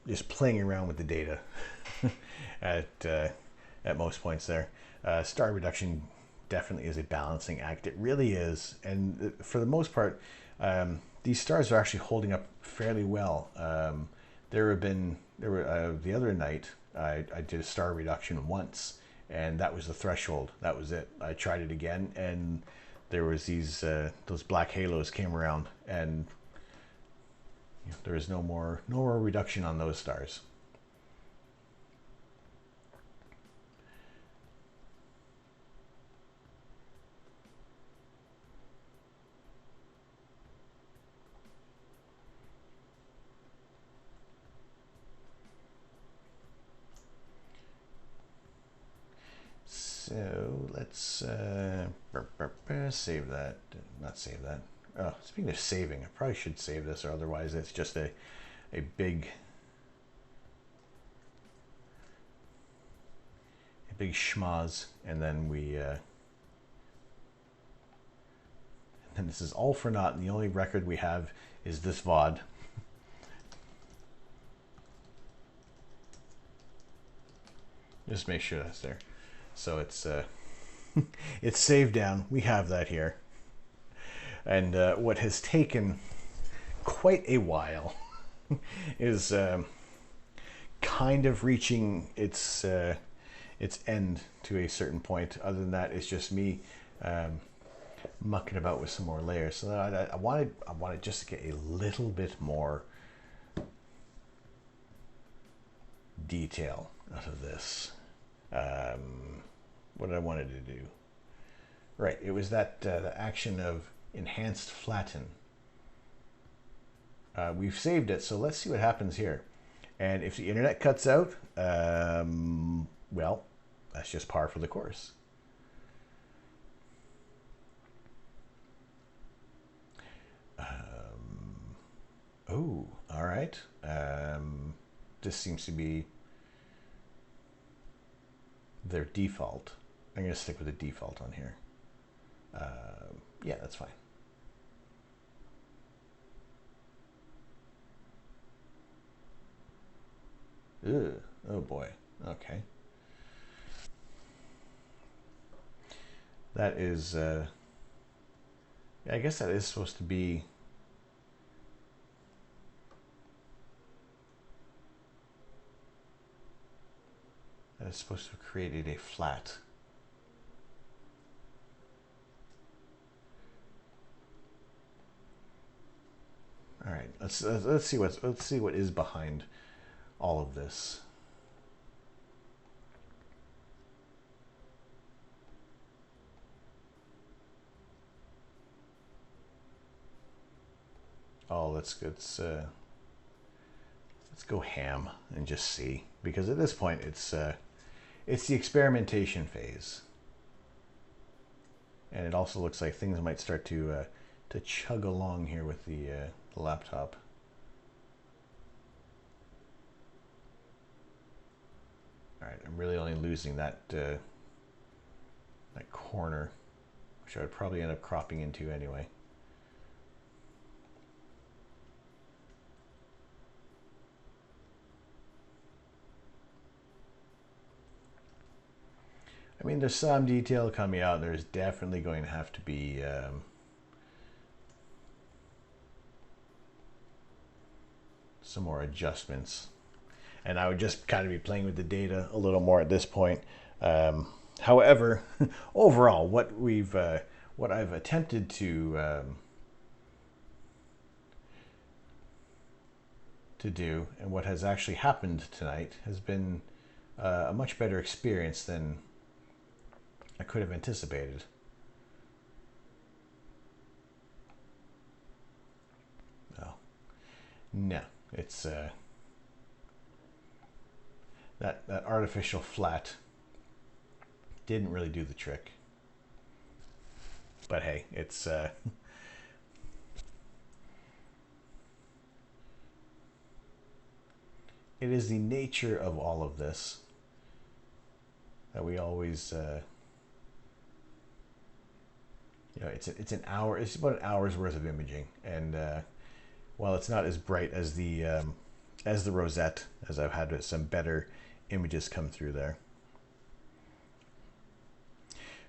just playing around with the data at most points there. Star reduction definitely is a balancing act. It really is, and for the most part, these stars are actually holding up fairly well. The other night I did a star reduction once, and that was the threshold. That was it. I tried it again, and there was those black halos came around, and there is no more reduction on those stars. So let's save that. Not save that. Oh, speaking of saving, I probably should save this, or otherwise it's just a big schmoz, and then and this is all for naught. And the only record we have is this VOD. Just make sure that's there. So it's it's saved down. We have that here. And what has taken quite a while is kind of reaching its end to a certain point. Other than that, it's just me mucking about with some more layers. So I wanted just to get a little bit more detail out of this. What did I wanted to do? Right, it was that the action of enhanced flatten. We've saved it, so let's see what happens here. And if the internet cuts out, well, that's just par for the course. Oh, all right. This seems to be their default. I'm going to stick with the default on here. Yeah, that's fine. Ugh, oh boy. Okay. That is, I guess that is supposed to be supposed to have created a flat. All right, let's see what is behind all of this. Oh, let's go ham and just see, because at this point it's the experimentation phase, and it also looks like things might start to chug along here with the laptop. All right, I'm really only losing that that corner, which I would probably end up cropping into anyway. I mean, there's some detail coming out. There's definitely going to have to be some more adjustments. And I would just kind of be playing with the data a little more at this point. However, overall, what I've attempted to do, and what has actually happened tonight, has been a much better experience than I could have anticipated. Oh, no, it's that artificial flat didn't really do the trick. But hey, it's it is the nature of all of this that we always it's an hour. It's about an hour's worth of imaging, and while it's not as bright as the rosette, as I've had some better images come through there.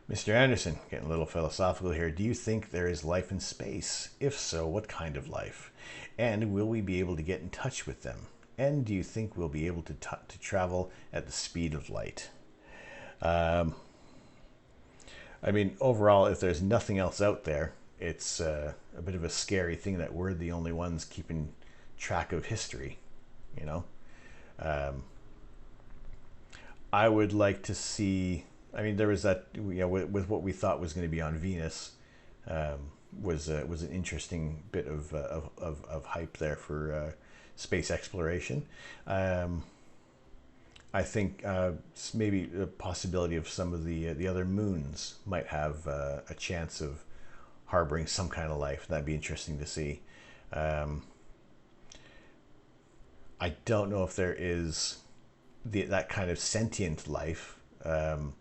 Mr. Anderson, getting a little philosophical here. Do you think there is life in space? If so, what kind of life? And will we be able to get in touch with them? And do you think we'll be able to travel at the speed of light? I mean, overall, if there's nothing else out there, it's a bit of a scary thing that we're the only ones keeping track of history, you know? I would like to see, I mean, there was that, with what we thought was going to be on Venus, was an interesting bit of hype there for space exploration. I think maybe the possibility of some of the other moons might have a chance of harboring some kind of life. That'd be interesting to see. I don't know if there is that kind of sentient life, and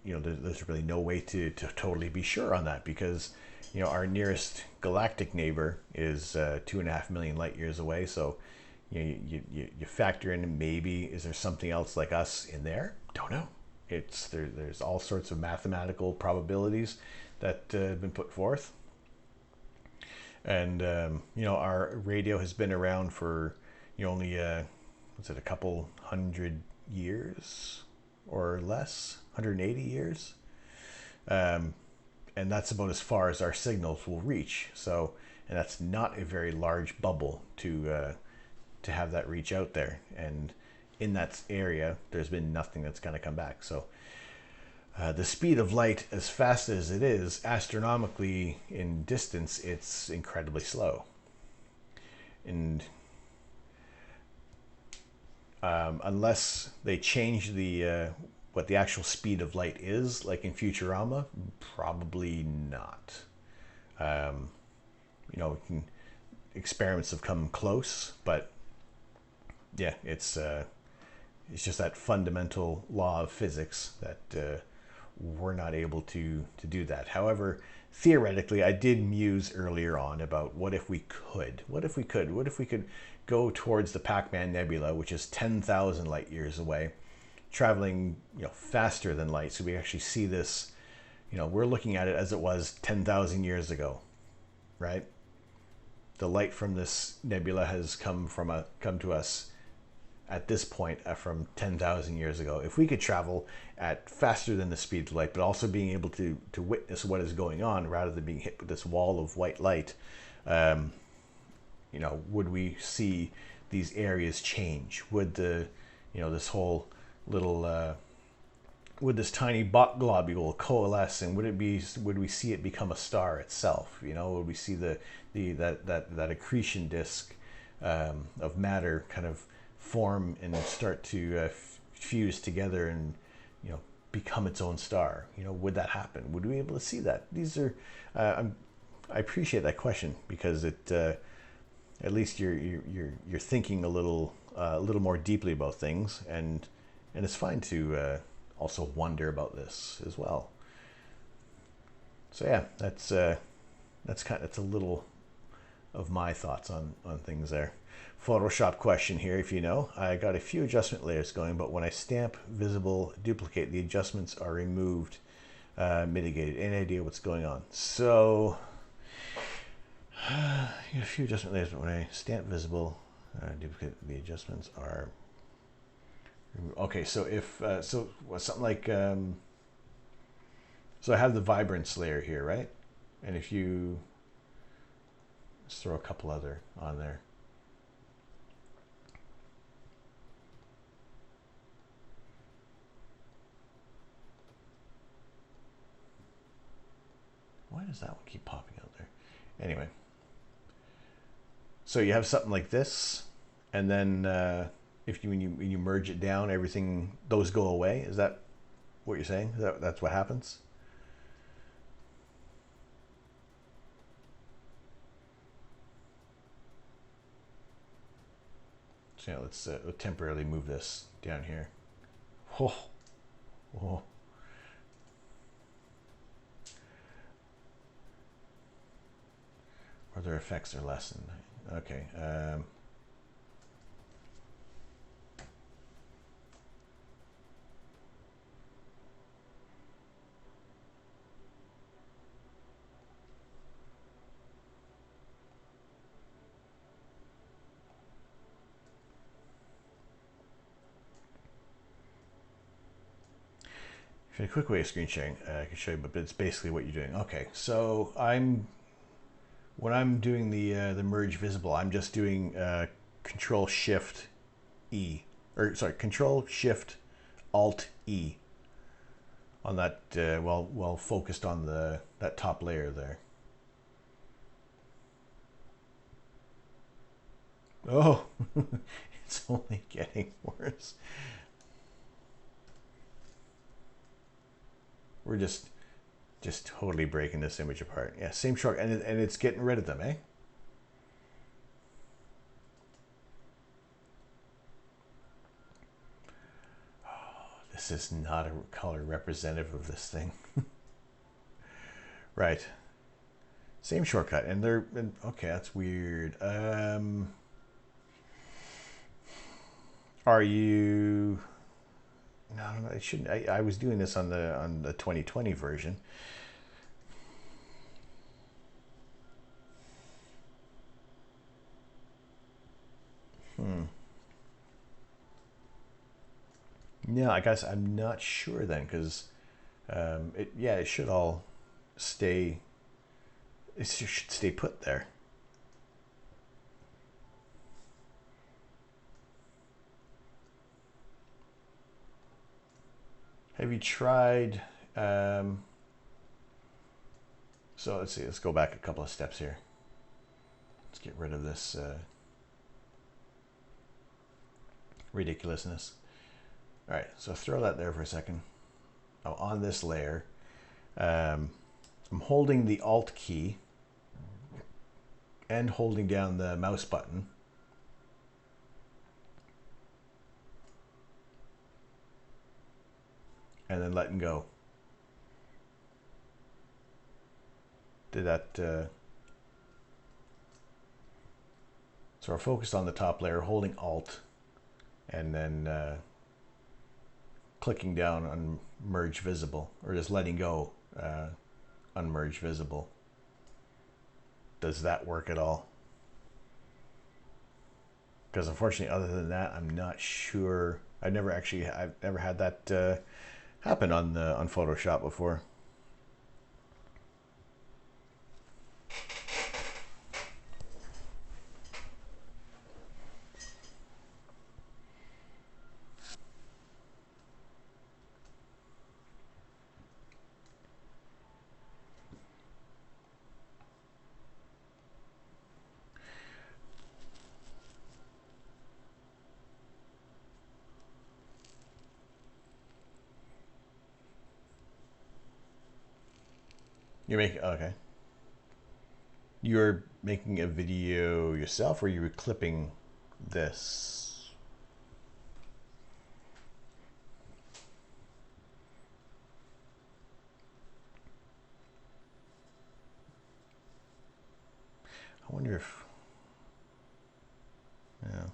there's really no way to totally be sure on that, because our nearest galactic neighbor is 2.5 million light years away. So you factor in, maybe is there something else like us in there? Don't know. There's all sorts of mathematical probabilities that have been put forth. And our radio has been around for only what's it, a couple hundred years or less, 180 years, and that's about as far as our signals will reach. So, and that's not a very large bubble to have that reach out there. And in that area, there's been nothing that's going to come back. So the speed of light, as fast as it is, astronomically in distance, it's incredibly slow. And unless they change what the actual speed of light is, like in Futurama, probably not. Experiments have come close, but yeah, it's just that fundamental law of physics that we're not able to do that. However, theoretically, I did muse earlier on about what if we could go towards the Pac-Man Nebula, which is 10,000 light years away, traveling faster than light. So we actually see this, we're looking at it as it was 10,000 years ago, right? The light from this nebula has come to us at this point from 10,000 years ago. If we could travel at faster than the speed of light, but also being able to witness what is going on rather than being hit with this wall of white light, would we see these areas change? Would this whole little would this tiny globule coalesce, and would we see it become a star itself? Would we see that accretion disk of matter kind of form and start to fuse together and become its own star? Would that happen? Would we be able to see that? These are I appreciate that question, because it at least you're thinking a little more deeply about things, and it's fine to also wonder about this as well. So yeah, that's a little of my thoughts on things there. Photoshop question here, if you know. I got a few adjustment layers going, but when I stamp visible duplicate, the adjustments are removed, mitigated. Any idea what's going on? So, a few adjustment layers, but when I stamp visible duplicate, the adjustments are removed. Okay, so if, something like, so I have the vibrance layer here, right? And if you, let's throw a couple other on there. Why does that one keep popping out there? Anyway, so you have something like this, and then if you when you merge it down, everything, those go away. Is that what you're saying? That's what happens? So yeah, let's temporarily move this down here. Oh, oh. Other effects are lessened. Okay. A quick way of screen sharing, I can show you, but it's basically what you're doing. Okay, so when I'm doing the merge visible, I'm just doing Control Shift E, or sorry, Control Shift Alt E on that well focused on that top layer there. Oh, it's only getting worse. We're just totally breaking this image apart. Yeah, same short, and it's getting rid of them, eh? Oh, this is not a color representative of this thing. Right. Same shortcut, and okay, that's weird. Are you? No, I shouldn't. I was doing this on the 2020 version. No, I guess I'm not sure then, because it should all stay. It should stay put there. Have you tried? So let's see. Let's go back a couple of steps here. Let's get rid of this ridiculousness. All right, so throw that there for a second. Oh, on this layer, I'm holding the Alt key and holding down the mouse button. And then letting go. Did that... So we're focused on the top layer, holding Alt, and then clicking down on Merge Visible, or just letting go on Merge Visible. Does that work at all? Because unfortunately, other than that, I'm not sure. I've never had that happen on Photoshop before. You're making, okay. You're making a video yourself, or you were clipping this? I wonder if, yeah.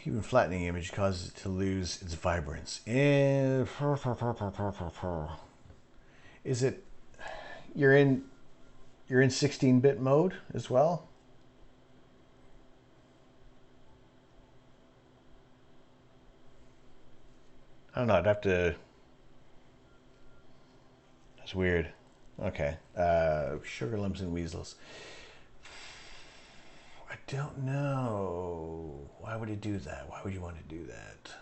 Even flattening image causes it to lose its vibrance. And is it you're in 16-bit mode as well? I don't know. I'd have to. That's weird. Okay. Sugar lumps and weasels. I don't know. Why would it do that? Why would you want to do that?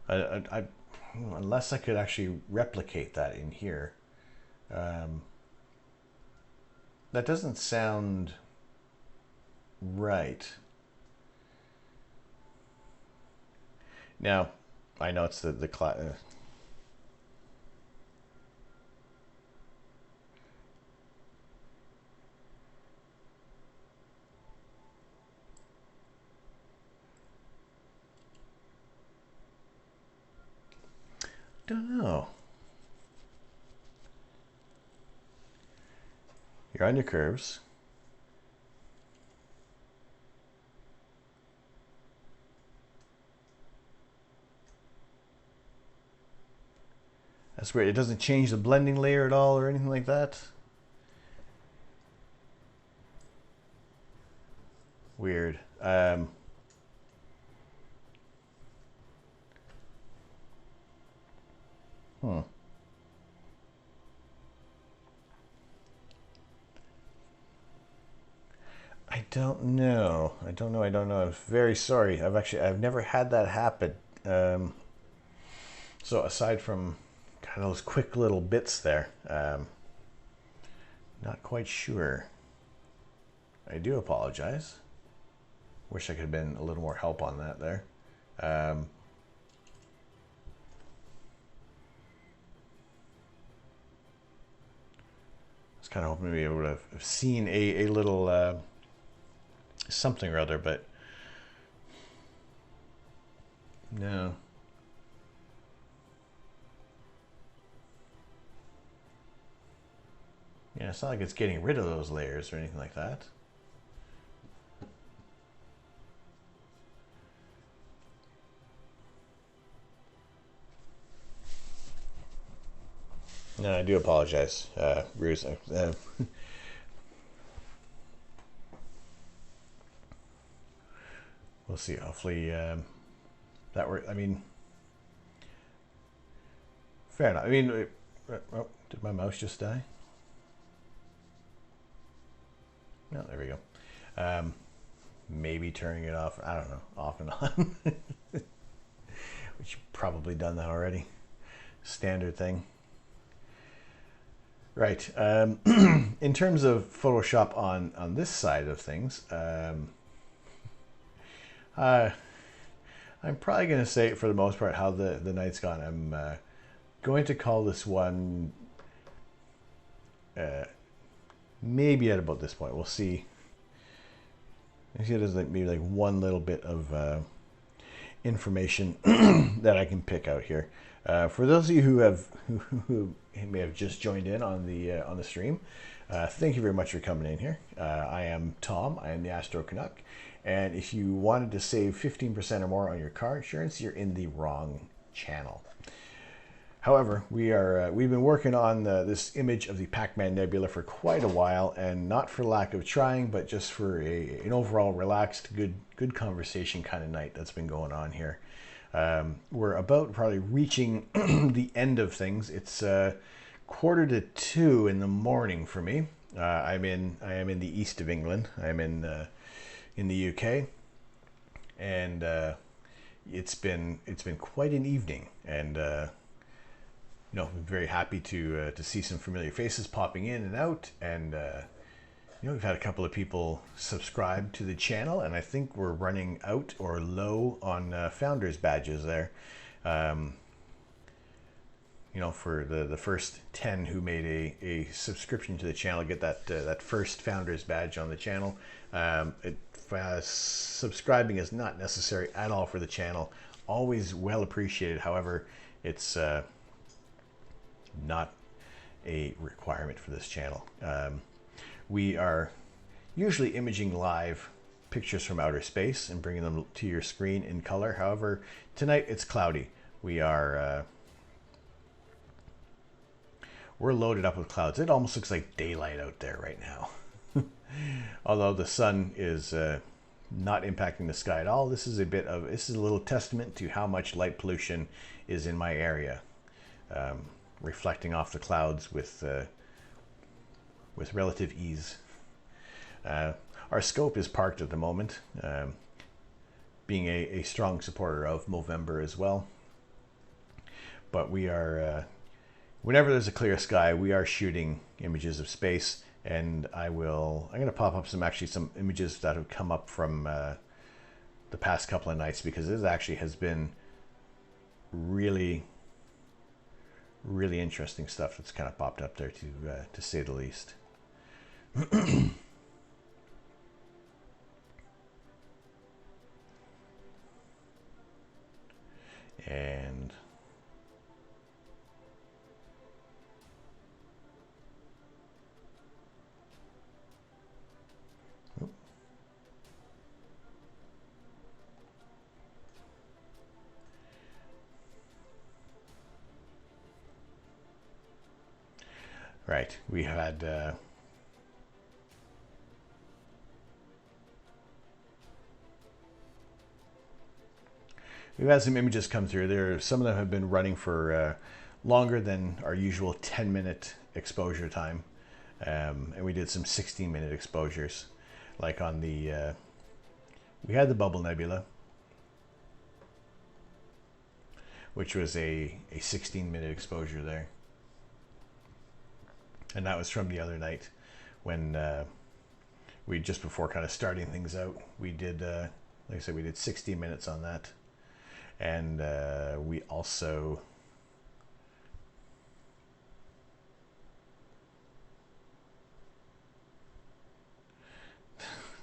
I unless I could actually replicate that in here. That doesn't sound right. Now, I know it's the class. Don't know. You're on your curves. That's weird. It doesn't change the blending layer at all or anything like that. Weird. I don't know. I don't know. I'm very sorry. I've never had that happen. So aside from kind of those quick little bits there, not quite sure. I do apologize. Wish I could have been a little more help on that there. I was kind of hoping to be able to have seen a little something or other, but no. Yeah, it's not like it's getting rid of those layers or anything like that. No, I do apologize, Ruse. We'll see. Hopefully that works. I mean, fair enough. I mean, oh, did my mouse just die? No, there we go. Maybe turning it off. I don't know, off and on. Which you've probably done that already. Standard thing. Right. In terms of Photoshop on this side of things, I'm probably going to say, for the most part, how the night's gone. I'm going to call this one maybe at about this point. We'll see. I see there's like maybe like one little bit of information that I can pick out here. For those of you who may have just joined in on the stream, thank you very much for coming in here. I am Tom. I am the Astro Canuck, and if you wanted to save 15% or more on your car insurance, you're in the wrong channel. However, we've been working on this image of the Pac-Man Nebula for quite a while, and not for lack of trying, but just for an overall relaxed, good conversation kind of night that's been going on here. We're about probably reaching the end of things. It's 1:45 in the morning for me. I am in the east of England. I'm in the UK, and it's been quite an evening, and I'm very happy to see some familiar faces popping in and out, and We've had a couple of people subscribe to the channel, and I think we're running out or low on founders badges there. For the first 10 who made a subscription to the channel, get that first founders badge on the channel. Subscribing is not necessary at all for the channel. Always well appreciated. However, it's not a requirement for this channel. We are usually imaging live pictures from outer space and bringing them to your screen in color. However, tonight it's cloudy. We're loaded up with clouds. It almost looks like daylight out there right now. Although the sun is not impacting the sky at all, this is a little testament to how much light pollution is in my area, reflecting off the clouds with relative ease. Our scope is parked at the moment, being a strong supporter of Movember as well. But we are, whenever there's a clear sky, we are shooting images of space, and I'm going to pop up some images that have come up from the past couple of nights, because this actually has been really, really interesting stuff that's kind of popped up there, to say the least. And right, we had we've had some images come through. Some of them have been running for longer than our usual 10-minute exposure time, and we did some 16-minute exposures, like on the we had the Bubble Nebula, which was a 16-minute exposure there, and that was from the other night when we, just before kind of starting things out, we did like I said, we did 60 minutes on that. And we also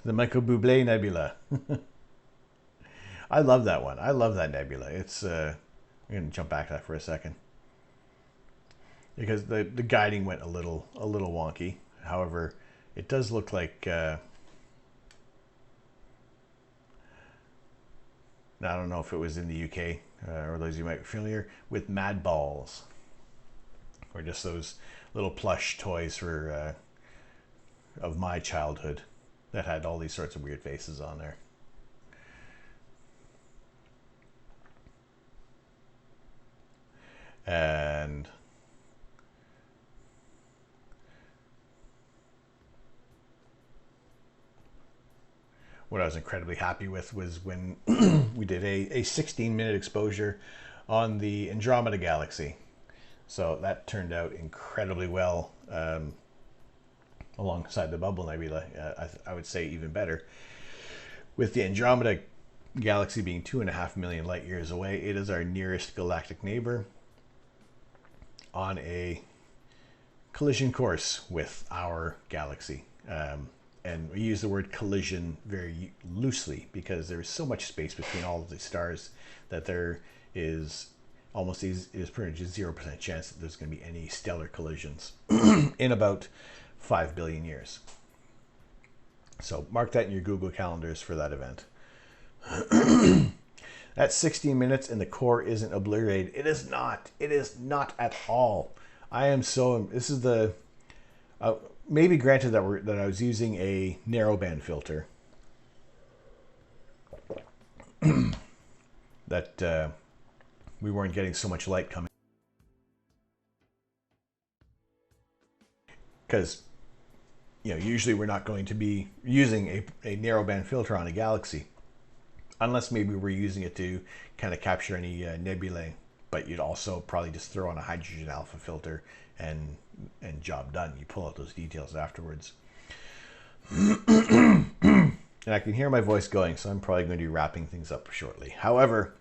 the Michael Bublé Nebula. I love that one. I love that nebula. It's I'm going to jump back to that for a second, because the guiding went a little wonky. However, it does look like I don't know if it was in the UK, or those you might be familiar with Mad Balls, or just those little plush toys for of my childhood that had all these sorts of weird faces on there. And what I was incredibly happy with was when we did a 16-minute exposure on the Andromeda Galaxy. So that turned out incredibly well, alongside the Bubble Nebula. I would say even better. With the Andromeda Galaxy being 2.5 million light years away, it is our nearest galactic neighbor on a collision course with our galaxy. And we use the word collision very loosely, because there is so much space between all of the stars that there is pretty much a 0% chance that there's going to be any stellar collisions in about 5 billion years. So mark that in your Google calendars for that event. That's 16 minutes and the core isn't obliterated. It is not. It is not at all. This is the... maybe granted that I was using a narrowband filter that we weren't getting so much light coming, because usually we're not going to be using a narrowband filter on a galaxy, unless maybe we're using it to kind of capture any nebulae. But you'd also probably just throw on a hydrogen alpha filter and job done. You pull out those details afterwards. And I can hear my voice going, so I'm probably going to be wrapping things up shortly. However,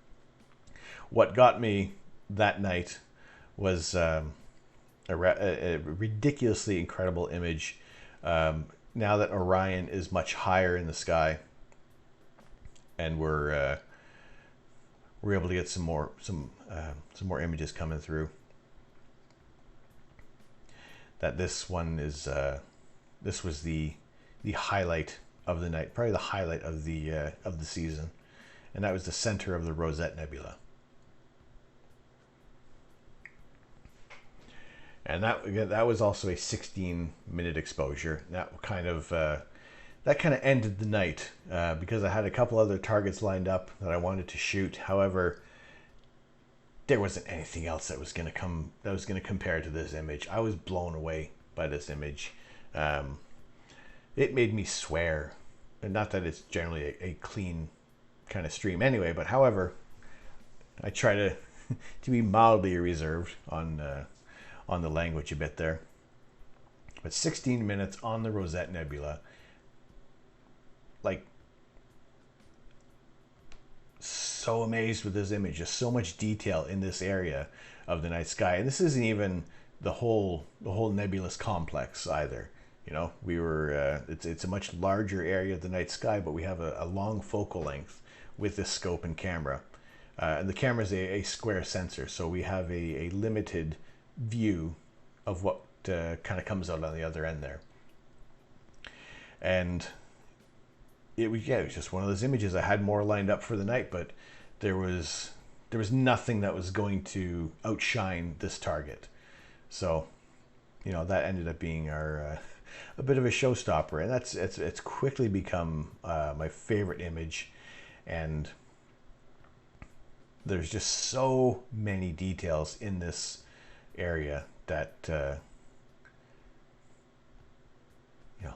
what got me that night was a ridiculously incredible image. Now that Orion is much higher in the sky, and we're able to get some more images coming through. That this one is this was the highlight of the night, probably the highlight of the season, and that was the center of the Rosette Nebula. And that was also a 16-minute exposure. That kind of ended the night because I had a couple other targets lined up that I wanted to shoot. However, there wasn't anything else that was going to compare to this image. I was blown away by this image. It made me swear, and not that it's generally a clean kind of stream anyway. But however, I try to be mildly reserved on the language a bit there. But 16 minutes on the Rosette Nebula, like, so amazed with this image. Just so much detail in this area of the night sky, and this isn't even the whole nebulous complex either. You know, we were it's a much larger area of the night sky, but we have a long focal length with this scope and camera, and the camera is a square sensor, so we have a limited view of what kind of comes out on the other end there. And it was just one of those images. I had more lined up for the night, but there was nothing that was going to outshine this target. So, you know, that ended up being our a bit of a showstopper, and it's quickly become my favorite image. And there's just so many details in this area that you know,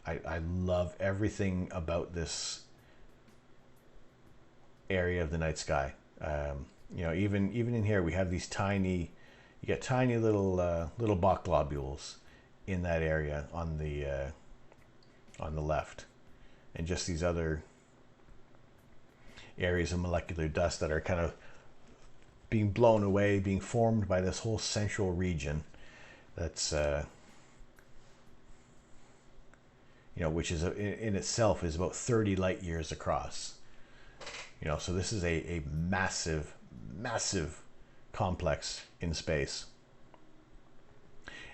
I love everything about this area of the night sky. You know, even in here we have these tiny little Bach globules in that area on the left, and just these other areas of molecular dust that are kind of being blown away, being formed by this whole central region that's you know, which is in itself is about 30 light years across. You know, so this is a massive complex in space,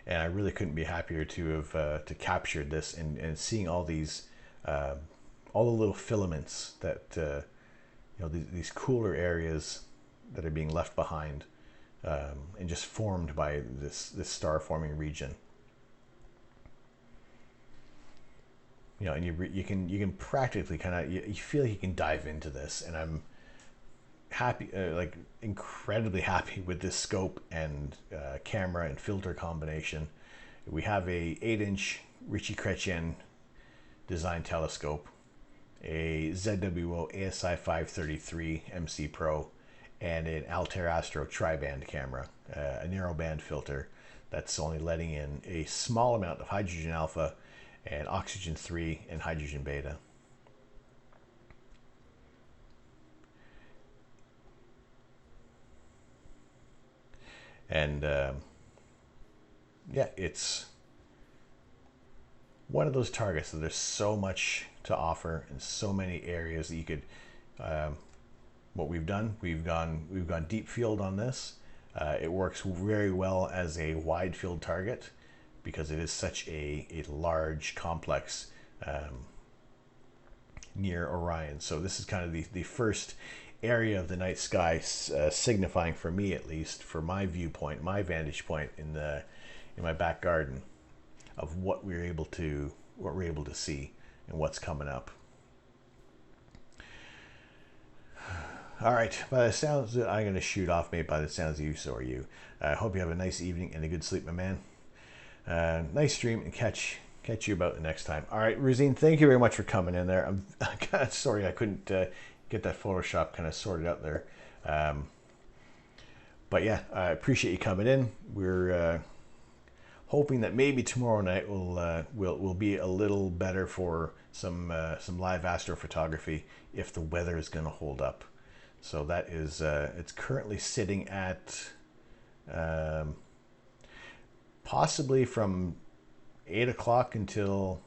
and I really couldn't be happier to have to captured this and seeing all these all the little filaments that you know, these cooler areas that are being left behind and just formed by this star forming region. You know, and you can practically kind of, you feel like you can dive into this, and I'm happy, like incredibly happy with this scope and camera and filter combination. We have a 8-inch Ritchie-Chrétien design telescope, a ZWO ASI 533 MC Pro, and an Altair Astro tri-band camera, a narrow band filter that's only letting in a small amount of hydrogen alpha and oxygen 3 and hydrogen beta. And yeah, it's one of those targets that there's so much to offer and so many areas that you could what we've done, we've gone deep field on this. It works very well as a wide field target because it is such a large complex near Orion. So this is kind of the first area of the night sky signifying, for me at least, for my viewpoint, my vantage point in my back garden, of what we're able to see and what's coming up. All right, by the sounds that I'm going to shoot off, mate. By the sounds of you, so are you. I hope you have a nice evening and a good sleep, my man. Nice stream, and catch you about the next time. All right, Rosine, thank you very much for coming in there. I'm kind of sorry I couldn't get that Photoshop kind of sorted out there. But yeah, I appreciate you coming in. We're hoping that maybe tomorrow night will be a little better for some live astrophotography if the weather is going to hold up. So that is it's currently sitting at possibly from 8 o'clock until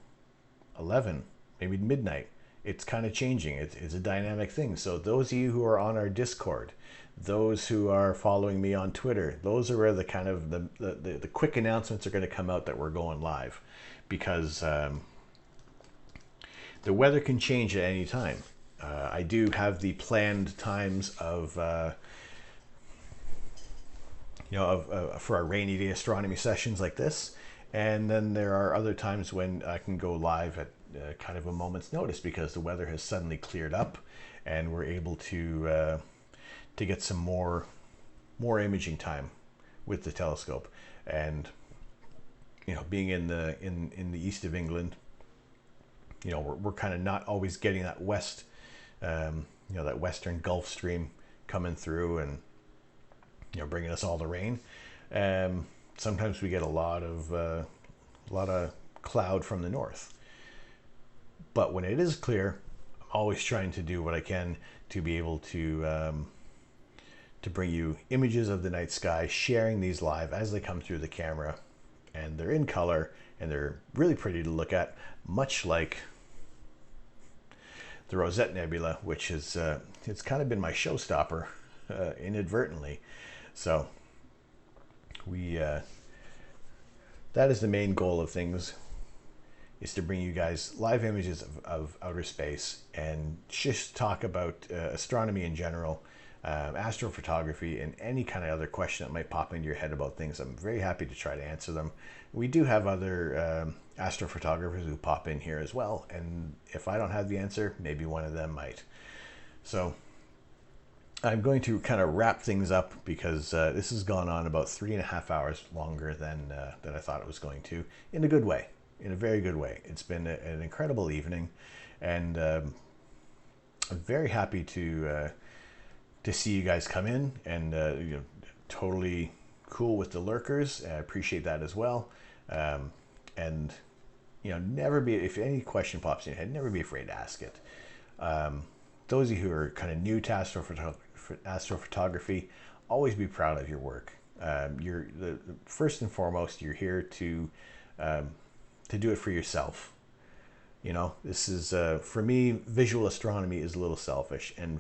11, maybe midnight. It's kind of changing. It's a dynamic thing. So those of you who are on our Discord, those who are following me on Twitter, those are where the kind of the quick announcements are going to come out that we're going live, because the weather can change at any time. I do have the planned times of for our rainy day astronomy sessions like this, and then there are other times when I can go live at kind of a moment's notice because the weather has suddenly cleared up and we're able to get some more imaging time with the telescope. And being in the east of England, we're kind of not always getting that that western Gulf Stream coming through and bringing us all the rain. Sometimes we get a lot of cloud from the north. But when it is clear, I'm always trying to do what I can to be able to bring you images of the night sky, sharing these live as they come through the camera, and they're in color and they're really pretty to look at, much like the Rosette Nebula, which is it's kind of been my showstopper inadvertently. So we that is the main goal of things, is to bring you guys live images of outer space and just talk about astronomy in general, astrophotography, and any kind of other question that might pop into your head about things. I'm very happy to try to answer them. We do have other astrophotographers who pop in here as well, and if I don't have the answer, maybe one of them might. So I'm going to kind of wrap things up because this has gone on about 3.5 hours longer than I thought it was going to, in a good way, in a very good way. It's been an incredible evening, and I'm very happy to see you guys come in, and totally cool with the lurkers. I appreciate that as well. And never be, if any question pops in your head, never be afraid to ask it. Those of you who are kind of new to astrophotography, always be proud of your work. You're first and foremost, you're here to do it for yourself. This is for me, visual astronomy is a little selfish, and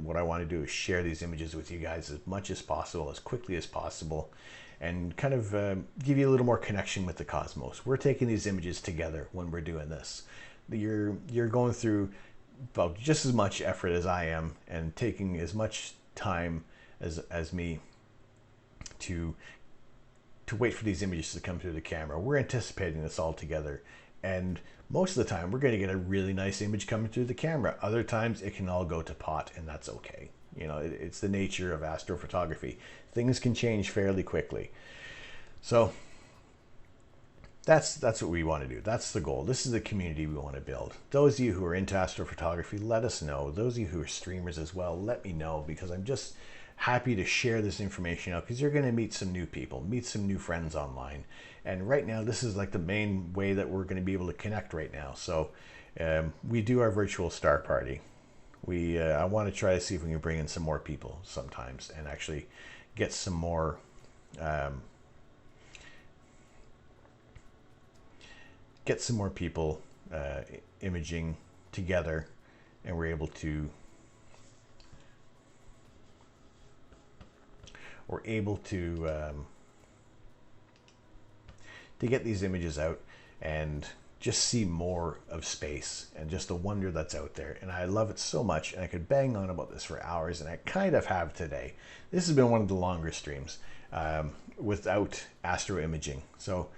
what I want to do is share these images with you guys as much as possible, as quickly as possible, and kind of give you a little more connection with the cosmos. We're taking these images together when we're doing this. You're going through about just as much effort as I am, and taking as much time as me to wait for these images to come through the camera. We're anticipating this all together, and most of the time we're going to get a really nice image coming through the camera. Other times it can all go to pot, and that's okay. It's the nature of astrophotography. Things can change fairly quickly. So that's what we want to do. That's the goal. This is the community we want to build. Those of you who are into astrophotography, let us know. Those of you who are streamers as well, let me know, because I'm just happy to share this information out, because you're going to meet some new people, meet some new friends online. And right now, this is like the main way that we're going to be able to connect right now. So we do our virtual star party. I want to try to see if we can bring in some more people sometimes and actually get some more people imaging together, and we're able to get these images out and just see more of space and just the wonder that's out there. And I love it so much, and I could bang on about this for hours, and I kind of have today. This has been one of the longer streams without astro imaging. So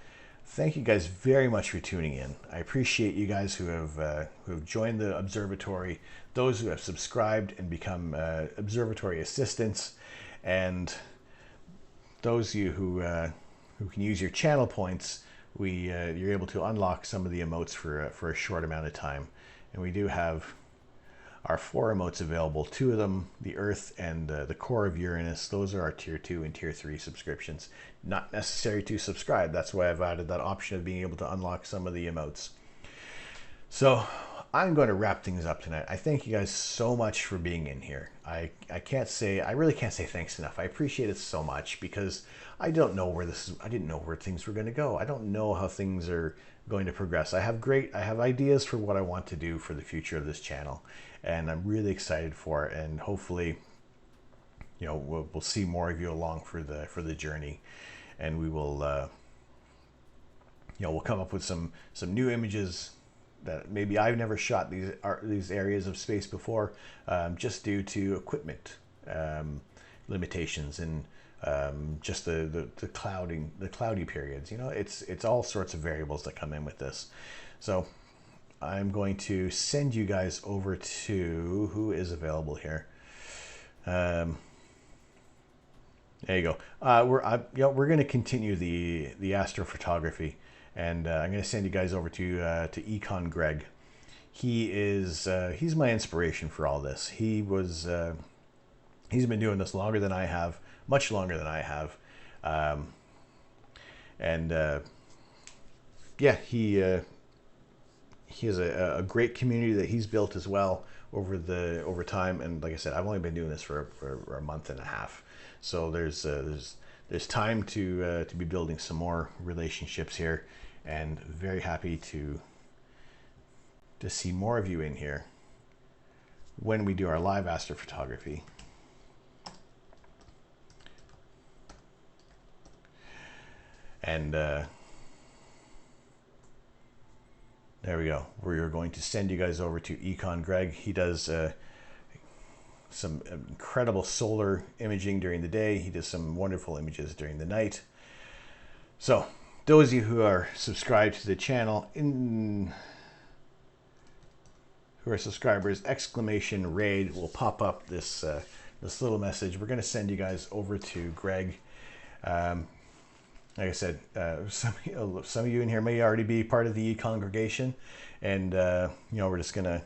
thank you guys very much for tuning in. I appreciate you guys who have joined the observatory, those who have subscribed and become observatory assistants, and those of you who can use your channel points. You're able to unlock some of the emotes for a short amount of time, and we do have our 4 emotes available. 2 of them, the Earth and the core of Uranus, those are our tier 2 and tier 3 subscriptions. Not necessary to subscribe. That's why I've added that option of being able to unlock some of the emotes. So I'm going to wrap things up tonight. I thank you guys so much for being in here. I really can't say thanks enough. I appreciate it so much because I didn't know where things were going to go. I don't know how things are going to progress. I have ideas for what I want to do for the future of this channel, and I'm really excited for it. And hopefully, you know, we'll see more of you along for the journey, and we will, you know, we'll come up with some new images that maybe I've never shot these areas of space before, just due to equipment limitations and just the cloudy periods. You know, it's all sorts of variables that come in with this. So I'm going to send you guys over to who is available here. There you go. We're going to continue the astrophotography. And I'm going to send you guys over to Econ Greg. He's my inspiration for all this. He's been doing this longer than I have, much longer than I have, he has a great community that he's built as well over time. And like I said, I've only been doing this for a month and a half, so there's time to be building some more relationships here. And very happy to see more of you in here when we do our live astrophotography. And there we go. We're going to send you guys over to Econ Greg. He does some incredible solar imaging during the day. He does some wonderful images during the night. So those of you who are subscribed to the channel, who are subscribers, exclamation RAID will pop up this little message. We're going to send you guys over to Greg. Like I said, some of you in here may already be part of the congregation, and you know, we're just going to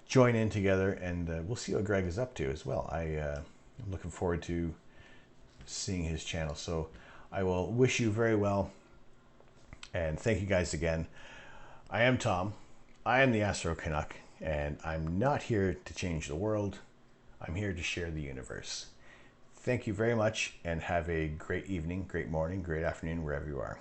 join in together, and we'll see what Greg is up to as well. I'm looking forward to seeing his channel. So I will wish you very well. And thank you guys again. I am Tom. I am the Astro Canuck, and I'm not here to change the world. I'm here to share the universe. Thank you very much, and have a great evening, great morning, great afternoon, wherever you are.